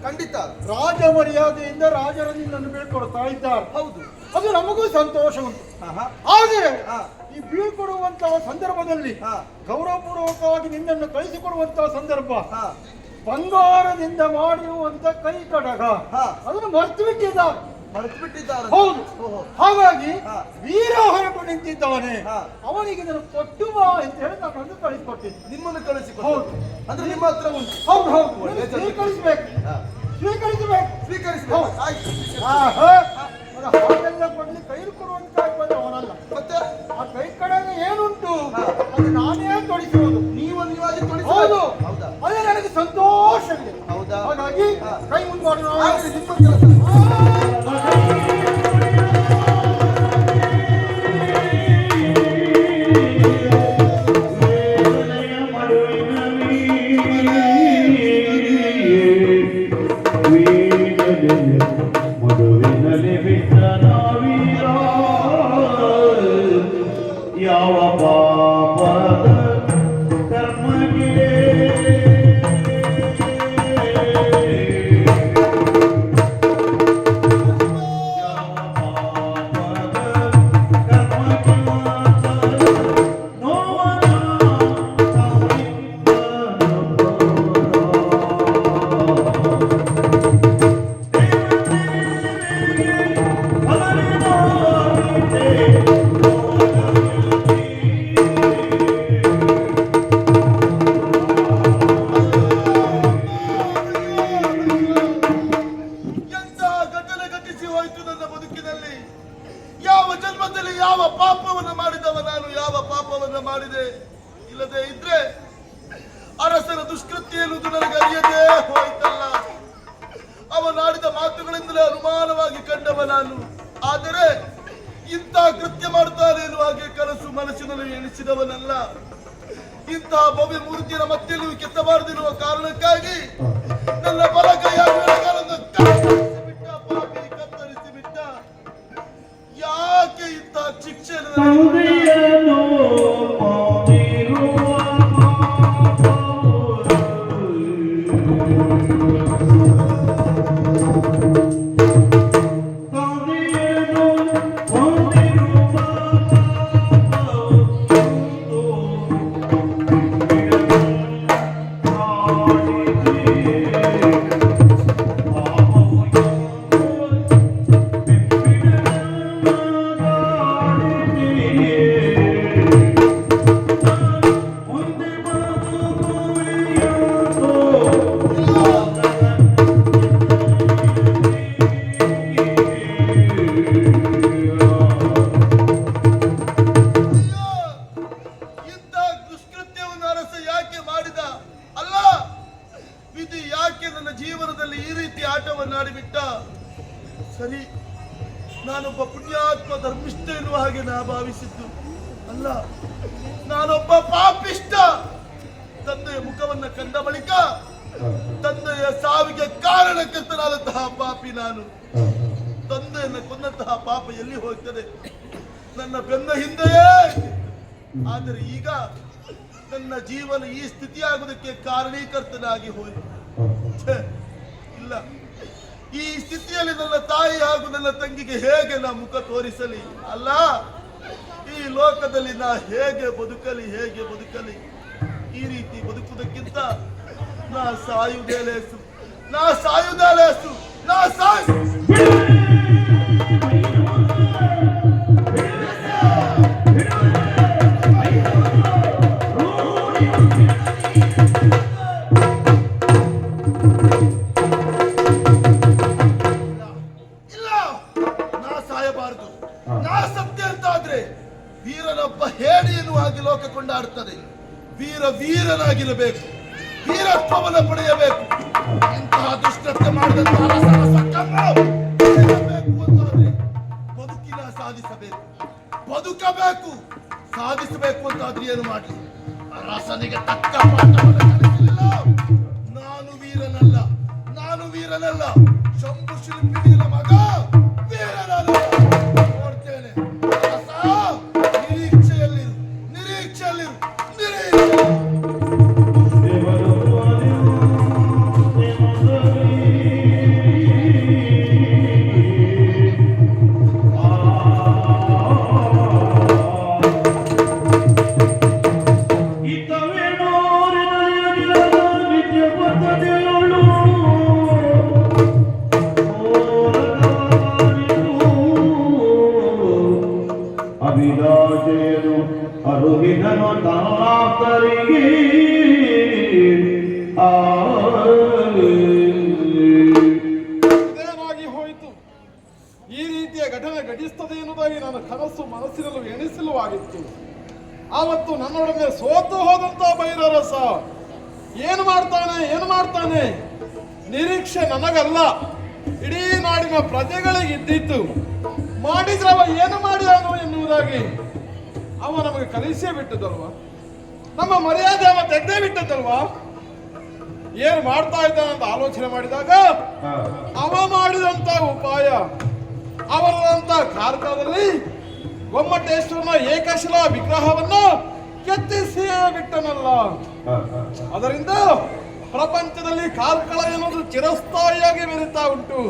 ಖಂಡಿತ ರಾಜ ಮರ್ಯಾದೆಯಿಂದ ರಾಜರು ನಿನ್ನನ್ನು ಬೀಳ್ಕೊಡ್ತಾ ಇದ್ದಾರೆ. ಹೌದು, ಅದು ನಮಗೂ ಸಂತೋಷ ಉಂಟು. ಆದರೆ ಈ ಬೀಳ್ಕೊಡುವಂತಹ ಸಂದರ್ಭದಲ್ಲಿ ಗೌರವಪೂರ್ವಕವಾಗಿ ನಿನ್ನನ್ನು ಕಳಿಸಿಕೊಡುವಂತಹ ಸಂದರ್ಭ ಬಂಗಾರದಿಂದ ಮಾಡಿರುವಂತ ಕೈ ಕಡಗ ಅದನ್ನು ಮರೆತು ಬಿಟ್ಟಿದ್ದಾರೆ. ಹೌದು, ಹಾಗಾಗಿ ವೀರ ಹೊರಟು ನಿಂತಿದ್ದಾನೆ. ಅವನಿಗೆ ಇದನ್ನು ಕೊಟ್ಟು ಬಾ ಅಂತ ಹೇಳಿ ನಾನು ಕಳಿಸಿಕೊಟ್ಟಿದ್ದೆ. ನಿಮ್ಮನ್ನು ಕಳಿಸಿಕೊಟ್ಟು. ಹೌದು, ಅಂದ್ರೆ ನಿಮ್ಮ ಹತ್ರ ಉಂಟು. ಹೌದು ಹೌದು, ಸ್ವೀಕರಿಸಬೇಕು, ಸ್ವೀಕರಿಸಬೇಕು, ಸ್ವೀಕರಿಸಬೇಕು. ಹಾಗೆಲ್ಲ ಕೊಡ್ಲಿ ಕೈಲಿ ಕೊಡುವಂತ ಅವನಲ್ಲ. ಮತ್ತೆ ಆ ಕೈ ಕಡೆಗೆ ಏನುಂಟು ಅದು ನಾನೇ ತೊಡಿಸುವುದು. ನೀವು ನೀವಾಗಿ ಹೌದು, ಹೌದಾ? ಅದೇ ನನಗೆ ಸಂತೋಷವಿದೆ. ಹೌದಾ? ಹಾಗಾಗಿ ಕೈ ಮುಂದೆ ನಿಮ್ಮ ಕೆಲಸ. ಮಧುವಿನಲ್ಲಿ ಬಿಟ್ಟನ ವೀರ ಯಾವ ಪಾಪದ ಕರ್ಮಗೆ ಇದ್ರೆ ಅರಸನ ದುಷ್ಕೃತ್ಯ ಎನ್ನುವುದು ನನಗೆ ಅರಿಯದೇ ಹೋಯ್ತಲ್ಲ. ಅವನಾಡಿದ ಮಾತುಗಳಿಂದಲೇ ಅನುಮಾನವಾಗಿ ಕಂಡವ ನಾನು. ಆದರೆ ಇಂಥ ಕೃತ್ಯ ಮಾಡ್ತಾನೆ ಎನ್ನುವ ಹಾಗೆ ಕನಸು ಮನಸ್ಸಿನಲ್ಲಿ ಎಣಿಸಿದವನಲ್ಲ. ಇಂತಹ ಭವ್ಯ ಮೂರ್ತಿಯ ಮಧ್ಯೆ ನೀವು ಕೆತ್ತಬಾರದಿರುವ ಕಾರಣಕ್ಕಾಗಿ ನನ್ನ ಬಲಗೈಯಾಗಿ ಕತ್ತರಿಸಿ ಬಿಟ್ಟ. ಯಾಕೆ ಇಂಥ ಶಿಕ್ಷೆ ತಂದೆಯನ್ನು ಮಾಡಿರುವ ಸರಿ, ನಾನೊಬ್ಬ ಪುಣ್ಯಾತ್ಮ ಧರ್ಮಿಷ್ಠ ಎನ್ನುವ ಹಾಗೆ ನಾ ಭಾವಿಸಿದ್ದು ಅಲ್ಲ, ನಾನೊಬ್ಬ ಪಾಪಿಷ್ಟ. ತಂದೆಯ ಮುಖವನ್ನ ಕಂಡ ಬಳಿಕ ತಂದೆಯ ಸಾವಿಗೆ ಕಾರಣಕರ್ತನಾದಂತಹ ಪಾಪಿ ನಾನು. ತಂದೆಯನ್ನು ಕೊಂದಂತಹ ಪಾಪ ಎಲ್ಲಿ ಹೋಗ್ತದೆ? ನನ್ನ ಬೆನ್ನ ಹಿಂದೆಯೇ. ಆದರೆ ಈಗ ನನ್ನ ಜೀವನ ಈ ಸ್ಥಿತಿಯಾಗುವುದಕ್ಕೆ ಕಾರಣೀಕರ್ತನಾಗಿ ಹೋಯಿತು. ಇಲ್ಲ, ಈ ಸ್ಥಿತಿಯಲ್ಲಿ ನನ್ನ ತಾಯಿ ಹಾಗೂ ನನ್ನ ತಂಗಿಗೆ ಹೇಗೆ ನಾ ಮುಖ ತೋರಿಸಲಿ? ಅಲ್ಲ, ಈ ಲೋಕದಲ್ಲಿ ನಾ ಹೇಗೆ ಬದುಕಲಿ? ಈ ರೀತಿ ಬದುಕುವುದಕ್ಕಿಂತ ನಾ ಸಾಯುವುದೇ ಲೇಸು. ನಾ ಸತ್ಯ ಅಂತಾದ್ರೆ ವೀರನೊಬ್ಬ ಹೇಳಿ ಎನ್ನುವ ಹಾಗೆ ಲೋಕ ಕೊಂಡಾಡುತ್ತದೆ. ವೀರನಾಗಿರಬೇಕು, ವೀರತ್ವವನ್ನು ಪಡೆಯಬೇಕು. ಇಂತಹ ದುಷ್ಟತ್ವ ಮಾಡಿದಂತಹ ಅಂತಾದ್ರೆ ಬದುಕಬೇಕು, ಸಾಧಿಸಬೇಕು ಅಂತಾದ್ರೆ ಏನು ಮಾಡಲಿ? ಅರಸನಿಗೆ ತಕ್ಕ ಪಾಠವನ್ನು ಕಲಿಸಲಿಲ್ಲ. ನಾನು ವೀರನಲ್ಲ, ಶಂಭು ಶಿಲ್ಪಿಗಳ ಮಗ ವೀರನಲ್ಲ. ನೋಡ್ತೇನೆ. ನಿರೀಕ್ಷೆಯಲ್ಲಿರು. ಅಭಿಲಾಷೆಯನು ಅರುಹಿದನು ತಾತರಿಗೆ ಇದೇನಾಗಿ ಹೋಯಿತು? ಈ ರೀತಿಯ ಘಟನೆ ಘಟಿಸುತ್ತದೆ ಎನ್ನುವುದಾಗಿ ನನ್ನ ಕನಸು ಮನಸ್ಸಿನಲ್ಲೂ ಎಣಿಸಲುವಾಗಿತ್ತು. ಆವತ್ತು ನನ್ನೊಡನೆ ಸೋತು ಹೋದಂತ ಭೈರರಸ ಏನು ಮಾಡ್ತಾನೆ? ನಿರೀಕ್ಷೆ ನನಗಲ್ಲ, ಇಡೀ ನಾಡಿನ ಪ್ರಜೆಗಳಿಗೆ ಇದ್ದಿತ್ತು. ಮಾಡಿದ್ರೆ ಅವ ಏನು ಮಾಡಿದನು ಎನ್ನುವುದಾಗಿ ಅವ ನಮಗೆ ಕಲಿಸೇ ಬಿಟ್ಟದಲ್ವಾ? ನಮ್ಮ ಮರ್ಯಾದೆ ಅವ ತೆಗೆದೇ ಬಿಟ್ಟದಲ್ವಾ? ಏನು ಮಾಡ್ತಾ ಇದ್ದಾನೆ ಅಂತ ಆಲೋಚನೆ ಮಾಡಿದಾಗ ಅವ ಮಾಡಿದಂತ ಉಪಾಯ, ಅವರದಂತ ಕಾರ್ಕಳದಲ್ಲಿ ಗೊಮ್ಮಟೇಶ್ವರನ ಏಕಶಿಲಾ ವಿಗ್ರಹವನ್ನು ಕೆತ್ತಿಸಿಯೇ ಬಿಟ್ಟನಲ್ಲ. ಅದರಿಂದ ಪ್ರಪಂಚದಲ್ಲಿ ಕಾರ್ಕಳ ಎನ್ನುವುದು ಚಿರಸ್ಥಾಯಿಯಾಗಿ ಮೆರೀತಾ ಉಂಟು.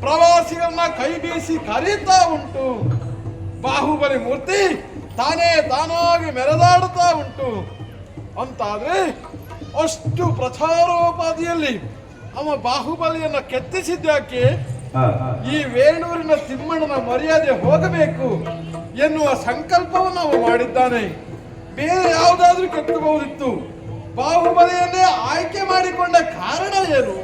ಪ್ರವಾಸಿಗಳನ್ನ ಕೈ ಬೀಸಿ ಕರೀತಾ ಉಂಟು. ಬಾಹುಬಲಿ ಮೂರ್ತಿ ತಾನಾಗಿ ಮೆರೆದಾಡುತ್ತಾ ಉಂಟು. ಅಂತಾದ್ರೆ ಅಷ್ಟು ಪ್ರಚಾರೋಪಾದಿಯಲ್ಲಿ ಅವ ಬಾಹುಬಲಿಯನ್ನ ಕೆತ್ತಿಸಿದ್ಯಾಕೆ? ಈ ವೇಣೂರಿನ ತಿಮ್ಮಣ್ಣನ ಮರ್ಯಾದೆ ಹೋಗಬೇಕು ಎನ್ನುವ ಸಂಕಲ್ಪವನ್ನು ಅವ ಮಾಡಿದ್ದಾನೆ. ಬೇರೆ ಯಾವುದಾದ್ರೂ ಕೆತ್ತಬಹುದಿತ್ತು. ಬಾಹುಬಲಿಯನ್ನೇ ಆಯ್ಕೆ ಮಾಡಿಕೊಂಡ ಕಾರಣ ಏನು?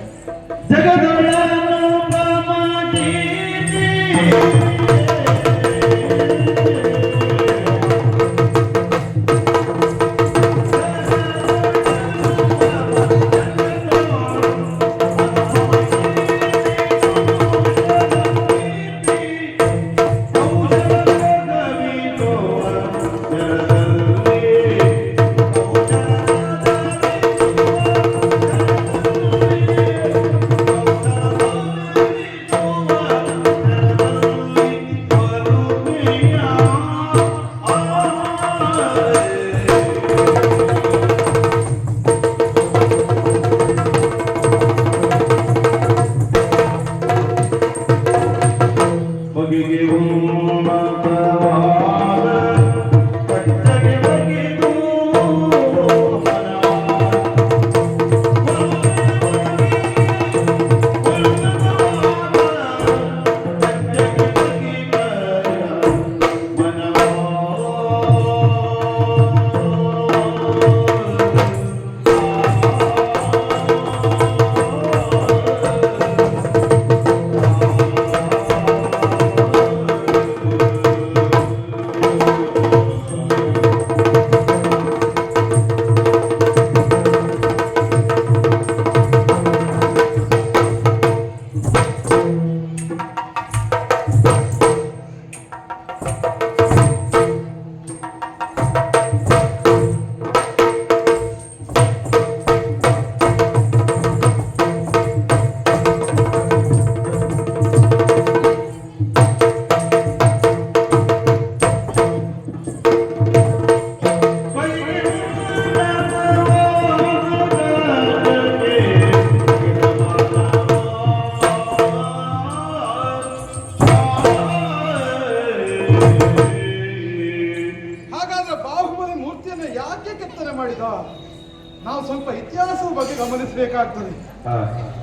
ನಾವು ಸ್ವಲ್ಪ ಇತಿಹಾಸದ ಬಗ್ಗೆ ಗಮನಿಸಬೇಕಾಗ್ತದೆ.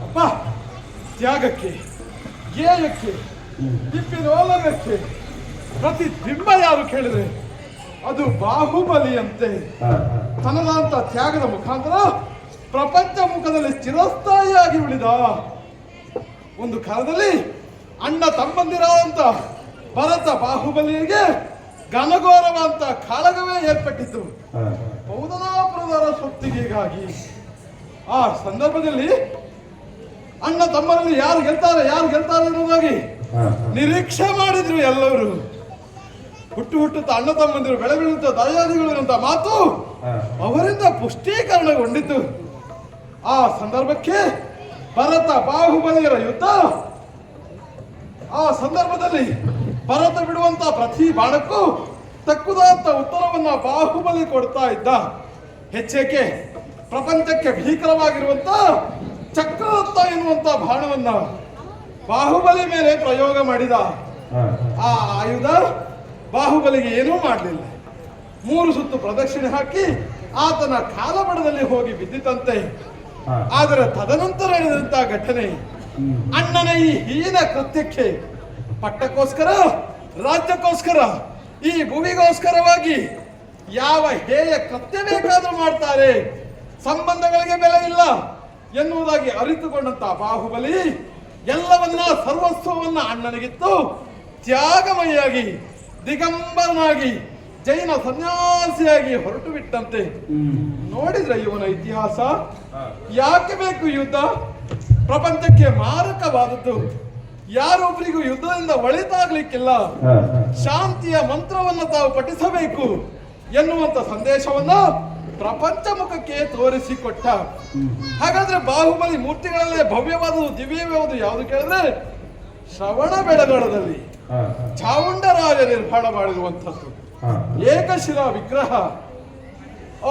ಅಪ್ಪ, ತ್ಯಾಗಕ್ಕೆ, ಗೇಯಕ್ಕೆ, ದಿಪ್ಪಿನೋಲಗಕ್ಕೆ ಪ್ರತಿಬಿಂಬ ಯಾರು ಕೇಳಿದ್ರೆ ಅದು ಬಾಹುಬಲಿಯಂತೆ. ತನ್ನದಂತ ತ್ಯಾಗದ ಮುಖಾಂತರ ಪ್ರಪಂಚ ಮುಖದಲ್ಲಿ ಚಿರಸ್ಥಾಯಿಯಾಗಿ ಉಳಿದ. ಒಂದು ಕಾಲದಲ್ಲಿ ಅಣ್ಣ ತಮ್ಮಂದಿರಾದಂತ ಭರತ ಬಾಹುಬಲಿಗೆ ಘನಘೋರವಂತ ಕಾಳಗವೇ ಏರ್ಪಟ್ಟಿತ್ತು ಪೌದನಾಪುರದವರ ಸೊತ್ತಿಗೆಗಾಗಿ. ಆ ಸಂದರ್ಭದಲ್ಲಿ ಅಣ್ಣ ತಮ್ಮರಲ್ಲಿ ಯಾರು ಗೆಲ್ತಾರೆ ಎನ್ನುವುದಾಗಿ ನಿರೀಕ್ಷೆ ಮಾಡಿದ್ರು ಎಲ್ಲರೂ. ಹುಟ್ಟುತ್ತಾ ಅಣ್ಣ ತಮ್ಮಂದಿರು ಬೆಳೆ ಬೀಳುತ್ತಾ ದಯಾದಿಗಳು ಅಂತ ಮಾತು ಅವರಿಂದ ಪುಷ್ಟೀಕರಣಗೊಂಡಿತು. ಆ ಸಂದರ್ಭಕ್ಕೆ ಭರತ ಬಾಹುಬಲಿಯರ ಯುದ್ಧ. ಆ ಸಂದರ್ಭದಲ್ಲಿ ಭರತ ಬಿಡುವಂತ ಪ್ರತಿ ಬಾಣಕ್ಕೂ ತಕ್ಕುದಾದ ಉತ್ತರವನ್ನ ಬಾಹುಬಲಿ ಕೊಡ್ತಾ ಇದ್ದ. ಹೆಚ್ಚೇಕೆ ಪ್ರಪಂಚಕ್ಕೆ ಭೀಕರವಾಗಿರುವಂತ ಚಕ್ರರತ್ನ ಎನ್ನುವಂತ ಬಾಣವನ್ನ ಬಾಹುಬಲಿ ಮೇಲೆ ಪ್ರಯೋಗ ಮಾಡಿದ. ಆ ಆಯುಧ ಬಾಹುಬಲಿಗೆ ಏನೂ ಮಾಡಲಿಲ್ಲ. 3 ಸುತ್ತು ಪ್ರದಕ್ಷಿಣೆ ಹಾಕಿ ಆತನ ಕಾಲಬಡದಲ್ಲಿ ಹೋಗಿ ಬಿದ್ದಿತಂತೆ. ಆದರೆ ತದನಂತರ ನಡೆದಂತಹ ಘಟನೆ, ಅಣ್ಣನ ಈ ಹೀನ ಕೃತ್ಯಕ್ಕೆ ಪಟ್ಟಕ್ಕೋಸ್ಕರ, ರಾಜ್ಯಕ್ಕೋಸ್ಕರ, ಈ ಭೂಮಿಗೋಸ್ಕರವಾಗಿ ಯಾವ ಹೇಯ ಕೃತ್ಯ ಬೇಕಾದ್ರೂ ಮಾಡ್ತಾರೆ, ಸಂಬಂಧಗಳಿಗೆ ಬೆಲೆ ಇಲ್ಲ ಎನ್ನುವುದಾಗಿ ಅರಿತುಕೊಂಡಂತ ಬಾಹುಬಲಿ ಎಲ್ಲವನ್ನ ಸರ್ವಸ್ವವನ್ನ ಅಣ್ಣನಿಗಿತ್ತು ತ್ಯಾಗಮಯಿಯಾಗಿ ದಿಗಂಬರನಾಗಿ ಜೈನ ಸನ್ಯಾಸಿಯಾಗಿ ಹೊರಟು ಬಿಟ್ಟಂತೆ. ನೋಡಿದ್ರೆ ಇವನ ಇತಿಹಾಸ. ಯಾಕೆ ಬೇಕು ಯುದ್ಧ? ಪ್ರಪಂಚಕ್ಕೆ ಮಾರಕವಾದದ್ದು. ಯಾರೊಬ್ಬರಿಗೂ ಯುದ್ಧದಿಂದ ಒಳಿತಾಗ್ಲಿಕ್ಕಿಲ್ಲ. ಶಾಂತಿಯ ಮಂತ್ರವನ್ನು ತಾವು ಪಠಿಸಬೇಕು ಎನ್ನುವಂತ ಸಂದೇಶವನ್ನ ಪ್ರಪಂಚ ಮುಖಕ್ಕೆ ತೋರಿಸಿಕೊಟ್ಟ. ಹಾಗಾದ್ರೆ ಬಾಹುಬಲಿ ಮೂರ್ತಿಗಳಲ್ಲೇ ಭವ್ಯವಾದುದು, ದಿವ್ಯವಾದುದು ಯಾವುದು ಕೇಳಿದ್ರೆ ಶ್ರವಣ ಬೆಳಗೊಳದಲ್ಲಿ ಚಾವುಂಡರಾಜ ನಿರ್ಮಾಣ ಮಾಡಿರುವಂಥದ್ದು ಏಕಶಿಲಾ ವಿಗ್ರಹ.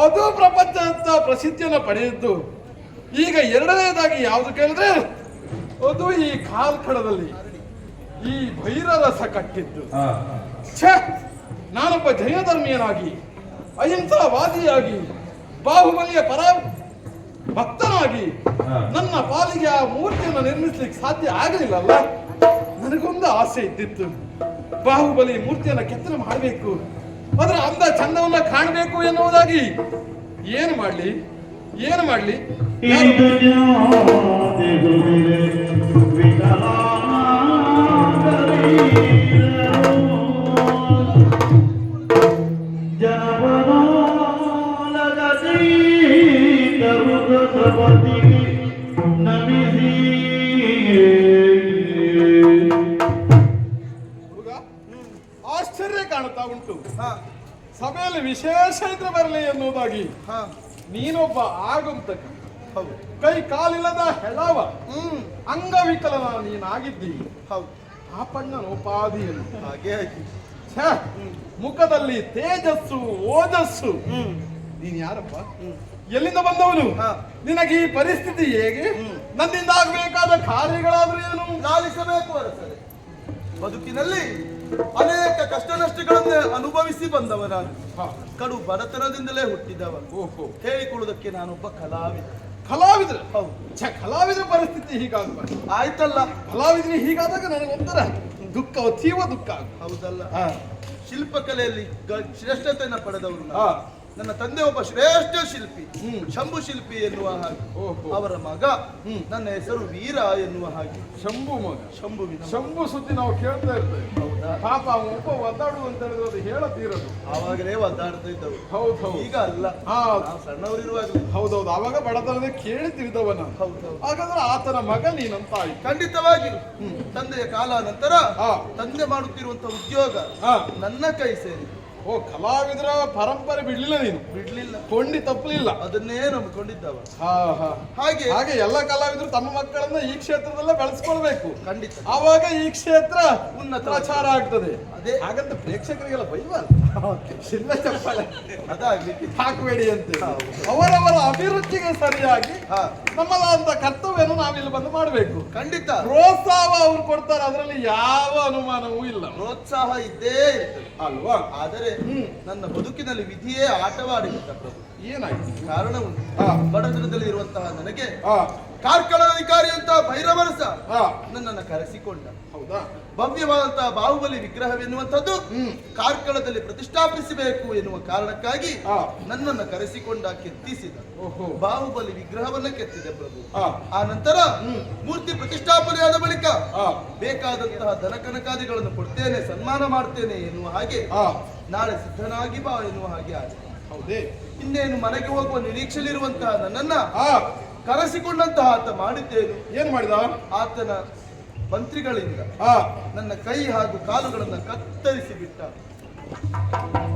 ಅದು ಪ್ರಪಂಚದ ಪ್ರಸಿದ್ಧಿಯನ್ನು ಪಡೆದಿದ್ದು. ಈಗ ಎರಡನೇದಾಗಿ ಯಾವುದು ಕೇಳಿದ್ರೆ ಅದು ಈ ಕಾಲ್ಕಡದಲ್ಲಿ ಈ ಭೈರರಸ ಕಟ್ಟಿದ್ದು. ನಾನೊಬ್ಬ ಜೈನ ಧರ್ಮೀಯನಾಗಿ, ಅಹಿಂಸಾವಾದಿಯಾಗಿ, ಬಾಹುಬಲಿಯ ಪರ ಭಕ್ತನಾಗಿ ನನ್ನ ಪಾಲಿಗೆ ಆ ಮೂರ್ತಿಯನ್ನು ನಿರ್ಮಿಸ್ಲಿಕ್ಕೆ ಸಾಧ್ಯ ಆಗಲಿಲ್ಲಲ್ಲ. ನನಗೊಂದು ಆಸೆ ಇದ್ದಿತ್ತು, ಬಾಹುಬಲಿ ಮೂರ್ತಿಯನ್ನು ಕೆತ್ತನೆ ಮಾಡಬೇಕು, ಅದರ ಅಂದ ಚಂದವನ್ನ ಕಾಣಬೇಕು ಎನ್ನುವುದಾಗಿ. ಏನು ಮಾಡ್ಲಿ? ಆಶ್ಚರ್ಯ ಕಾಣುತ್ತಾ ಉಂಟು. ಸಭೆಯಲ್ಲಿ ವಿಶೇಷ ಇದ್ರೆ ಬರಲಿ ಎನ್ನುವುದಾಗಿ. ನೀನೊಬ್ಬ ಆಗಂತಕ, ಕೈ ಕಾಲಿಲ್ಲದ ಹೆಳವ, ಅಂಗವಿಕಲನ ನೀನಾಗಿದ್ದಿ. ಪಾಪಣ್ಣನೋಪಾದಿಯಲ್ಲಿ ಹಾಗೆ ಮುಖದಲ್ಲಿ ತೇಜಸ್ಸು, ಓಜಸ್ಸು. ನೀನ್ ಯಾರಪ್ಪ? ಎಲ್ಲಿಂದ ಬಂದವನು? ನಿನಗೆ ಈ ಪರಿಸ್ಥಿತಿ ಹೇಗೆ? ನನ್ನಿಂದ ಆಗಬೇಕಾದ ಕಾರ್ಯಗಳಾದ್ರೂ ಏನು? ಲಾಲಿಸಬೇಕು ಅರಸರೇ. ಬದುಕಿನಲ್ಲಿ ಅನೇಕ ಕಷ್ಟ ನಷ್ಟಗಳನ್ನು ಅನುಭವಿಸಿ ಬಂದವ ನಾನು. ಕಡು ಬಡತನದಿಂದಲೇ ಹುಟ್ಟಿದವ. ಹೇಳಿಕೊಳ್ಳುವುದಕ್ಕೆ ನಾನೊಬ್ಬ ಕಲಾವಿದ. ಕಲಾವಿದ್ರ? ಕಲಾವಿದ್ರ ಪರಿಸ್ಥಿತಿ ಹೀಗಾಗಬಾರ್ದು. ಆಯ್ತಲ್ಲ, ಕಲಾವಿದ್ರಿ ಹೀಗಾದಾಗ ನನಗೊಂಥರ ದುಃಖ, ತೀವ್ರ ದುಃಖ. ಹೌದಲ್ಲ, ಶಿಲ್ಪಕಲೆಯಲ್ಲಿ ಶ್ರೇಷ್ಠತೆಯನ್ನು ಪಡೆದವರು ನನ್ನ ತಂದೆ ಒಬ್ಬ ಶ್ರೇಷ್ಠ ಶಿಲ್ಪಿ, ಶಂಭು ಶಿಲ್ಪಿ ಎನ್ನುವ ಹಾಗೆ. ಅವರ ಮಗ, ನನ್ನ ಹೆಸರು ವೀರ ಎನ್ನುವ ಹಾಗೆ. ಶಂಭು ಮಗ? ಶಂಭು ಸುದ್ದಿ ನಾವು ಕೇಳ್ತಾ ಇರ್ತೇವೆ. ಹೌದಾ? ಪಾಪ ಒಬ್ಬ ಒದ್ದಾಡು ಅಂತ ಹೇಳಿದ್ರೆ ಅದು ಹೇಳತೀರದು. ಆವಾಗಲೇ ಒದ್ದಾಡ್ತಾ ಇದ್ದವು. ಹೌದು, ಈಗ ಅಲ್ಲ, ಸಣ್ಣವರಿರುವಾಗ. ಹೌದೌದು, ಆವಾಗ ಬಡತನದ ಕೇಳಿ ತಿಳಿದವನ. ಹಾಗಾದ್ರೆ ಆತನ ಮಗ ನೀನಂತಾಯಿ. ಖಂಡಿತವಾಗಿ ತಂದೆಯ ಕಾಲ ನಂತರ ತಂದೆ ಮಾಡುತ್ತಿರುವಂತ ಉದ್ಯೋಗ ನನ್ನ ಕೈ ಸೇರಿ. ಕಲಾವಿದರ ಪರಂಪರೆ ಬಿಡ್ಲಿಲ್ಲ ನೀನು? ಬಿಡ್ಲಿಲ್ಲ, ಕೊಂಡಿ ತಪ್ಪಲಿಲ್ಲ, ಅದನ್ನೇ ನಂಬಿಕೊಂಡಿದ್ದವ. ಹಾಗೆ ಹಾಗೆ ಎಲ್ಲ ಕಲಾವಿದರು ತಮ್ಮ ಮಕ್ಕಳನ್ನ ಈ ಕ್ಷೇತ್ರದಲ್ಲೇ ಬೆಳೆಸ್ಕೊಳ್ಬೇಕು. ಖಂಡಿತ, ಆವಾಗ ಈ ಕ್ಷೇತ್ರ ಉನ್ನತ ಪ್ರಚಾರ ಆಗ್ತದೆ. ಅದೇ ಹಾಗಂತ ಪ್ರೇಕ್ಷಕರಿಗೆಲ್ಲ ಬೈಬಾರ್ದು. ಶಿಲ್ಲೆ ಚಪ್ಪಲೆ ಅದಾಗ್ಲಿಕ್ಕೆ ಹಾಕಬೇಡಿ ಅಂತ ಅವರವರ ಅಭಿರುಚಿಗೆ ಸರಿಯಾಗಿ ಹಾ ನಮ್ಮದಾದಂತ ಕರ್ತವ್ಯವನ್ನು ನಾವಿಲ್ಲಿ ಬಂದು ಮಾಡಬೇಕು. ಖಂಡಿತ ಪ್ರೋತ್ಸಾಹ ಅವ್ರು ಕೊಡ್ತಾರೆ, ಅದರಲ್ಲಿ ಯಾವ ಅನುಮಾನವೂ ಇಲ್ಲ ಪ್ರೋತ್ಸಾಹ ಇದ್ದೇ ಇರ್ತದೆ ಅಲ್ವಾ? ಆದರೆ ನನ್ನ ಬದುಕಿನಲ್ಲಿ ವಿಧಿಯೇ ಆಟವಾಡಿಬಿಟ್ಟ ಪ್ರಭು. ಏನಾಯ್ತು? ಕಾರಣ ಉಂಟು. ಹಾ. ಬಡತನದಲ್ಲಿ ಇರುವಂತಹ ನನಗೆ ಹಾ ಕಾರ್ಕಳಾಧಿಕಾರಿ ಅಂತ ಭೈರವರಸ ಹಾ ನನ್ನನ್ನು ಕರೆಸಿಕೊಂಡ. ಹೌದಾ? ಭವ್ಯವಾದಂತಹ ಬಾಹುಬಲಿ ವಿಗ್ರಹವೆನ್ನುವಂಥದ್ದು ಕಾರ್ಕಳದಲ್ಲಿ ಪ್ರತಿಷ್ಠಾಪಿಸಬೇಕು ಎನ್ನುವ ಕಾರಣಕ್ಕಾಗಿ ಹಾ. ನನ್ನನ್ನು ಕರೆಸಿಕೊಂಡ, ಕೆತ್ತಿಸಿದ. ಓಹೋ. ಬಾಹುಬಲಿ ವಿಗ್ರಹವನ್ನ ಕೆತ್ತಿದೆ ಪ್ರಭು. ಹಾ. ಆ ನಂತರ ಮೂರ್ತಿ ಪ್ರತಿಷ್ಠಾಪನೆಯಾದ ಬಳಿಕ ಹಾ. ಬೇಕಾದಂತಹ ಧನಕನಕಾದಿಗಳನ್ನು ಕೊಡ್ತೇನೆ, ಸನ್ಮಾನ ಮಾಡ್ತೇನೆ ಎನ್ನುವ ಹಾಗೆ ಹಾ. ನಾಳೆ ಸಿದ್ಧನಾಗಿ ಬಾ ಎನ್ನುವ ಹಾಗೆ ಆಗಿದೆ. ಹೌದೇ? ಇನ್ನೇನು ಮನೆಗೆ ಹೋಗುವ ನಿರೀಕ್ಷೆಯಲ್ಲಿರುವಂತಹ ನನ್ನನ್ನ ಹಾ. ಕರೆಸಿಕೊಂಡಂತಹ ಆತ ಮಾಡಿದ್ದೇನು. ಏನ್ ಮಾಡಿದ? ಆತನ ಮಂತ್ರಿಗಳಿಂದ ಹಾ. ನನ್ನ ಕೈ ಹಾಗೂ ಕಾಲುಗಳನ್ನು ಕತ್ತರಿಸಿ ಬಿಟ್ಟ.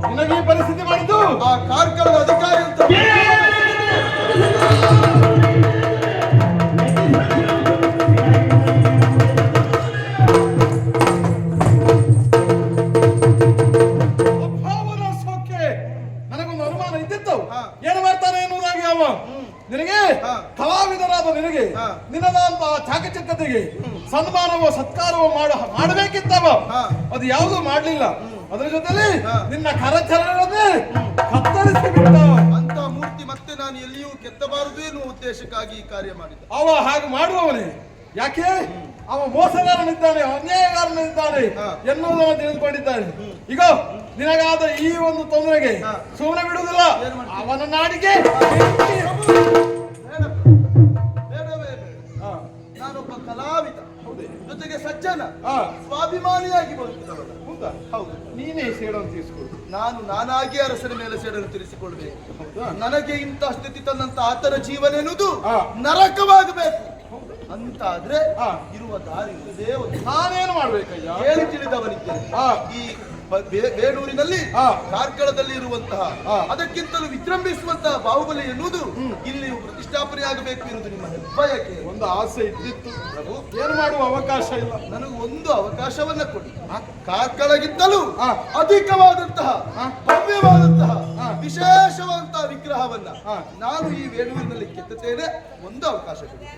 ನಿನಗೆ ಈ ಪರಿಸ್ಥಿತಿ ಮಾಡಿದ್ದು ಆ ಕಾರ್ಕಳದ ಅಧಿಕಾರಿ ಅಂತ ಅಭಾವನ ಸೋಕೆ ನನಗೊಂದು ಅನುಮಾನ ಇದ್ದಿತ್ತು. ಹಾ. ಏನು ಮಾಡ್ತಾನೆ ಎನ್ನುವುದಾಗಿ ಅವ ನಿನಗೆ ಹಾ. ಕಲಾವಿದರಾದ ನಿನಗೆ ಹಾ. ನಿನ್ನದಂತಹ ಚಾಕಚಕ್ಯತೆಗೆ ಸನ್ಮಾನವೋ ಸತ್ಕಾರವೋ ಮಾಡಬೇಕಿತ್ತವ. ಹಾ. ಅದು ಯಾವುದೂ ಮಾಡ್ಲಿಲ್ಲ. ಅದರ ಜೊತೆಲಿ ಹಾ. ನಿನ್ನ ಕರಚರಣೆಗಳನ್ನೇ ಕತ್ತರಿಸಿ ಬಿಟ್ಟ. ಅಂತ ಮೂರ್ತಿ ಮತ್ತೆ ನಾನು ಎಲ್ಲಿಯೂ ಕೆತ್ತಬಾರದು ಎನ್ನುವ ಉದ್ದೇಶಕ್ಕಾಗಿ ಈ ಕಾರ್ಯ ಮಾಡಿದ್ದ. ಅವ ಹಾಗೆ ಮಾಡುವವನೇ. ಯಾಕೆ? ಅವ ಮೋಸಗಾರನಿದ್ದಾನೆ, ಅನ್ಯಾಯಗಾರನಿದ್ದಾನೆ ಹಾ. ಎನ್ನುವುದನ್ನು ತಿಳಿದುಕೊಂಡಿದ್ದಾನೆ. ಈಗ ನಿನಗಾದ ಈ ಒಂದು ತೊಂದರೆಗೆ ಹಾ. ಸುಮ್ಮನೆ ಬಿಡುವುದಿಲ್ಲ. ಏನ್ ಮಾಡ್ತೀಯ? ಅವನ ನಾಡಿಗೆ ಬೇಡ, ಬೇಡವೇ ಬೇಡ. ಹಾ. ನಾನೊಬ್ಬ ಕಲಾವಿದ, ಹೌದೇ? ಜೊತೆಗೆ ಸಜ್ಜನ, ಹಾ. ಸ್ವಾಭಿಮಾನಿಯಾಗಿ ಬದುಕಿದವನು. ಹೌದಾ? ಹೌದು. ನೀನೇ ಸೇಡನ್ನು ತೀರಿಸ್ಕೊಡು. ನಾನಾಗಿ ಅರಸನ ಮೇಲೆ ಸೇಡನ್ನು ತೀರಿಸಿಕೊಳ್ಬೇಕು. ಹೌದಾ? ನನಗೆ ಇಂತಹ ಸ್ಥಿತಿ ತಂದಂತ ಆತನ ಜೀವನ ಎನ್ನುವುದು ಹಾ. ನರಕವಾಗಬೇಕು ಅಂತಾದ್ರೆ ಹಾ. ಇರುವ ದಾರಿ ಇರುವುದೇ ಒಂದು. ನಾನೇನು ಮಾಡ್ಬೇಕಯ್ಯ? ಕೇಳಿ ತಿಳಿದವನಿದ್ದೇನೆ. ಹಾ. ಈ ಬೇಡೂರಿನಲ್ಲಿ ಹಾ. ಕಾರ್ಕಳದಲ್ಲಿ ಇರುವಂತಹ ಹಾ. ಅದಕ್ಕಿಂತಲೂ ವಿಜೃಂಭಿಸುವಂತಹ ಬಾಹುಬಲಿ ಎನ್ನುವುದು ಇಲ್ಲಿಯೂ ಪ್ರತಿಷ್ಠಾಪನೆಯಾಗಬೇಕು ಎನ್ನುವುದು ನಿಮ್ಮ ಹೆಬ್ಬಯಕೆ. ಒಂದು ಆಸೆ ಇದ್ದಿತ್ತು ಪ್ರಭು, ಏನು ಮಾಡುವ ಅವಕಾಶ ಇಲ್ಲ. ನನಗೆ ಒಂದು ಅವಕಾಶವನ್ನ ಕೊಡಿ. ಕಾರ್ಕಳಗಿಂತಲೂ ಹಾ. ಅಧಿಕವಾದಂತಹ ಹಾ. ಭವ್ಯವಾದಂತಹ ಹಾ. ವಿಶೇಷವಾದಂತಹ ವಿಗ್ರಹವನ್ನ ಹಾ. ನಾನು ಈ ಬೇಡೂರಿನಲ್ಲಿ ಕೆತ್ತುತ್ತೇನೆ. ಒಂದು ಅವಕಾಶ ಕೊಡಿ.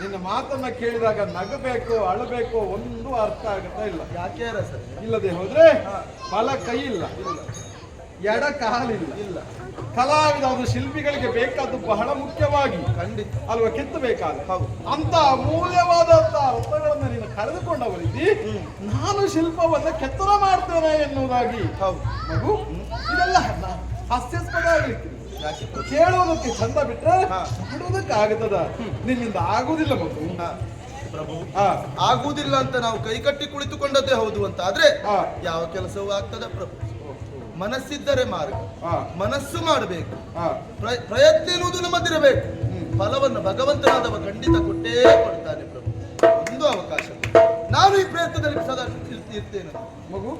ನಿನ್ನ ಮಾತನ್ನ ಕೇಳಿದಾಗ ನಗಬೇಕು ಅಳಬೇಕು ಒಂದು ಅರ್ಥ ಆಗುತ್ತಾ ಇಲ್ಲ. ಯಾಕೆ ಅರಸರೇ? ಇಲ್ಲದೆ ಹೋದ್ರೆ ಹಾ. ಬಲ ಕೈ ಇಲ್ಲ, ಎಡ ಕಾಲಿಲ್ಲ. ಇಲ್ಲ, ಕಲಾವಿದ ಅದು ಶಿಲ್ಪಿಗಳಿಗೆ ಬೇಕಾದ್ದು ಬಹಳ ಮುಖ್ಯವಾಗಿ ಖಂಡಿತ ಅಲ್ವಾ ಕೆತ್ತಬೇಕಾದ. ಹೌದು. ಅಂತ ಅಮೂಲ್ಯವಾದಂತಹ ರತ್ನಗಳನ್ನ ನೀನು ಕಳೆದುಕೊಂಡವರಿದ್ದಿ. ನಾನು ಶಿಲ್ಪವನ್ನ ಕೆತ್ತನೆ ಮಾಡ್ತೇನೆ ಎನ್ನುವುದಾಗಿ. ಹೌದು. ಮಗು, ಇದೆಲ್ಲ ಹಾಸ್ಯಾಸ್ಪದ ಆಗ್ಲಿಕ್ಕೆ ಯಾಕೆ? ಕೇಳುವುದಕ್ಕೆ ಚಂದ ಬಿಟ್ರೆ ಹಾ. ಬಿಡುವುದಕ್ಕೆ ಆಗುತ್ತದ? ನಿನ್ನಿಂದ ಆಗುದಿಲ್ಲ ಮಗು. ಹಾ. ಪ್ರಭು, ಹಾ. ಆಗುವುದಿಲ್ಲ ಅಂತ ನಾವು ಕೈಕಟ್ಟಿ ಕುಳಿತುಕೊಂಡದ್ದೇ ಹೌದು ಅಂತ ಆದ್ರೆ ಹಾ. ಯಾವ ಕೆಲಸವೂ ಆಗ್ತದ ಪ್ರಭು. ಮನಸ್ಸಿದ್ದರೆ ಮಾರ್ಗ, ಹಾ. ಮನಸ್ಸು ಮಾಡಬೇಕು, ಹಾ. ಪ್ರಯತ್ನ ಎನ್ನುವುದು ನಮ್ಮದಿರಬೇಕು. ಫಲವನ್ನು ಭಗವಂತನಾದವ ಖಂಡಿತ ಕೊಟ್ಟೇ ಕೊಡ್ತಾನೆ ಪ್ರಭು. ಒಂದು ಅವಕಾಶ ನಾನು ಈ ಪ್ರಯತ್ನದಲ್ಲಿ ಸದಾ ಇರ್ತೇನೆ. ಮಗು,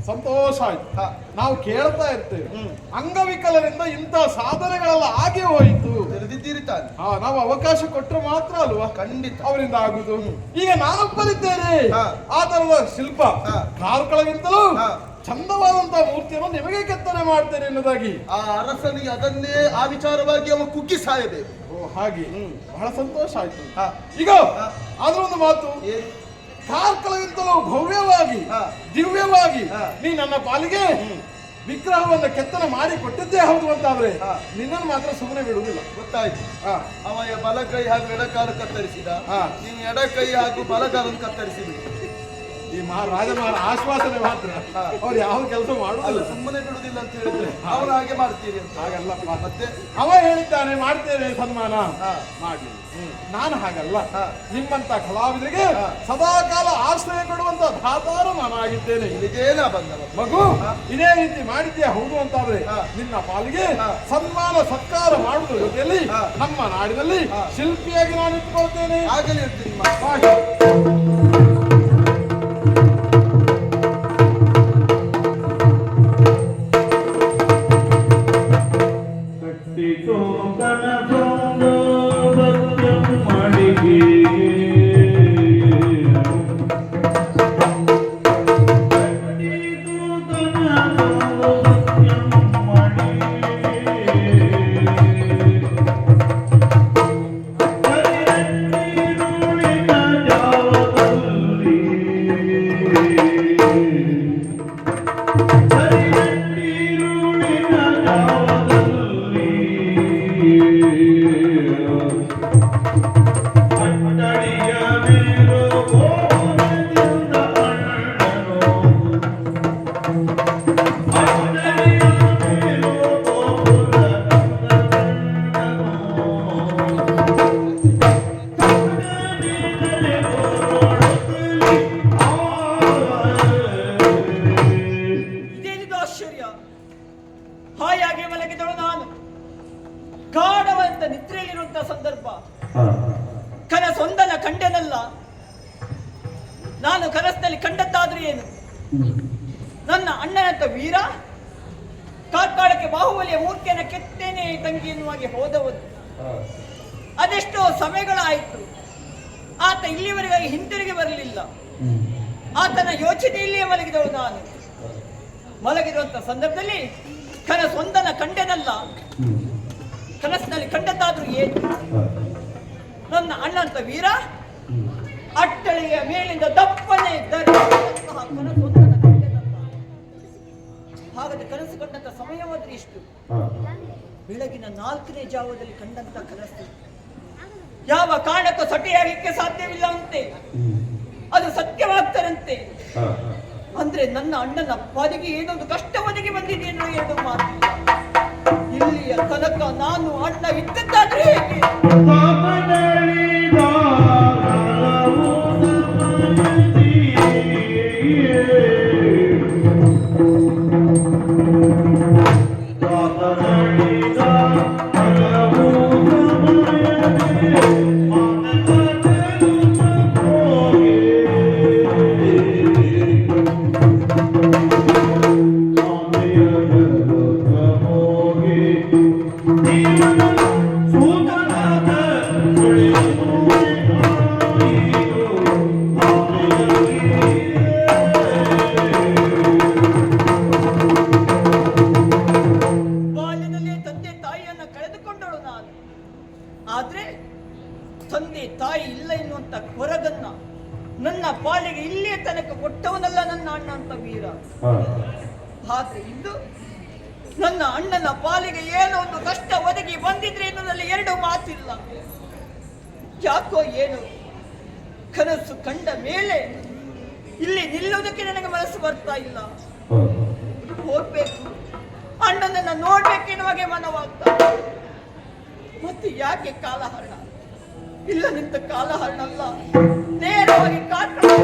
ಸಂತೋಷ ಆಯ್ತು. ಹಾ. ನಾವು ಕೇಳ್ತಾ ಇರ್ತೇವೆ ಅಂಗವಿಕಲರಿಂದ ಇಂಥ ಸಾಧನೆಗಳೆಲ್ಲ ಆಗಿ ಹೋಯಿತು. ತಿಳಿದಿದ್ದೀರಿ ತಾನೆ? ಹಾ, ನಾವು ಅವಕಾಶ ಕೊಟ್ಟರೆ ಮಾತ್ರ ಅಲ್ವಾ ಖಂಡಿತ ಅವರಿಂದ ಆಗುದು. ಈಗ ನಾನೊಬ್ಬರಿದ್ದೇನೆ ಹಾ. ಆ ತರದ ಶಿಲ್ಪ. ಹಾ. ಕಾರ್ಕಳಗಿಂತಲೂ ಹಾ. ಚಂದವಾದಂತಹ ಮೂರ್ತಿಯನ್ನು ನಿಮಗೆ ಕೆತ್ತನೆ ಮಾಡ್ತೇನೆ ಎನ್ನುವುದಾಗಿ. ಆ ಅರಸನಿಗೆ ಅದನ್ನೇ ಆ ವಿಚಾರವಾಗಿ ಅವ ಕುಗ್ಗಿ ಸಾಯಬೇಕು. ಓ ಹಾಗೆ, ಬಹಳ ಸಂತೋಷ ಆಯ್ತು. ಹಾ. ಈಗ ಹಾ. ಆದ್ರೂ ಒಂದು ಮಾತು, ಏನು? ಕಾರ್ಕಳಗಿಂತಲೂ ಭವ್ಯವಾಗಿ ಹಾ. ದಿವ್ಯವಾಗಿ ಹಾ. ನೀ ನನ್ನ ಪಾಲಿಗೆ ವಿಗ್ರಹವನ್ನು ಕೆತ್ತನೆ ಮಾಡಿ ಕೊಟ್ಟಿದ್ದೇ ಹೌದು ಅಂತಾದ್ರೆ ಹಾ. ನಿನ್ನನ್ನು ಮಾತ್ರ ಸುಮ್ಮನೆ ಬಿಡುವುದಿಲ್ಲ. ಗೊತ್ತಾಯ್ತು. ಹಾ. ಅವ ಬಲ ಕೈ ಹಾಗೂ ಎಡಕಾಲು ಕತ್ತರಿಸಿದ. ಹಾ. ನೀನು ಎಡ ಕೈ ಹಾಗೂ ಬಲಗಾಲನ್ನು ಕತ್ತರಿಸಿ ಬಿಡಿ. ಈ ರಾಜಮಾರ ಆಶ್ವಾಸನೆ ಮಾತ್ರ, ಹಾ. ಅವ್ರು ಯಾವ ಕೆಲಸ ಅಲ್ಲ, ಮಾಡುದಿಲ್ಲ. ಸುಮ್ಮನೆ ಬಿಡುದಿಲ್ಲ ಅಂತ ಹೇಳಿದ್ರೆ ಅವನು ಹಾಗೆ ಮಾಡ್ತೀರಿ ಅಂತ. ಹಾಗಲ್ಲಪ್ಪ. ಮತ್ತೆ ಅವ ಹೇಳಿದ್ದಾನೆ ಮಾಡ್ತೇನೆ ಸನ್ಮಾನ ಹಾ. ಮಾಡ್ಲಿ. ನಾನು ಹಾಗಲ್ಲ. ಹಾ. ನಿಮ್ಮಂತ ಕಲಾವಿದರಿಗೆ ಹಾ. ಸದಾಕಾಲ ಆಶ್ರಯ ಕೊಡುವಂತ ಧಾತಾರ ನಾನಾಗಿದ್ದೇನೆ. ಇಲ್ಲಿಗೇನ ಬಂದವ ಮಗು, ಇದೇ ರೀತಿ ಮಾಡಿದ್ಯಾ ಹೌದು ಅಂತಾದ್ರೆ ಹಾ. ನಿನ್ನ ಪಾಲಿಗೆ ಹಾ. ಸನ್ಮಾನ ಸತ್ಕಾರ ಮಾಡುವುದರ ಜೊತೆಯಲ್ಲಿ ಹಾ. ನಮ್ಮ ನಾಡಿನಲ್ಲಿ ಹಾ. ಶಿಲ್ಪಿಯಾಗಿ ನಾನು ಇಟ್ಕೊಳ್ತೇನೆ. ಆಗಲಿ ಇರ್ತೀನಿ. ಹಾಗೆ. ಕಟ್ಟಿತು ಕನಸೊಂದು ಸತ್ಯಂ ಮಡಿಗೆ ಕಟ್ಟಿತು ಕನಸೊಂದು ಮಲಗಿದ ನಿದ್ರೆಯಲ್ಲಿರುವಂತಹ ಸಂದರ್ಭ. ಕನಸೊಂದನ ಕಂಡೆನಲ್ಲ, ನಾನು ಕನಸಿನಲ್ಲಿ ಕಂಡದ್ದಾದ್ರೂ ಏನು, ನನ್ನ ಅಣ್ಣನಂತ ವೀರ ಕಾರ್ಕಳಕ್ಕೆ ಬಾಹುಬಲಿಯ ಮೂರ್ತಿಯನ್ನು ಕೆತ್ತೇನೆ ತಂಗಿ ಎನ್ನುವಾಗೆ ಹೋದವರು. ಅದೆಷ್ಟೋ ಸಮಯಗಳಾಯಿತು, ಆತ ಇಲ್ಲಿವರೆಗಾಗಿ ಹಿಂತಿರುಗಿ ಬರಲಿಲ್ಲ. ಆತನ ಯೋಚನೆಯಲ್ಲಿಯೇ ಮಲಗಿದವಳು ನಾನು. ಮಲಗಿರುವಂತ ಸಂದರ್ಭದಲ್ಲಿ ಕನಸೊಂದನ ಕಂಡೆನಲ್ಲ, ಕನಸಿನಲ್ಲಿ ಕಂಡದ್ದಾದ್ರೂ ಏನು, ನನ್ನ ಅಣ್ಣಂತ ವೀರ ಅಟ್ಟಳಿಯ ಮೇಲಿಂದ ದಪ್ಪನೆ ಇದ್ದರೆ ಕನಸೊಂದನ ಕಂಡೆನಲ್ಲ. ಹಾಗಾದ್ರೆ ಕನಸು ಕಂಡಂತ ಸಮಯವಾದ್ರೆ ಇಷ್ಟು, ಬೆಳಗಿನ 4ನೇ ಜಾವದಲ್ಲಿ ಕಂಡಂತ ಕನಸು ಯಾವ ಕಾರಣಕ್ಕೂ ಸಟಿಯಾಗಲಿಕ್ಕೆ ಸಾಧ್ಯವಿಲ್ಲ ಅಂತೆ, ಅದು ಸತ್ಯವಾಗ್ತಾರಂತೆ. ಅಂದ್ರೆ ನನ್ನ ಅಣ್ಣನ ಪಾದಿಗೆ ಏನೊಂದು ಕಷ್ಟ ಒದಗಿ ಬಂದಿದೆ ಅನ್ನೋ 2 ಮಾತು. ಇಲ್ಲಿಯ ತನಕ ನಾನು ಅಣ್ಣ ಇದ್ದದ್ದಾದ್ರೆ ಹೇಗೆ? ಆದ್ರೆ ತಂದೆ ತಾಯಿ ಇಲ್ಲ ಎನ್ನುವಂತ ಕೊರಗನ್ನ ನನ್ನ ಪಾಲಿಗೆ ಇಲ್ಲಿಯ ತನಕ ಕೊಟ್ಟವನಲ್ಲ ನನ್ನ ಅಣ್ಣ ಅಂತ ವೀರ. ಆದ್ರೆ ಇಂದು ನನ್ನ ಅಣ್ಣನ ಪಾಲಿಗೆ ಏನೋ ಒಂದು ಕಷ್ಟ ಒದಗಿ ಬಂದಿದ್ರೆ ಎನ್ನುವುದರಲ್ಲಿ 2 ಮಾತಿಲ್ಲ. ಯಾಕೋ ಏನು ಕನಸು ಕಂಡ ಮೇಲೆ ಇಲ್ಲಿ ನಿಲ್ಲುವುದಕ್ಕೆ ನನಗೆ ಮನಸ್ಸು ಬರ್ತಾ ಇಲ್ಲ. ಹೋಗ್ಬೇಕು, ಅಣ್ಣನನ್ನ ನೋಡ್ಬೇಕೆನ್ನುವಾಗೆ ಮನವಾಗ್ತಾ. ಮತ್ತೆ ಯಾಕೆ ಕಾಲಹರಣ? ಇಲ್ಲ ನಿಂತ ಕಾಲಹರಣ ಅಲ್ಲ, ನೇರವಾಗಿ ಕಾರ್ಯಕ್ರಮ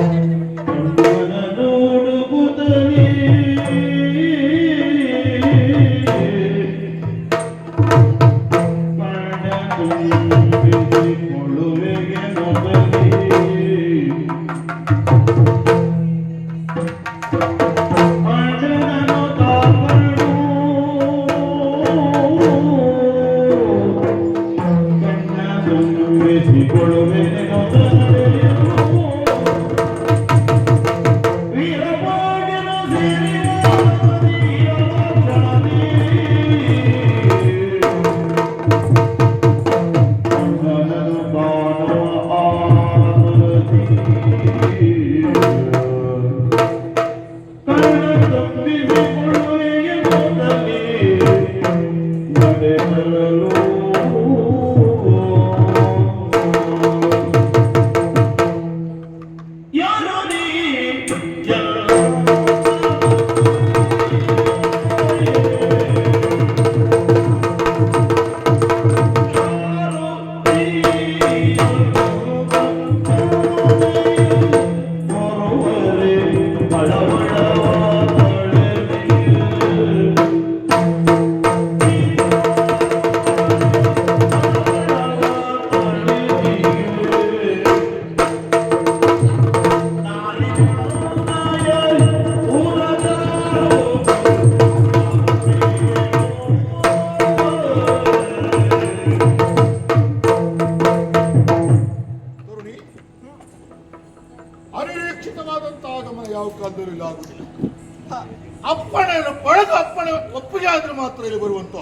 ಅಪ್ಪಣೆಯನ್ನು ಪಡೆದು ಅಪ್ಪಣೆ ಒಪ್ಪಿಗೆ ಆದ್ರೆ ಮಾತ್ರ ಇಲ್ಲಿ ಬರುವಂತ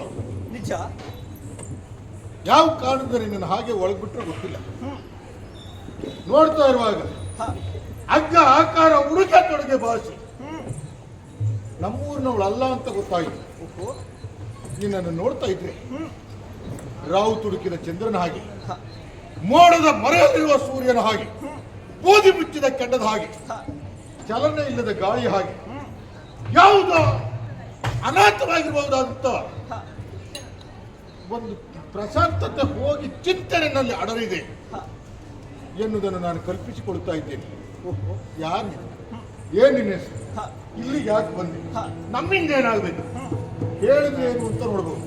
ನಿಜ. ಯಾವ ಕಾರಣದಲ್ಲಿ ನನ್ನ ಹಾಗೆ ಒಳಗ್ಬಿಟ್ರೆ ಗೊತ್ತಿಲ್ಲ. ನೋಡ್ತಾ ಇರುವಾಗ ಅಗ್ಗ ಆಕಾರ ಉಡುಗೆ ತೊಡುಗೆ ಭಾಷೆ ನಮ್ಮೂರಿನವಳು ಅಲ್ಲ ಅಂತ ಗೊತ್ತಾಯಿತು. ನಿನ್ನನ್ನು ನೋಡ್ತಾ ಇದ್ರೆ ರಾವು ತುಡುಕಿದ ಚಂದ್ರನ ಹಾಗೆ, ಮೋಡದ ಮರೆಯಲ್ಲಿರುವ ಸೂರ್ಯನ ಹಾಗೆ, ಬೂದಿ ಮುಚ್ಚಿದ ಕೆಂಡದ ಹಾಗೆ, ಚಲನೆ ಇಲ್ಲದ ಗಾಳಿ ಹಾಗೆ, ಯಾವುದೋ ಅನಾಥವಾಗಿರಬಹುದಾದಂತ ಒಂದು ಪ್ರಶಾಂತತೆ ಹೋಗಿ ಚಿಂತನೆಯಲ್ಲಿ ಅಡರಿದೆ ಎನ್ನುವುದನ್ನು ನಾನು ಕಲ್ಪಿಸಿಕೊಳ್ತಾ ಇದ್ದೇನೆ. ಯಾರು ಏನ್ ನಿನ್ನ ಹೆಸರು, ಇಲ್ಲಿಗೆ ಯಾಕೆ ಬಂದೆ, ನಮ್ಮಿಂದ ಏನಾಗಬೇಕು ಹೇಳಿದ್ರೆ ಏನು ಅಂತ ನೋಡ್ಬೋದು.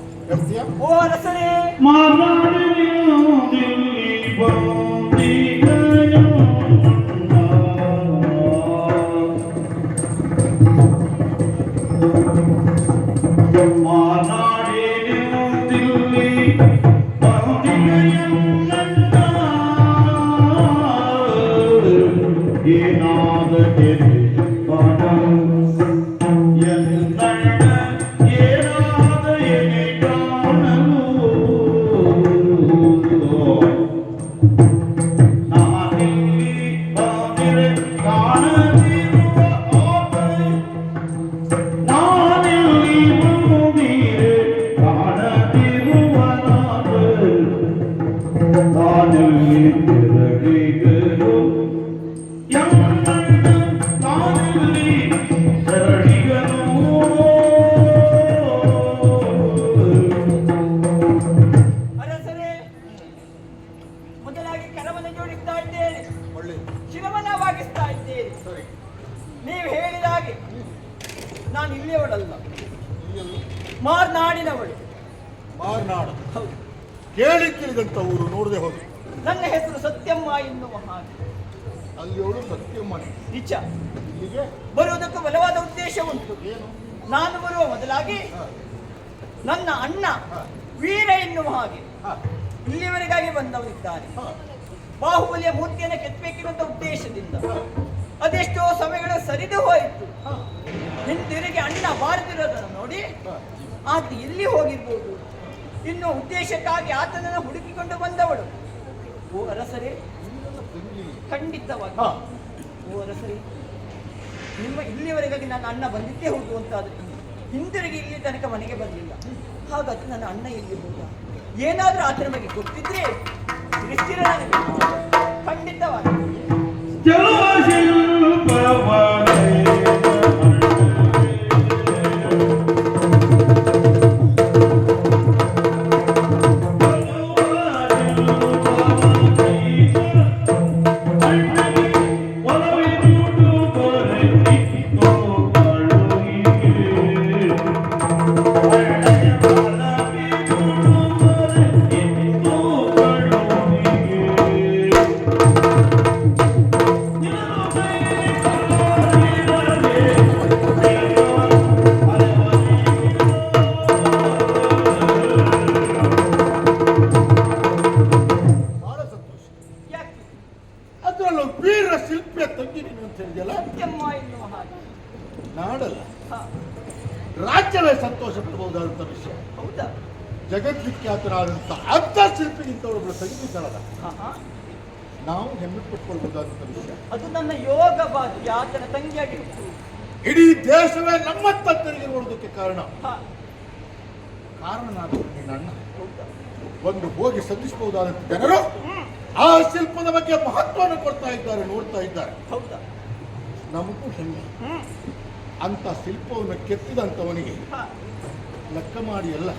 ಓ ಅರಸರೇ, ಮಾತಾಡಿ ಅರಸರೇ, ಮೊದಲಾಗಿ ಕರವನ್ನು ಜೋಡಿಸ್ತಾ ಇದ್ದೇನೆ, ಶಿರವನ್ನವಾಗಿಸ್ತಾ ಇದ್ದೇನೆ. ನೀವು ಹೇಳಿದ ಹಾಗೆ ನಾನು ಇಲ್ಲಿಯವಳಲ್ಲ, ಮಾರ್ನಾಡಿನವಳು. ಮಾರ್ನಾಡು ಹೌದು. ಕೇಳಿ ತಿಳಿದಂತ ಊರು ನೋಡದೆ ಹೋಗಿ. ನನ್ನ ಹೆಸರು ಸತ್ಯಮ್ಮ ಎನ್ನುವ ಹಾಗೆ. ಅಲ್ಲಿ ಅವಳು ಸತ್ಯಮ್ಮನೆ. ನಿಜ. ಇಲ್ಲಿಗೆ ಬರುವುದಕ್ಕೆ ಬಲವಾದ ಉದ್ದೇಶ ಉಂಟು. ಏನು? ನಾನು ಬರುವ ಮೊದಲಾಗಿ ನನ್ನ ಅಣ್ಣ ವೀರ ಎನ್ನುವ ಹಾಗೆ ಇಲ್ಲಿವರೆಗಾಗಿ ಬಂದವರಿದ್ದಾರೆ. ಬಾಹುಬಲಿಯ ಮೂರ್ತಿಯನ್ನು ಕೆತ್ತಬೇಕೆನ್ನುವಂತ ಉದ್ದೇಶದಿಂದ ಅದೆಷ್ಟೋ ಸಮಯಗಳು ಸರಿದು ಹೋಯಿತು. ಹಿಂದಿರುಗಿ ಅಣ್ಣ ಬಾರದಿರೋದನ್ನು ನೋಡಿ ಆತ ಎಲ್ಲಿ ಹೋಗಿರ್ಬೋದು ಇನ್ನು ಉದ್ದೇಶಕ್ಕಾಗಿ ಆತನನ್ನು ಹುಡುಕಿಕೊಂಡು ಬಂದವಳು. ಓ ಅರಸರೇ, ಖಂಡಿತವಾಗಿ ಓ ಅರಸರೇ, ನಿಮ್ಮ ಇಲ್ಲಿಯವರೆಗಾಗಿ ನನ್ನ ಅಣ್ಣ ಬಂದಿದ್ದೇ ಹೌದು ಅಂತಾದ್ರೆ ಹಿಂದಿರುಗಿ ಇಲ್ಲಿ ತನಕ ಮನೆಗೆ ಬರಲಿಲ್ಲ. ಹಾಗಾದ್ರೆ ನನ್ನ ಅಣ್ಣ ಎಲ್ಲಿ ಹೋದ? ಏನಾದ್ರೂ ಆತನ ಬಗ್ಗೆ ಗೊತ್ತಿದ್ರೆ ತಿಳಿಸ್ತೀರ ನನಗೆ? ಖಂಡಿತವಾಗಿ. ಅದರಲ್ಲೂ ವೀರ ಶಿಲ್ಪಿಯ ತಂಗಿ ನೀನು ಅಂತ ಹೇಳಿದೆಯಲ್ಲ. ಸತ್ಯಮ್ಮ ಎನ್ನುವ ಹಾಗೆ. ನಾಡಲ್ಲ, ಹಾ, ರಾಜ್ಯವೇ ಸಂತೋಷ ಪಡಬಹುದಾದಂಥ ವಿಷಯ. ಹೌದಾ? ಜಗದ್ವಿಖ್ಯಾತರಾದಂಥ ಅರ್ಧ ಶಿಲ್ಪಿಗಿಂತವಳು ತಂಗಿ ಸಲದ ಹಾ, ಹಾ. ನಾವು ಹೆಮ್ಮೆ ಪಟ್ಕೊಳ್ಬಹುದಾದಂಥ ವಿಷಯ. ಅದು ನನ್ನ ಯೋಗ ಭಾಗ್ಯ, ಆತನ ತಂಗಿಯಾಗಿ ಹುಟ್ಟು. ಇಡೀ ದೇಶವೇ ನಮ್ಮತ್ತ ತಿರುಗಿ ನೋಡೋದಕ್ಕೆ ಕಾರಣನಾದ ನಿನ್ನ ಅಣ್ಣ. ಒಂದು ಹೋಗಿ ಸಲ್ಲಿಸಬಹುದಾದಂಥ ಜನರು ಆ ಶಿಲ್ಪದ ಬಗ್ಗೆ ಮಹತ್ವವನ್ನು ಕೊಡ್ತಾ ಇದ್ದಾರೆ, ನೋಡ್ತಾ ಇದ್ದಾರೆ. ಹೌದಾ? ನಮಗೂ ಹೆಮ್ಮೆ. ಅಂತ ಶಿಲ್ಪವನ್ನು ಕೆತ್ತಿದಂಥವನಿಗೆ ಲೆಕ್ಕ ಮಾಡಿ ಎಲ್ಲ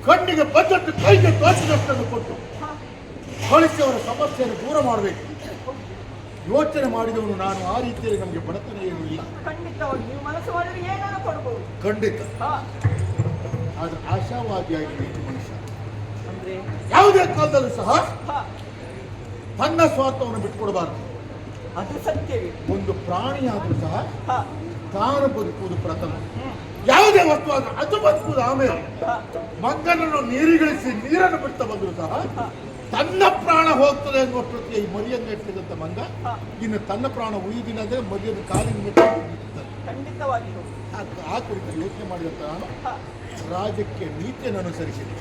ಕಣ್ಣಿಗೆ ಬಜೆಟ್ ಕೈಗೆ ತೋಚಿದಷ್ಟನ್ನು ಕೊಟ್ಟು ಕಳಿಸಿ ಅವರ ಸಮಸ್ಯೆಯನ್ನು ದೂರ ಮಾಡಬೇಕು ಯೋಚನೆ ಮಾಡಿದವನು ನಾನು. ಆ ರೀತಿಯಲ್ಲಿ ನಮಗೆ ಬಡತನ ಏನೂ ಇಲ್ಲ. ಖಂಡಿತವಾಗಿ ನೀವು ಮನಸ್ಸು ಮಾಡಿದ್ರೆ ಏನಾದ್ರು ಕೊಡ್ಬೋದು. ಖಂಡಿತ. ಹಾ, ಆದ್ರೆ ಆಶಾವಾದಿಯಾಗಿ ಮನುಷ್ಯ ಅಂದ್ರೆ ಯಾವುದೇ ಕಾಲದಲ್ಲೂ ಸಹ ಹಾ, ತನ್ನ ಸ್ವಾರ್ಥವನ್ನು ಬಿಟ್ಕೊಡಬಾರದು. ಅದು ಸತ್ಯವೇ. ಒಂದು ಪ್ರಾಣಿಯಾದರೂ ಸಹ ಹಾ, ತಾನು ಬದುಕುವುದು ಪ್ರಥಮ. ಯಾವುದೇ ವಸ್ತು ಆದ್ರೂ ಅದು ಬದುಕುವುದು ಆಮೇಲೆ. ಹಾ, ಮಗನನ್ನು ನೀರಿಗಿಳಿಸಿ ನೀರನ್ನು ಬಿಡ್ತಾ ಬಂದರೂ ಸಹ ತನ್ನ ಪ್ರಾಣ ಹೋಗ್ತದೆ ಅನ್ನುವ ಪ್ರತಿ ಈ ಮರಿಯನ್ನು ಇಟ್ಟಿದಂತ ಮಂಗ ಇನ್ನು ತನ್ನ ಪ್ರಾಣ ಉಳಿದಿಲ್ಲದೆ ಮರಿಯನ್ನು ಕಾಲಿನ ಮೇಲೆ ಖಂಡಿತವಾಗಿ. ಆ ಕುರಿತು ಯೋಚನೆ ಮಾಡಿದಂತ ನಾನು ರಾಜಕೀಯ ನೀತಿಯನ್ನು ಅನುಸರಿಸಿದೆ.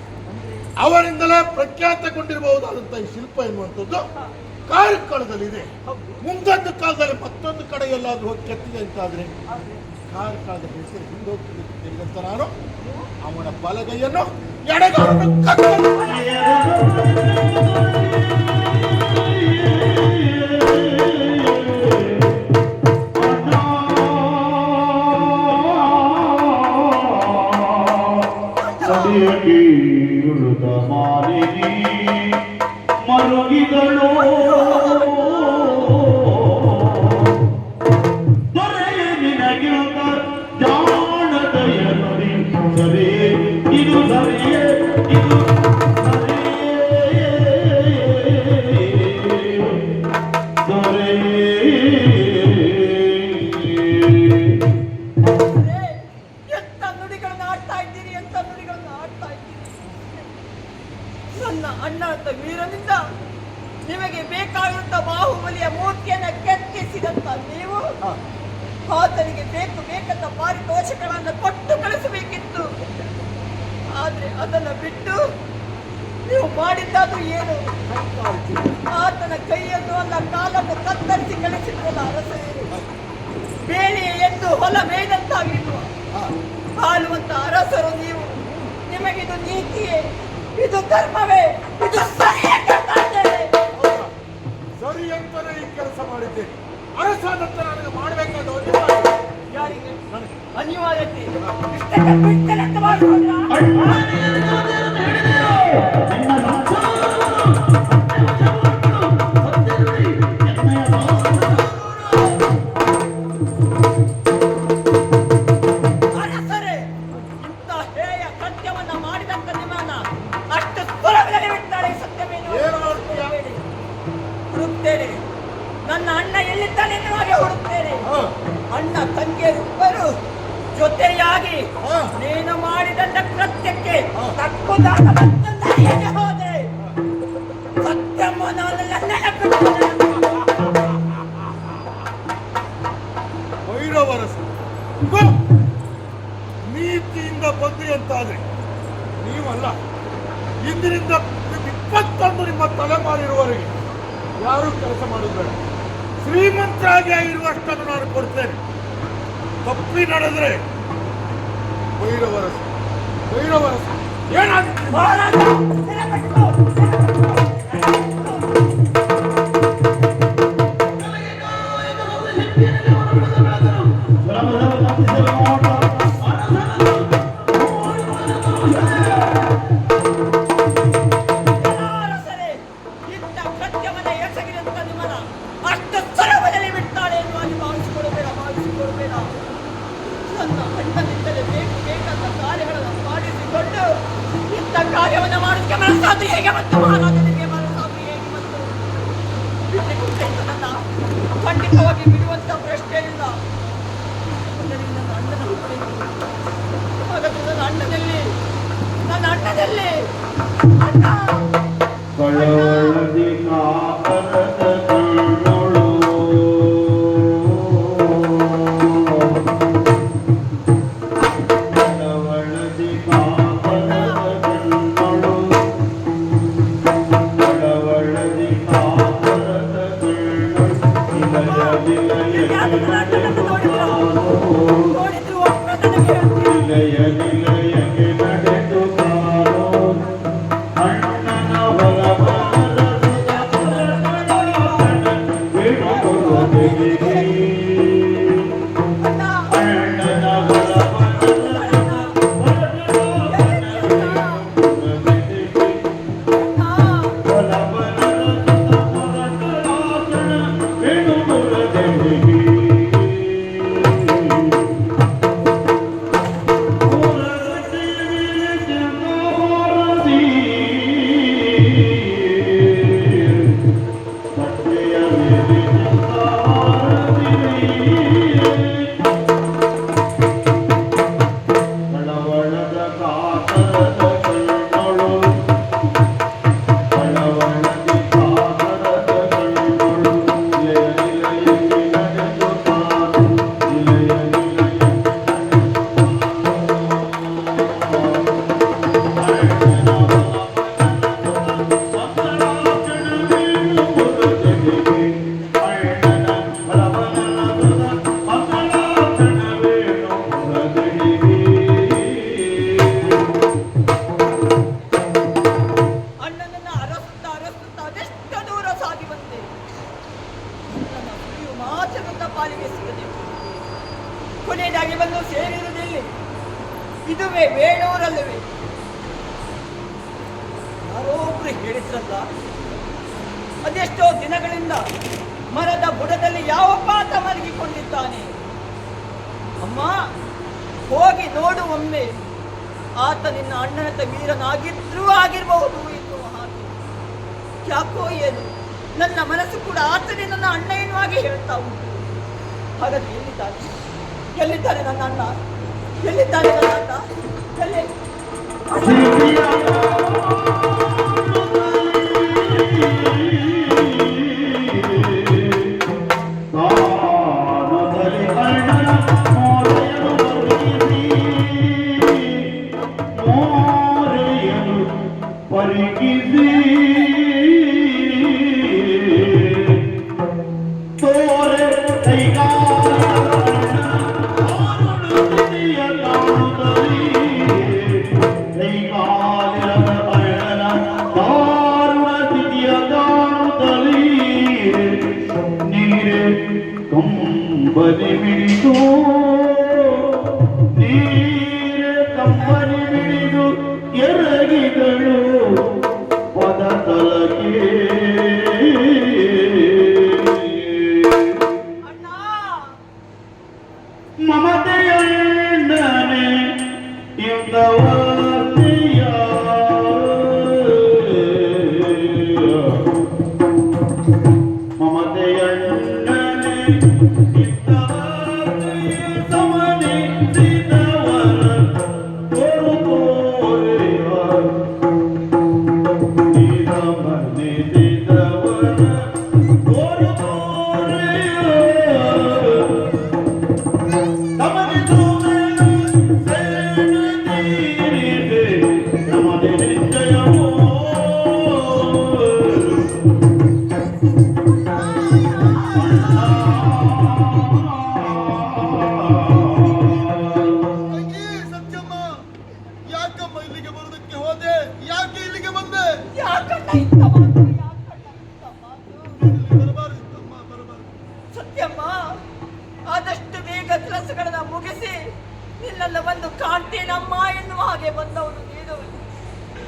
ಅವರಿಂದಲೇ ಪ್ರಖ್ಯಾತಗೊಂಡಿರಬಹುದಾದಂತಹ ಈ ಶಿಲ್ಪ ಎನ್ನುವಂಥದ್ದು ಕಾರ್ಕಳದಲ್ಲಿದೆ. ಮುಂದೊಂದು ಕಾಲದಲ್ಲಿ ಮತ್ತೊಂದು ಕಡೆ ಎಲ್ಲಾದ್ರೂ ಹೋಗಿ ಕೆತ್ತಿದೆ ಅಂತಾದ್ರೆ ಕಾರ್ಕಳದ ಹೆಸರು ಹಿಂದೆ ಹೋಗ್ತದೆ ತಿಳಿದಂತ ನಾನು ಅವನ ಬಲಗೈಯನ್ನು ಎಡಗೈಯನ್ನು ಮರುಗಿದಳು ನಿನಗಿರುತ್ತ ಜಾಣದಯರಿ ಸರಿ ಇದು ಸರಿಯೇ ಇದು ಎಂತ ನುಡಿಗಳನ್ನು ಆಡ್ತಾ ಇದ್ದೀರಿ, ಎಂತ ನುಡಿಗಳನ್ನು ಆಡ್ತಾ ಇದ್ದೀರಿ. ನನ್ನ ಅಣ್ಣ ಅಂತ ವೀರನಿಂದ ನಿಮಗೆ ಬೇಕಾಗಿರುತ್ತ ಬಾಹುಬಲಿಯ ಮೂರ್ತಿಯನ್ನು ಕೆತ್ತಿಸಿದಂತ ನೀವು ಆತನಿಗೆ ಬೇಕಂತ ಪಾರಿತೋಷಗಳನ್ನು ಕೊಟ್ಟು ಕಳಿಸಬೇಕಿತ್ತು. ಆದ್ರೆ ಅದನ್ನ ಬಿಟ್ಟು ನೀವು ಮಾಡಿದ್ದಾದ್ರೂ ಏನು? ಆತನ ಕೈಯನ್ನು ಅಲ್ಲ ಕಾಲನ್ನು ಕತ್ತರಿಸಿ ಕಳಿಸಿದ್ರಲ್ಲ ಅರಸರೇ. ಬೇಳೆಯ ಎಂದು ಹೊಲ ಮೇಯ್ದಂತಾಗಿರುವ ಆಳುವಂತ ಅರಸರು ನೀವು. ನಿಮಗಿದು ನೀತಿಯೇ? ಇದು ಧರ್ಮವೇ? ಇದು ಸರಿಯೇ? ಸರಿ ಅಂತಾನೆ ಈ ಕೆಲಸ ಮಾಡಿದ್ದೇನೆ. ಅರಸಾದಂತ ನನಗೆ ಮಾಡಬೇಕಾದ ಯಾರಿಗೆ ಅನಿವಾರ್ಯತೆ ಇಷ್ಟಕ್ಕೆ ಬಿಟ್ಟಲೆಂತ ಮಾಡಿಕೊಂಡ್ರಾ? ಅರಸರೇ, ಇಂಥ ಹೇಯ ಕೃತ್ಯವನ್ನ ಮಾಡಿದಂತ ನಿಮ್ಮನ್ನ ಅಷ್ಟು ಸುಲಭದಲ್ಲಿ ಬಿಡ್ತಾಳೆ. ಸತ್ಯವೇನು? ಹುಡುಕ್ತೇನೆ. ನನ್ನ ಅಣ್ಣ ಎಲ್ಲಿದ್ದಾನೆ ಎನ್ನುವಾಗೆ ಹುಡುಕ್ತೇನೆ. ಅಣ್ಣ ತಂಗಿಯರಿಬ್ಬರು ಜೊತೆಯಾಗಿ ನೀನು ಮಾಡಿದಂತ ಕೃತ್ಯಕ್ಕೆ ತಕ್ಕುದಾದ ಹೋದೆ. ಭೈರವರಸ ನೀತಿಯಿಂದ ಬಂದ್ರಿ ಅಂತಾದ್ರೆ ನೀವಲ್ಲ, ಇಂದಿನಿಂದ 21 ನಿಮ್ಮ ತಲೆಮಾರಿರುವವರೆಗೆ ಯಾರು ಕೆಲಸ ಮಾಡೋದು ಶ್ರೀಮಂತರಾಗಿ ಆಗಿರುವಷ್ಟನ್ನು ನಾನು ಕೊಡ್ತೇನೆ. ತಪ್ಪಿ ನಡೆದ್ರೆ ಭೈರವರಸ ಏನಾಗುತ್ತೆ? ಕಾರ್ಯವನ್ನು ಮಾಡೋದಕ್ಕೆ ಮನಸ್ಸಾದ್ರು ಹೇಗೆ ಬಂತು? ಮಹಾರಾಜನಿಗೆ ಮನಸ್ಸಾದ್ರು ಹೇಗೆ ಬಂತು? ಬಿಡಲಿಕ್ಕೆ ನನ್ನ ಖಂಡಿತವಾಗಿ ಬಿಡುವಂತ ಪ್ರಶ್ನೆ ಇಲ್ಲ. ನನ್ನ ಅಣ್ಣನ ಹಾಗಾದ್ರೆ ನನ್ನ ಅಣ್ಣನಲ್ಲಿ ಅಣ್ಣ ಕಳವಳದಿ ಕಾಪರದ ಕಣ್ಣೊಳು ಕಳವಳದಿ ಕಾಪರದ ಕಣ್ಣೊಳು ಕಳವಳದಿ ಕಾಪರದ ಕಣ್ಣೊಳು ನಿಲಯ ನಿಲಯಗೆ ನಡೆದು ಕಾರೋ ಅಣ್ಣನ ಹೊಲವನದ ಅಣ್ಣನ ಕಳವಳದ ಕಾತರದ ಕಣ್ಣೊಳು ಕಳವಳದಿ ಕಾತರದ ಕಣ್ಣೊಳು ನಿಲಯ ನಿಲಯಕ್ಕೆ ನಡೆದು ಕಾರು ನಿಲಯ ನಿಲಯಕ್ಕೆ ಅಣ್ಣನನ್ನ ಅರಸುತ್ತಾ ಅದೆಷ್ಟು ದೂರ ಸಾಗಿ ಬಂದೆ. ನನ್ನ ಸುಳಿವು ಮಾತ್ರ ನನ್ನ ಪಾಲಿಗೆ ಸಿಗದೆ ಕೊನೆಯದಾಗಿ ಬಂದು ಸೇರಿರುವುದಿಲ್ಲ. ಇದುವೇ ಬೇಡೂರಲ್ಲವೇ? ಯಾರೊಬ್ರು ಹೇಳಿದ್ರಲ್ಲ, ಅದೆಷ್ಟೋ ದಿನಗಳಿಂದ ಮರದ ಬುಡದಲ್ಲಿ ಯಾವ ಪಾತ ಮಲಗಿಕೊಂಡಿದ್ದಾನೆ. ಅಮ್ಮ, ಹೋಗಿ ನೋಡು ಒಮ್ಮೆ. ಆತ ನಿನ್ನ ಅಣ್ಣನಂತ ವೀರನಾಗಿದ್ರೂ ಆಗಿರಬಹುದು ಎನ್ನುವ ಹಾಗೆ. ಯಾಕೋ ಏನು ನನ್ನ ಮನಸ್ಸು ಕೂಡ ಆತನೇ ನನ್ನ ಅಣ್ಣ ಎನ್ನುವಾಗೆ ಹೇಳ್ತಾ ಉಂಟು. ಹಾಗಾದ್ರೆ ಎಲ್ಲಿದ್ದಾನೆ ನನ್ನ ಅಣ್ಣ? ಎಲ್ಲಿದ್ದಾನೆ ನನ್ನ ಅಣ್ಣ? ಎಲ್ಲಿ? ಪರಿಗಿಸಿ ತೋರೆ ಕೈಗಾಲಿಯ ಕಾಣುತ್ತಲೀ ಕೈಗಾಲಿರದ ಅಣ್ಣನ ದಾರುಣ ಸ್ಥಿತಿಯ ಕಾಣುತ್ತಲೀ ನೀರೇ ಕಂಬನಿ ಬಿಡಿದು ನೀರೇ ಕಂಬನಿ ಬಿಡಿದು ಎರಗಿಗಳು ಪದ ತಲಕೆ ಅಣ್ಣ ಮಮತೆಯಣ್ಣನೆ ಇಂದವಾಸಿಯ ಮಮತೆಯಣ್ಣನೆ ಇಂದವಾಸಿಯ ಸಮನಿಸಿದವರ ತೋರುಕೋರೆಯ ಸಮನಿಸಿದವರ ತೋರುಕೋರೆಯ ತಂಗಿ ಸತ್ಯಮ್ಮ, ಯಾಕಮ್ಮ ಇಲ್ಲಿಗೆ ಬರೋದಕ್ಕೆ ಹೋದೆ? ಯಾಕೆ ಇಲ್ಲಿಗೆ ಬಂದೆ? ಯಾಕಣ್ಣ ಇಂಥ ಮಾತು? ಯಾಕಣ್ಣ ಇಂಥ ಮಾತು? ಬರಬಾರದಿತ್ತಮ್ಮ, ಬರಬಾರದು. ಸತ್ಯಮ್ಮ, ಆದಷ್ಟು ಬೇಗ ಕೆಲಸಗಳನ್ನ ಮುಗಿಸಿ ನಿನ್ನೆಲ್ಲ ಬಂದು ಕಾಣ್ತೇನಮ್ಮ ಎನ್ನುವ ಹಾಗೆ ಬಂದವನು ನೀನು.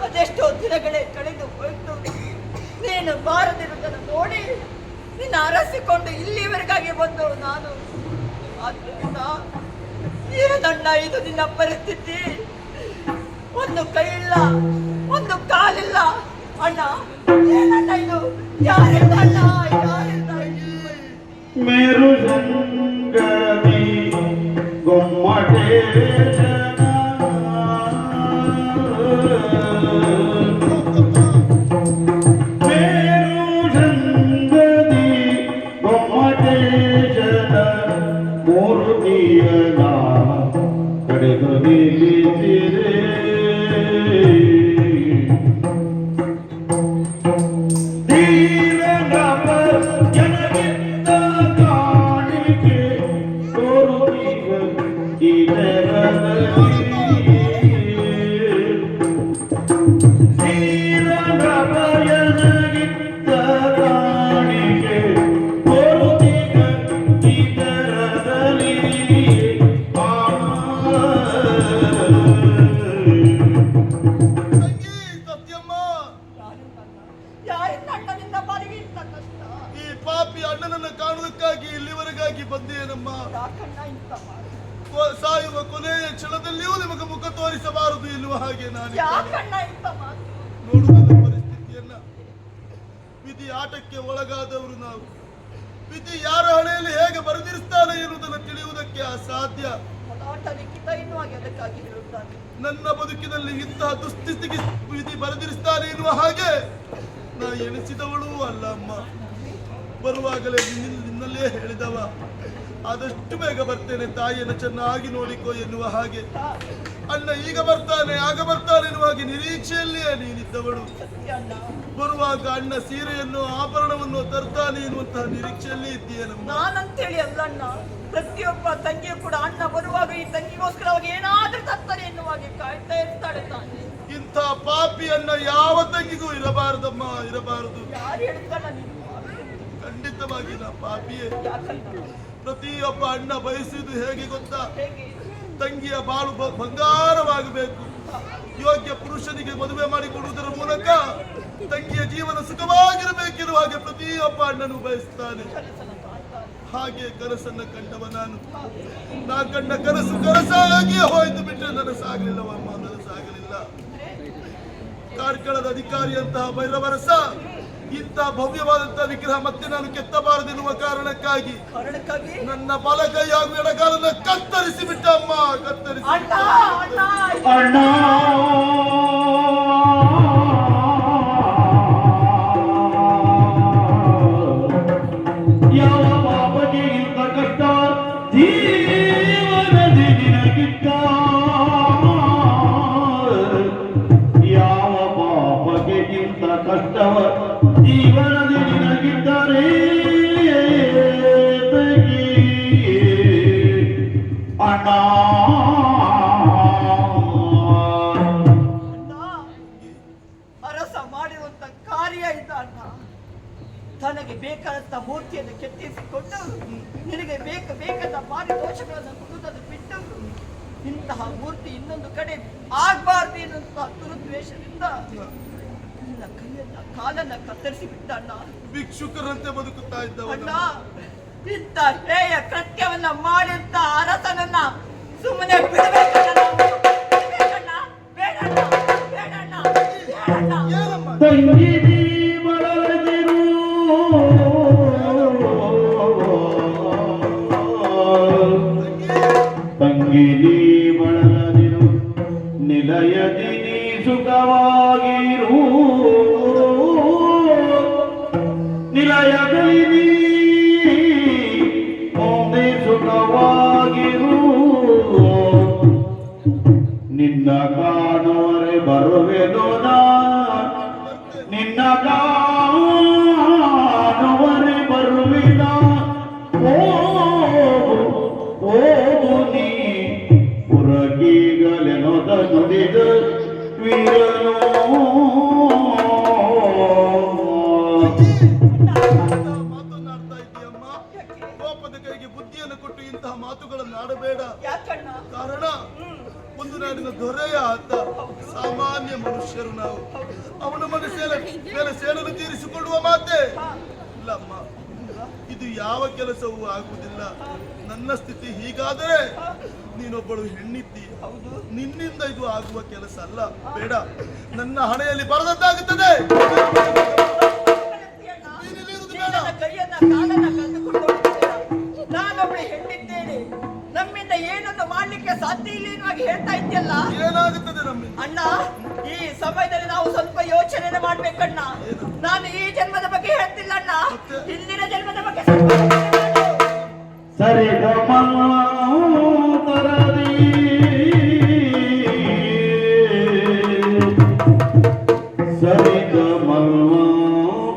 ಅದೆಷ್ಟೋ ದಿನಗಳೇ ಕಳೆದು ಹೋಯ್ತು. ನೀನು ಬಾರದಿರುವುದನ್ನು ನೋಡಿ ನಿನ್ನ ಅರಸಿಕೊಂಡು ಇಲ್ಲಿವರೆಗಾಗಿ ಬಂದವು ನಾನು. ಆದ್ರಿಂದ ಏನಣ್ಣ ಇದು ನಿನ್ನ ಪರಿಸ್ಥಿತಿ? ಒಂದು ಕೈ ಇಲ್ಲ, ಒಂದು ಕಾಲಿಲ್ಲ. ಅಣ್ಣ ಏನಣ್ಣ ಇದು? ಯಾರಿಂದ ಅಣ್ಣ? ಯಾರಿಂದ ಇದು? ಮೇರು ಸಂಗತಿ ಗೊಮ್ಮಟೇಶನ ಮೇರು ಸಂಗತಿ ಗೊಮ್ಮಟೇಶನ ಮೂರ್ತಿಯನ ಕಡೆದು ನಿಲ್ಲಿಸಿದೆ ಜನಗಿಂತ ಕಾಣಿಕೆ ತೋರುತ್ತೀಗ ಇದರಲ್ಲಿ ಜನಗಿಂತ ಕಾಣಿಕೆ ತೋರುತ್ತೀಗ ಇದರಲ್ಲಿ ತಂಗಿ ಸತ್ಯಮ್ಮ, ಯಾರಿಂದ ಅಣ್ಣ ನಿನ್ನ ಪಾಲಿಗೆ ಇಂಥ ಕಷ್ಟ? ಈ ಪಾಪಿ ಅಣ್ಣನನ್ನ ಕಾಣುವುದಕ್ಕಾಗಿ ಇಲ್ಲಿವರೆಗಾಗಿ ಬಂದೇನಮ್ಮ. ಯಾಕಣ್ಣ ಇಂಥ ಮಾತು? ಸಾಯುವ ಕೊನೆಯ ಕ್ಷಣದಲ್ಲಿಯೂ ನಿಮಗೆ ಮುಖ ತೋರಿಸಬಾರದು ಎನ್ನುವ ಹಾಗೆ ನಾನು ಯಾಕಣ್ಣ ಇಂಥ ಮಾತು? ನೋಡುವುದರ ಪರಿಸ್ಥಿತಿಯನ್ನ. ವಿಧಿ ಆಟಕ್ಕೆ ಒಳಗಾದವರು ನಾವು. ವಿಧಿ ಯಾರ ಹಣೆಯಲ್ಲಿ ಹೇಗೆ ಬರೆದಿರಿಸ್ತಾನೆ ಎನ್ನುವುದನ್ನು ತಿಳಿಯುವುದಕ್ಕೆ ಅಸಾಧ್ಯ. ಮೊದಲಾಟ ಲಿಖಿತ ಎನ್ನುವ ಹಾಗೆ ಅದಕ್ಕಾಗಿ ಹೇಳುತ್ತಾನೆ. ನನ್ನ ಬದುಕಿನಲ್ಲಿ ಇಂತಹ ದುಸ್ಥಿತಿಗೆ ವಿಧಿ ಬರೆದಿರಿಸ್ತಾನೆ ಎನ್ನುವ ಹಾಗೆ ನಾ ಎಣಿಸಿದವಳು ಅಲ್ಲ ಅಮ್ಮ. ಬರುವಾಗಲೇ ನಿನ್ನಲ್ಲೇ ಹೇಳಿದವ, ಆದಷ್ಟು ಬೇಗ ಬರ್ತೇನೆ, ತಾಯಿಯನ್ನು ಚೆನ್ನಾಗಿ ನೋಡಿಕೋ ಎನ್ನುವ ಹಾಗೆ. ಅಣ್ಣ ಈಗ ಬರ್ತಾನೆ, ಆಗ ಬರ್ತಾನೆ ಎನ್ನುವ ಹಾಗೆ ನಿರೀಕ್ಷೆಯಲ್ಲಿಯೇ ನೀನಿದ್ದವಳು. ಅಣ್ಣ ಬರುವಾಗ ಅಣ್ಣ ಸೀರೆಯನ್ನು ಆಭರಣವನ್ನು ತರ್ತಾನೆ ಎನ್ನುವಂತಹ ನಿರೀಕ್ಷೆಯಲ್ಲಿ ಇದ್ದೀಯನಮ್ಮ. ನಾನಂತೇಳಿ ಅಲ್ಲ ಅಣ್ಣ, ಪ್ರತಿಯೊಬ್ಬ ತಂಗಿಯು ಕೂಡ ಅಣ್ಣ ಬರುವಾಗ ಈ ತಂಗಿಗೋಸ್ಕರವಾಗಿ ಏನಾದ್ರೂ ತರ್ತಾರೆ ಎನ್ನುವ ಹಾಗೆ ಕಾಯ್ತಾ ಇರ್ತಾಳೆ ತಾನೆ. ಇಂಥ ಪಾಪಿ ಅಣ್ಣ ಯಾವ ತಂಗಿಗೂ ಇರಬಾರದಮ್ಮ, ಇರಬಾರದು. ಯಾರು ಹೇಳ್ತಾನ ನೀನು? ಖಂಡಿತವಾಗಿ ನಾ ಪಾಪಿಯೇ. ಯಾಕಂತ? ಪ್ರತಿಯೊಬ್ಬ ಅಣ್ಣ ಬಯಸುವುದು ಹೇಗೆ ಗೊತ್ತಾ? ಹೇಗೆ? ತಂಗಿಯ ಬಾಳು ಬಂಗಾರವಾಗಬೇಕು. ಯೋಗ್ಯ ಪುರುಷನಿಗೆ ಮದುವೆ ಮಾಡಿಕೊಡುವುದರ ಮೂಲಕ ತಂಗಿಯ ಜೀವನ ಸುಖವಾಗಿರಬೇಕಿರುವ ಹಾಗೆ ಪ್ರತಿಯೊಬ್ಬ ಅಣ್ಣನು ಬಯಸ್ತಾನೆ. ಹಾಗೆ ಕನಸನ್ನ ಕಂಡವ ನಾನು. ನಾ ಕಂಡ ಕನಸು ಕನಸಾಗಿಯೇ ಹೋಯ್ತು ಬಿಟ್ಟರೆ ನನಸಾಗಲಿಲ್ಲವಮ್ಮ, ನನಸಾಗಲಿಲ್ಲ. ಕಾರ್ಕಳದ ಅಧಿಕಾರಿಯಂತಹ ಭೈರವರಸ ಇಂಥ ಭವ್ಯವಾದಂತಹ ವಿಗ್ರಹ ಮತ್ತೆ ನಾನು ಕೆತ್ತಬಾರದೆನ್ನುವ ಕಾರಣಕ್ಕಾಗಿ ನನ್ನ ಬಲಗೈ ಹಾಗೂ ಎಡಗಾಲನ್ನ ಕತ್ತರಿಸಿ ಬಿಟ್ಟ ಅಮ್ಮ, ಕತ್ತರಿಸಿ ಅಣ್ಣ ಅಣ್ಣ ಅಣ್ಣ ಯಾವ ಪಾಪಗೆ ಇಂಥ ಕಷ್ಟ ಜೀವನದಿ ನಿನಗಿದ್ದ ಯಾವ ಪಾಪಗೆ ಕಷ್ಟವ ಜೀವನದಿ ನಿನಗಿದ್ದರೆ ತೆಗಿ ಅಣ್ಣ. ಅರಸ ಮಾಡಿರುವಂತ ಕಾರ್ಯ ಇದ್ದ ಅಣ್ಣ. ತನಗೆ ಬೇಕಾದಂತ ಮೂರ್ತಿಯನ್ನು ಕೆತ್ತಿಸಿಕೊಂಡು ನಿನಗೆ ಬೇಕಾದ ಪಾರಿತೋಷಗಳನ್ನು ಕೊಡುವುದನ್ನು ಬಿಟ್ಟು ಇಂತಹ ಮೂರ್ತಿ ಇನ್ನೊಂದು ಕಡೆ ಆಗ್ಬಾರ್ದು ಎನ್ನುವಂತಹ ದುರುದ್ವೇಷದಿಂದ ನಿನ್ನ ಕೈಯನ್ನ ಕಾಲನ್ನ ಕತ್ತರಿಸಿ ಬಿಟ್ಟ ಅಣ್ಣ. ಭಿಕ್ಷುಕರಂತೆ ಬದುಕುತ್ತಾ ಇದ್ದವ ಅಣ್ಣ, ಇಂಥ ಹೇಯ ಕೃತ್ಯವನ್ನ ಮಾಡಿದ್ದ ಅರಸನನ್ನ ಸುಮ್ಮನೆ ಬಿಡಬೇಕಣ್ಣ. ಬೇಡಣ್ಣ, ಬೇಡಣ್ಣ, ಬೇಡಣ್ಣ. ತಂಗಿ ನೀ ಬಳಲದಿರು, ತಂಗಿ ನೀ ಬಳಲದಿರು, ನಿಲಯದಿ ನೀ ಸುಖವಾಗಿರು, ನಿಲಯದಲ್ಲಿ ನೀ ಮುಂದೆ ಸುಖವಾಗಿರು, ನಿನ್ನ ಕಾಣುವರೆ ಬರುವೆನು ನಾ, ನಿನ್ನ ಕಾಣುವರೆ ಬರುವಿನ, ಓ ನೀ ಪುರಗೀಗಲೆನೊದ ನುಡಿದ ವೀರನು. ಮಾತನಾಡ್ತಾ ಇದೆಯಮ್ಮ. ಕೋಪದ ಕೈಗೆ ಬುದ್ಧಿಯನ್ನು ಕೊಟ್ಟು ಇಂತಹ ಮಾತುಗಳನ್ನು ಆಡಬೇಡ. ಯಾಕಣ್ಣ? ಕಾರಣ ಒಂದು ನಾಡಿನ ದೊರೆಯ ಆತ, ಸಾಮಾನ್ಯ ಮನುಷ್ಯರು ನಾವು. ಅವನ ಮೇಲೆ ಸೇಡಲು ತೀರಿಸಿಕೊಳ್ಳುವ ಮಾತೆ ಇಲ್ಲಮ್ಮ. ಇದು ಯಾವ ಕೆಲಸವೂ ಆಗುವುದಿಲ್ಲ. ನನ್ನ ಸ್ಥಿತಿ ಹೀಗಾದರೆ ನೀನೊಬ್ಬಳು ಹೆಣ್ಣಿದ್ದೀಯ, ನಿನ್ನಿಂದ ಇದು ಆಗುವ ಕೆಲಸ ಅಲ್ಲ. ಬೇಡ, ನನ್ನ ಹಣೆಯಲ್ಲಿ ಬರದದ್ದಾಗುತ್ತದೆ. ನನ್ನ ಕೈಯನ್ನ ಕಾಲನ್ನ ಕಳೆದುಕೊಂಡು ಹೋಗ್ತೀರಾ? ನಾನೊಬ್ಬಳು ಹೆಣ್ಣಿದ್ದೇನೆ, ನಮ್ಮಿಂದ ಏನನ್ನು ಮಾಡ್ಲಿಕ್ಕೆ ಸಾಧ್ಯ ಇಲ್ಲ ಎನ್ನುವಾಗಿ ಹೇಳ್ತಾ ಇದ್ಯಲ್ಲ. ಏನಾಗುತ್ತದೆ ನಮ್ಮಿಂದ? ಅಣ್ಣ, ಈ ಸಮಯದಲ್ಲಿ ನಾವು ಸ್ವಲ್ಪ ಯೋಚನೆ ಮಾಡ್ಬೇಕಣ್ಣ. ನಾನು ಈ ಜನ್ಮದ ಬಗ್ಗೆ ಹೇಳ್ತಿಲ್ಲ ಅಣ್ಣ, ಹಿಂದಿನ ಜನ್ಮದ ಬಗ್ಗೆ ಸ್ವಲ್ಪ ಯೋಚನೆ ಮಾಡು. ಸರಿ ತರದಿ ಸರಿತ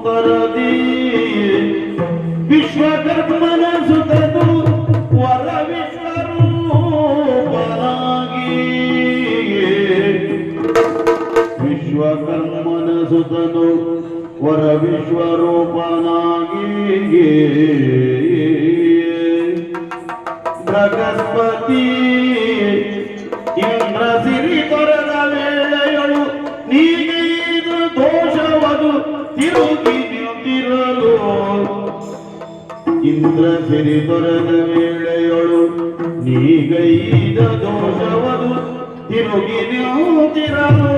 ತರದಿ ವಿಶ್ವಕರ್ಮನ ಸುತನು ವರ ವಿಶ್ವರೂಪನಾಗಿ, ವಿಶ್ವಕರ್ಮನ ಸುತನು ವರ ವಿಶ್ವರೂಪನಾಗಿ, ಬೃಹಸ್ಪತಿ ಇಂದ್ರ ಸಿರಿ ತೊರೆದ ವೇಳೆಯಳು ನೀಗೈದ ದೋಷವದು ತಿರುಗಿ ನಿಂತಿರಲು, ಇಂದ್ರ ಸಿರಿ ತೊರೆದ ವೇಳೆಯಳು ನೀಗೈದ ದೋಷವದು ತಿರುಗಿ ನಿಂತಿರಲು,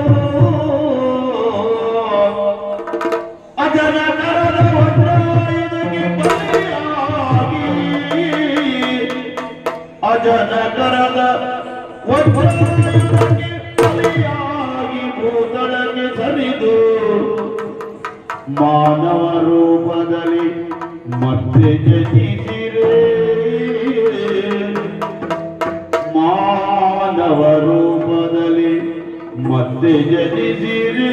ಅಜನ ಕರದ ವಜ್ರಾಯುಧಕ್ಕೆ ಬಲಿಯಾಗಿ, ಅಜನ ಕರದ ವಜ್ರಾಯುಧಕ್ಕೆ ಬಲಿಯಾಗಿ ಭೂತಳಕ್ಕೆ ಸರಿದು ಮಾನವ ರೂಪದಲ್ಲಿ ಮತ್ತೆ ಜನಿಸಿರೆ, ಮಾನವ ರೂಪದಲ್ಲಿ ಮತ್ತೆ ಜನಿಸಿರಿ,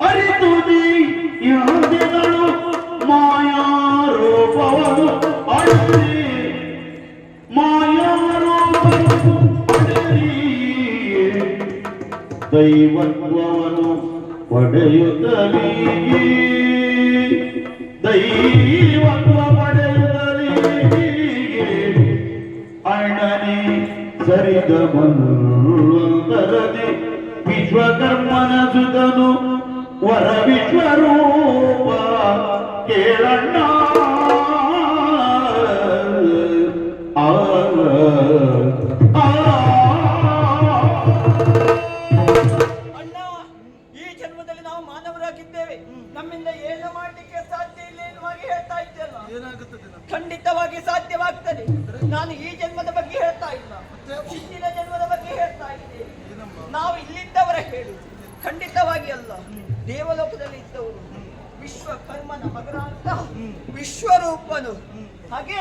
ಅರಿತು ನೀ ಯಾವುದೆಗಳು ಮಾಯಾರೂಪವನ್ನು ಅಡರಿ, ಮಾಯಾರೂಪವನ್ನು ಅಡರಿ ದೈವತ್ವವನ್ನು ಪಡೆಯುತ್ತಲೀ, ದೈವತ್ವ ಪಡೆಯುತ್ತಲೀ ಅಣ್ಣನೇ ಸರಿದ ಮನ್ವಂತರದಿ ವಿಶ್ವಕರ್ಮನ ಸುತನು ವರ ವಿಶ್ವರೂಪ ಕೇಳಣ್ಣ. ಅಣ್ಣ, ಈ ಜನ್ಮದಲ್ಲಿ ನಾವು ಮಾನವರಾಗಿದ್ದೇವೆ, ನಮ್ಮಿಂದ ಏನು ಮಾಡ್ಲಿಕ್ಕೆ ಸಾಧ್ಯ ಇಲ್ಲ ಎನ್ನುವಾಗಿ ಹೇಳ್ತಾ ಇದ್ದಲ್ಲ. ಏನಾಗುತ್ತದೆ ನಮ್ಗೆ? ಖಂಡಿತವಾಗಿ ಸಾಧ್ಯವಾಗ್ತದೆ. ನಾನು ಈ ಜನ್ಮದ ಬಗ್ಗೆ ಹೇಳ್ತಾ ಇಲ್ಲ, ಹಿಂದಿನ ಜನ್ಮದ ಬಗ್ಗೆ ಹೇಳ್ತಾ ಇದ್ದೇನೆ. ನಾವು ಇಲ್ಲಿದ್ದವರ ಹೇಳು, ಖಂಡಿತವಾಗಿ ಅಲ್ಲ. ದೇವಲೋಕದಲ್ಲಿ ಇದ್ದವರು, ವಿಶ್ವಕರ್ಮನ ಮಗನಾದ ವಿಶ್ವರೂಪನು, ಹಾಗೆ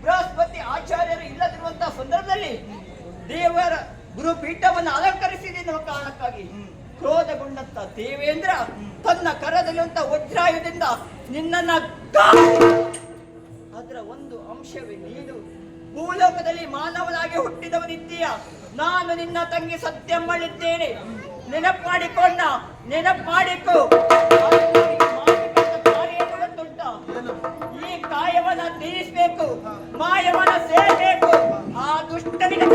ಬೃಹಸ್ಪತಿ ಆಚಾರ್ಯರು ಇಲ್ಲದಿರುವಂತಹ ಸಂದರ್ಭದಲ್ಲಿ ದೇವರ ಗುರುಪೀಠವನ್ನು ಅಲಂಕರಿಸಿದ ಕಾರಣಕ್ಕಾಗಿ ಕ್ರೋಧಗೊಂಡಂತ ದೇವೇಂದ್ರ ತನ್ನ ಕರದಲ್ಲಿರುವಂತ ವಜ್ರಾಯುಧದಿಂದ ನಿನ್ನನ್ನ ಅದರ ಒಂದು ಅಂಶವೇ ನೀನು ಭೂಲೋಕದಲ್ಲಿ ಮಾನವನಾಗಿ ಹುಟ್ಟಿದವನಿದ್ದೀಯ. ನಾನು ನಿನ್ನ ತಂಗಿ ಸತ್ಯಮ್ಮಳಿದ್ದೇನೆ. ನೆನಪು ಮಾಡಿಕೋ. ಈ ಕಾಯವನ್ನ ತೀರಿಸಬೇಕು, ಮಾಯವನ್ನ ಸೇರಬೇಕು, ಆ ದುಷ್ಟನಿಗೆ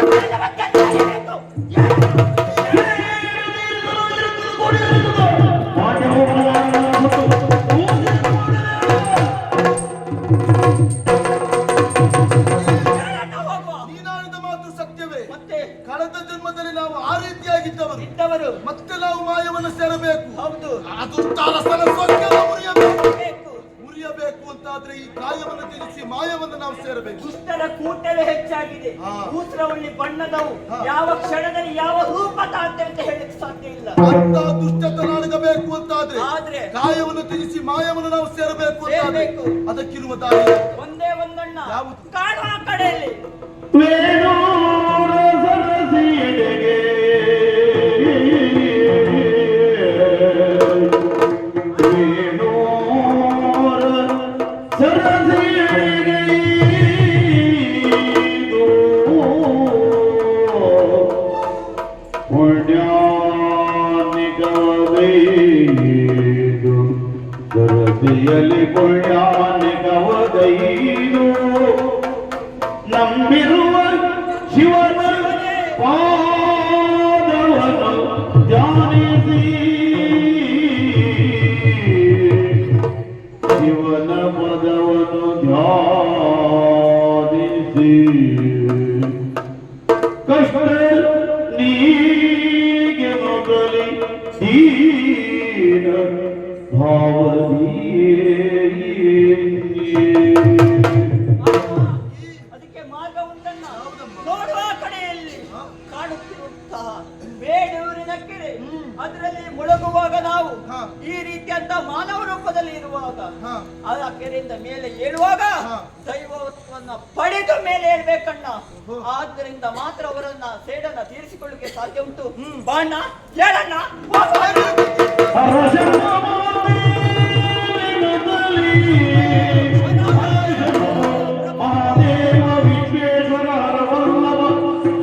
ನೀನಾಡಿದ ಮಾತು ಸತ್ಯವೇ. ಮತ್ತೆ ಕಳೆದ ಜನ್ಮದಲ್ಲಿ ನಾವು ಆ ರೀತಿಯಾಗಿದ್ದವರು ಇದ್ದವರು ಮತ್ತೆ ನಾವು ಮಾಯವನ್ನು ಸೇರಬೇಕು. ಹೌದು, ಅದು ತಾರಸನ ಸ್ವರ್ಗದ ಮುರಿಯಬೇಕು ಅಂತಾದ್ರೆ ಈ ಕಾಯವನ್ನು ತ್ಯಜಿಸಿ ಮಾಯವನ್ನು ನಾವು ಸೇರಬೇಕು. ದುಷ್ಟರ ಕೂಟವೇ ಹೆಚ್ಚಾಗಿದೆ. ಹಾ. ಕೂತ್ರವಳ್ಳಿ ಬಣ್ಣದವು ಹಾ. ಯಾವ ಕ್ಷಣದಲ್ಲಿ ಯಾವ ರೂಪ ತಾಳ್ತೆ ಅಂತ ಹೇಳಲಿಕ್ಕೆ ಸಾಧ್ಯ ಇಲ್ಲ. ಅಂತ ದುಷ್ಟತನಾಡಬೇಕು ಅಂತಾದ್ರೆ ಆದ್ರೆ ಕಾಯವನ್ನು ತ್ಯಜಿಸಿ ಮಾಯವನ್ನು ನಾವು ಸೇರಬೇಕು ಅಂತಾದ್ರೆ ಸೇರಬೇಕು. ಅದಕ್ಕಿರುವ ದಾರಿ ಒಂದೇ ಒಂದಣ್ಣ ಯಾವುದು? ಕಾಣುವ ಕಡೆಯಲ್ಲಿ ವೇಣೂರ ಸರಸಿಯಡೆಗೆ ವೇಣೂರ ಸರಸಿಯಡೆಗೆ ಪುಣ್ಯಾನಿಕವಗೈದು ಸರಸಿಯಲ್ಲಿ ಪುಣ್ಯಾನಿಕವಗೈದು ನಂಬಿರುವ ಶಿವನ ಪಾದವನ್ನು ಧ್ಯಾನಿಸಿ ಶಿವನ ಪದವನ್ನು ಧ್ಯಾನಿಸಿ ಕಷ್ಟ ನೀಗೆ ಮೊದಲಿ ದೀನ ಅದಕ್ಕೆ ಮಾರ್ಗ ಉಂಟನ್ನ. ನೋಡುವ ಕಡೆಯಲ್ಲಿ ಕಾಣುತ್ತಿರುವಂತಹ ಬೇಡೂರಿನ ಕೆರೆ, ಅದರಲ್ಲಿ ಮುಳುಗುವಾಗ ನಾವು ಈ ರೀತಿಯಂತ ಮಾನವ ರೂಪದಲ್ಲಿ ಇರುವಾಗ ಆ ಕೆರೆಯಿಂದ ಮೇಲೆ ಏಳುವಾಗ ದೈವತ್ವನ್ನ ಪಡೆದು ಮೇಲೆ ಏಳ್ಬೇಕಣ್ಣ. ಆದ್ದರಿಂದ ಮಾತ್ರ ಅವರನ್ನ ಸೇಡನ್ನ ತೀರಿಸಿಕೊಳ್ಳಿಕ್ಕೆ ಸಾಧ್ಯ ಉಂಟು. ಬಾಣ ಹೇಳಣ್ಣ. Mahadeva Vishweshwar ಹರವಲ್ಲಭ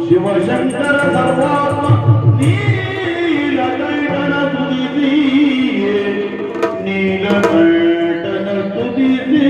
Shivashankara ಸರ್ವಾತ್ಮ ನೀಲಕಂಠನ ತುದಿಸಿ ನೀಲಕಂಠನ ತುದಿಸಿ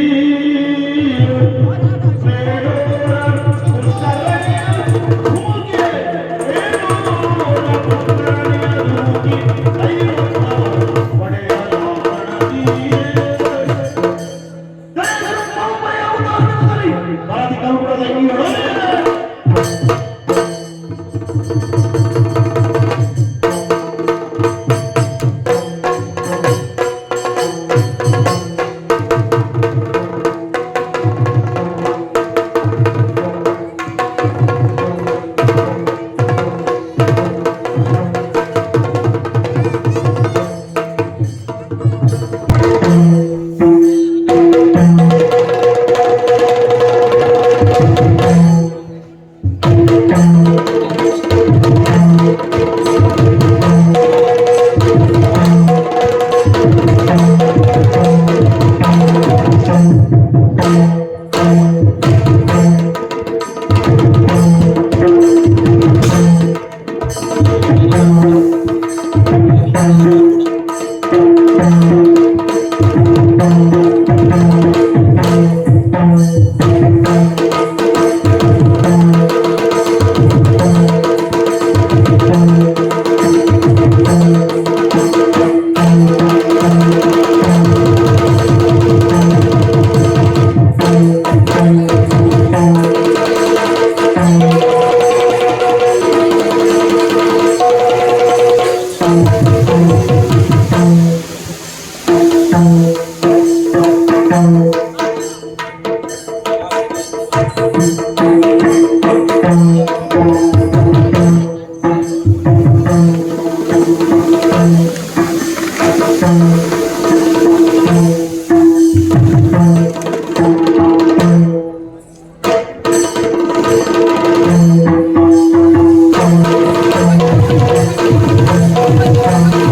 Thank you.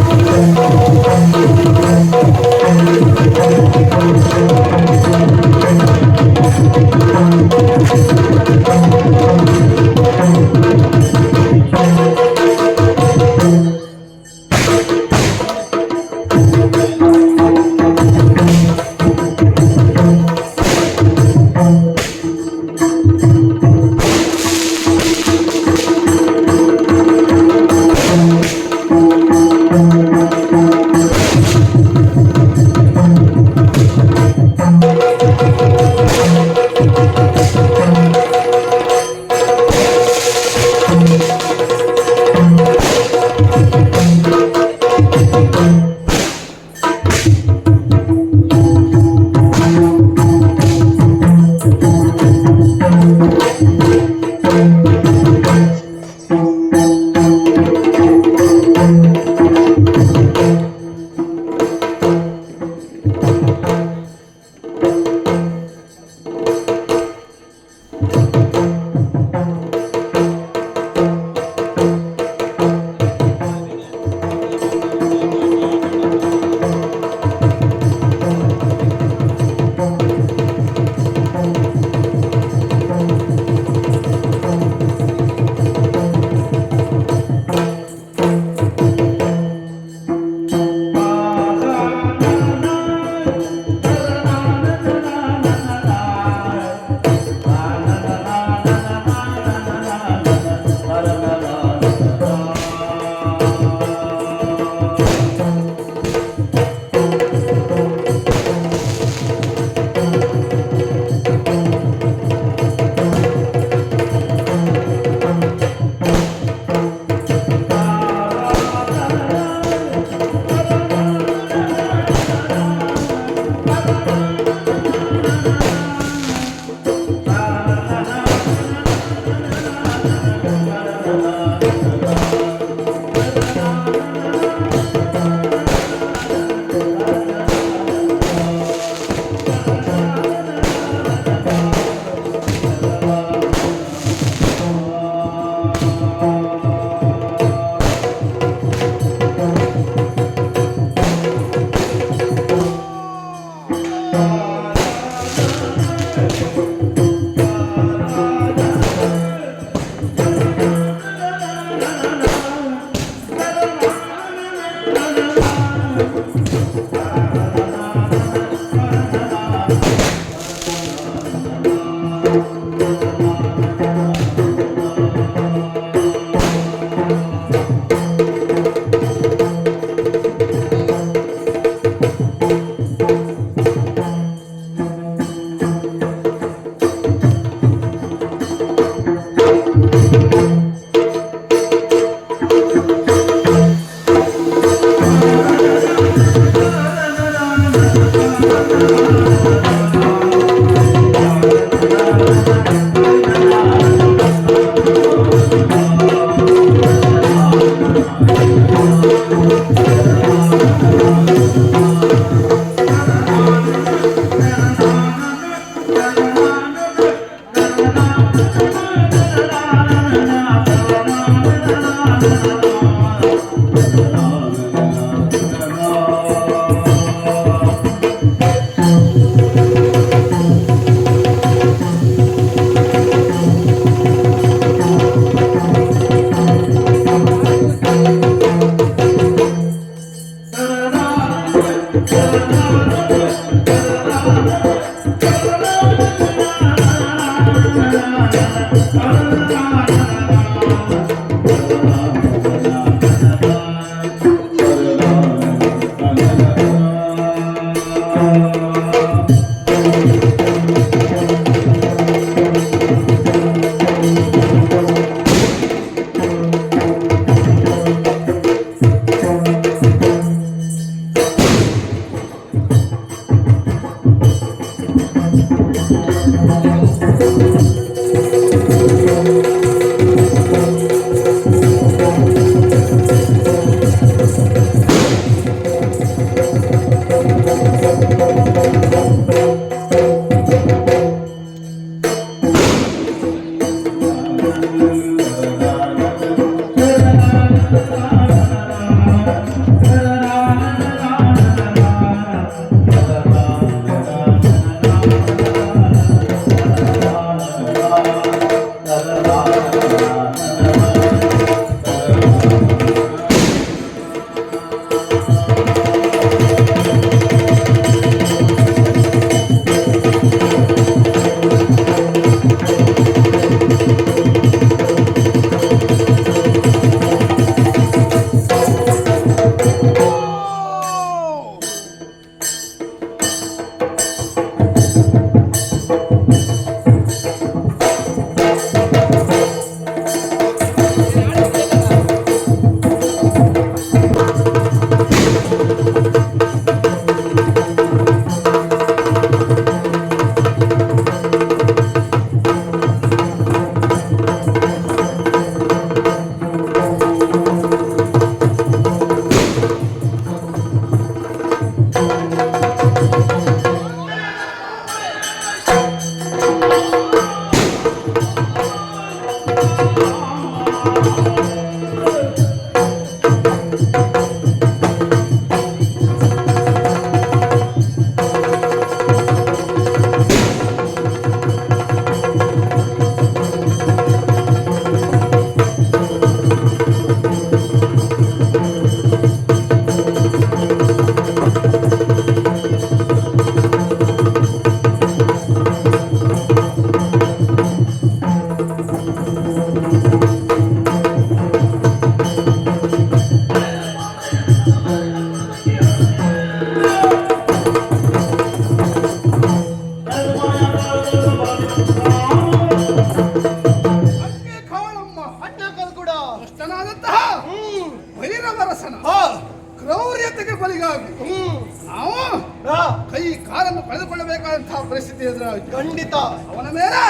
ಕಳೆದುಕೊಳ್ಳಬೇಕಾದಂತಹ ಪರಿಸ್ಥಿತಿ ಎದುರಾಯಿತು. ಖಂಡಿತ ಅವನ ಮೇಲೆ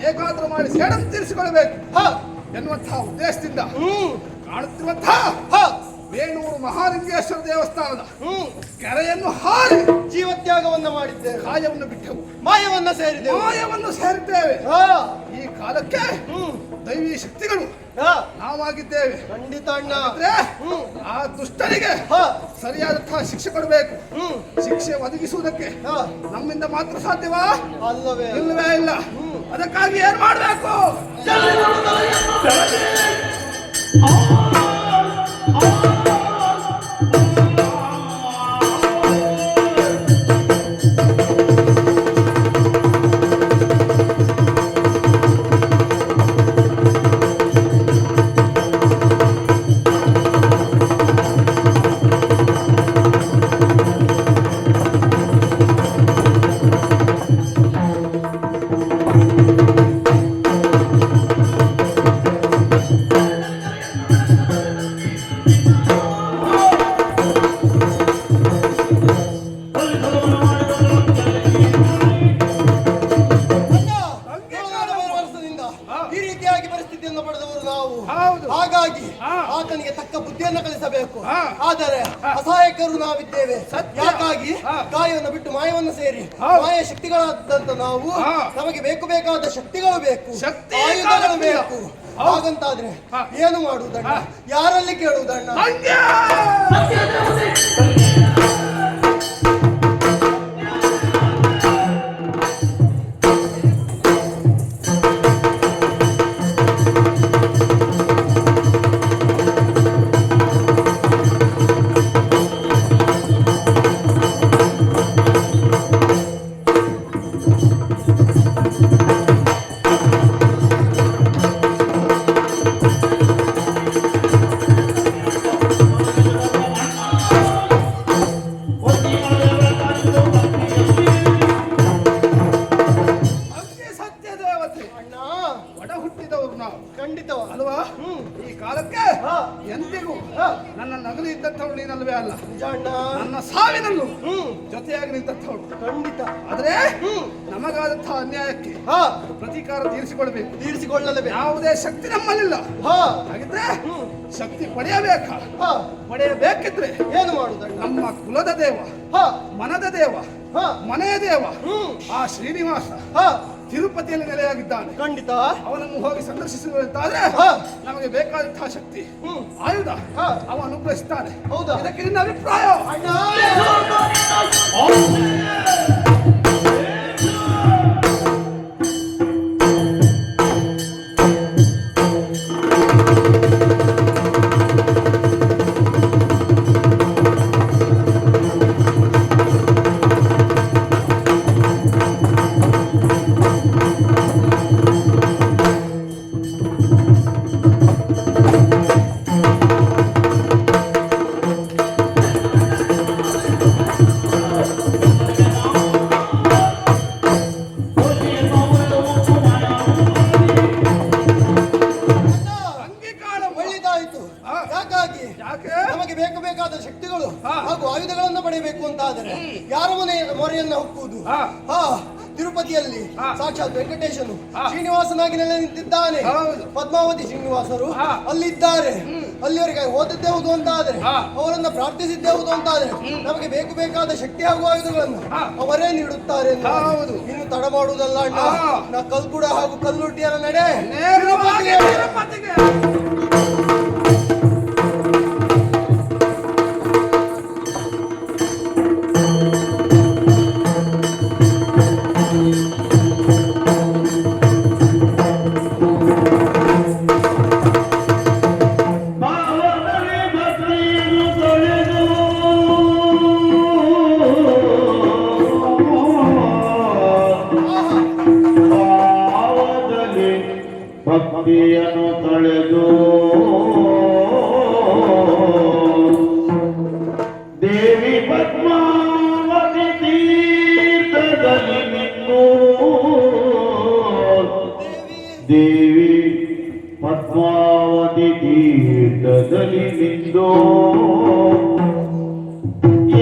ಹೇಗಾದ್ರೂ ಮಾಡಿ ಸೇಡನ್ನು ತೀರಿಸಿಕೊಳ್ಳಬೇಕು ಎನ್ನುವಂತಹ ಉದ್ದೇಶದಿಂದ ಕಾಣುತ್ತಿರುವಂತಹ ಬೇಣೂರು ಮಹಾಲಿಂಗೇಶ್ವರ ದೇವಸ್ಥಾನದ ಕೆರೆಯನ್ನು ಹಾರಿ ಜೀವತ್ಯಾಗವನ್ನ ಮಾಡಿದ್ದೇವೆ, ಕಾಯವನ್ನು ಬಿಟ್ಟೆವು, ಮಾಯವನ್ನು ಸೇರಿದ್ದೇವೆ. ಈ ಕಾಲಕ್ಕೆ ದೈವಿ ಶಕ್ತಿಗಳು ನಾವಾಗಿದ್ದೇವೆ. ಖಂಡಿತ ಅಣ್ಣ. ಆ ದುಷ್ಟನಿಗೆ ಸರಿಯಾದಂತಹ ಶಿಕ್ಷೆ ಕೊಡಬೇಕು. ಶಿಕ್ಷೆ ಒದಗಿಸುವುದಕ್ಕೆ ನಮ್ಮಿಂದ ಮಾತ್ರ ಸಾಧ್ಯವಾ? ಅಲ್ಲವೇ ಇಲ್ಲವೇ ಇಲ್ಲ. ಅದಕ್ಕಾಗಿ ಏನ್ ಮಾಡಬೇಕು? ಆದರೆ ಅಸಹಾಯಕರು ನಾವಿದ್ದೇವೆ. ಯಾಕಾಗಿ ಕಾಯವನ್ನು ಬಿಟ್ಟು ಮಾಯವನ್ನು ಸೇರಿ ಮಾಯ ಶಕ್ತಿಗಳಾದಂತ ನಾವು ನಮಗೆ ಬೇಕಾದ ಶಕ್ತಿಗಳು ಬೇಕು, ಆಯುಧಗಳು ಬೇಕು. ಹಾಗಂತಾದ್ರೆ ಏನು ಮಾಡುವುದಣ್ಣ? ಯಾರಲ್ಲಿ ಕೇಳುವುದಣ್ಣ? ಅಲ್ವಾ? ಈ ಕಾಲಕ್ಕೆ ಎಂದಿಗೂ ನನ್ನ ನಗಲು ಇದ್ದಂಥವಳು ನೀನಲ್ವೇ ಅಲ್ಲ, ನನ್ನ ಸಾವಿನಲ್ಲೂ ಜೊತೆಯಾಗಿ ನಿಂತಂಥವಳು. ಖಂಡಿತ. ಆದ್ರೆ ನಮಗಾದಂತಹ ಅನ್ಯಾಯಕ್ಕೆ ಪ್ರತೀಕಾರ ತೀರಿಸಿಕೊಳ್ಳಬೇಕು. ಯಾವುದೇ ಶಕ್ತಿ ನಮ್ಮಲ್ಲಿಲ್ಲ. ಹಾಗಿದ್ರೆ ಶಕ್ತಿ ಪಡೆಯಬೇಕಿದ್ರೆ ಏನು ಮಾಡುದು? ನಮ್ಮ ಕುಲದ ದೇವ, ಮನದ ದೇವ, ಮನೆಯ ದೇವ ಆ ಶ್ರೀನಿವಾಸ ತಿರುಪತಿಯಲ್ಲಿ ನೆಲೆಯಾಗಿದ್ದಾನೆ. ಖಂಡಿತ. ಅವನನ್ನು ಹೋಗಿ ಸಂದರ್ಶಿಸುವಂತಾದ್ರೆ ನಮಗೆ ಬೇಕಾದಂತಹ ಶಕ್ತಿ, ಆಯುಧ ಅವ ಅನುಗ್ರಹಿಸ್ತಾನೆ. ಹೌದಾ? ಇದಕ್ಕೆ ನಿನ್ನ ಅಭಿಪ್ರಾಯ? ನಮಗೆ ಬೇಕಾದ ಶಕ್ತಿಗಳು ಹಾಗೂ ಆಯುಧಗಳನ್ನು ಪಡೆಯಬೇಕು ಅಂತ ಆದರೆ ಯಾರ ಮೊರೆಯನ್ನ ಹೊಕ್ಕುವುದು? ತಿರುಪತಿಯಲ್ಲಿ ಸಾಕ್ಷಾತ್ ವೆಂಕಟೇಶನು ಶ್ರೀನಿವಾಸನಾಗಿ ನೆಲೆ ನಿಂತಿದ್ದಾನೆ. ಪದ್ಮಾವತಿ ಶ್ರೀನಿವಾಸರು ಅಲ್ಲಿದ್ದಾರೆ. ಅಲ್ಲಿವರೆಗೆ ಹೋದದ್ದೇ ಹೌದು ಅಂತ ಆದ್ರೆ, ಅವರನ್ನ ಪ್ರಾರ್ಥಿಸಿದ್ದೇ ಹೌದು ಅಂತ ಆದ್ರೆ ನಮಗೆ ಬೇಕಾದ ಶಕ್ತಿ ಹಾಗೂ ಆಯುಧಗಳನ್ನು ಅವರೇ ನೀಡುತ್ತಾರೆ. ಇನ್ನು ತಡ ಮಾಡುವುದಲ್ಲ ಅಣ್ಣ. ನಾ ಕಲ್ಕುಡ ಹಾಗೂ ಕಲ್ಲುಟ್ಟಿಯರ ನಡೆ ತಿರುಪತಿಗೆ. ಭಕ್ತಿಯನ್ನು ತಳೆದು ದೇವಿ ಪದ್ಮಾವತಿ ತೀರ್ಥದಲ್ಲಿ ನಿನ್ನು, ದೇವಿ ಪದ್ಮಾವತಿ ತೀರ್ಥದಲ್ಲಿ ನಿಂದು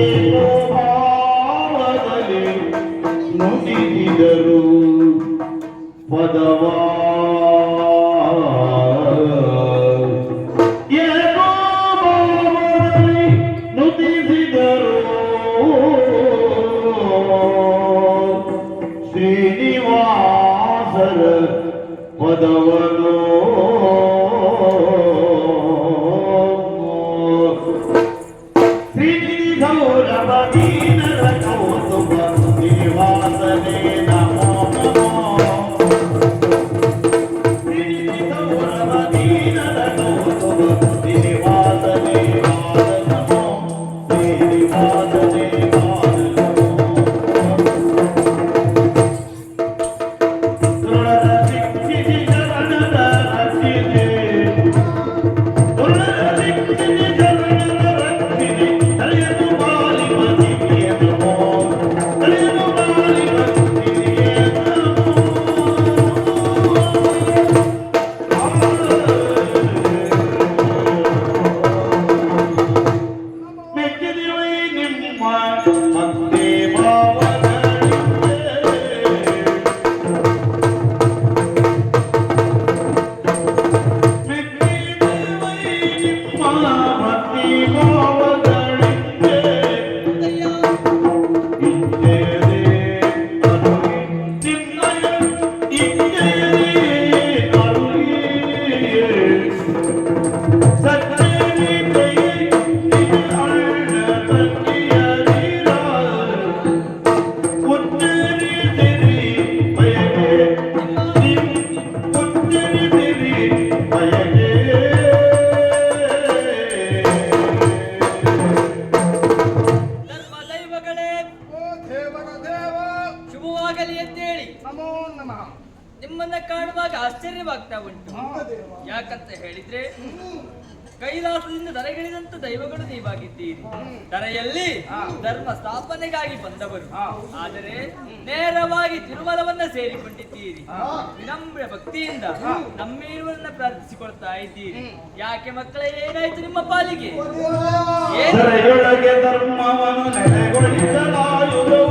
ಏನೋ ಭಾವದಲ್ಲಿ ನುಡಿದರು ಪದವಾ ಶ್ರೀನಿವಾಸರ ಪದವನು ಶ್ರೀನಿಧೌರವೀನರ ಕೌತುಕ ಶ್ರೀನಿವಾಸನೇ ನಮೋ ನಮೋ. ಶ್ರೀನಿಧೌರವೀನರ ಕೌತುಕ ಶ್ರೀನಿವಾಸನೇ ನಮೋ, ಶ್ರೀನಿವಾಸನೇ ಹೇಳಿದ್ರೆ ಕೈಲಾಸದಿಂದ ದರೆಗಿಳಿದಂತ ದೈವಗಳು ನೀವಾಗಿದ್ದೀರಿ. ದರೆಯಲ್ಲಿ ಧರ್ಮ ಸ್ಥಾಪನೆಗಾಗಿ ಬಂದವರು, ಆದರೆ ನೇರವಾಗಿ ತಿರುಮಲವನ್ನ ಸೇರಿಕೊಂಡಿದ್ದೀರಿ. ವಿನಮ್ರ ಭಕ್ತಿಯಿಂದ ನಮ್ಮಿರುವನ್ನ ಪ್ರಾರ್ಥಿಸಿಕೊಳ್ತಾ ಇದ್ದೀರಿ. ಯಾಕೆ ಮಕ್ಕಳೇ, ಏನಾಯ್ತು ನಿಮ್ಮ ಪಾಲಿಗೆ? ಧರೆಯೊಳಗೆ ಧರ್ಮವನ್ನು ನೆಲೆಗೊಳಿಸಲಾಯುವುದೋ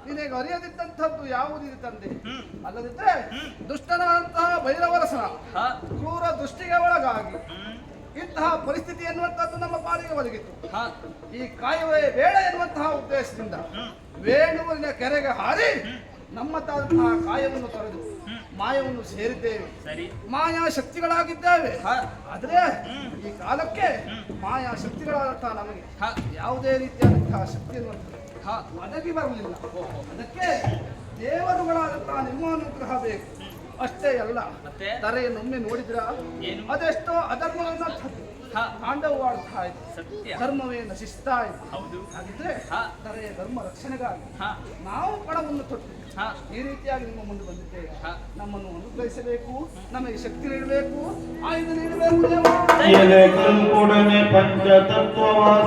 ನಿನಗೆ ಅರಿಯದಿದ್ದಂಥದ್ದು ಯಾವುದಿದೆ ತಂದೆ? ಅಲ್ಲದಿದ್ರೆ ದುಷ್ಟನಾದಂತಹ ಭೈರವರಸನ ಕ್ರೂರ ದೃಷ್ಟಿಗೆ ಒಳಗಾಗಿ ಇಂತಹ ಪರಿಸ್ಥಿತಿ ಎನ್ನುವಂತಹದ್ದು ನಮ್ಮ ಪಾಲಿಗೆ ಒದಗಿತ್ತು. ಈ ಕಾಯುವೆ ಬೇಡ ಎನ್ನುವಂತಹ ಉದ್ದೇಶದಿಂದ ವೇಣುವಿನ ಕೆರೆಗೆ ಹಾರಿ ನಮ್ಮದಾದಂತಹ ಕಾಯವನ್ನು ತೊರೆದು ಮಾಯವನ್ನು ಸೇರಿದ್ದೇವೆ. ಮಾಯಾ ಶಕ್ತಿಗಳಾಗಿದ್ದೇವೆ. ಆದ್ರೆ ಈ ಕಾಲಕ್ಕೆ ಮಾಯಾ ಶಕ್ತಿಗಳಾದಂತಹ ನಮಗೆ ಯಾವುದೇ ರೀತಿಯಾದಂತಹ ಶಕ್ತಿ ಎನ್ನುವಂಥದ್ದು ಒದಗಿ ಬರಲಿಲ್ಲ. ಅದಕ್ಕೆ ದೇವರುಗಳಾದಂತಹ ನಿಮ್ಮ ಅನುಗ್ರಹ ಬೇಕು. ಅಷ್ಟೇ ಅಲ್ಲ, ಧರೆಯನ್ನೊಮ್ಮೆ ನೋಡಿದ್ರ ಅದೆಷ್ಟೋ ಅಧರ್ಮವನ್ನು ತಾಂಡವವಾಡ್ತಾ ಇತ್ತು, ಧರ್ಮವೇ ನಶಿಸ್ತಾ ಇತ್ತು. ಹಾಗಿದ್ರೆ ಧರೆಯ ಧರ್ಮ ರಕ್ಷಣೆಗಾಗಿ ನಾವು ಪಣವನ್ನು ತೊಟ್ಟು ಈ ರೀತಿಯಾಗಿ ನಿಮ್ಮ ಮುಂದೆ ಬಂದಿದ್ದೇವೆ. ನಮ್ಮನ್ನು ಅನುಗ್ರಹಿಸಬೇಕು, ನಮಗೆ ಶಕ್ತಿ ನೀಡಬೇಕು, ಆಯುಧ ನೀಡಬೇಕು. ಪಂಚತತ್ವ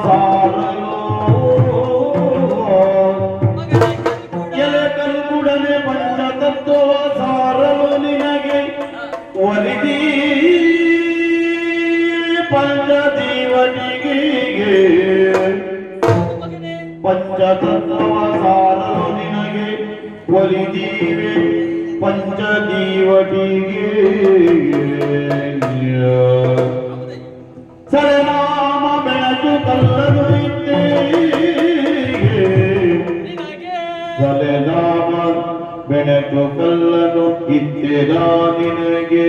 ಸಾರಲು ಕಲ್ಕುಡನೆ ಪಂಚತತ್ವ ಸಾರಲು ನಿನಗೆ ಒಲಿದಿ ಪಂಚದೀವನಿಗೆ ಪಂಚತತ್ವ ಸಾರಲು ನಿನಗೆ ಒಲಿದೀವೆ ಪಂಚದೀವಟಿಗೆ ಸರನಾಮ ಬೆಳಕು ಕಲ್ಲನು ಇದ್ದೇ ಸಲೆನಾಮ ಬೆಳಕು ಕಲ್ಲನು ಇದ್ದೆನ ನಿನಗೆ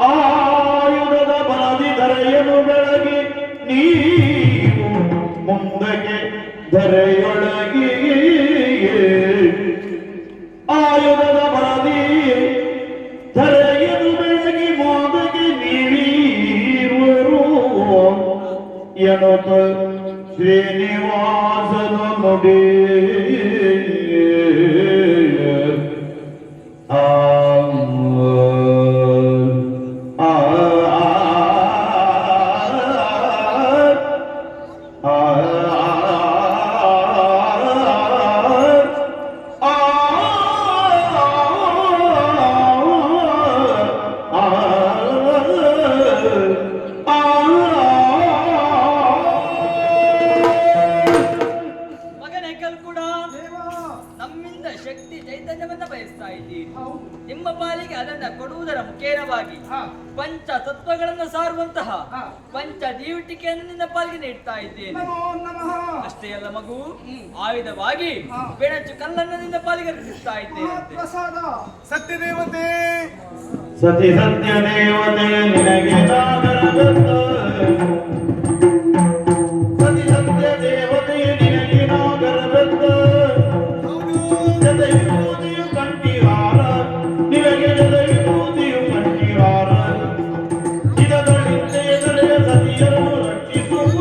ಆಯುಧದ ಬಲದಿ ಧರೆಯನು ಬೆಳಗಿ ನೀವು ಮುಂದಕ್ಕೆ ಧರೆಯೊಳಗೆ ಆಯುಧದ ಬಲದಿ ಧರೆಯನು ಬೆಳಗಿ ಮುಂದಕ್ಕೆ ನೀವೀರುವರು ಎನ್ನುತ್ತ ಶ್ರೀನಿವಾಸನ ನುಡಿ ನಿಮ್ಮ ಪಾಲಿಗೆ ಅದನ್ನ ಕೊಡುವುದರ ಮುಖೇನವಾಗಿ ಪಂಚ ತತ್ವಗಳನ್ನು ಸಾರುವಂತಹ ಪಂಚ ದೀವಟಿಕೆಯನ್ನು ನಿನ್ನ ಪಾಲಿಗೆ ನೀಡ್ತಾ ಇದ್ದೇನೆ. ಅಷ್ಟೇ ಅಲ್ಲ ಮಗು, ಆಯುಧವಾಗಿ ಬೆಣಚು ಕಲ್ಲನ್ನು ನಿನ್ನ ಪಾಲಿಗೆ ರಚಿಸ್ತಾ ಇದ್ದೇನೆ. ಸತ್ಯದೇವತೆ ಸತಿ ಸತ್ಯ ದೇವತೆ ನಿನಗೆ ಸತಿ ಸತ್ಯ ದೇವತೆ ನಿನಗೆ ನಾಗರಬದ್ಧ ಜತೆಯುವುದಿಯು ಕಂಠಿಹಾರ ನಿನಗೆ ಜತೆಯುವುದಿಯು ಕಂಠಿಹಾರ ಇದರಲ್ಲಿದ್ದ ಎದರೆಯ ಸತಿಯನ್ನು ರಕ್ಷಿಸುವ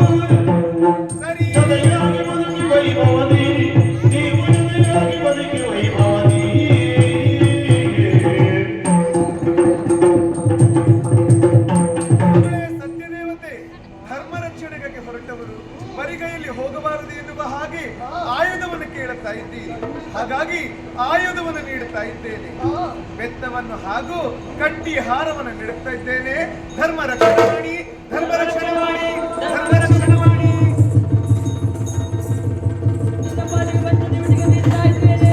ಜತೆಯಾಗಿ ಬದುಕಿ ವೈಭವದಿ ನೀವು ಜತೆಯಾಗಿ ಬದುಕಿ ವೈಭವದಿ ಸತ್ಯದೇವತೆ ಧರ್ಮ ರಕ್ಷಣೆಗಾಗಿ ಹೊರಟವರು ಬರಿಗೈಯಲ್ಲಿ ಹೋಗಬಾರದು ಎನ್ನುವ ಹಾಗೆ ಆಯುಧವನ್ನು ಕೇಳುತ್ತಾ ಇದ್ದೀರಿ. ಹಾಗಾಗಿ ಆಯುಧವನ್ನು ನೀಡುತ್ತಾ ಇದ್ದೇನೆ, ಬೆತ್ತವನ್ನು ಹಾಗೂ ಕಟ್ಟಿ ಹಾರವನ್ನು ನೀಡುತ್ತಾ ಇದ್ದೇನೆ. ಧರ್ಮ ರಕ್ಷಣೆ ಮಾಡಿ, ಧರ್ಮ ರಕ್ಷಣೆ ಮಾಡಿ, ಧರ್ಮ ರಕ್ಷಣೆ ಮಾಡಿ. ನಿನ್ನ ಪಾಲಿಗೆ ಪಂಚ ದೀವಟಿಕೆ ನೀಡ್ತಾ ಇದ್ದೇನೆ.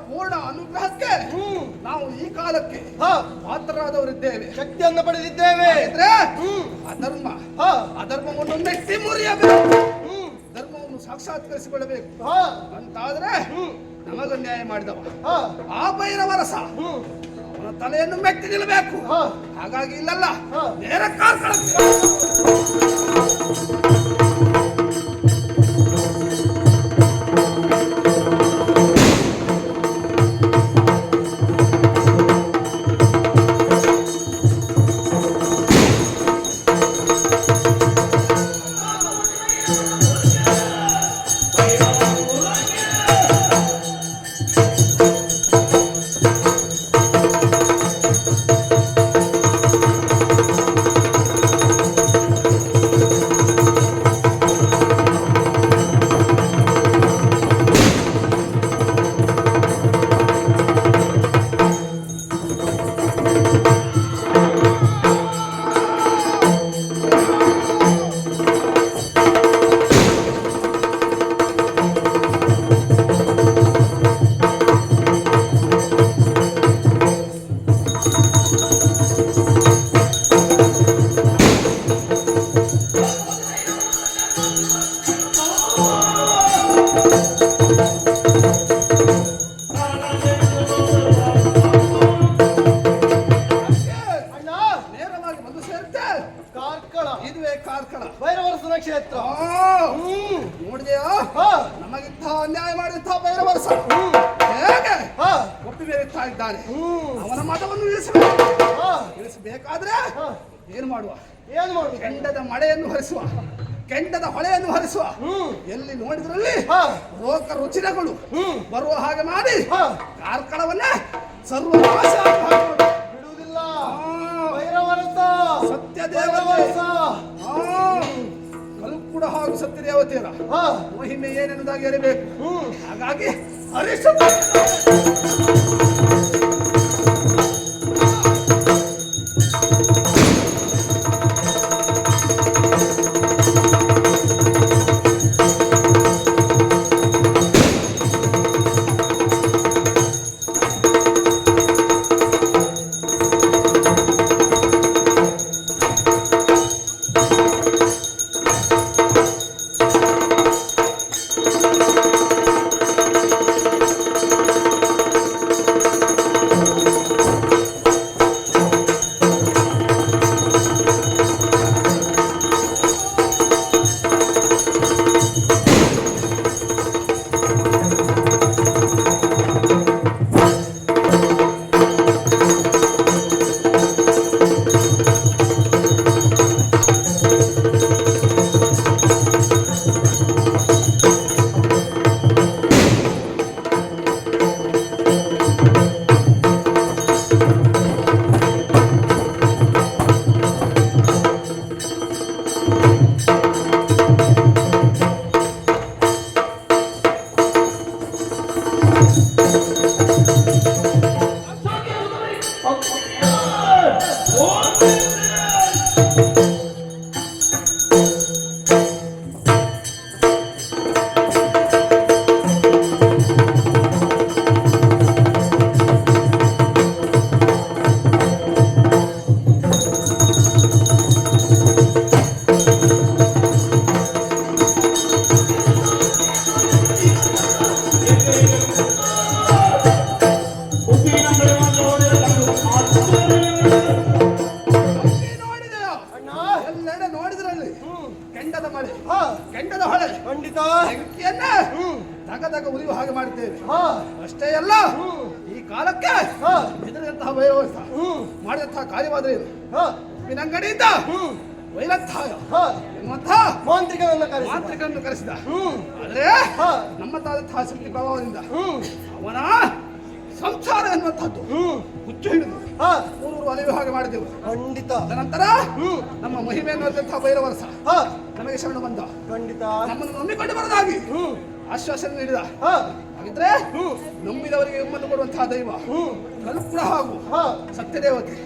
ಪೂರ್ಣ ಅನುಗ್ರಹಕ್ಕೆ ನಾವು ಈ ಕಾಲಕ್ಕೆ ಪಾತ್ರರಾದವರಿದ್ದೇವೆ, ಶಕ್ತಿಯನ್ನು ಪಡೆದಿದ್ದೇವೆ. ಇದ್ರೆ ಅಧರ್ಮ ಅಧರ್ಮವನ್ನು ಮೆಟ್ಟಿ ಮುರಿಯಬೇಕು, ಧರ್ಮವನ್ನು ಸಾಕ್ಷಾತ್ಕರಿಸಿಕೊಳ್ಳಬೇಕು ಅಂತಾದ್ರೆ ನಮಗ ನ್ಯಾಯ ಮಾಡಿದವ ಆ ಭೈರವರಸ ಅವನ ತಲೆಯನ್ನು ಮೆಟ್ಟಿ ನಿಲ್ಲಬೇಕು. ಹಾಗಾಗಿ ಇಲ್ಲಲ್ಲ ನೇರ ಕಾರ್ಕಳಕ್ಕೆ ನೇರವಾಗಿ ಬಂದು ಸೇರುತ್ತೆ. ಕಾರ್ಕಳ ಇದುವೇ ಕಾರ್ಕಳ ಭೈರವರಸನ ಕ್ಷೇತ್ರ. ನೋಡಿದೆಯಾ ನಮಗಿಂತ ಅನ್ಯಾಯ ಮಾಡಿದಂತಹ ಭೈರವರಸ ಹೇಗೆ ಒಪ್ಪಿ ಬೇರುತ್ತಾ ಇದ್ದಾನೆ. ಅವನ ಮತವನ್ನು ಇಳಿಸಬೇಕಾದ್ರೆ ಏನು ಮಾಡುವ? ಏನು ಮಾಡುದು? ಕೆಂಡದ ಮಳೆಯನ್ನು ಹರಿಸುವ, ಕೆಂಡದ ಹೊಳೆಯನ್ನು ಹರಿಸುವ, ಎಲ್ಲಿ ನೋಡಿದ್ರಲ್ಲಿ ರೋಗ ರುಚಿರಗಳು ಬರುವ ಹಾಗೆ ಮಾಡಿ ಕಾರ್ಕಳವನ್ನೇ ಸರ್ವನಾಶ ಬಿಡುವುದಿಲ್ಲ. ಭೈರವರಸ ಸತ್ಯ ದೇವತೆ ಕಲ್ಕುಡ ಹಾಗೂ ಸತ್ಯ ದೇವತೆಯರ ಮಹಿಮೆ ಏನೆನ್ನುವುದಾಗಿ ಅರಿಬೇಕು. ಹಾಗಾಗಿ ಹರಿಷ ಕೆಂಡದ ಹೊಳೆ ಖಂಡಿತ ಬೆಂಕಿಯನ್ನ ತಗದಗ ಉರಿಯುವ ಹಾಗೆ ಮಾಡುತ್ತೇವೆ. ಅಷ್ಟೇ ಅಲ್ಲ ಈ ಕಾಲಕ್ಕೆ ಹೆದರಿದಂತಹ ವ್ಯವಸ್ಥೆ ಮಾಡಿದಂತಹ ಕಾರ್ಯವಾದ್ರೆ ಉಪ್ಪಿನಂಗಡಿಯಿಂದ ವೈಲತ್ತಾಯ ಎನ್ನುವಂತಹ ಮಾಂತ್ರಿಕನನ್ನು ಕರೆಸಿದ. ಆದ್ರೆ ನಮ್ಮದಾದಂತಹ ಶಕ್ತಿ ಪ್ರಭಾವದಿಂದ ಅವನ ಸಂಸಾರ ಎನ್ನುವಂತಹದ್ದು ಹುಚ್ಚು ಹಿಡಿದು ಮೂರು ಅಲೆಯುವ ಹಾಗೆ ಮಾಡಿದೆವು. ಖಂಡಿತ ತದನಂತರ ನಮ್ಮ ಮಹಿಮೆ ಎನ್ನುವಂತಹ ಭೈರವರಸ ನಮಗೆ ಶರಣ ಬಂದ. ಖಂಡಿತ ನಮ್ಮನ್ನು ನಂಬಿಕೊಂಡು ಬರೋದಾಗಿ ಆಶ್ವಾಸನೆ ನೀಡಿದ. ಹಾಗಿದ್ರೆ ನಂಬಿದವರಿಗೆ ಒಮ್ಮನ್ನು ಕೊಡುವಂತಹ ದೈವ ಕಲ್ಪುರ ಹಾಗೂ ಸತ್ಯದೇವತೆ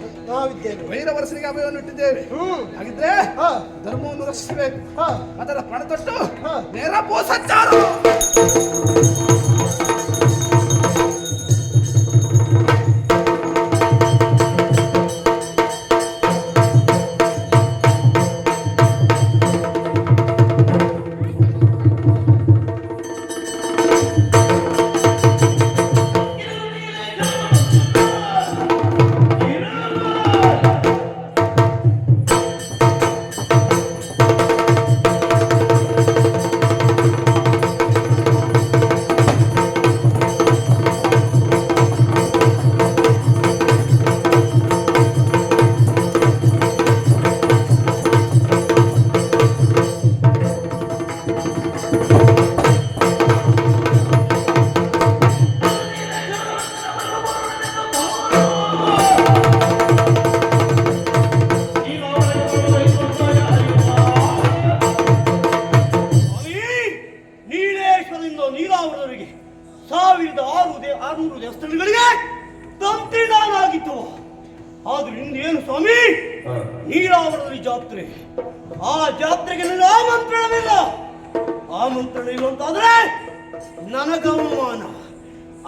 ಭೈರವರಸನಿಗೆ ಅಭಯವನ್ನು ಇಟ್ಟಿದ್ದೇವೆ. ಹಾಗಿದ್ರೆ ಧರ್ಮವನ್ನು ರಕ್ಷಿಸಬೇಕು. ಅದರ ಪಣ ತೊಟ್ಟು ನೇರ ಸಂಚಾರ ಮಂತ್ರಗಳಿಗೆ ತಂತ್ರಿನಾಗಿತ್ತು. ಆದ್ರೆ ಇನ್ನೇನು ಸ್ವಾಮಿ, ನೀರಾವರದಲ್ಲಿ ಜಾತ್ರೆ, ಆ ಜಾತ್ರೆಗೆ ನನ್ನ ಆಮಂತ್ರಣವಿಲ್ಲ. ಆಮಂತ್ರಣ ಇರುವಂತಾದ್ರೆ ನನಗ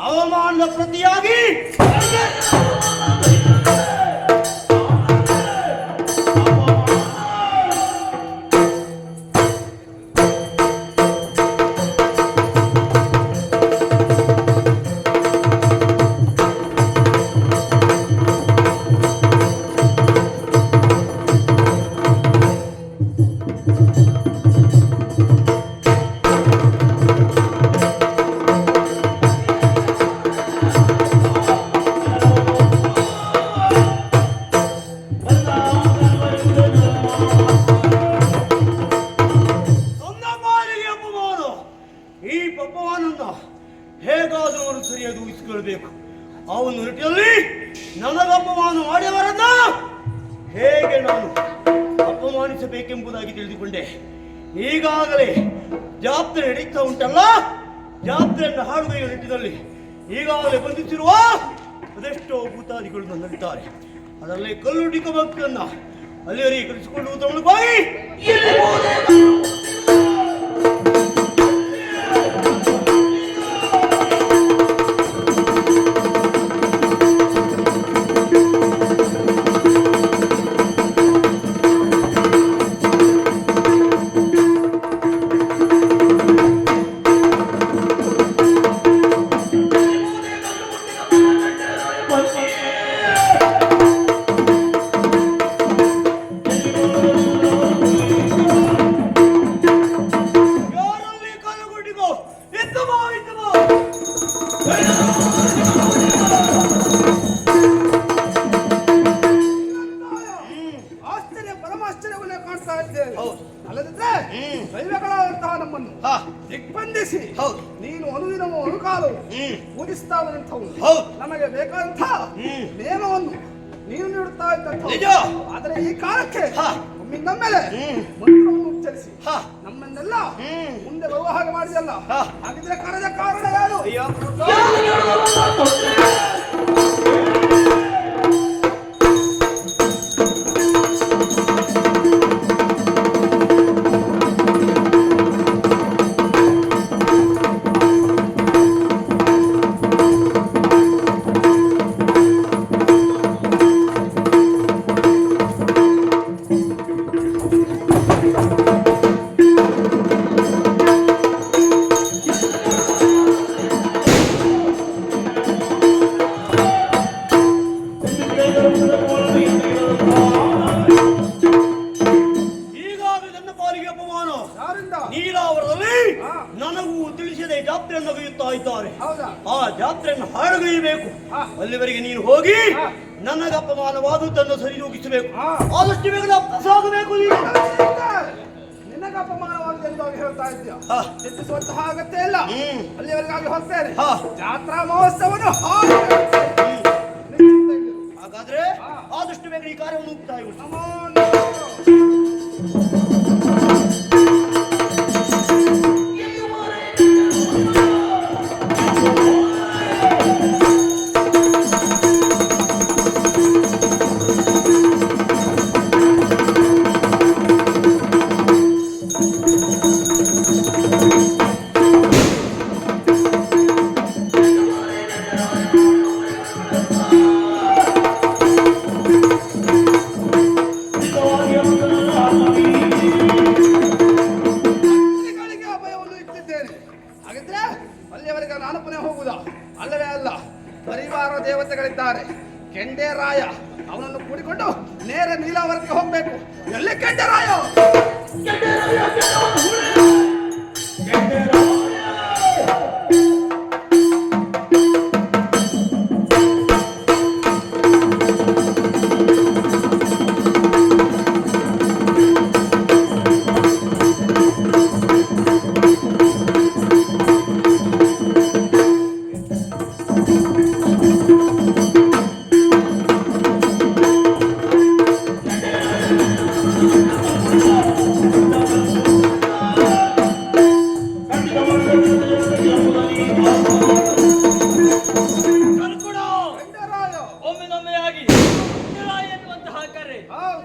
ಅವಮಾನದ ಪ್ರತಿಯಾಗಿ ಹೇಗಾದರೂ ಅವನು ಸರಿಯಾಗಿ ಊಹಿಸಿಕೊಳ್ಬೇಕು. ಅವನು ನಿಟ್ಟಿನಲ್ಲಿ ನನಗಪಮಾನ ಮಾಡಿಯವರನ್ನ ಹೇಗೆ ನಾನು ಅಪಮಾನಿಸಬೇಕೆಂಬುದಾಗಿ ತಿಳಿದುಕೊಂಡೆ. ಈಗಾಗಲೇ ಜಾತ್ರೆ ನಡೀತಾ ಉಂಟಲ್ಲ, ಜಾತ್ರೆಯನ್ನು ಹಾಡುಗೆಯ ನಿಟ್ಟಿನಲ್ಲಿ ಈಗಾಗಲೇ ಬಂಧಿಸಿರುವ ಅದೆಷ್ಟೋ ಭೂತಾದಿಗಳು ನನ್ನಲ್ಲಿದ್ದಾರೆ. ಅದರಲ್ಲಿ ಕಲ್ಲುಡಿಕ ಭಕ್ತನ್ನ ಅಲ್ಲಿವರೆಗೆ ಕಲಿಸಿಕೊಂಡು ತಗೊಂಡುപോಗಿ ಅಲ್ಲದಿದ್ರೆ ದೈವಗಳಾದಂತಹ ನಮ್ಮನ್ನು ದಿಗ್ಬಂಧಿಸಿ ನೀನು ಅನುದಿನವೂ ಅನುಕಾಲು ಪೂಜಿಸ್ತಾ ಬಂದಂಥವು ನಮಗೆ ಬೇಕಾದಂಥ ನೇಮವನ್ನು ನೀನು ನೀಡುತ್ತಾ ಇದ್ದಂಥ. ಆದರೆ ಈ ಕಾಲಕ್ಕೆ ನಮ್ಮೇಲೆ ಮಂತ್ರವನ್ನು ಉಚ್ಚರಿಸಿ ನಮ್ಮನ್ನೆಲ್ಲ ಮುಂದೆ ಬರುವ ಹಾಗೆ ಮಾಡಿದಲ್ಲ. ಹಾಗಿದ್ರೆ ಕರೆದ ಕಾರಣ ಯಾರು? ನೀರಾವರದಲ್ಲಿ ನನಗೂ ತಿಳಿಸದೆ ಜಾತ್ರೆಯನ್ನು ಬಗೆಯುತ್ತಾ ಇದ್ದಾರೆ. ಆ ಜಾತ್ರೆಯನ್ನು ಹಾಡುಗೈಯಬೇಕು. ಅಲ್ಲಿವರೆಗೆ ನೀನು ಹೋಗಿ ನನಗೆ ಅಪಮಾನವಾದುದನ್ನು ಸರಿದೂಗಿಸಬೇಕು. ಆದಷ್ಟು ಬೇಗ ಸಾಗಬೇಕು. ನೀನು ನಿನಗೆ ಅಪಮಾನವಾದ ಹೇಳ್ತಾ ಇದ್ದೀಯ, ಚಿಂತಿಸುವಂತಹ ಅಗತ್ಯ ಇಲ್ಲ. ಅಲ್ಲಿವರೆಗಾಗಿ ಹೋಗ್ತೇನೆ. ಜಾತ್ರಾ ಮಹೋತ್ಸವವನ್ನು ಹಾಗಾದ್ರೆ ಆದಷ್ಟು ಬೇಗ ಈ ಕಾರ್ಯವನ್ನು ಮುಕ್ತಾಯಗೊಳಿಸಿ. ಅಲ್ಲಿಯವರೆಗೆ ನಾನು ಪುನಃ ಹೋಗುವುದ ಅಲ್ಲವೇ ಅಲ್ಲ. ಪರಿವಾರ ದೇವತೆಗಳಿದ್ದಾರೆ. ಕೆಂಡೇರಾಯ ಅವನನ್ನು ಕೂಡಿಕೊಂಡು ನೇರ ನೀಲಾವರಕ್ಕೆ ಹೋಗ್ಬೇಕು. ಎಲ್ಲಿ ಕೆಂಡೇರಾಯ?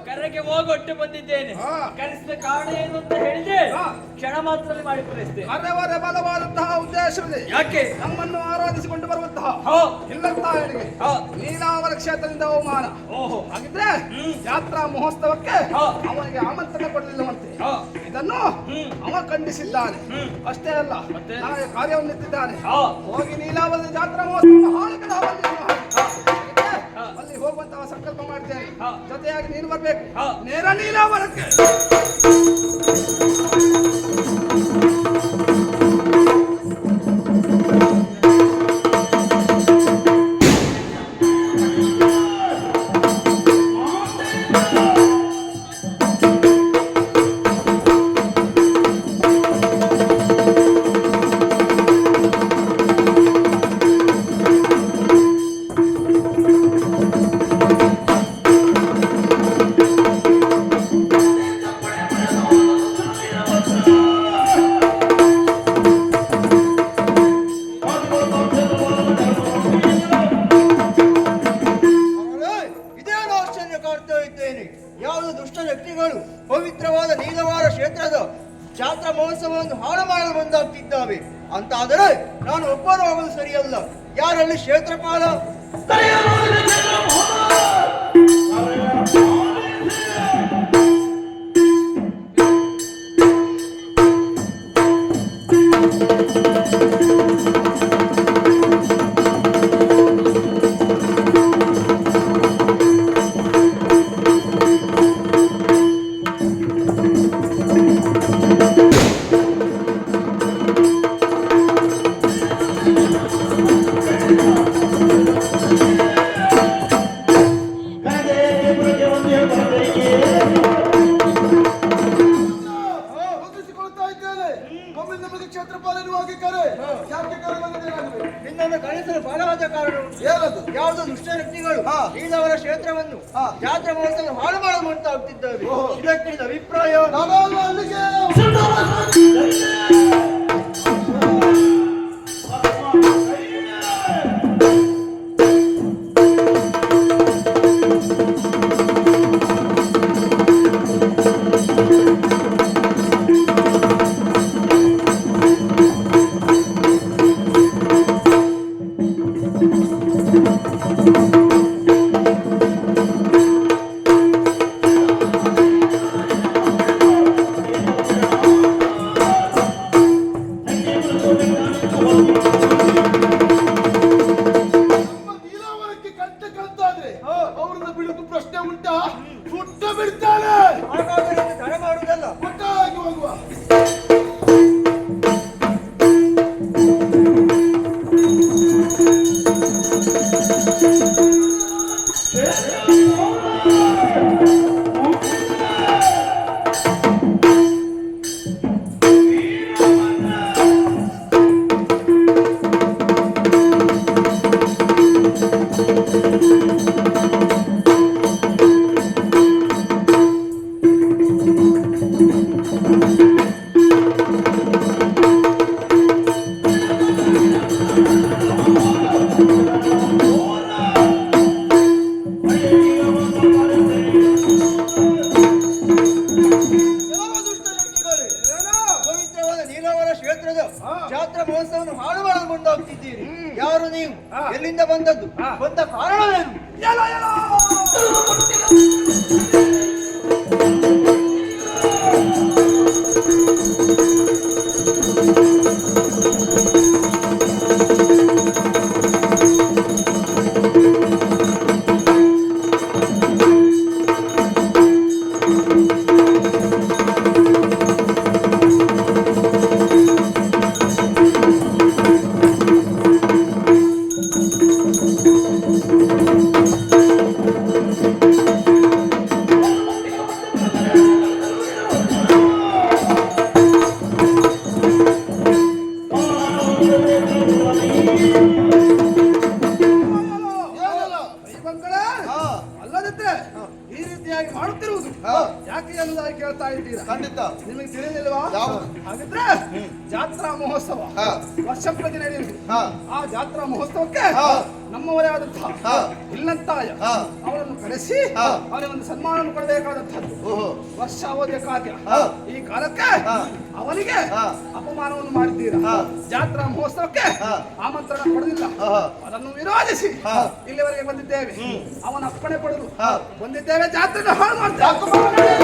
ಕರೆಗೆ ಹೋಗೊಟ್ಟು ಬಂದಿದ್ದೇನೆ. ಕರೆಸಿದ ಕಾರಣ ಏನು ಅಂತ ಹೇಳಿದೆ ಕ್ಷಣ ಮಾತ್ರದಲ್ಲಿ ಮಾಡಿ ಪೂರೈಸಿದೆ. ಅರೆವರೆ ಬಲವಾದಂತಹ ಉದ್ದೇಶವಿದೆ. ಯಾಕೆ ನಮ್ಮನ್ನು ಆರಾಧಿಸಿಕೊಂಡು ಬರುವಂತಹ ಇಲ್ಲಂತ ಹೇಳಿಗೆ ನೀಲಾವರ ಕ್ಷೇತ್ರದಿಂದ ಅವಮಾನ. ಹಾಗಿದ್ರೆ ಜಾತ್ರಾ ಮಹೋತ್ಸವಕ್ಕೆ ಅವನಿಗೆ ಆಮಂತ್ರಣ ಕೊಡಲಿಲ್ಲವಂತೆ. ಇದನ್ನು ಅವ ಖಂಡಿಸಿದ್ದಾನೆ. ಅಷ್ಟೇ ಅಲ್ಲ, ನಾಳೆ ಕಾರ್ಯವನ್ನು ಎತ್ತಿದ್ದಾನೆ. ಹೋಗಿ ನೀಲಾವರ ಜಾತ್ರಾ ಮಹೋತ್ಸವ ಹಾಳು ಅಲ್ಲಿ ಹೋಗುವಂತಹ ಸಂಕಲ್ಪ ಮಾಡ್ತೇನೆ. ಜೊತೆಯಾಗಿ ನೀನು ಬರ್ಬೇಕು ನೇರ ನೀಲಾವರಕ್ಕೆ. ಇದೇನು ಆಶ್ಚರ್ಯ ಕಾಡ್ತಾ ಇದ್ದೇನೆ. ಯಾವುದು ದುಷ್ಟ ಶಕ್ತಿಗಳು ಪವಿತ್ರವಾದ ನೀಲವಾರ ಕ್ಷೇತ್ರದ ಜಾತ್ರಾ ಮಹೋತ್ಸವವನ್ನು ಹಾಳು ಮಾಡಲು ಮುಂದಾಗ್ತಿದ್ದಾವೆ ಅಂತಾದರೆ ನಾನು ಒಬ್ಬರು ಆಗುವುದು ಸರಿಯಲ್ಲ. ಯಾರಲ್ಲಿ ಕ್ಷೇತ್ರಪಾಲ? ಹೊಂದಿಸಿಕೊಳ್ತಾ ಇದ್ದೇನೆ. ಒಮ್ಮೆ ನಮಗೆ ಕ್ಷೇತ್ರಪಾಲ ಎನ್ನುವಾಗಿ ಕರೆ. ಯಾಕೆ ಕರೆ ಬಂದಿದ್ದೇನಾಗಬೇಕು? ನಿನ್ನನ್ನು ಕಳಿಸಲು ಬಲವಾದ ಕಾರಣ ಏನದು? ಯಾವುದು ದುಷ್ಟ ಶಕ್ತಿಗಳು ನೀಲವರ ಕ್ಷೇತ್ರವನ್ನು ಜಾತ್ರಾ ಮಹೋತ್ಸವ ಹಾಳು ಮಾಡಲು ಮುಂದಾಗ್ತಿದ್ದಾವೆ. ಇದಕ್ಕೆ ನಿನ್ನ ಅಭಿಪ್ರಾಯ? ನಾನಲ್ಲ ಅಲ್ಲಿಗೆ ಅವರನ್ನ ಬಿಡುವುದು ಪ್ರಶ್ನೆ ಉಂಟಾ? ಸುಟ್ಟ ಬಿಡ್ತಾನೆ. ಹಾಗಾದರೆ ತಡ ಮಾಡುವುದಲ್ಲ. ಒಟ್ಟಾಗಿ ಹೋಗುವ. ಪವಿತ್ರವಾದ ನೀಲವರ ಕ್ಷೇತ್ರದ ಜಾತ್ರಾ ಮಹೋತ್ಸವವನ್ನು ಹಾಳು ಮಾಡಲು ಮುಂದಾಗ್ತಿದ್ದೀರಿ. ಯಾರು ನೀವು? ಎಲ್ಲಿಂದ ಬಂದದ್ದು? ಬಂದ ಕಾರಣವೇನು? ಅಲ್ಲದಿದ್ರೆ ಈ ರೀತಿಯಾಗಿ ಮಾಡುತ್ತಿರುವುದು ಯಾಕೆ ಅನ್ನೋದಾಗಿ ಕೇಳ್ತಾ ಇದ್ದೀರಾ? ಖಂಡಿತ ನಿಮಗೆ ತಿಳಿದಿಲ್ವಾ? ಹಾಗಿದ್ರೆ ಜಾತ್ರಾ ಮಹೋತ್ಸವ ವರ್ಷ ಪ್ರತಿ ನಡೆಯುವುದು. ಆ ಜಾತ್ರಾ ಮಹೋತ್ಸವಕ್ಕೆ ನಮ್ಮವರೇ ಆದಂತಹ ಹಾ. ಇಲ್ಲಂತಾಯ ಹಾ. ಅವರನ್ನು ಕರೆಸಿ ಹಾ. ಅವನಿಗೆ ಒಂದು ಸನ್ಮಾನ ಕೊಡಬೇಕಾದಂತಹದ್ದು ಓಹೋ ವರ್ಷ ಅವಧಿಯ ಕಾರ್ಯ ಹಾ. ಈ ಕಾಲಕ್ಕೆ ಹಾ. ಅವನಿಗೆ ಹಾ. ಅಪಮಾನವನ್ನು ಮಾಡಿದ್ದೀರಾ ಹಾ. ಜಾತ್ರಾ ಮಹೋತ್ಸವಕ್ಕೆ ಹಾ. ಆಮಂತ್ರಣ ಕೊಡಲಿಲ್ಲ ಹಾ. ಅದನ್ನು ವಿರೋಧಿಸಿ ಹಾ. ಇಲ್ಲಿವರೆಗೆ ಬಂದಿದ್ದೇವೆ ಅವನ ಅಪ್ಪಣೆ ಪಡೆದು ಹಾ. ಬಂದಿದ್ದೇವೆ ಜಾತ್ರೆ ಹಾಳು ಮಾಡ್ತೇವೆ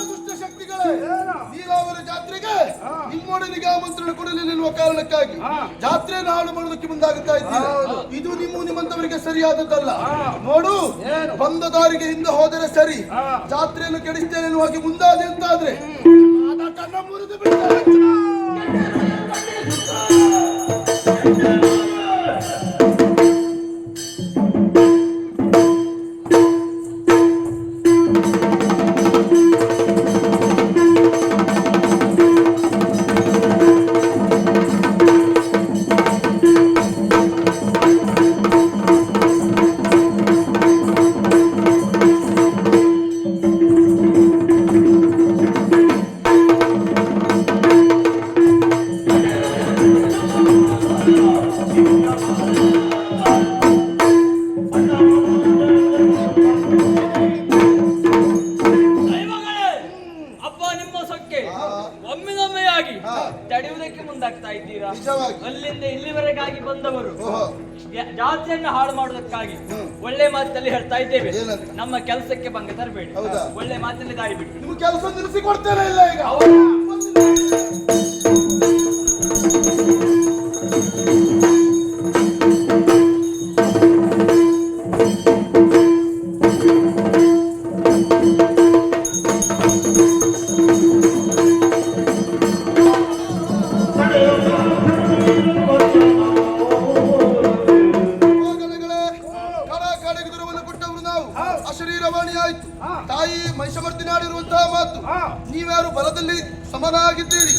ದುಷ್ಟಶಕ್ತಿಗಳೇ, ನೀಲಾವರ ಜಾತ್ರೆಗೆ ನಿಮ್ಮೊಡನಿಗೆ ಆಮಂತ್ರಣ ಕೊಡಲಿರುವ ಕಾರಣಕ್ಕಾಗಿ ಜಾತ್ರೆಯನ್ನು ಹಾಳು ಮಾಡೋದಕ್ಕೆ ಮುಂದಾಗುತ್ತಾ ಇದ್ದೀರಾ. ಇದು ನಿಮ್ಮಂತವರಿಗೆ ಸರಿಯಾದದ್ದಲ್ಲ. ನೋಡು, ಬಂದ ದಾರಿಗೆ ಹಿಂದೆ ಹೋದರೆ ಸರಿ, ಜಾತ್ರೆಯನ್ನು ಕೆಡಿಸ್ತೇನೆ ಎನ್ನುವ ಹಾಗೆ ಮುಂದಾದೆ ಅಂತಾದ್ರೆ ಕನ್ನ ಮುರಿದು ಬಿಡ್ತಾರೆ. ದೈವಗಳೇ, ಅಪ್ಪ ನಿಮ್ಮ ಸೊಕ್ಕೆ ಒಮ್ಮಿನೊಮ್ಮೆಯಾಗಿ ತಡೆಯುವುದಕ್ಕೆ ಮುಂದಾಗ್ತಾ ಇದ್ದೀರಾ? ನಿಜವಾಗಿ. ಅಲ್ಲಿಂದ ಇಲ್ಲಿವರೆಗಾಗಿ ಬಂದವರು ಓಹೋ. ಜಾತಿಯನ್ನು ಹಾಳು ಮಾಡುವುದಕ್ಕಾಗಿ ಒಳ್ಳೆ ಮಾತಲ್ಲಿ ಹೇಳ್ತಾ ಇದ್ದೇವೆ. ಏನಂತ? ನಮ್ಮ ಕೆಲಸಕ್ಕೆ ಭಂಗ ತರಬೇಡಿ. ಹೌದಾ? ಒಳ್ಳೆ ಮಾತಲ್ಲಿ ದಾರಿ ಬಿಡಿ. ನಿಮ್ಗೆ ಕೆಲಸ ನಿಲ್ಲಿಸಿ ಕೊಡ್ತೇನೆ ಇಲ್ಲ ಈಗ. ಮಗನಗಳೇ, ಕಡೆಗೆ ದೂರವನ್ನು ಕೊಟ್ಟವರು ನಾವು ಅಶರೀರವಾಣಿ ಆಯ್ತು. ತಾಯಿ ಮಹಿಷಮರ್ದಿನಿ ಆಡಿರುವಂತಹ ಮಾತು, ನೀವ್ಯಾರು ಬಲದಲ್ಲಿ ಸಮನಾಗಿದ್ದೀರಿ,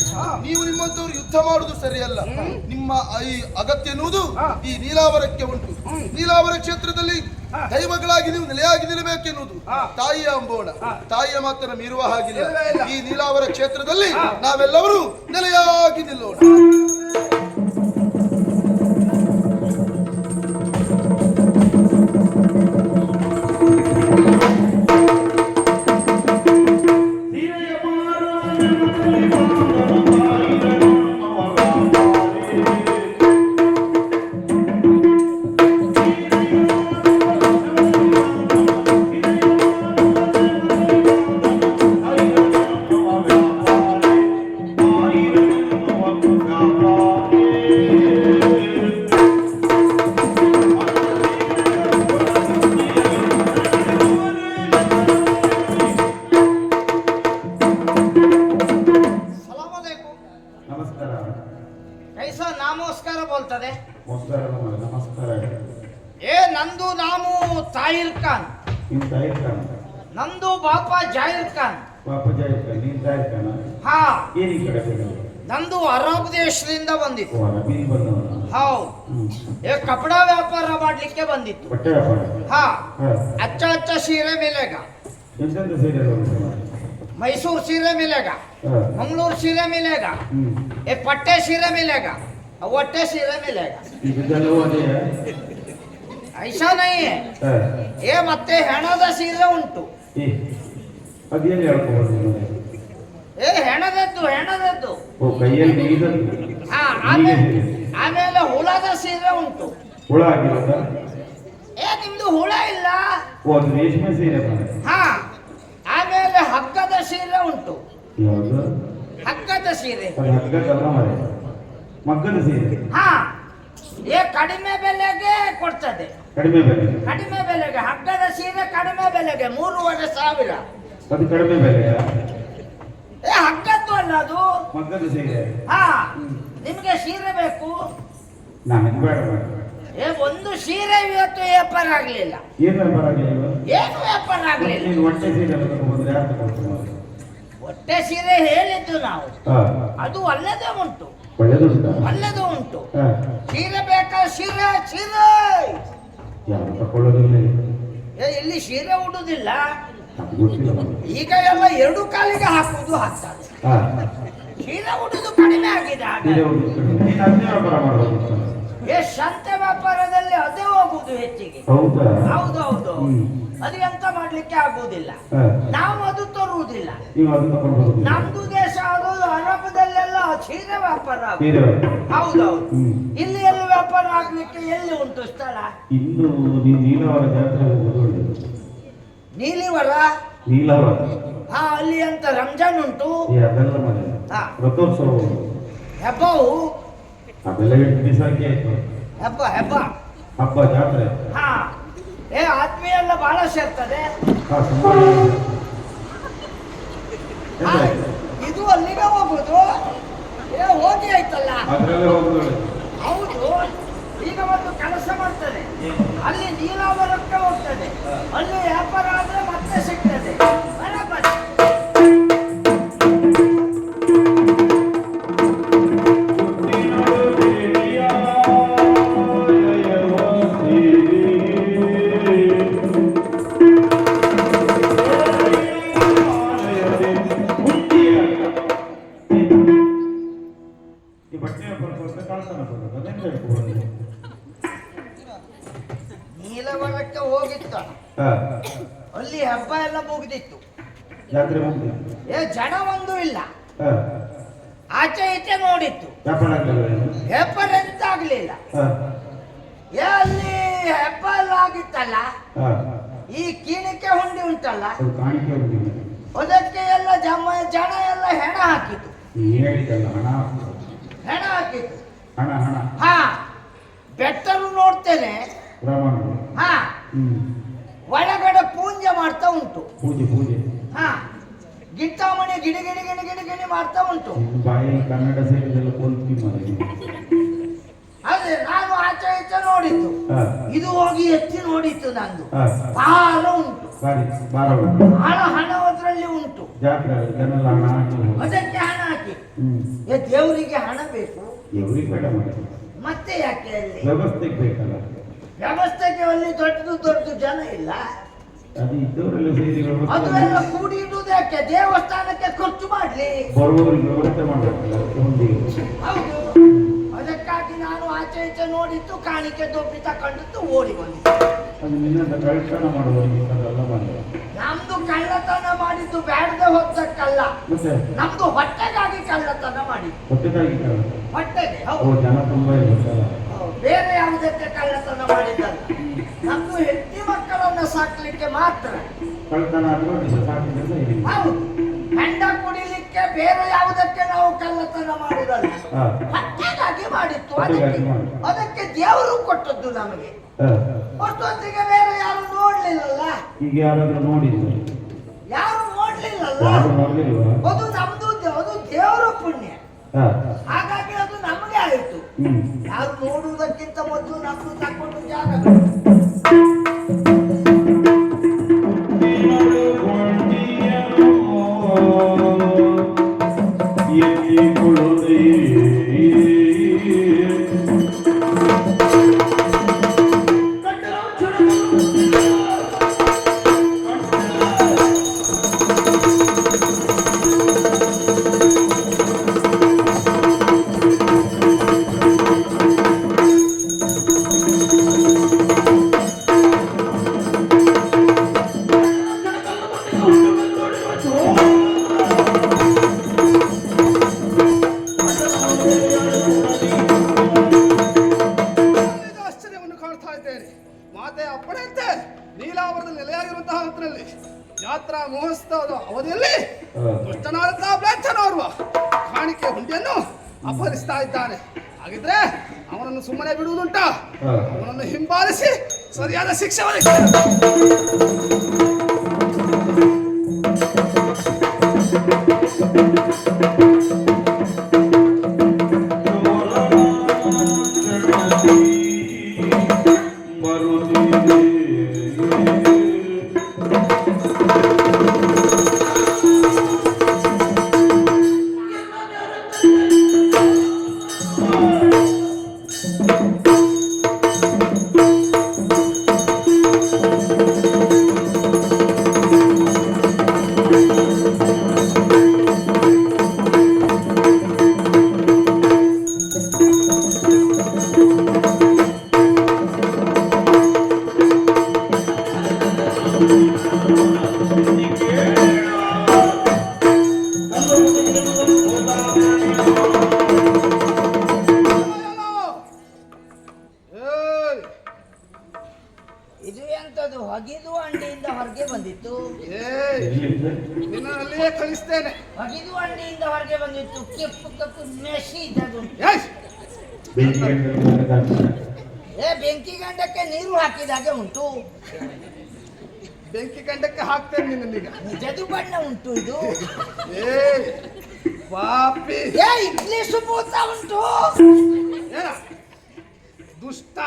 ನೀವು ನಿಮ್ಮಂತವ್ರು ಯುದ್ಧ ಮಾಡುವುದು ಸರಿಯಲ್ಲ. ನಿಮ್ಮ ಈ ಅಗತ್ಯ ಎನ್ನುವುದು ಈ ನೀಲಾವರಕ್ಕೆ ಉಂಟು. ನೀಲಾವರ ಕ್ಷೇತ್ರದಲ್ಲಿ ದೈವಗಳಾಗಿ ನೀವು ನೆಲೆಯಾಗಿ ನಿಲ್ಲಬೇಕೆನ್ನುವುದು ತಾಯಿಯ ಅಂಬೋಣ. ತಾಯಿಯ ಮಾತನ್ನು ಮೀರುವ ಹಾಗಿಲ್ಲ. ಈ ನೀಲಾವರ ಕ್ಷೇತ್ರದಲ್ಲಿ ನಾವೆಲ್ಲರೂ ನೆಲೆಯಾಗಿ ನಿಲ್ಲೋಣ. ನಮಸ್ಕಾರ. ಕೈಸ ನಮಸ್ಕಾರ ಬೋಲ್ತದೆ. ನಮಸ್ಕಾರ ನಮಸ್ಕಾರ. ನಂದು ನಾಮು ತಾಹಿರ್ ಖಾನ್. ನೀನ್ ತಾಯಿರ್ ಖಾನ್. ನಂದು ಬಾಪ ಜಾಹಿರ್ ಖಾನ್. ಪಾಪ ಜಾಹಿರ್ ಖಾನ್. ನೀನ್ ತಾಯಿರ್ ಖಾನ? ಹಾ. ಏನ್ ಈ ಕಡೆ ಬಂದವ? ನಂದು ಅರಬ್ ದೇಶದಿಂದ ಬಂದಿತ್ತು. ಅರಬಿಂದ ಬಂದವ? ಹೌದು. ಕಪಡಾ ವ್ಯಾಪಾರ ಮಾಡ್ಲಿಕ್ಕೆ ಬಂದಿತ್ತು. ಬಟ್ಟೆ ವ್ಯಾಪಾರ? ಹಾ. ಹಾ. ಅಚ್ಚ ಅಚ್ಚ ಸೀರೆ ಮಿಲೆಗ. ಎಂತೆಂತ ಸೀರೆ मैसूर सीरे मिलेगा, मंगलूर सीरे मिलेगा, ये पट्टे सीरे मिलेगा, वट्टे सीरे मिलेगा। ऐसा नहीं है, ये ಮತ್ತೆ ಹೆಣದ ಸೀರೆ ಉಂಟು. ಏ ಹೆಣದದ್ದು ಹಾ. ಆಮೇಲೆ ಹುಳದ ಸೀರೆ ಉಂಟು. ಹುಳ ಆಗಿಲ್ಲ? ಏ ನಿಮ್ದು ಹುಳ ಇಲ್ಲ? ರೇಷ್ಮೆ ಸೀರೆ. ಹಾ. ಆಮೇಲೆ ಹಗ್ಗದ ಸೀರೆ ಉಂಟು. ಹಗ್ಗದ ಸೀರೆ. ಮಗ್ಗದ ಸೀರೆ. ಹಾ. ಕಡಿಮೆ ಬೆಲೆಗೆ ಕೊಡ್ತದೆ. ಕಡಿಮೆ ಬೆಲೆಗೆ ಹಗ್ಗದ ಸೀರೆ ಕಡಿಮೆ ಬೆಲೆಗೆ 3,500,000. ಅದು ಕಡಿಮೆ ಬೆಲೆ. ಏ ಹಗ್ಗದ್ದು ಅಲ್ಲ ಅದು. ಮಗ್ಗದ ಸೀರೆ. ಹಾ ನಿಮ್ಗೆ ಸೀರೆ ಬೇಕು? ನನಗೆ ಬೇಡ ಬೇಡ. ಏ ಒಂದು ಸೀರೆ ಇವತ್ತು ವ್ಯಾಪಾರ ಆಗ್ಲಿಲ್ಲ. ಏನು ವ್ಯಾಪಾರ ಆಗಲಿಲ್ಲ? ಏನು ವ್ಯಾಪಾರ ಆಗ್ಲಿಲ್ಲ. ನೀನು ಹೊಟ್ಟೆ ಸೀರೆ ಎಲ್ಲ ತಗೊಂಡ್ರೆ ಯಾರು ತಗೊಳ್ತಾರೆ? ಹೊಟ್ಟೆ ಸೀರೆ ಹೇಳಿದ್ದು ನಾವು, ಹಾ, ಅದು ಒಳ್ಳೆದೇ ಉಂಟು, ಒಳ್ಳೆದುಂಟಾ? ಒಳ್ಳೆದು ಉಂಟು. ಹಾ, ಸೀರೆ ಬೇಕಾ? ಸೀರೆ ಸೀರೆ ಯಾರು ತಕೊಳ್ಳೋದಿಲ್ಲ. ಏ ಇಲ್ಲಿ ಸೀರೆ ಉಡುದಿಲ್ಲ. ಅದು ಗೊತ್ತಿಲ್ಲ. ಈಗ ಎಲ್ಲ ಎರಡು ಕಾಲಿಗೆ ಹಾಕುವುದು ಹಾಕ್ತಾರೆ. ಹಾ, ಸೀರೆ ಉಡುದು ಕಡಿಮೆ ಆಗಿದೆ ಸೀರೆ ಹಾಗೆ. ಉಡುತ್ತಾರೆ. ನೀನು ಅದೇ ವ್ಯಾಪಾರ ಮಾಡಬಹುದು. ಏ ಸಂತೆ ವ್ಯಾಪಾರದಲ್ಲಿ ಅದೇ ಹೋಗುದು ಹೆಚ್ಚಿಗೆ. ಹೌದಾ? ಹೌದು ಹೌದು. ಹ್ಮ್. ಅದು ಎಂತ ಮಾಡ್ಲಿಕ್ಕೆ ಆಗುವುದಿಲ್ಲ. ಹಾ, ನಾವು ಅದು ತರುವುದಿಲ್ಲ. ನೀವು ಅದು ತಗೊಳ್ಬಹುದು. ನಮ್ದು ದೇಶ ಅದು ಅರಬದಲ್ಲೆಲ್ಲ ಸೀರೆ ವ್ಯಾಪಾರ ಆಗುದು. ಸೀರೆ ವ್ಯಾಪಾರ. ಹೌದೌದು. ಹ್ಮ್. ಇಲ್ಲಿ ಎಲ್ಲ ವ್ಯಾಪಾರ ಆಗ್ಲಿಕ್ಕೆ ಎಲ್ಲಿ ಉಂಟು ಸ್ಥಳ? ಇನ್ನು ನೀನು ನೀಲವರ ಜಾತ್ರೆ ಹೋಗೋದು ಒಳ್ಳೆಯದು. ನೀಲಿವರ? ನೀಲವರ. ಹಾ ಅಲ್ಲಿ ಅಂತ ರಂಜಾನ್ ಉಂಟು. ಅದೆಲ್ಲ ಮನೆ ಹಾ ರಥೋತ್ಸವ ಹೆಬ್ಬವು ಅದೆಲ್ಲ 8 ದಿವಸ ಆಯ್ತು. ಹೆಬ್ಬ ಹೆಬ್ಬ ಹಬ್ಬ ಜಾತ್ರೆ. ಹಾ ಏ ಆತ್ಮೀಯ ಎಲ್ಲ ಬಹಳ ಸೇರ್ತದೆ. ಹಾ, ಸಂಭ್ರಮ. ಹಾ, ಇದು ಅಲ್ಲಿಗೆ ಹೋಗುದು. ಏ ಹೋಗಿ ಆಯ್ತಲ್ಲ. ಅದ್ರಲ್ಲೇ ಹೋಗೋದು ಒಳ್ಳೆದು. ಹೌದು. ಈಗ ಒಂದು ಕೆಲಸ ಮಾಡ್ತದೆ, ಅಲ್ಲಿ ನೀಲಾವರಕ್ಕೆ ಹೋಗ್ತದೆ, ಅಲ್ಲಿ ವ್ಯಾಪಾರ ಆದ್ರೆ ಮತ್ತೆ ಸಿಗ್ತದೆ. ಬರಬರ. ಈ ಬಟ್ಟೆ ವ್ಯಾಪಾರ ಕೊಡ್ತಾ ಕಳ್ತನ ಬರೋದು. ಅದೆಂತ ಹೇಳ್ಬೋದು? ನೀಲವರಕ್ಕೆ ಹೋಗಿತ್ತ, ಹಾ, ಅಲ್ಲಿ ಹಬ್ಬ ಎಲ್ಲ ಮುಗಿದಿತ್ತು. ಜಾತ್ರೆ ಮುಗಿದು. ಏ ಜನ ಒಂದು ಇಲ್ಲ. ಹಾ, ಆಚೆ ಈಚೆ ನೋಡಿತ್ತು, ವ್ಯಾಪಾರ ಆಗಲಿಲ್ಲ ಏನು? ವ್ಯಾಪಾರ ಎಂತ ಆಗ್ಲಿಲ್ಲ. ಹಾ, ಏ ಅಲ್ಲಿ ಹಬ್ಬ ಎಲ್ಲ ಆಗಿತ್ತಲ್ಲ, ಹಾ, ಈ ಕೀಣಿಕೆ ಹುಂಡಿ ಉಂಟಲ್ಲ, ಅದು ಕಾಣಿಕೆ ಹೋಗಿಲ್ಲ. ಅದಕ್ಕೆ ಎಲ್ಲ ಜನ ಎಲ್ಲ ಹೆಣ ಹಾಕಿತು. ನೀನು ಹೇಳಿದ್ದಲ್ಲ, ಹಣ ಹೆಣ ಹಾಕಿತು. ಹಣ ಹಣ ಹಾ ಬೆಟ್ಟರು ನೋಡ್ತೇನೆ. ಪ್ರಮಾಣ. ಹಾ ಹ್ಮ್. ಒಳಗಡೆ ಪೂಜೆ ಮಾಡ್ತಾ ಉಂಟು. ಪೂಜೆ ಪೂಜೆ. ಹಾ ಗಿಟ್ಟಾಮಣಿ ಗಿಡಿ ಗಿಡಿ ಗಿಡಿ ಗಿಡಿ ಗಿಡಿ ಮಾಡ್ತಾ ಉಂಟು. ನಿನ್ನ ಬಾಯಿ ಕನ್ನಡ ಸೇರಿದೆಲ್ಲ ಕೊಲ್ತಿ ಮಾಡಿ. ಅದೇ ನಾನು ಆಚೆ ಈಚೆ ನೋಡಿದ್ದು. ಹಾ, ಇದು ಹೋಗಿ ಎತ್ತಿ ನೋಡಿತ್ತು ನಂದು. ಹಾ, ಭಾರ ಉಂಟು, ಬಾರಿ ಬಾರ ಉಂಟು. ಹಣ ಅದರಲ್ಲಿ ಉಂಟು. ಜಾತ್ರೆ ಜನಲ್ಲ ಹಣ ಹಾಕಿ ಹೋಗುದು. ಅದಕ್ಕೆ ಹಣ ಹಾಕಿ. ಹ್ಮ್. ಏ ದೇವರಿಗೆ ಹಣ ಬೇಕು, ಎವ್ರಿಗೆ ಬೇಡ ಮಾಡಿ. ಮತ್ತೆ ಯಾಕೆ ಅಲ್ಲಿ ವ್ಯವಸ್ಥೆಗೆ ಬೇಕಲ್ಲ. ವ್ಯವಸ್ಥೆಗೆ ಅಲ್ಲಿ ದೊಡ್ಡ ಜನ ಇಲ್ಲ. ಅದು ಇದ್ದವರೆಲ್ಲ ಸೇರಿ ವ್ಯವಸ್ಥೆ ಅದು ಎಲ್ಲ ಕೂಡಿ ಇಡುವುದು ಯಾಕೆ? ದೇವಸ್ಥಾನಕ್ಕೆ ಖರ್ಚು ಮಾಡ್ಲಿ. ಬರುವವರಿಗೆ ವ್ಯವಸ್ಥೆ ಮಾಡಬೇಕಲ್ಲ. ಒಂದಿಗೆ ಹೌದು. ಅದಕ್ಕಾಗಿ ನಾನು ಆಚೆ ಈಚೆ ನೋಡಿತ್ತು, ಕಾಣಿಕೆ ದೊಬ್ಬಿ ತಗೊಂಡಿತ್ತು, ಓಡಿ ಬಂದಿತ್ತು. ಅದು ನಿನ್ನಂತ ಕಳ್ತನ ಮಾಡುವವರಿಗೆ ಅದೆಲ್ಲ ಬಂದ. ನಮ್ದು ಕಳ್ಳತನ ಮಾಡಿದ್ದು ಬ್ಯಾಡದೆ ಹೊತ್ತಕ್ಕಲ್ಲ, ಮತ್ತೆ ನಮ್ದು ಹೊಟ್ಟೆಗಾಗಿ ಕಳ್ಳತನ ಮಾಡಿದ್ದು. ಹೊಟ್ಟೆಗಾಗಿ ಕಳ್ಳ. ಹೊಟ್ಟೆಗೆ ಓ, ಹೌದು. ಜನ ತುಂಬಾ ಇರುತ್ತಲ್ಲ. ಬೇರೆ ಯಾವುದಕ್ಕೆ ಕಳ್ಳತನ ಮಾಡಿದ್ದಲ್ಲ. ನಮ್ದು ಹೆಂಡತಿ ಮಕ್ಕಳನ್ನ ಸಾಕ್ಲಿಕ್ಕೆ ಮಾತ್ರ. ಕಳ್ತನ ಆದ್ರೂ ಸಾಕಿದ್ರೆ ಹೇಳಿ. ಹೌದು. ಹೆಂಡ ಕುಡಿಲಿಕ್ಕೆ ಬೇರೆ ಯಾವುದಕ್ಕೆ ನಾವು ಕಳ್ಳತನ ಮಾಡುದಲ್ಲ. ಹಾ, ಹೊಟ್ಟೆಗಾಗಿ ಮಾಡಿತ್ತು. ಹೊಟ್ಟೆಗಾಗಿ ಮಾಡಿದ್ದು. ಅದಕ್ಕೆ ದೇವರು ಕೊಟ್ಟದ್ದು ನಮಗೆ. ಹಾ. ಅಷ್ಟೊತ್ತಿಗೆ ಬೇರೆ ಯಾರು ನೋಡ್ಲಿಲ್ಲಲ್ಲ. ಈಗ ಯಾರಾದ್ರೂ ನೋಡಿದ್ರು? ಯಾರು ನೋಡ್ಲಿಲ್ಲಲ್ಲ. ಯಾರು ನೋಡ್ಲಿಲ್ವಾ? ಅದು ನಮ್ದು ಅದು ದೇವರ ಪುಣ್ಯ. ಹಾ. ಹಾಗಾಗಿ ಅದು ನಮಗೆ ಆಯಿತು. ಹ್ಮ್. ಯಾರು ನೋಡುವುದಕ್ಕಿಂತ ಮೊದಲು ನಮ್ದು ತಕೊಂಡು ಜಾಗ. ಆಶ್ಚರ್ಯವನ್ನು ಕಾಣ್ತಾ ಇದ್ದೇನೆ. ಮಾತೆ ಅಪ್ಪಣೆಯಂತೆ ನೀಲಾವರದಲ್ಲಿ ನೆಲೆಯಾಗಿರುವಂತಹ ಹೊತ್ತಿನಲ್ಲಿ ಯಾತ್ರಾ ಮಹೋತ್ಸವದ ಅವಧಿಯಲ್ಲಿ ದುಷ್ಟನಾದಂತಹ ಬ್ಲಾಂಚನೋರ್ವ ಕಾಣಿಕೆ ಹುಂಡಿಯನ್ನು ಅಪಹರಿಸ್ತಾ ಇದ್ದಾನೆ. ಹಾಗಿದ್ರೆ ಅವನನ್ನು ಸುಮ್ಮನೆ ಬಿಡುವುದುಂಟ? ಅವನನ್ನು ಹಿಂಬಾಲಿಸಿ ಸರಿಯಾದ ಶಿಕ್ಷೆ ಒದಗಿಸಿ. ಏಯ್! ಇದು ಎಂತದು ಹೊಗಿದು ಅಂಡಿಯಿಂದ ಹೊರಗೆ ಬಂದಿತ್ತು. ಏಯ್! ನಿನ್ನ ಅಲ್ಲಿಯೇ ಕಳಿಸ್ತೇನೆ. ಹೊಗಿದು ಅಂಡಿಯಿಂದ ಹೊರಗೆ ಬಂದಿತ್ತು. ಕೆಂಪು ಕಪ್ಪು ಮೆಶಿ ಇದ್ದದು. ಏಯ್! ಏ ಬೆಂಕಿ ಗಂಡಕ್ಕೆ ನೀರು ಹಾಕಿದಾಗೆ ಉಂಟು. ಬೆಂಕಿ ಗಂಡಕ್ಕೆ ಹಾಕ್ತೇನೆ ನಿನ್ನೀಗ. ನಿಜದು ಬಣ್ಣ ಉಂಟು ಇದು. ಏಯ್! ಪಾಪಿ! ಏ ಇಡ್ಲಿ ಸುಪೂತ ಉಂಟು. ಏನ? ದುಷ್ಟ!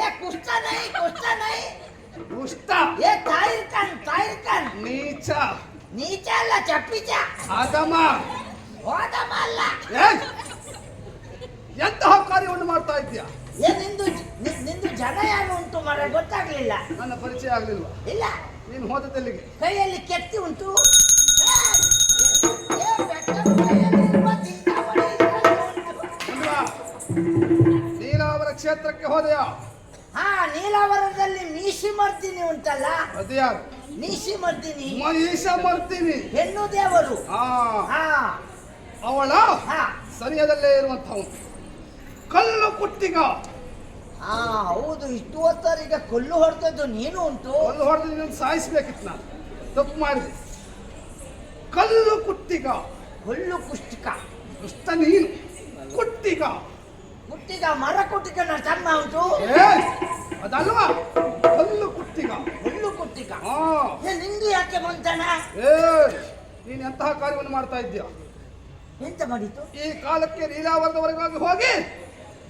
ಏ ಕುಷ್ಟ ನೈ ದುಷ್ಟ! ಏ ತಾಯಿರ್ ಕಣ್ ನೀಚ! ನೀಚ ಅಲ್ಲ ಚಪ್ಪಿಚ. ಅಧಮ! ಹೋದಮ ಅಲ್ಲ. ಏಯ್! ಎಂತಹ ಕಾರ್ಯವನ್ನು ಮಾಡ್ತಾ ಇದ್ದೀಯಾ? ಏ ನಿಂದು ಜನ ಏನು ಉಂಟು ಮರ ಗೊತ್ತಾಗ್ಲಿಲ್ಲ. ನನ್ನ ಪರಿಚಯ ಆಗ್ಲಿಲ್ವಾ? ಇಲ್ಲ. ನೀನು ಹೋದಲ್ಲಿಗೆ ಕೈಯಲ್ಲಿ ಕೆತ್ತಿ ಉಂಟು. ಏ ಬೆಟ್ಟದ ಕೈಯಲ್ಲಿರುವ ಚಿಂತಾಮಣಿ ಅಲ್ವಾ? ನೀಲಾವರ ಕ್ಷೇತ್ರಕ್ಕೆ ಹೋದೆಯಾ? ಹಾ, ನೀಲಾವರದಲ್ಲಿ ಮೀಸಿ ಮರ್ದಿನಿ ಉಂಟಲ್ಲ. ಅದ್ಯಾರು? ಮೀಸಿ ಮರ್ದಿನಿ ಮಹಿಷ ಮರ್ತೀನಿ. ಹೆಣ್ಣು ದೇವರು. ಹಾ, ಹಾ ಅವಳ ಹಾ ಸರಿಯದಲ್ಲೇ ಇರುವಂತವನು ಕಲ್ಲು ಕುಟ್ಟಿಗ. ಹಾ ಹೌದು. ಇಷ್ಟು ಹೊತ್ತವರಿಗೆ ಕೊಲ್ಲು ಹೊಡೆದದ್ದು ನೀನು ಉಂಟು. ಕಲ್ಲು ಹೊಡೆದು ನೀನು ಸಾಯಿಸ್ಬೇಕಿತ್ತು. ನಾನು ತಪ್ಪು ಮಾಡಿದೆ. ಕಲ್ಲು ಕುಟ್ಟಿಗ. ಕೊಲ್ಲು ಕುಷ್ಟಿಕ. ದುಷ್ಟ ನೀನು. ಕುಟ್ಟಿಗ. ಕುಟ್ಟಿಗ ಮರ ಕುಟ್ಟಿಗನ ತಮ್ಮ ಉಂಟು. ಏ ಅದಲ್ವಾ? ಕಲ್ಲು ಕುಟ್ಟಿಗ. ಕೊಲ್ಲು ಕುಟ್ಟಿಗ. ಹಾ. ಏ ನಿಂದು ಯಾಕೆ ಬಂತನ? ಏ ನೀನು ಎಂತಹ ಕಾರ್ಯವನ್ನು ಮಾಡ್ತಾ ಇದ್ದೀಯ? ಎಂತ ಮಾಡಿತು? ಈ ಕಾಲಕ್ಕೆ ನೀಲಾವರದವರೆಗಾಗಿ ಹೋಗಿ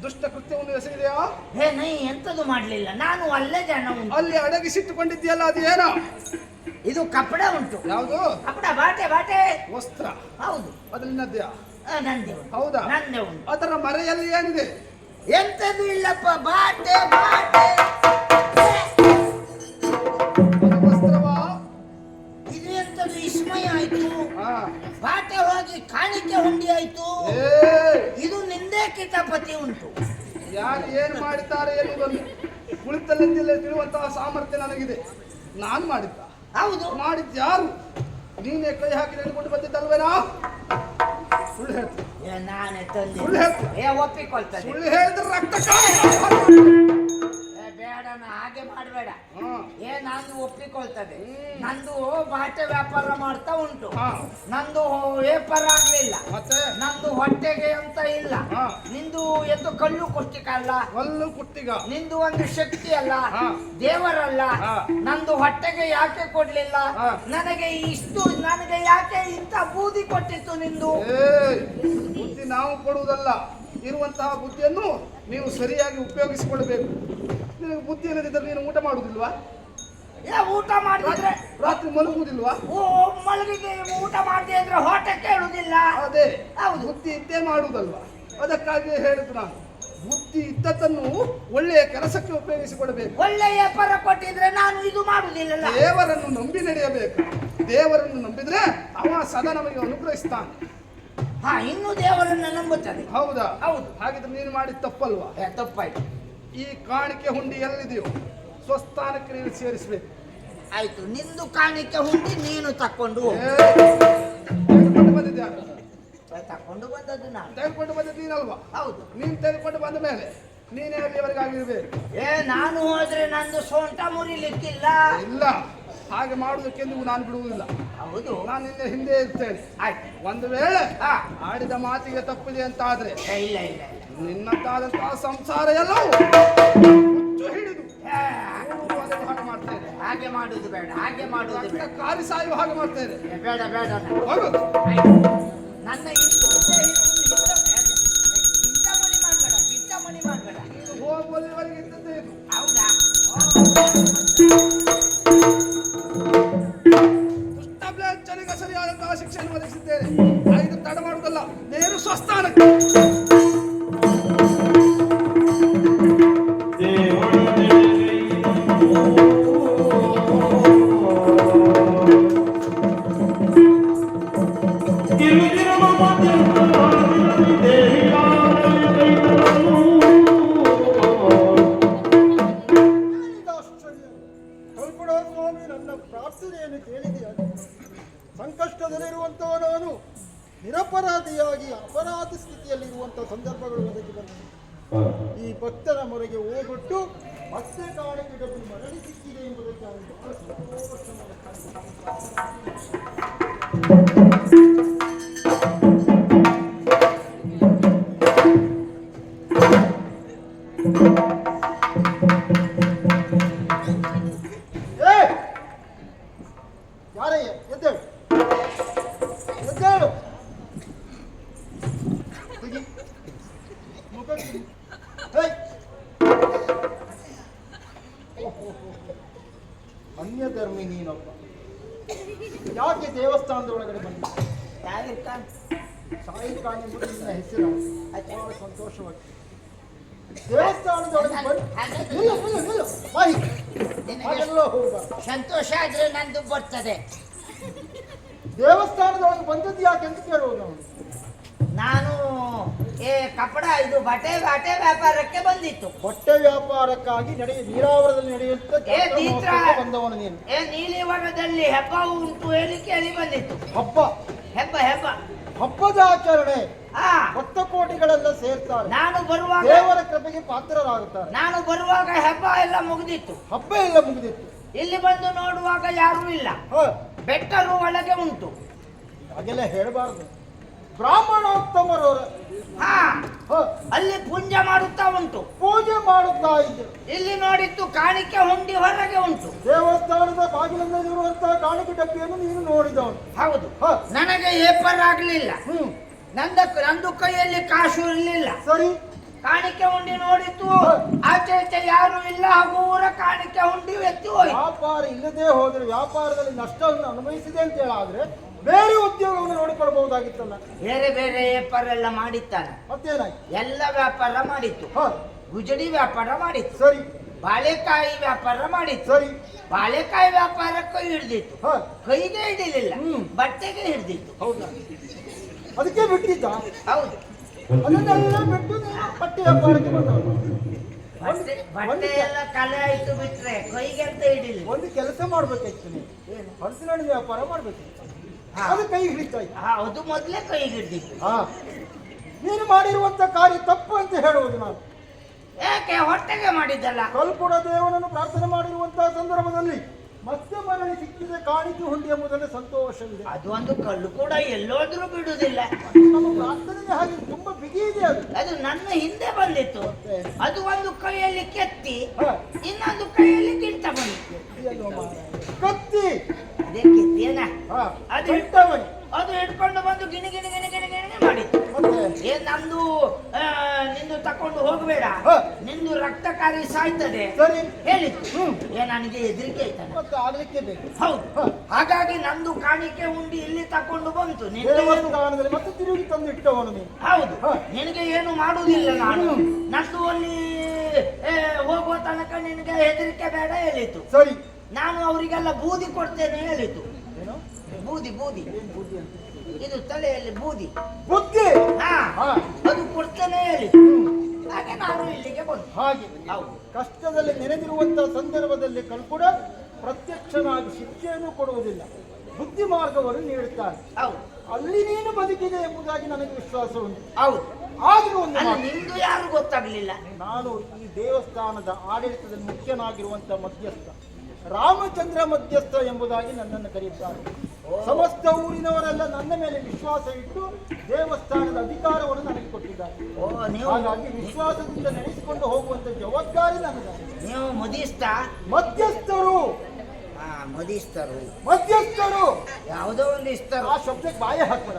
ದುಷ್ಟ ಕೃತ್ಯವನ್ನು ಎಸಗಿದೆಯಾ? ಹೇ ನೈ ಎಂತದು ಮಾಡ್ಲಿಲ್ಲ. ನಾನು ಅಲ್ಲೇ ಜನ ಉಂಟು. ಅಲ್ಲಿ ಅಡಗಿಸಿಟ್ಟುಕೊಂಡಿದ್ದೀಯಲ್ಲ, ಅದು ಏನೋ? ಇದು ಕಪಡ ಉಂಟು. ಯಾವುದು? ಕಪಡ ಬಾಟೆ. ವಸ್ತ್ರ. ಹೌದು. ಅದನ್ನದ್ಯಾ? ನಂದೇ ಉಂಟು. ಹೌದಾ? ನಂದೇ ಉಂಟು. ಅದರ ಮರೆಯಲ್ಲಿ ಏನಿದೆ? ಎಂತದು ಇಲ್ಲಪ್ಪ. ಬಾಟೆ. ಅದು ವಸ್ತ್ರವಾ? ಇದು ಎಂತದು ವಿಸ್ಮಯ ಆಯ್ತು. ಹಾ. ಬಾಟೆ ಹೋಗಿ ಕಾಣಿಕೆ ಹುಂಡಿ ಆಯ್ತು. ಏ ಇದು ನಿಂದೇ ಕಿತಾಪತಿ ಉಂಟು. ಯಾರು ಏನು ಮಾಡಿದ್ದಾರೆ ಎನ್ನುವುದನ್ನು ಕುಳಿತಲ್ಲಿದ್ದಲ್ಲೇ ತಿಳುವಂತಹ ಸಾಮರ್ಥ್ಯ ನನಗಿದೆ. ನಾನು ಮಾಡಿದ್ದ? ಹೌದು. ಮಾಡಿದ್ಯಾರು? ನೀನೇ ಕೈ ಹಾಕಿ ನೆನೆಕೊಂಡು ಬಂದಿದ್ದಲ್ವೇನಾ? ಸುಳ್ಳು ಹೇಳ್ತೀನಿ. ನಾನೇ ತಂದೆ. ಸುಳ್ಳು ಹೇಳ್ತೀನಿ. ಒಪ್ಪಿಕೊಳ್ತದೆ. ಸುಳ್ಳು ಹೇಳಿದ್ರೆ ರಕ್ತ ಬೇಡ, ಹಾಗೆ ಮಾಡಬೇಡ. ಹಾ. ನಂದು ಒಪ್ಪಿಕೊಳ್ತದೆ. ನಂದು ಬಾಟೆ ವ್ಯಾಪಾರ ಮಾಡ್ತಾ ಉಂಟು. ಹಾ. ನಂದು ವ್ಯಾಪಾರ ಆಗ್ಲಿಲ್ಲ. ಮತ್ತೆ ನಂದು ಹೊಟ್ಟೆಗೆ ಅಂತ ಇಲ್ಲ. ಹಾ. ನಿಂದು ಎಂದು ಕಲ್ಲು ಕುಷ್ಟಿಕ ಅಲ್ಲ. ಕಲ್ಲು ಕುಟ್ಟಿಗ. ನಿಂದು ಒಂದು ಶಕ್ತಿ ಅಲ್ಲ. ಹಾ. ದೇವರಲ್ಲ. ಹಾ. ನಂದು ಹೊಟ್ಟೆಗೆ ಯಾಕೆ ಕೊಡ್ಲಿಲ್ಲ? ಹಾ. ನನಗೆ ಯಾಕೆ ಇಂಥ ಬೂದಿ ಕೊಟ್ಟಿತ್ತು ನಿಂದು? ಬುದ್ಧಿ ನಾವು ಕೊಡುವುದಲ್ಲ, ಇರುವಂತಹ ಬುದ್ಧಿಯನ್ನು ನೀವು ಸರಿಯಾಗಿ ಉಪಯೋಗಿಸಿಕೊಳ್ಬೇಕು. ನಿನಗೆ ಬುದ್ಧಿ ಇಲ್ಲದಿದ್ದರೆ ನೀನು ಊಟ ಮಾಡುವುದಿಲ್ವಾ? ಊಟ ಮಾಡಿದ್ರೆ ರಾತ್ರಿ ಮಲಗುವುದಿಲ್ವಾ? ಮಲಗಿಗೆ ಊಟ ಮಾಡದೆ ಇದ್ರೆ ಹೊಟ್ಟೆ ಕೇಳುವುದಿಲ್ಲ. ಅದೇ ಹೌದು. ಬುದ್ಧಿ ಇದ್ದೇ ಮಾಡುವುದಲ್ವಾ? ಅದಕ್ಕಾಗಿ ಹೇಳಿದ್ದು ನಾನು, ಬುದ್ಧಿ ಇದ್ದದ್ದನ್ನು ಒಳ್ಳೆಯ ಕೆಲಸಕ್ಕೆ ಉಪಯೋಗಿಸಿಕೊಡಬೇಕು. ಒಳ್ಳೆಯ ವ್ಯಾಪಾರ ಕೊಟ್ಟಿದ್ರೆ ನಾನು ಇದು ಮಾಡುವುದಿಲ್ಲ. ದೇವರನ್ನು ನಂಬಿ ನಡೆಯಬೇಕು. ದೇವರನ್ನು ನಂಬಿದ್ರೆ ಅವ ಸದಾ ನಮಗೆ ಅನುಗ್ರಹಿಸ್ತಾನೆ. ಹಾ, ಇನ್ನು ದೇವರನ್ನ ನಂಬುತ್ತದೆ. ಹೌದಾ? ಹೌದು. ಹಾಗಿದ್ರೆ ನೀನು ಮಾಡಿದ ತಪ್ಪಲ್ವಾ? ತಪ್ಪಾಯ್ತು. ಈ ಕಾಣಿಕೆ ಹುಂಡಿ ಎಲ್ಲಿದೆಯೋ ಸ್ವಸ್ಥಾನಕ್ಕೆ ನೀನು ಸೇರಿಸಬೇಕು. ಆಯ್ತು. ನಿಂದು ಕಾಣಿಕೆ ಹುಂಡಿ ನೀನು ತಕೊಂಡು ತೆಗೆದುಕೊಂಡು ಬಂದಿದ್ಯಾರು? ತಕೊಂಡು ಬಂದದ್ದು ನಾನು. ತೆಗೆದುಕೊಂಡು ಬಂದಿದ್ದು ನೀನಲ್ವಾ? ಹೌದು. ನೀನು ತೆಗೆದುಕೊಂಡು ಬಂದ ಮೇಲೆ ನೀನೇ ಅಲ್ಲಿಯವರೆಗಾಗಿರ್ಬೇಕು. ನಾನು ಹೋದ್ರೆ ನಂದು ಸೊಂಟ ಮುರಿಲಿಕ್ಕಿಲ್ಲ. ಇಲ್ಲ, ಹಾಗೆ ಮಾಡುವುದಕ್ಕೆಂದು ನಾನು ಬಿಡುವುದಿಲ್ಲ. ಹೌದು. ನಾನು ನಿನ್ನೆ ಹಿಂದೆ ಇರ್ತೇನೆ. ಆಯ್ತು. ಒಂದು ವೇಳೆ ಆಡಿದ ಮಾತಿಗೆ ತಪ್ಪಿದೆ ಅಂತ ಆದ್ರೆ ಇಲ್ಲ ನಿನ್ನದ್ದಾದಂತಹ ಸಂಸಾರ ಎಲ್ಲವೂ ಹುಚ್ಚು ಹಿಡಿದು ಹಾಗೆ ಮಾಡ್ತೇನೆ. ಹಾಗೆ ಮಾಡುದು ಬೇಡ. ಹಾಗೆ ಮಾಡುದು ಬೇಡ. ಕಾರಿ ಸಾಯುವ ಹಾಗೆ ಮಾಡ್ತೇನೆ. ಬೇಡ. ಹೋಗು. ನನ್ನ ಚಿಂತಾಮಣಿ ಮಾಡಬೇಡ. ಓದುವವರೆಗೆ ಇದ್ದದ್ದೇ ಇದು. ಹೌದಾ? ದುಷ್ಟಬ್ಲಾಂಚನಿಗೆ ಸರಿಯಾದಂತಹ ಶಿಕ್ಷೆಯನ್ನು ಒದಗಿಸಿದ್ದೇನೆ. ಇದು ತಡ ಮಾಡುವುದಲ್ಲ, ನೇರು ಸ್ವಸ್ಥಾನಕ್ಕೆ. ಕಲ್ಪಡ ಸ್ವಾಮಿ, ನನ್ನ ಪ್ರಾರ್ಥನೆಯನ್ನು ಕೇಳಿದೆಯಾ? ಸಂಕಷ್ಟದಲ್ಲಿರುವಂತಹ ನಾನು ನಿರಪರಾಧಿಯಾಗಿ ಅಪರಾಧ ಸ್ಥಿತಿಯಲ್ಲಿರುವಂತಹ ಸಂದರ್ಭಗಳು ಒದಗಿ ಬಂದಿವೆ. ಈ ಭಕ್ತರ ಮೊರೆಗೆ ಹೋಗೊಟ್ಟು ಮತ್ತೆ ಕಾಣಿಕೆ ಡಬ್ಬಿ ಮರಳಿ ಸಿಕ್ಕಿದೆ ಎಂಬುದಕ್ಕೆ ಅವನು ಸಂತೋಷ ಯಾರಯ್ಯ? ಎದ್ದೇಳು, ಎದ್ದೇಳು. ತೆಗಿ ಮುಖ ತೆಗಿ. ಹೇ! ಅನ್ಯ ಧರ್ಮಿ ನೀನೊಬ್ಬ. ಯಾಕೆ ದೇವಸ್ಥಾನದ ಒಳಗಡೆ ಬಂದ? ಸಾಯಿ ಖಾನ್ ಎಂಬುದು ನಿನ್ನ ಹೆಸರು. ಬಹಳ ಸಂತೋಷವಾಗಿದೆ. ದೇವಸ್ಥಾನದೊಳಗೆ ಬಂದು ಹಾಗೆಲ್ಲ ಹೋಗ. ಸಂತೋಷ ಆದ್ರೆ ನಂದು ಬರ್ತದೆ. ದೇವಸ್ಥಾನದೊಳಗೆ ಬಂದದ್ದು ಯಾಕೆ ಅಂತ ಕೇಳುವುದು ನಾವು. ನಾನು ಕಪಡ ಇದು ಬಟ್ಟೆ ವ್ಯಾಪಾರಕ್ಕೆ ಬಂದಿತ್ತು. ಬಟ್ಟೆ ವ್ಯಾಪಾರಕ್ಕಾಗಿ ನೀರಾವರದಲ್ಲಿ ನಡೆಯುತ್ತ ಬಂದವನು ನೀನು. ನೀಲಿವನದಲ್ಲಿ ಹಬ್ಬ ಉಂಟು ಹೇಳಿ ಕೇಳಿ ಬಂದಿತ್ತು. ಹಬ್ಬ ಹಬ್ಬದ ಆಚರಣೆ. ಹಾ, ಭಕ್ತ ಕೋಟಿಗಳೆಲ್ಲ ಸೇರ್ತಾರೆ. ನಾನು ಬರುವಾಗ ದೇವರ ಕೃಪೆಗೆ ಪಾತ್ರರಾಗುತ್ತಾರೆ. ನಾನು ಬರುವಾಗ ಹಬ್ಬ ಎಲ್ಲ ಮುಗಿದಿತ್ತು. ಹಬ್ಬ ಎಲ್ಲ ಮುಗಿದಿತ್ತು. ಇಲ್ಲಿ ಬಂದು ನೋಡುವಾಗ ಯಾರೂ ಇಲ್ಲ. ಬೆಟ್ಟರು ಒಳಗೆ ಉಂಟು. ಹಾಗೆಲ್ಲ ಹೇಳಬಾರದು. ಬ್ರಾಹ್ಮಣೋತ್ತಮರವರ ಹಾ, ಅಲ್ಲಿ ಪೂಜೆ ಮಾಡುತ್ತಾ ಉಂಟು. ಪೂಜೆ ಮಾಡುತ್ತಾ ಇದ್ದರು. ಇಲ್ಲಿ ನೋಡಿದ್ದು ಕಾಣಿಕೆ ಹುಂಡಿ ಹೊರಗೆ ಉಂಟು. ದೇವಸ್ಥಾನದ ಬಾಗಿಲಿನಲ್ಲಿರುವಂತಹ ಕಾಣಿಕೆ ಡಬ್ಬಿಯನ್ನು ನೀನು ನೋಡಿದವನು. ಹೌದು. ನನಗೆ ಏಪರ್ ಆಗ್ಲಿಲ್ಲ. ನಂದು ಕೈಯಲ್ಲಿ ಕಾಸು ಇರಲಿಲ್ಲ. ಸರಿ. ಕಾಣಿಕೆ ಹುಂಡಿ ನೋಡಿತ್ತು. ಆಚೆ ಈಚೆ ಯಾರು ಇಲ್ಲ. ಹಗೂರ ಕಾಣಿಕೆ ಹುಂಡಿ ಎತ್ತಿ ಹೋಯ್ತು. ವ್ಯಾಪಾರ ಇಲ್ಲದೆ ಹೋದ್ರೆ ವ್ಯಾಪಾರದಲ್ಲಿ ನಷ್ಟವನ್ನು ಅನುಭವಿಸಿದೆ ಅಂತ ಹೇಳಾದ್ರೆ ಬೇರೆ ಉದ್ಯೋಗವನ್ನು ನೋಡಿಕೊಳ್ಬಹುದಾಗಿತ್ತಲ್ಲ. ಬೇರೆ ವ್ಯಾಪಾರ ಎಲ್ಲ ಮಾಡಿತ್ತಾನೆ. ಮತ್ತೇನಾಯ್ತು? ಎಲ್ಲ ವ್ಯಾಪಾರ ಮಾಡಿತ್ತು. ಗುಜಡಿ ವ್ಯಾಪಾರ ಮಾಡಿತ್ತು. ಸರಿ. ಬಾಳೆಕಾಯಿ ವ್ಯಾಪಾರ ಮಾಡಿತ್ತು. ಸರಿ. ಬಾಳೆಕಾಯಿ ವ್ಯಾಪಾರಕ್ಕೂ ಹಿಡ್ದಿತ್ತು. ಕೈಗೆ ಹಿಡಿಲಿಲ್ಲ, ಬಟ್ಟೆಗೆ ಹಿಡ್ದಿತ್ತು. ಹೌದಾ? ಅದಕ್ಕೆ ಬಿಟ್ಟಿದ್ದ? ಹೌದು. ಅದನ್ನೆಲ್ಲ ಬಿಟ್ಟು ಬಟ್ಟೆ ವ್ಯಾಪಾರಕ್ಕೆ ಬಂದವನು. ಬಟ್ಟೆ ಎಲ್ಲ ಕಲೆ ಆಯ್ತು ಬಿಟ್ರೆ ಕೈಗೆ ಅಂತ ಹಿಡಿಲಿಲ್ಲ. ಒಂದು ಕೆಲಸ ಮಾಡ್ಬೇಕಾಯ್ತು ನೀನು. ಹಲಸಿನ ಹಣ್ಣು ವ್ಯಾಪಾರ ಮಾಡ್ಬೇಕಿತ್ತು. ಅದು ಕೈ ಹಿಡಿತಾಯ್ತು. ಅದು ಮೊದಲೇ ಕೈಗೆ ಹಿಡ್ದಿತ್ತು. ನೀನು ಮಾಡಿರುವಂತ ಕಾರ್ಯ ತಪ್ಪು ಅಂತ ಹೇಳುವುದು ನಾನು. ಯಾಕೆ? ಹೊಟ್ಟೆಗೆ ಮಾಡಿದ್ದಲ್ಲ. ಕಲ್ಪುಡ ದೇವನನ್ನು ಪ್ರಾರ್ಥನೆ ಮಾಡಿರುವಂತಹ ಸಂದರ್ಭದಲ್ಲಿ ಮತ್ತೆ ಮರಳಿ ಸಿಕ್ಕಿದೆ ಕಾಣಿಕೆ ಹುಂಡಿ ಎಂಬುದರಲ್ಲಿ ಸಂತೋಷವಿದೆ. ಅದು ಒಂದು ಕಲ್ಲು ಕೂಡ ಎಲ್ಲೋದ್ರೂ ಬಿಡುವುದಿಲ್ಲ. ನಮ್ಮ ಪ್ರಾರ್ಥನೆಗೆ ಹಾಗೆ ತುಂಬಾ ಬಿಗಿ ಇದೆ. ಅದು ನನ್ನ ಹಿಂದೆ ಬಂದಿತ್ತು. ಅದು ಒಂದು ಕೈಯಲ್ಲಿ ಕೆತ್ತಿ, ಇನ್ನೊಂದು ಕೈಯಲ್ಲಿ ಗಿಂಟ ಬಂದಿತ್ತು. ಕತ್ತಿ ಅದೇ ಕೆತ್ತಿಯೇನ? ಅದು ಹಿಡ್ಕೊಂಡು ಬಂದು ಗಿಣಿ ಮಾಡಿತ್ತು. ನಂದು ನಿಂದು ತಕೊಂಡು ಹೋಗಬೇಡ, ನಿಂದು ರಕ್ತಕಾರಿ ಸಾಯ್ತದೆ ಹೇಳಿತ್ತು. ನನಗೆ ಹೆದರಿಕೆ ಆಯ್ತಾನೆ. ಆಗ್ಲಿಕ್ಕೆ ಬೇಕು. ಹೌದು. ಹಾಗಾಗಿ ನಂದು ಕಾಣಿಕೆ ಉಂಡಿ ಇಲ್ಲಿ ತಕೊಂಡು ಬಂತು. ಮತ್ತೆ ತಿರುಗಿ ತಂದು ಇಟ್ಟವನು ನೀನು. ಹೌದು. ನಿನಗೆ ಏನು ಮಾಡುವುದಿಲ್ಲ ನಾನು. ನಂದು ಅಲ್ಲಿ ಹೋಗುವ ತನಕ ನಿನಗೆ ಹೆದರಿಕೆ ಬೇಡ ಹೇಳಿತ್ತು. ಸರಿ. ನಾನು ಅವರಿಗೆಲ್ಲ ಬೂದಿ ಕೊಡ್ತೇನೆ ಹೇಳಿತ್ತು. ಬೂದಿ ಇದು ತಲೆಯಲ್ಲಿ ಬೂದಿ ಬುದ್ಧಿ. ಅದು ಕೊಡ್ತೇನೆ ಹೇಳಿತ್ತು. ಹಾಗೆ ನಾನು ಇಲ್ಲಿಗೆ ಬಂದು. ಹಾಗೆ ಕಷ್ಟದಲ್ಲಿ ನೆನೆದಿರುವಂತಹ ಸಂದರ್ಭದಲ್ಲಿ ಕಲ್ಪುಡ ಪ್ರತ್ಯಕ್ಷನಾಗಿ ಶಿಕ್ಷೆಯನ್ನು ಕೊಡುವುದಿಲ್ಲ, ಬುದ್ಧಿ ಮಾರ್ಗವನ್ನು ನೀಡುತ್ತಾರೆ. ಹೌದು. ಅಲ್ಲಿ ನೀನು ಬದುಕಿದೆ ಎಂಬುದಾಗಿ ನನಗೆ ವಿಶ್ವಾಸ ಉಂಟು. ಹೌದು. ಆದ್ರೂ ಒಂದು ನಿಮ್ದು ಯಾರು ಗೊತ್ತಾಗ್ಲಿಲ್ಲ. ನಾನು ಈ ದೇವಸ್ಥಾನದ ಆಡಳಿತದಲ್ಲಿ ಮುಖ್ಯನಾಗಿರುವಂತಹ ಮಧ್ಯಸ್ಥ, ರಾಮಚಂದ್ರ ಮಧ್ಯಸ್ಥ ಎಂಬುದಾಗಿ ನನ್ನನ್ನು ಕರೆಯುತ್ತಾರೆ. ಸಮಸ್ತ ಊರಿನವರೆಲ್ಲ ನನ್ನ ಮೇಲೆ ವಿಶ್ವಾಸ ಇಟ್ಟು ದೇವಸ್ಥಾನದ ಅಧಿಕಾರವನ್ನು ನನಗೆ ಕೊಟ್ಟಿದ್ದಾರೆ. ಹಾಗಾಗಿ ವಿಶ್ವಾಸದಿಂದ ನಡೆಸಿಕೊಂಡು ಹೋಗುವಂತ ಜವಾಬ್ದಾರಿ ನನಗೆ. ನೀವು ಮಧ್ಯಸ್ಥರು. ಮದಿಸ್ತರು ಮಧ್ಯಸ್ಥರು ಯಾವುದೋ ಒಂದು ಇಸ್ತರು. ಆ ಶಬ್ದಕ್ಕೆ ಬಾಯ ಹಾಕ್ಬೇಡ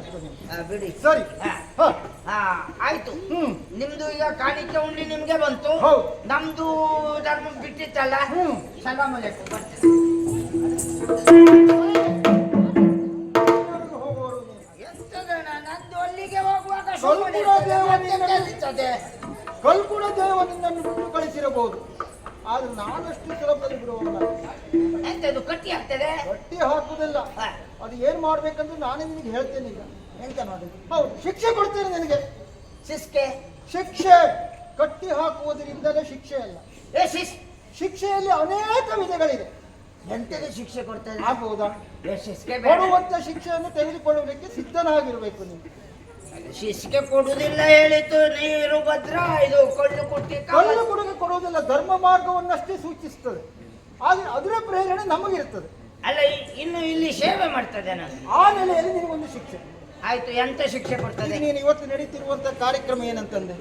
ಬಿಡಿ. ಸರಿ ಹಾ. ಹ. ಹಾ, ಆಯ್ತು. ನಿಮ್ದು ಈಗ ಕಾಣಿಕೆ ಉಂಡಿ ನಿಮ್ಗೆ ಬಂತು. ಹೌದು. ನಮ್ದು ಧರ್ಮ ಬಿಟ್ಟಿತ್ತಲ್ಲ. ಸಲಾಮ್ ಅಲೈಕುಂ. ಎಂತದಣ್ಣ, ನಂದು ಅಲ್ಲಿಗೆ ಹೋಗುವಾಗ ಕಲ್ಕುಡ ದೇವ ನಿನ್ನನ್ನು ಬಿಟ್ಟು ಕಳಿಸಿರಬಹುದು, ಆದ್ರೆ ನಾನಷ್ಟು ಸುಲಭದಲ್ಲಿ ಬಿಡುವಲ್ಲ. ಎಂತದು ಕಟ್ಟಿ ಆಗ್ತದೆ? ಗಟ್ಟಿ ಹಾಕುದಿಲ್ಲ. ಹಾ. ಅದು ಏನ್ ಮಾಡ್ಬೇಕಂತ ನಾನೇ ನಿನಗೆ ಹೇಳ್ತೇನೆ ಈಗ. ಎಂತ ಮಾಡುದು? ಹೌದು, ಶಿಕ್ಷೆ ಕೊಡ್ತೇನೆ ನಿನಗೆ. ಶಿಸ್ಕೆ? ಶಿಕ್ಷೆ ಕಟ್ಟಿ ಹಾಕುವುದರಿಂದಲೇ ಶಿಕ್ಷೆ ಅಲ್ಲ. ಶಿಕ್ಷೆಯಲ್ಲಿ ಅನೇಕ ವಿಧಗಳಿದೆ. ಎಂತದ ಶಿಕ್ಷೆ ಕೊಡ್ತದೆ? ಆಗ್ಬಹುದಾ? ಶಿಸ್ಕೆ ಕೊಡುವಂತ ಶಿಕ್ಷೆಯನ್ನು ತೆಗೆದುಕೊಳ್ಳಲಿಕ್ಕೆ ಸಿದ್ಧನಾಗಿರ್ಬೇಕು ನೀವು. ಶಿಸ್ಕೆ ಕೊಡುವುದಿಲ್ಲ ಹೇಳಿತು ನೀರು ಭದ್ರ. ಇದು ಕೊಳ್ಳು ಕೊಟ್ಟಿ ಕಲ್ಲು ಕೊಡುಗೆ ಕೊಡುವುದಿಲ್ಲ, ಧರ್ಮ ಮಾರ್ಗವನ್ನಷ್ಟೇ ಸೂಚಿಸ್ತದೆ. ಆದ್ರೆ ಅದರ ಪ್ರೇರಣೆ ನಮಗಿರ್ತದೆ. ಅಲ್ಲ, ಇನ್ನು ಇಲ್ಲಿ ಸೇವೆ ಮಾಡ್ತದೆ ನಾನು. ಆ ನೆಲೆಯಲ್ಲಿ ನಿನಗೊಂದು ಶಿಕ್ಷೆ. ಆಯ್ತು, ಎಂತ ಶಿಕ್ಷೆ ಕೊಡ್ತದೆ? ನೀನು ಇವತ್ತು ನಡೀತಿರುವಂತ ಕಾರ್ಯಕ್ರಮ ಏನಂತಂದೆ,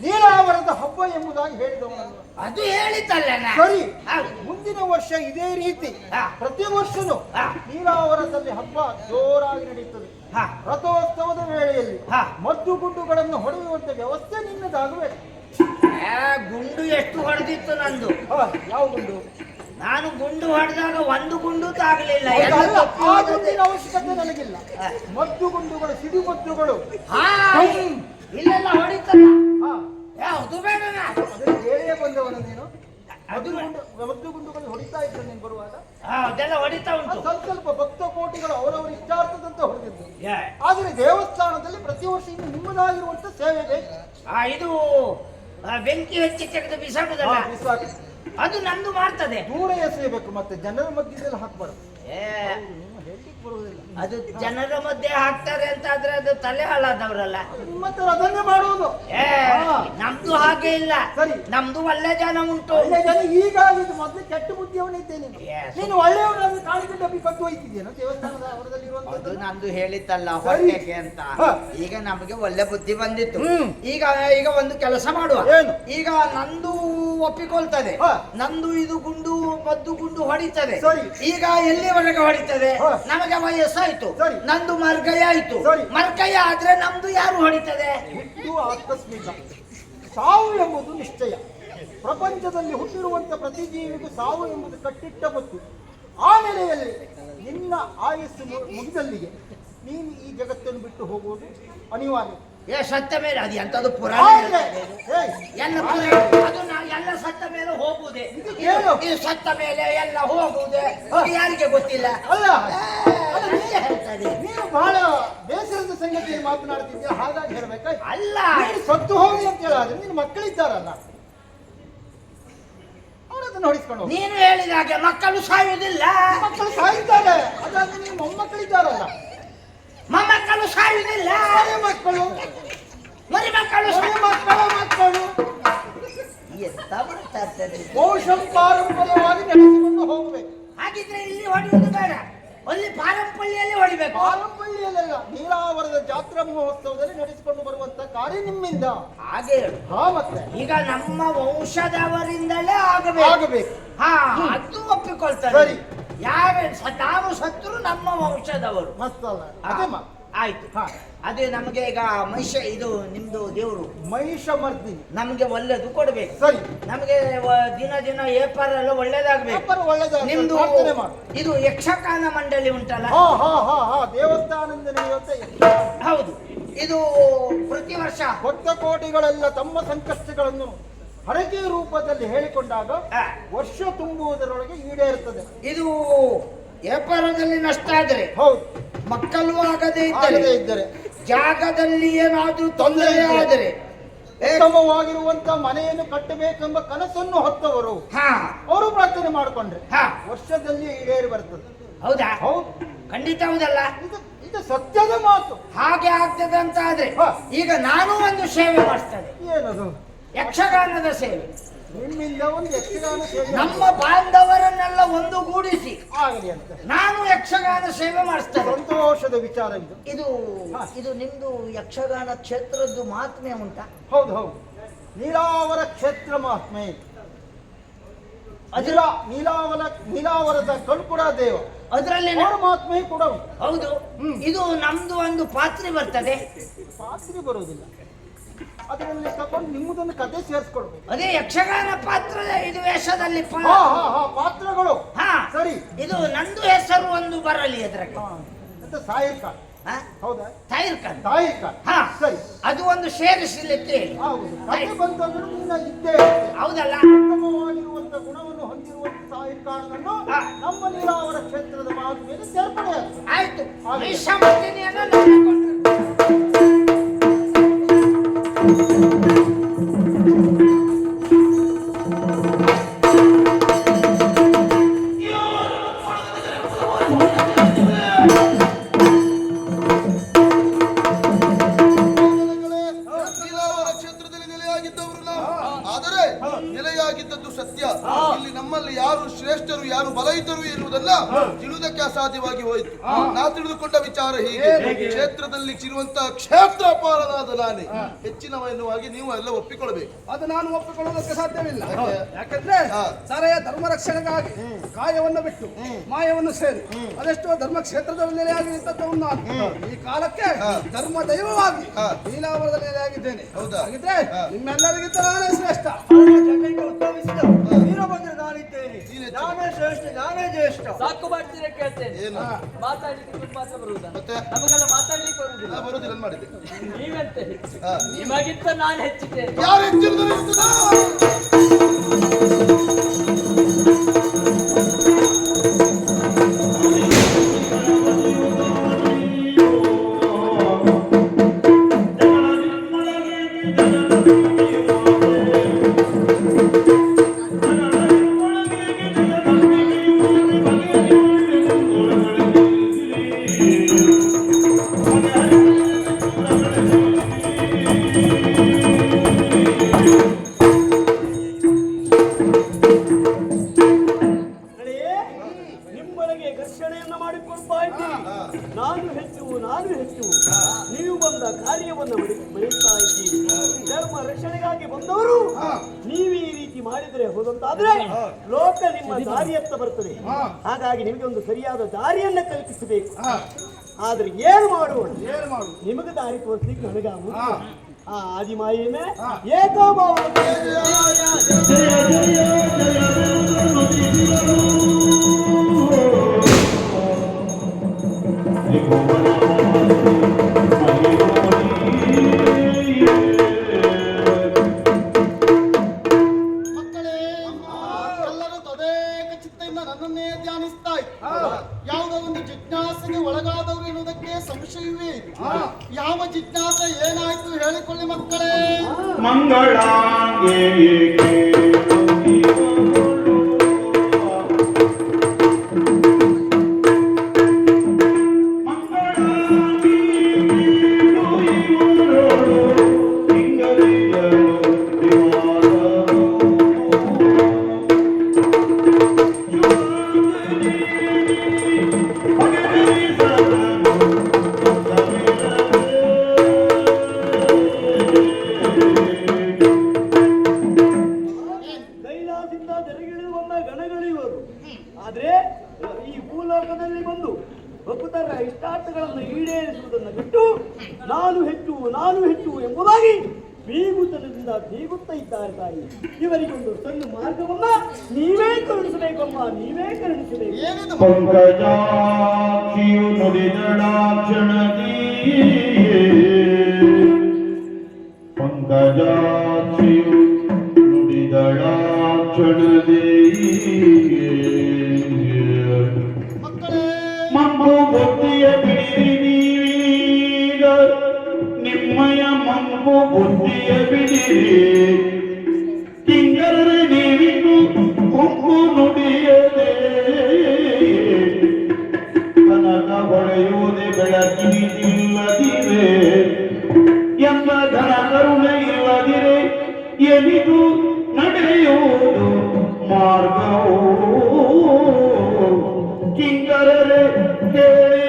ನೀರಾವರದ ಹಬ್ಬ ಎಂಬುದಾಗಿ ಹೇಳಿದವನಲ್ಲ. ಅದು ಹೇಳಿತಲ್ಲ ನಾ. ಸರಿ, ಹೌದು. ಮುಂದಿನ ವರ್ಷ ಇದೇ ರೀತಿ ಹಾ. ಪ್ರತಿ ವರ್ಷನೂ ಹಾ. ನೀರಾವರದಲ್ಲಿ ಹಬ್ಬ ಜೋರಾಗಿ ನಡೀತದೆ. ಹಾ. ರಥೋತ್ಸವದ ವೇಳೆಯಲ್ಲಿ ಹಾ. ಮದ್ದು ಗುಂಡುಗಳನ್ನು ಹೊಡೆಯುವಂತ ವ್ಯವಸ್ಥೆ ನಿನ್ನದಾಗಬೇಕು. ಗುಂಡು ಎಷ್ಟು ಹೊಡೆದಿತ್ತು ನಂದು? ಯಾವ ಗುಂಡು? ನಾನು ಗುಂಡು ಹೊಡೆದಾಗ ಒಂದು ಗುಂಡು ತಾಗಲಿಲ್ಲ. ಅಲ್ಲ, ಆ ಗುಂಡಿನ ಅವಶ್ಯಕತೆ ನನಗಿಲ್ಲ. ಮದ್ದು ಗುಂಡುಗಳು, ಸಿಡಿಮದ್ದುಗಳು ಇಲ್ಲೆಲ್ಲ ಹೊಡಿತಲ್ಲ. ಹಾ. ಯಾವುದು ಬೇಡ. ಅದನ್ನ ಹೇಳೇ ಬಂದವನು ನೀನು. ಮದ್ದು ಗುಂಡುಗಳು ಹೊಡಿತಾ ಇದ್ರು ನೀನು ಬರುವಾಗ. ಅದೆಲ್ಲ ಹೊಡಿತಾ ಉಂಟು. ಸ್ವಲ್ಪ ಸ್ವಲ್ಪ ಭಕ್ತ ಕೋಟಿಗಳು ಅವರವರ ಇಷ್ಟಾರ್ಥದಂತ ಹೊಡೆದಿದ್ದು. ಆದ್ರೆ ದೇವಸ್ಥಾನದಲ್ಲಿ ಪ್ರತಿ ವರ್ಷ ಇನ್ನು ನಿಮ್ಮದಾಗಿರುವಂತ ಸೇವೆ ಬೇಕು. ಇದು ಬೆಂಕಿ ಹಚ್ಚಿ ತೆಗೆದು ಬಿಸಾಡುದಲ್ಲ, ಬಿಸಾಕಿ. ಅದು ನಂದು ಮಾಡ್ತದೆ. ದೂರ ಎಸೆಯಬೇಕು, ಮತ್ತೆ ಜನರ ಮಧ್ಯದಲ್ಲಿ ಹಾಕ್ಬಾರ್ದು. ಹೇಳ್ಲಿಕ್ಕೆ ಬರುವುದಿಲ್ಲ. ಅದು ಜನರ ಮಧ್ಯೆ ಹಾಕ್ತಾರೆ ಅಂತ ಆದ್ರೆ ಅದು ತಲೆ ಹಾಳಾದವರಲ್ಲ. ಮತ್ತೆ ಅದನ್ನೇ ಮಾಡುವುದು. ನಮ್ದು ಹಾಗೆ ಇಲ್ಲ. ಸರಿ, ನಮ್ದು ಒಳ್ಳೆ ಜನ ಉಂಟು. ಒಳ್ಳೆ ಜನ ಈಗ ಇದು ಮೊದಲು ಕೆಟ್ಟ ಬುದ್ಧಿಯವನಿದ್ದೇನೆ. ನೀನು ಒಳ್ಳೆಯವನಾದ್ರೆ ಕಾಣಿಕೆ ಡಬ್ಬಿ ಕದ್ದು ಹೋಯ್ತಿದ್ದೇನೋ ದೇವಸ್ಥಾನದ ಅವರದಲ್ಲಿರುವಂತದ್ದು. ಅದು ನಂದು ಹೇಳಿತ್ತಲ್ಲ ಹೊಟ್ಟೆಗೆ ಅಂತ. ಈಗ ನಮಗೆ ಒಳ್ಳೆ ಬುದ್ಧಿ ಬಂದಿತ್ತು. ಈಗ ಈಗ ಒಂದು ಕೆಲಸ ಮಾಡುವ. ಏನು? ಈಗ ನಂದು ಒಪ್ಪಿಕೊಳ್ತದೆ. ನಂದು ಇದು ಗುಂಡು ಮದ್ದು ಗುಂಡು ಹೊಡಿತದೆ. ಸರಿ. ಈಗ ಎಲ್ಲಿವರೆಗೆ ಹೊಡಿತದೆ? ನಮಗೆ ವಯಸ್ಸಾಯ್ತು. ನಂದು ಮರ್ಗಯ ಆಯ್ತು. ಮರ್ಗಯ ಆದ್ರೆ ನಮ್ದು ಯಾರು ಹೊಡಿತದೆ? ಇದು ಆಕಸ್ಮಿಕ. ಸಾವು ಎಂಬುದು ನಿಶ್ಚಯ. ಪ್ರಪಂಚದಲ್ಲಿ ಹುಟ್ಟಿರುವಂತ ಪ್ರತಿ ಜೀವಿಗೂ ಸಾವು ಎಂಬುದು ಕಟ್ಟಿಟ್ಟ ಗೊತ್ತು. ಆ ನೆಲೆಯಲ್ಲಿ ನಿನ್ನ ಆಯಸ್ಸು ಮುಗಿದಲ್ಲಿಗೆ ನೀನು ಈ ಜಗತ್ತನ್ನು ಬಿಟ್ಟು ಹೋಗುವುದು ಅನಿವಾರ್ಯ. ಸತ್ತ ಮೇಲೆ ಅದು ಎಂತದು ಪುರಾಣ ಎಲ್ಲ ಸತ್ತ ಮೇಲೆ ಹೋಗುವುದೇ. ಇದು ಸತ್ತ ಮೇಲೆ ಎಲ್ಲ ಹೋಗುವುದೇ ಯಾರಿಗೆ ಗೊತ್ತಿಲ್ಲ. ಅಲ್ಲ, ನೀನು ಬಹಳ ಬೇಸರದ ಸಂಗತಿಯಲ್ಲಿ ಮಾತನಾಡ್ತಿದ್ಯಾ, ಹಾಗಾಗಿ ಹೇಳ್ಬೇಕಾಯ್ತು. ಅಲ್ಲ, ಸತ್ತು ಹೋಗಿ ಅಂತ ಹೇಳಿದ್ರೆ ನಿನ್ನ ಮಕ್ಕಳಿದ್ದಾರಲ್ಲ, ಅವರದನ್ನು ಹೊಡಿಸ್ಕೊಂಡು ಹೋಗು. ನೀನು ಹೇಳಿದ ಹಾಗೆ ಮಕ್ಕಳು ಸಾಯುವುದಿಲ್ಲ. ಮಕ್ಕಳು ಸಾಯಿದ್ದಾರೆ, ಅದಾದ್ರೆ ನಿಮ್ಮ ಮೊಮ್ಮಕ್ಕಳಿದ್ದಾರಲ್ಲ. ಮೊಮ್ಮಕ್ಕಳು ಸಾಯುವುದಿಲ್ಲ. ಮಕ್ಕಳು ಮರಿ ಮಕ್ಕಳು ಮಕ್ಕಳು ಎಂತ ಮಾತಾಡ್ತಾರೆ? ವಂಶಂ ಪಾರಂಪರ್ಯವಾಗಿ ನಡೆಸಿಕೊಂಡು ಹೋಗಬೇಕು. ಹಾಗಿದ್ರೆ ಇಲ್ಲಿ ಹೊಡೆಯುವುದು ಬೇಡ, ಅಲ್ಲಿ ಪಾರಂಪಳ್ಳಿಯಲ್ಲಿ ಹೊಡಿಬೇಕು. ಪಾರಂಪಳ್ಳಿಯಲ್ಲ, ನೀರಾವರದ ಜಾತ್ರಾ ಮಹೋತ್ಸವದಲ್ಲಿ ನಡೆಸಿಕೊಂಡು ಬರುವಂತ ಕಾರ್ಯ ನಿಮ್ಮಿಂದ. ಹಾಗೆ ಮತ್ತೆ ಈಗ ನಮ್ಮ ವಂಶದವರಿಂದಲೇ ಆಗಬೇಕು. ಹಾ, ಅದು ಒಪ್ಪಿಕೊಳ್ತಾರೆ. ಸರಿ, ಯಾರು ನಾವು ಸತ್ರು ನಮ್ಮ ವಂಶದವರು ಮತ್ತಲ್ಲ. ಆಯ್ತು. ಅದೇ ನಮಗೆ ಈಗ ಇದು ನಿಮ್ದು ದೇವರು ಮಹಿಷಮರ್ದಿನಿ ನಮಗೆ ಒಳ್ಳೇದು ಕೊಡ್ಬೇಕು. ಸರಿ, ನಮಗೆ ದಿನ ದಿನ ಏಪಾರ ಎಲ್ಲ ಒಳ್ಳೇದಾಗ್ಬೇಕು. ನಿಮ್ದು ಇದು ಯಕ್ಷಗಾನ ಮಂಡಳಿ ಉಂಟಲ್ಲ, ದೇವಸ್ಥಾನದಿಂದ ನಡೆಯುವಂತ. ಹೌದು, ಇದು ಪ್ರತಿ ವರ್ಷ ಭಕ್ತ ಕೋಟಿಗಳೆಲ್ಲ ತಮ್ಮ ಸಂಕಷ್ಟಗಳನ್ನು ಹರಕೆ ರೂಪದಲ್ಲಿ ಹೇಳಿಕೊಂಡಾಗ ವರ್ಷ ತುಂಬುವುದರೊಳಗೆ ಈಡೇರುತ್ತದೆ. ಇದು ವ್ಯಾಪಾರದಲ್ಲಿ ನಷ್ಟ ಆದರೆ, ಹೌದು, ಮಕ್ಕಳು ಆಗದೇ ಇದ್ದರೆ, ಜಾಗದಲ್ಲಿ ಏನಾದ್ರೂ ತೊಂದರೆ ಆದರೆ, ಉತ್ತಮವಾಗಿರುವಂತ ಮನೆಯನ್ನು ಕಟ್ಟಬೇಕೆಂಬ ಕನಸನ್ನು ಹೊತ್ತವರು ಅವರು ಪ್ರಾರ್ಥನೆ ಮಾಡಿಕೊಂಡ್ರೆ ವರ್ಷದಲ್ಲಿ ಈಡೇರಿ ಬರ್ತದೆ. ಹೌದಾ? ಹೌದು, ಖಂಡಿತ ಹೌದಲ್ಲ. ಇದು ಸತ್ಯದ ಮಾತು. ಹಾಗೆ ಆಗ್ತದೆ ಅಂತ ಆದ್ರೆ ಈಗ ನಾನು ಒಂದು ಸೇವೆ ಮಾಡಿಸ್ತೇನೆ. ಏನದು? ಯಕ್ಷಗಾನದ ಸೇವೆ. ನಿಮ್ಮಿಂದ ಒಂದು ಯಕ್ಷಗಾನ ಸೇವೆ ನಮ್ಮ ಬಾಂಧವರನ್ನೆಲ್ಲ ಒಂದುಗೂಡಿಸಿ ಆಗಲಿ ಅಂತ ನಾನು ಯಕ್ಷಗಾನ ಸೇವೆ ಮಾಡಿಸ್ತೇನೆ. ಸಂತೋಷದ ವಿಚಾರ ಇದು. ಇದು ನಿಮ್ದು ಯಕ್ಷಗಾನ ಕ್ಷೇತ್ರದ್ದು ಮಹಾತ್ಮೆ ಉಂಟಾ? ಹೌದು ಹೌದು, ನೀರಾವರ ಕ್ಷೇತ್ರ ಮಹಾತ್ಮೆ. ನೀಲಾವರದ ಕಳ್ಕುಡ ದೇವ ಅದರಲ್ಲಿ ಪರಮಾತ್ಮೆ ಕೂಡ ಉಂಟು. ಹೌದು. ಇದು ನಮ್ದು ಒಂದು ಪಾತ್ರೆ ಬರ್ತದೆ. ಪಾತ್ರೆ ಬರುವುದಿಲ್ಲ, ಅದರಲ್ಲಿ ತಕೊಂಡು ನಿಮ್ಮದೊಂದು ಕತೆ ಸೇರಿಸ್ಕೊಳ್ಬೇಕು. ಅದೇ ಯಕ್ಷಗಾನ ಪಾತ್ರ ಇದು ವೇಷದಲ್ಲಿ ಪಾತ್ರಗಳು ಹಾ ಸರಿ. ಇದು ನಂದು ಹೆಸರು ಒಂದು ಬರಲಿ ಅದ್ರಾಗೆ. ಅಂತ ಸಾಯಿರ್ ಖಾನ್. ಹೌದಾ? ತಾಯಿರ್ ಖಾನ್. ತಾಯಿರ್ ಖಾನ್. ಹಾ ಸರಿ, ಅದು ಒಂದು ಸೇರಿಸಲಿಕ್ಕೆ ಹೇಳಿ. ಹೌದು. ಕತೆ ಬಂತಂದ್ರೆ ನಿನ್ನ ಇದ್ದೇ ಹೌದಲ್ಲ? ಉತ್ತಮವಾಗಿರುವಂತ ಗುಣವನ್ನು ಹೊಂದಿರುವಂತ ಸಾಯಿರ್ ಖಾನನ್ನು ನಮ್ಮ ನೀಲಾವರ ಕ್ಷೇತ್ರದ ಮಾತು ಮೇಲೆ ಸೇರ್ಪಡೆ ಆಗ್ತದೆ. ಆಯ್ತು. ವಿಷಮತಿನಿಯನ್ನು ನೋಡಿಕೊಂಡ್ರು. ನೀಲಾವರ ಕ್ಷೇತ್ರದಲ್ಲಿ ನೆಲೆಯಾಗಿದ್ದವರು ನಾವು. ಆದರೆ ನೆಲೆಯಾಗಿದ್ದದ್ದು ಸತ್ಯ. ಇಲ್ಲಿ ನಮ್ಮಲ್ಲಿ ಯಾರು ಶ್ರೇಷ್ಠರು ಯಾರು ಬಲಯಿತರು ಎನ್ನುವುದನ್ನ ತಿಳಿಯುವುದಕ್ಕೆ ಅಸಾಧ್ಯವಾಗಿ ಹೋಯಿತು. ನಾ ತಿಳಿದುಕೊಂಡ ವಿಚಾರ ಹೀಗೆ: ಕ್ಷೇತ್ರದಲ್ಲಿ ಇರುವಂತಹ ಕ್ಷೇತ್ರಪಾಲನಾದ ನಾನೇ ಹೆಚ್ಚಿನವ ಎನ್ನುವಾಗಿ ನೀವು ಎಲ್ಲ ಒಪ್ಪಿಕೊಳ್ಳಬೇಕು. ಅದು ನಾನು ಒಪ್ಪಿಕೊಳ್ಳೋದಕ್ಕೆ ಸಾಧ್ಯವಿಲ್ಲ. ಯಾಕಂದ್ರೆ ಸರೆಯ ಧರ್ಮ ರಕ್ಷಣೆಗಾಗಿ ಕಾಯವನ್ನು ಬಿಟ್ಟು ಮಾಯವನ್ನು ಸೇರಿ ಅದೆಷ್ಟೋ ಧರ್ಮ ಕ್ಷೇತ್ರದಲ್ಲಿ ನೆಲೆಯಾಗಿ ನಿಂತದ್ದವನು ನಾನು. ಈ ಕಾಲಕ್ಕೆ ಧರ್ಮ ದೈವವಾಗಿ ನೀಲಾವರದ ನೆಲೆಯಾಗಿದ್ದೇನೆ. ಹೌದಾ? ಹಾಗಿದ್ರೆ ನಿಮ್ಮೆಲ್ಲರಿಗಿಂತ ನಾನೇ ಶ್ರೇಷ್ಠ. ಉದ್ಭವಿಸಿದ ವೀರಭದ್ರ ನಾನಿದ್ದೇನೆ. ನಾನೇ ಶ್ರೇಷ್ಠ, ನಾನೇ ಜ್ಯೇಷ್ಠ. ಸಾಕು ಮಾಡ್ತೀರಾ ಕೇಳ್ತೇನೆ. ಏನು? ಮಾತಾಡ್ಲಿಕ್ಕೆ ತುಂಬ ಮಾತ್ರ ಬರುವುದಾ? ಮತ್ತೆ ನಮಗೆಲ್ಲ ಮಾತಾಡ್ಲಿಕ್ಕೆ ಬರುವುದಿಲ್ಲ. ಬರುದಿಲ್ಲ ಮಾಡಿದ್ದೆ. ನೀವೆಂತ ಹೆಚ್ಚು? ನಿಮಗಿಂತ ನಾನು ಹೆಚ್ಚಿದ್ದೇನೆ. ಯಾರು ಹೆಚ್ಚಿರುವುದಿಲ್ಲ? ನಿಮ್ಮೊಳಗೆ ಘರ್ಷಣೆಯನ್ನ ಮಾಡಿಕೊಳ್ತಾ ಇದ್ದೀರಿ. ನಾನು ಹೆಚ್ಚು, ನಾನು ಹೆಚ್ಚು. ನೀವು ಬಂದ ಕಾರ್ಯವನ್ನು ಬರೀತಾ ಇದ್ದೀರಿ. ಧರ್ಮ ರಕ್ಷಣೆಗಾಗಿ ಬಂದವರು ನೀವು ಈ ರೀತಿ ಮಾಡಿದರೆ ಹೋದಂತಾದ್ರೆ ಲೋಕ ನಿಮ್ಮ ದಾರಿಯತ್ತ ಬರ್ತದೆ. ಹಾಗಾಗಿ ನಿಮಗೆ ಒಂದು ಸರಿಯಾದ ದಾರಿಯನ್ನ ಕಲ್ಪಿಸಬೇಕು. ಆದ್ರೆ ಏನು ಮಾಡೋಣ? ನಿಮಗೆ ದಾರಿ ತೋರಿಸ್ಲಿಕ್ಕೆ ನನಗಾಗುವುದು ಆ ಆದಿಮಾಯೇನೆ ಏಕಭಾವ. ಮಕ್ಕಳೇ, ಎಲ್ಲರೂ ತದೇಕ ಚಿತ್ತದಿಂದ ನನ್ನನ್ನೇ ಧ್ಯಾನಿಸ್ತಾ ಇತ್ತು. ಯಾವುದೋ ಒಂದು ಜಿಜ್ಞಾಸೆಗೆ ಒಳಗಾದವರು ಎನ್ನುವುದಕ್ಕೆ ಸಂಶಯವೇ ಇದೆ. ಯಾವ ಜಿಜ್ಞಾಸೆ ಏನಾಯ್ತು ಹೇಳಿಕೊಳ್ಳಿ ಮಕ್ಕಳೇ. ಮಂಗಳಾಂಗೆ ಕೈಲಾಸದಿಂದ ತೆರೆಗಿಳಿದು ಬಂದ ಗಣಗಳಿವರು. ಆದ್ರೆ ಈ ಭೂಲೋಕದಲ್ಲಿ ಬಂದು ಭಕ್ತರ ಇಷ್ಟಾರ್ಥಗಳನ್ನು ಈಡೇರಿಸುವುದನ್ನು ಬಿಟ್ಟು ನಾನು ಹೆಚ್ಚು, ನಾನು ಹೆಚ್ಚು ಎಂಬುದಾಗಿ ಬೀಗುತ್ತನದಿಂದ ಬೀಗುತ್ತಾ ಇದ್ದಾರೆ ತಾಯಿ. ಇವರಿಗೊಂದು ಸಣ್ಣ ಮಾರ್ಗವನ್ನ ನೀವೇ ಕರುಣಿಸಬೇಕಮ್ಮ, ನೀವೇ ಕರುಣಿಸಬೇಕು. ಏನಿದು ಪಂಕಜಾಕ್ಷಿಯು ನುಡಿದಳಾಕ್ಷಣದಿ ಪಂಕಜಾಕ್ಷಿಯು ನುಡಿದಳಾಕ್ಷಣದಿ ಮಕ್ಕಳೇ, ಮಂಬು ಬುದ್ಧಿಯ ಬಿಡಿರಿ ನೀವೀಗ ನಿಮ್ಮಯ ಮಂಬು ಬುದ್ಧಿಯ ಬಿಡಿರಿ ತಿಂಗರ ನೀವಿನ್ನು ಕೊಂಕು ನುಡಿಯದೆ ಕನಕ ಹೊಳೆಯುವುದೇ ಬೆಳಕಿನಿಲ್ಲದಿರೆ ಎಂಬ ಘನ ಕರುಣೆ ಇಲ್ಲದಿರೆ ಎನಿದು ನಡೆಯುವುದು ಮಾರ್ಗವೋ ಕಿಂಕರರೆ ಕೇಳಿ.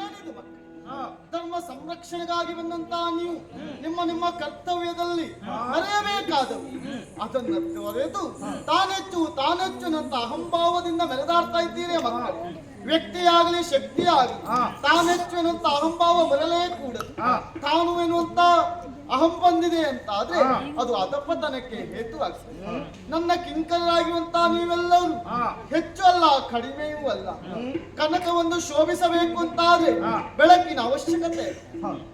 ಏನಿದು ಮಕ್ಕಳೇ? ಧರ್ಮ ಸಂರಕ್ಷಣೆಗಾಗಿ ಬಂದಂತ ನೀವು ನಿಮ್ಮ ನಿಮ್ಮ ಕರ್ತವ್ಯದಲ್ಲಿ ಮರೆಯಬೇಕಾದ ವ್ಯಕ್ತಿಯಾದವು ಅದನ್ನ ತೊರೆದು ತಾನೆಚ್ಚುನಂತ ಅಹಂಭಾವದಿಂದ ಮೆರೆದಾಡ್ತಾ ಇದ್ದೀರಿ ಮಕ್ಕಳು. ವ್ಯಕ್ತಿಯಾಗಲಿ ಶಕ್ತಿಯಾಗಲಿ ತಾನೆಚ್ಚುನಂತ ಅಹಂಭಾವ ಬರಲೇ ಕೂಡದು. ತಾನು ಎನ್ನುವಂತ ಅಹಂ ಬಂದಿದೆ ಅಂತ ಆದ್ರೆ ಅದು ಅಧಪತನಕ್ಕೆ ಹೇತು ಆಗ್ತದೆ. ನನ್ನ ಕಿಂಕರರಾಗಿರುವಂತ ನೀವೆಲ್ಲರೂ ಹೆಚ್ಚು ಅಲ್ಲ ಕಡಿಮೆಯೂ ಅಲ್ಲ. ಕನಕವನ್ನು ಶೋಭಿಸಬೇಕು ಅಂತ ಆದ್ರೆ ಬೆಳಕಿನ ಅವಶ್ಯಕತೆ.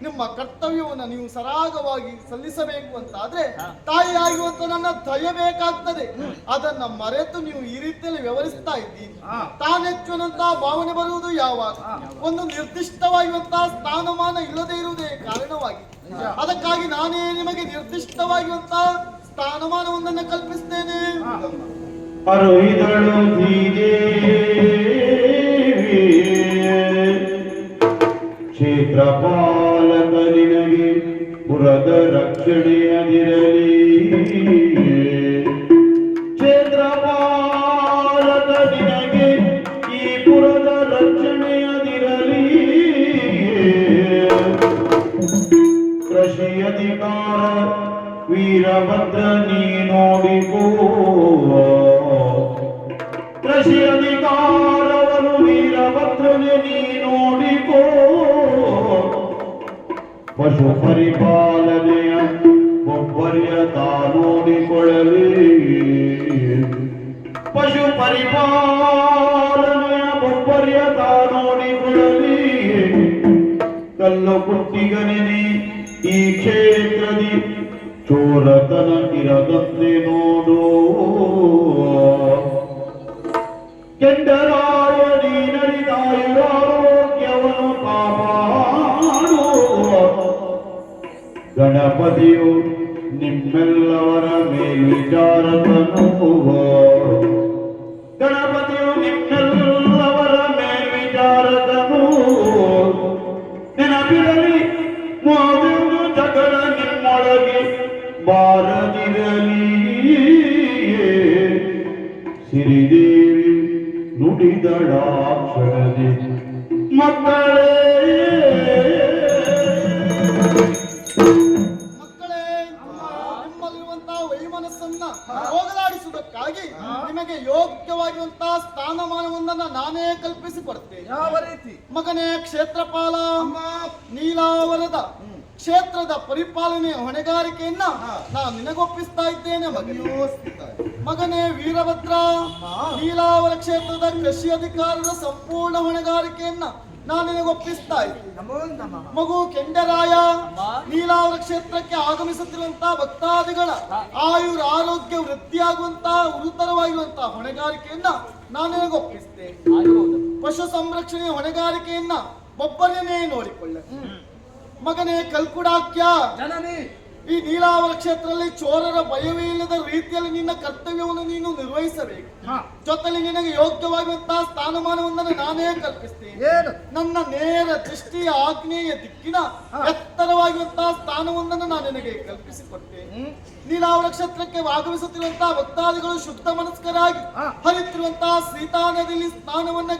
ನಿಮ್ಮ ಕರ್ತವ್ಯವನ್ನು ನೀವು ಸರಾಗವಾಗಿ ಸಲ್ಲಿಸಬೇಕು ಅಂತ ಆದ್ರೆ ತಾಯಿ ಆಗಿರುವಂತ ನನ್ನ ದಯಬೇಕಾಗ್ತದೆ. ಅದನ್ನ ಮರೆತು ನೀವು ಈ ರೀತಿಯಲ್ಲಿ ವ್ಯವಹರಿಸ್ತಾ ಇದ್ದೀರಿ. ತಾನೆಚ್ಚುವಂತ ಭಾವನೆ ಬರುವುದು ಯಾವಾಗ? ಒಂದು ನಿರ್ದಿಷ್ಟವಾಗಿರುವಂತಹ ಸ್ಥಾನಮಾನ ಇಲ್ಲದೆ ಇರುವುದೇ ಕಾರಣವಾಗಿ. ಅದಕ್ಕಾಗಿ ನಾನೇ ನಿಮಗೆ ನಿರ್ದಿಷ್ಟವಾಗಿರುವಂತಹ ಸ್ಥಾನಮಾನವೊಂದನ್ನು ಕಲ್ಪಿಸ್ತೇನೆ. ಅರುಹಿದಳು ಕ್ಷೇತ್ರಪಾಲಕ ನಿನಗೆ ಪುರದ ರಕ್ಷಣೆಯದಿರಲಿ. ಕ್ಷೇತ್ರಪಾಲಕ ನಿನಗೆ ಈ ಪುರದ ರಕ್ಷಣೆಯದಿರಲಿ. ಕೃಷಿ ಅಧಿಕಾರ ವೀರಭದ್ರ ನೀ ನೋಡಿಕೋ. ಕೃಷಿ ಅಧಿಕಾರವನ್ನು ವೀರಭದ್ರನೇ ನೀ ನೋಡಿಕೋ. ಪಶು ಪರಿಪಾಲನೆಯ ಒಬ್ಬರ್ಯ ತಾ ನೋಡಿಕೊಳ್ಳಲಿ. ಪಶು ಪರಿಪಾಲನೆಯ ಒಬ್ಬರ್ಯ ತಾ ನೋಡಿಕೊಳ್ಳಲಿ. ಕಲ್ಲು ಕುಟ್ಟಿಗನೇ ಈ ಕ್ಷೇತ್ರದಿ ಚೋರತನ ಇರದಂತೆ ನೋಡು. ಕೆಂಡರಾಯ ನೀನರಿದಾಯುರಾರೋಗ್ಯವನ್ನು ಕಾಪಾಡು. ಗಣಪತಿಯು ನಿಮ್ಮೆಲ್ಲವರ ಮೇಲ್ವಿಚಾರಕನು. ಗಣಪತಿಯು ನಿಮ್ಮೆಲ್ಲವರ ಮೇಲ್ವಿಚಾರಕನು. ನೆನಪಿರಲಿ ಮೋದೆಂದು ಜಗಳ ನಿಮ್ಮೊಳಗೆ ಬಾರದಿರಲಿ. ಸಿರಿದೇವಿ ನುಡಿದಳಾಕ್ಷರದಿ ಮಕ್ಕಳೇ ನಿಮ್ಮಲ್ಲಿರುವಂತಹ ವೈಮನಸ್ಸನ್ನ ಹೋಗಲಾಡಿಸುವುದಕ್ಕಾಗಿ ನಿಮಗೆ ಯೋಗ್ಯವಾಗಿರುವಂತಹ ಸ್ಥಾನಮಾನವೊಂದನ್ನು ನಾನೇ ಕಲ್ಪಿಸಿಕೊಡ್ತೇನೆ. ಯಾವ ರೀತಿ? ಮಗನೇ ಕ್ಷೇತ್ರಪಾಲ, ನೀಲಾವರದ ಕ್ಷೇತ್ರದ ಪರಿಪಾಲನೆಯ ಹೊಣೆಗಾರಿಕೆಯನ್ನ ನಾನು ನಿನಗೊಪ್ಪಿಸ್ತಾ ಇದ್ದೇನೆ ಮಗನೇ ವೀರಭದ್ರ. ನೀಲಾವರ ಕ್ಷೇತ್ರದ ಕೃಷಿ ಅಧಿಕಾರದ ಸಂಪೂರ್ಣ ಹೊಣೆಗಾರಿಕೆಯನ್ನ ನಾನು ನಿನಗೊಪ್ಪಿಸ್ತಾ ಇದ್ದೀನಿ. ಮಗು ಕೆಂಡರಾಯ, ನೀಲಾವರ ಕ್ಷೇತ್ರಕ್ಕೆ ಆಗಮಿಸುತ್ತಿರುವಂತಹ ಭಕ್ತಾದಿಗಳ ಆಯುರ್ ಆರೋಗ್ಯ ವೃದ್ಧಿಯಾಗುವಂತಹ ಗುರುತರವಾಗಿರುವಂತಹ ಹೊಣೆಗಾರಿಕೆಯನ್ನ ನಾನು ನಿನಗೊಪ್ಪಿಸ್ತೇನೆ. ಪಶು ಸಂರಕ್ಷಣೆಯ ಹೊಣೆಗಾರಿಕೆಯನ್ನ ಒಬ್ಬರನ್ನೇ ನೋಡಿಕೊಳ್ಳ. ಮಗನೇ ಕಲ್ಕುಡಾಕ್ಯ, ಈ ನೀಲಾವರ ಕ್ಷೇತ್ರದಲ್ಲಿ ಚೋರರ ಭಯವೇ ಇಲ್ಲದ ರೀತಿಯಲ್ಲಿ ನಿನ್ನ ಕರ್ತವ್ಯವನ್ನು ನೀನು ನಿರ್ವಹಿಸಬೇಕು. ಜೊತೆಲಿ ನಿನಗೆ ಯೋಗ್ಯವಾಗಿರುವಂತಹ ಸ್ಥಾನಮಾನವೊಂದನ್ನು ನಾನೇ ಕಲ್ಪಿಸ್ತೇನೆ. ನನ್ನ ನೇರ ದೃಷ್ಟಿಯ ಆಗ್ನೇಯ ದಿಕ್ಕಿನ ಎತ್ತರವಾಗಿರುವಂತಹ ಸ್ಥಾನವೊಂದನ್ನು ನಾನು ನಿನಗೆ ಕಲ್ಪಿಸಿಕೊಡ್ತೇನೆ. ನೀಲಾವರ ಕ್ಷೇತ್ರಕ್ಕೆ ಆಗಮಿಸುತ್ತಿರುವಂತಹ ಭಕ್ತಾದಿಗಳು ಶುದ್ಧ ಮನಸ್ಕರಾಗಿ ಹರಿತಿರುವಂತಹ ಸೀತಾ ನದಿಯಲ್ಲಿ ಸ್ನಾನವನ್ನ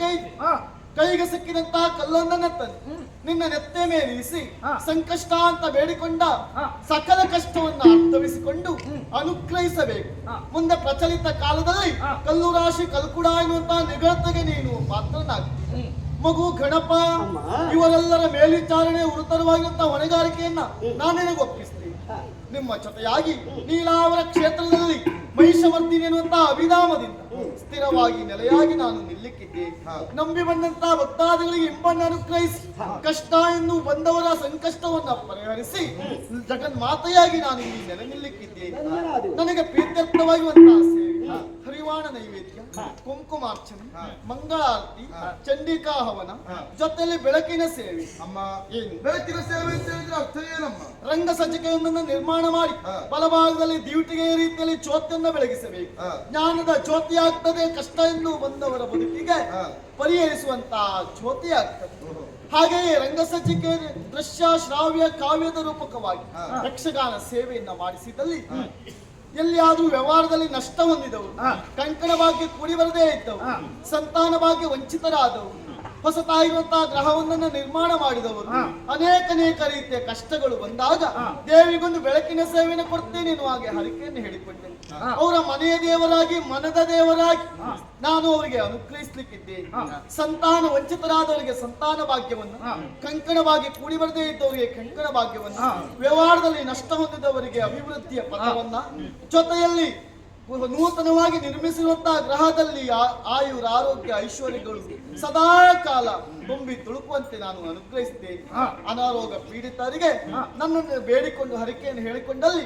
ಕೈಗೆ ಸಿಕ್ಕಿದಂತಹ ಕಲ್ಲೊಂದನ್ನ ತಂದು ನಿನ್ನ ನೆತ್ತೆ ಮೇಲಿರಿಸಿ ಸಂಕಷ್ಟ ಅಂತ ಬೇಡಿಕೊಂಡ ಸಕಲ ಕಷ್ಟವನ್ನು ಅರ್ಥವಿಸಿಕೊಂಡು ಅನುಗ್ರಹಿಸಬೇಕು. ಮುಂದೆ ಪ್ರಚಲಿತ ಕಾಲದಲ್ಲಿ ಕಲ್ಲು ರಾಶಿ ಕಲ್ಕುಡ ಎನ್ನುವಂತಹ ನಿಗದಿಗೆ ನೀನು ಪಾತ್ರನಾಗ್ತೀನಿ. ಮಗು ಗಣಪ, ಇವರೆಲ್ಲರ ಮೇಲ್ವಿಚಾರಣೆ ಉತ್ತರವಾಗಿರುವಂತಹ ಹೊಣೆಗಾರಿಕೆಯನ್ನ ನಾನು ನಿನಗೆ ಒಪ್ಪಿಸ್ತೇನೆ. ನಿಮ್ಮ ಜೊತೆಯಾಗಿ ನೀಲಾವರ ಕ್ಷೇತ್ರದಲ್ಲಿ ಮಹಿಷವರ್ಧಿನಿ ಎನ್ನುವಂತಹ ಅಭಿಧಾಮದಿಂದ ಸ್ಥಿರವಾಗಿ ನೆಲೆಯಾಗಿ ನಾನು ನಿಲ್ಲಿಕ್ಕಿದ್ದೇನೆ. ನಂಬಿ ಬಂದಂತಹ ಭಕ್ತಾದಿಗಳಿಗೆ ಇಂಬನ್ನು ಅನುಗ್ರಹಿಸಿ ಕಷ್ಟ ಎಂದು ಬಂದವರ ಸಂಕಷ್ಟವನ್ನ ಪರಿಹರಿಸಿ ಜಗನ್ಮಾತೆಯಾಗಿ ನಾನು ಇಲ್ಲಿ ನೆಲೆ ನಿಲ್ಲಿಕ್ಕಿದ್ದೇನೆ. ನನಗೆ ಪ್ರೀತ್ಯರ್ಥವಾಗಿರುವಂತಹ ಸೇವೆ, ಹರಿವಾಣ ನೈವೇದ್ಯ, ಕುಂಕುಮಾರ್ಚನೆ, ಮಂಗಳಾರತಿ, ಚಂಡಿಕಾ ಹವನ, ಜೊತೆಯಲ್ಲಿ ಬೆಳಕಿನ ಸೇವೆ. ಏನು ಬೆಳಕಿನ ಸೇವೆ ಅಂತ ಹೇಳಿದ್ರೆ ಅರ್ಥ ಏನಮ್ಮ? ರಂಗ ಸಜ್ಜಿಕೆಯೊಂದನ್ನು ನಿರ್ಮಾಣ ಮಾಡಿ ಬಲಭಾಗದಲ್ಲಿ ದ್ಯೂಟಿಗೆ ರೀತಿಯಲ್ಲಿ ಜ್ಯೋತಿಯನ್ನ ಬೆಳಗಿಸಬೇಕು. ಜ್ಞಾನದ ಜ್ಯೋತಿ ಆಗ್ತದೆ, ಕಷ್ಟ ಎಂದು ಬಂದವರ ಬದುಕಿಗೆ ಪರಿಹರಿಸುವಂತಹ ಜ್ಯೋತಿ ಆಗ್ತದೆ. ಹಾಗೆಯೇ ರಂಗಸಜ್ಜಿಕೆ ದೃಶ್ಯ ಶ್ರಾವ್ಯ ಕಾವ್ಯದ ರೂಪಕವಾಗಿ ಯಕ್ಷಗಾನ ಸೇವೆಯನ್ನ ಮಾಡಿಸಿದಲ್ಲಿ ಎಲ್ಲಿಯಾದ್ರೂ ವ್ಯವಹಾರದಲ್ಲಿ ನಷ್ಟ ಹೊಂದಿದವರು, ಕಂಕಣ ಭಾಗ್ಯ ಕೂಡಿ ಬರದೇ ಇದ್ದವು, ಸಂತಾನ ಭಾಗ್ಯ ವಂಚಿತರಾದವರು, ಹೊಸತಾಗಿರುವಂತಹ ಗ್ರಹವನ್ನ ನಿರ್ಮಾಣ ಮಾಡಿದವರು ಅನೇಕ ರೀತಿಯ ಕಷ್ಟಗಳು ಬಂದಾಗ ದೇವಿಗೊಂದು ಬೆಳಕಿನ ಸೇವೆಯನ್ನು ಕೊಡ್ತೇನೆ ಎನ್ನುವ ಹಾಗೆ ಹರಿಕೆಯನ್ನು ಹೇಳಿಕೊಟ್ಟೆ. ಅವರ ಮನೆಯ ದೇವರಾಗಿ ಮನದ ದೇವರಾಗಿ ನಾನು ಅವರಿಗೆ ಅನುಗ್ರಹಿಸ್ಲಿಕ್ಕಿದ್ದೇನೆ. ಸಂತಾನ ವಂಚಿತರಾದವರಿಗೆ ಸಂತಾನ ಭಾಗ್ಯವನ್ನು, ಕಂಕಣವಾಗಿ ಕೂಡಿ ಬರದೇ ಇದ್ದವರಿಗೆ ಕಂಕಣ ಭಾಗ್ಯವನ್ನು, ವ್ಯವಹಾರದಲ್ಲಿ ನಷ್ಟ ಹೊಂದಿದವರಿಗೆ ಅಭಿವೃದ್ಧಿಯ ಪಥವನ್ನ, ಜೊತೆಯಲ್ಲಿ ನೂತನವಾಗಿ ನಿರ್ಮಿಸಿರುವಂತಹ ಗ್ರಹದಲ್ಲಿ ಆಯುರ ಆರೋಗ್ಯ ಐಶ್ವರ್ಯಗಳು ಸದಾ ಕಾಲ ತುಂಬಿ ತುಳುಕುವಂತೆ ನಾನು ಅನುಗ್ರಹಿಸುತ್ತೇನೆ. ಅನಾರೋಗ್ಯ ಪೀಡಿತರಿಗೆ ನನ್ನನ್ನು ಬೇಡಿಕೊಂಡು ಹರಿಕೆಯನ್ನು ಹೇಳಿಕೊಂಡಲ್ಲಿ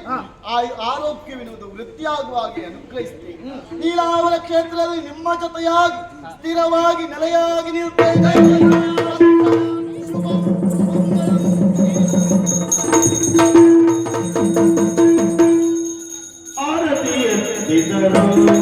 ಆರೋಗ್ಯವೆನ್ನುವುದು ವೃದ್ಧಿಯಾಗುವ ಹಾಗೆ ಅನುಗ್ರಹಿಸುತ್ತೇನೆ. ನೀಲಾವರ ಕ್ಷೇತ್ರದಲ್ಲಿ ನಿಮ್ಮ ಜೊತೆಯಾಗಿ ಸ್ಥಿರವಾಗಿ ನೆಲೆಯಾಗಿ ನಿಲ್ತೇನೆ. ಆರತಿ ಎತ್ತಿದರು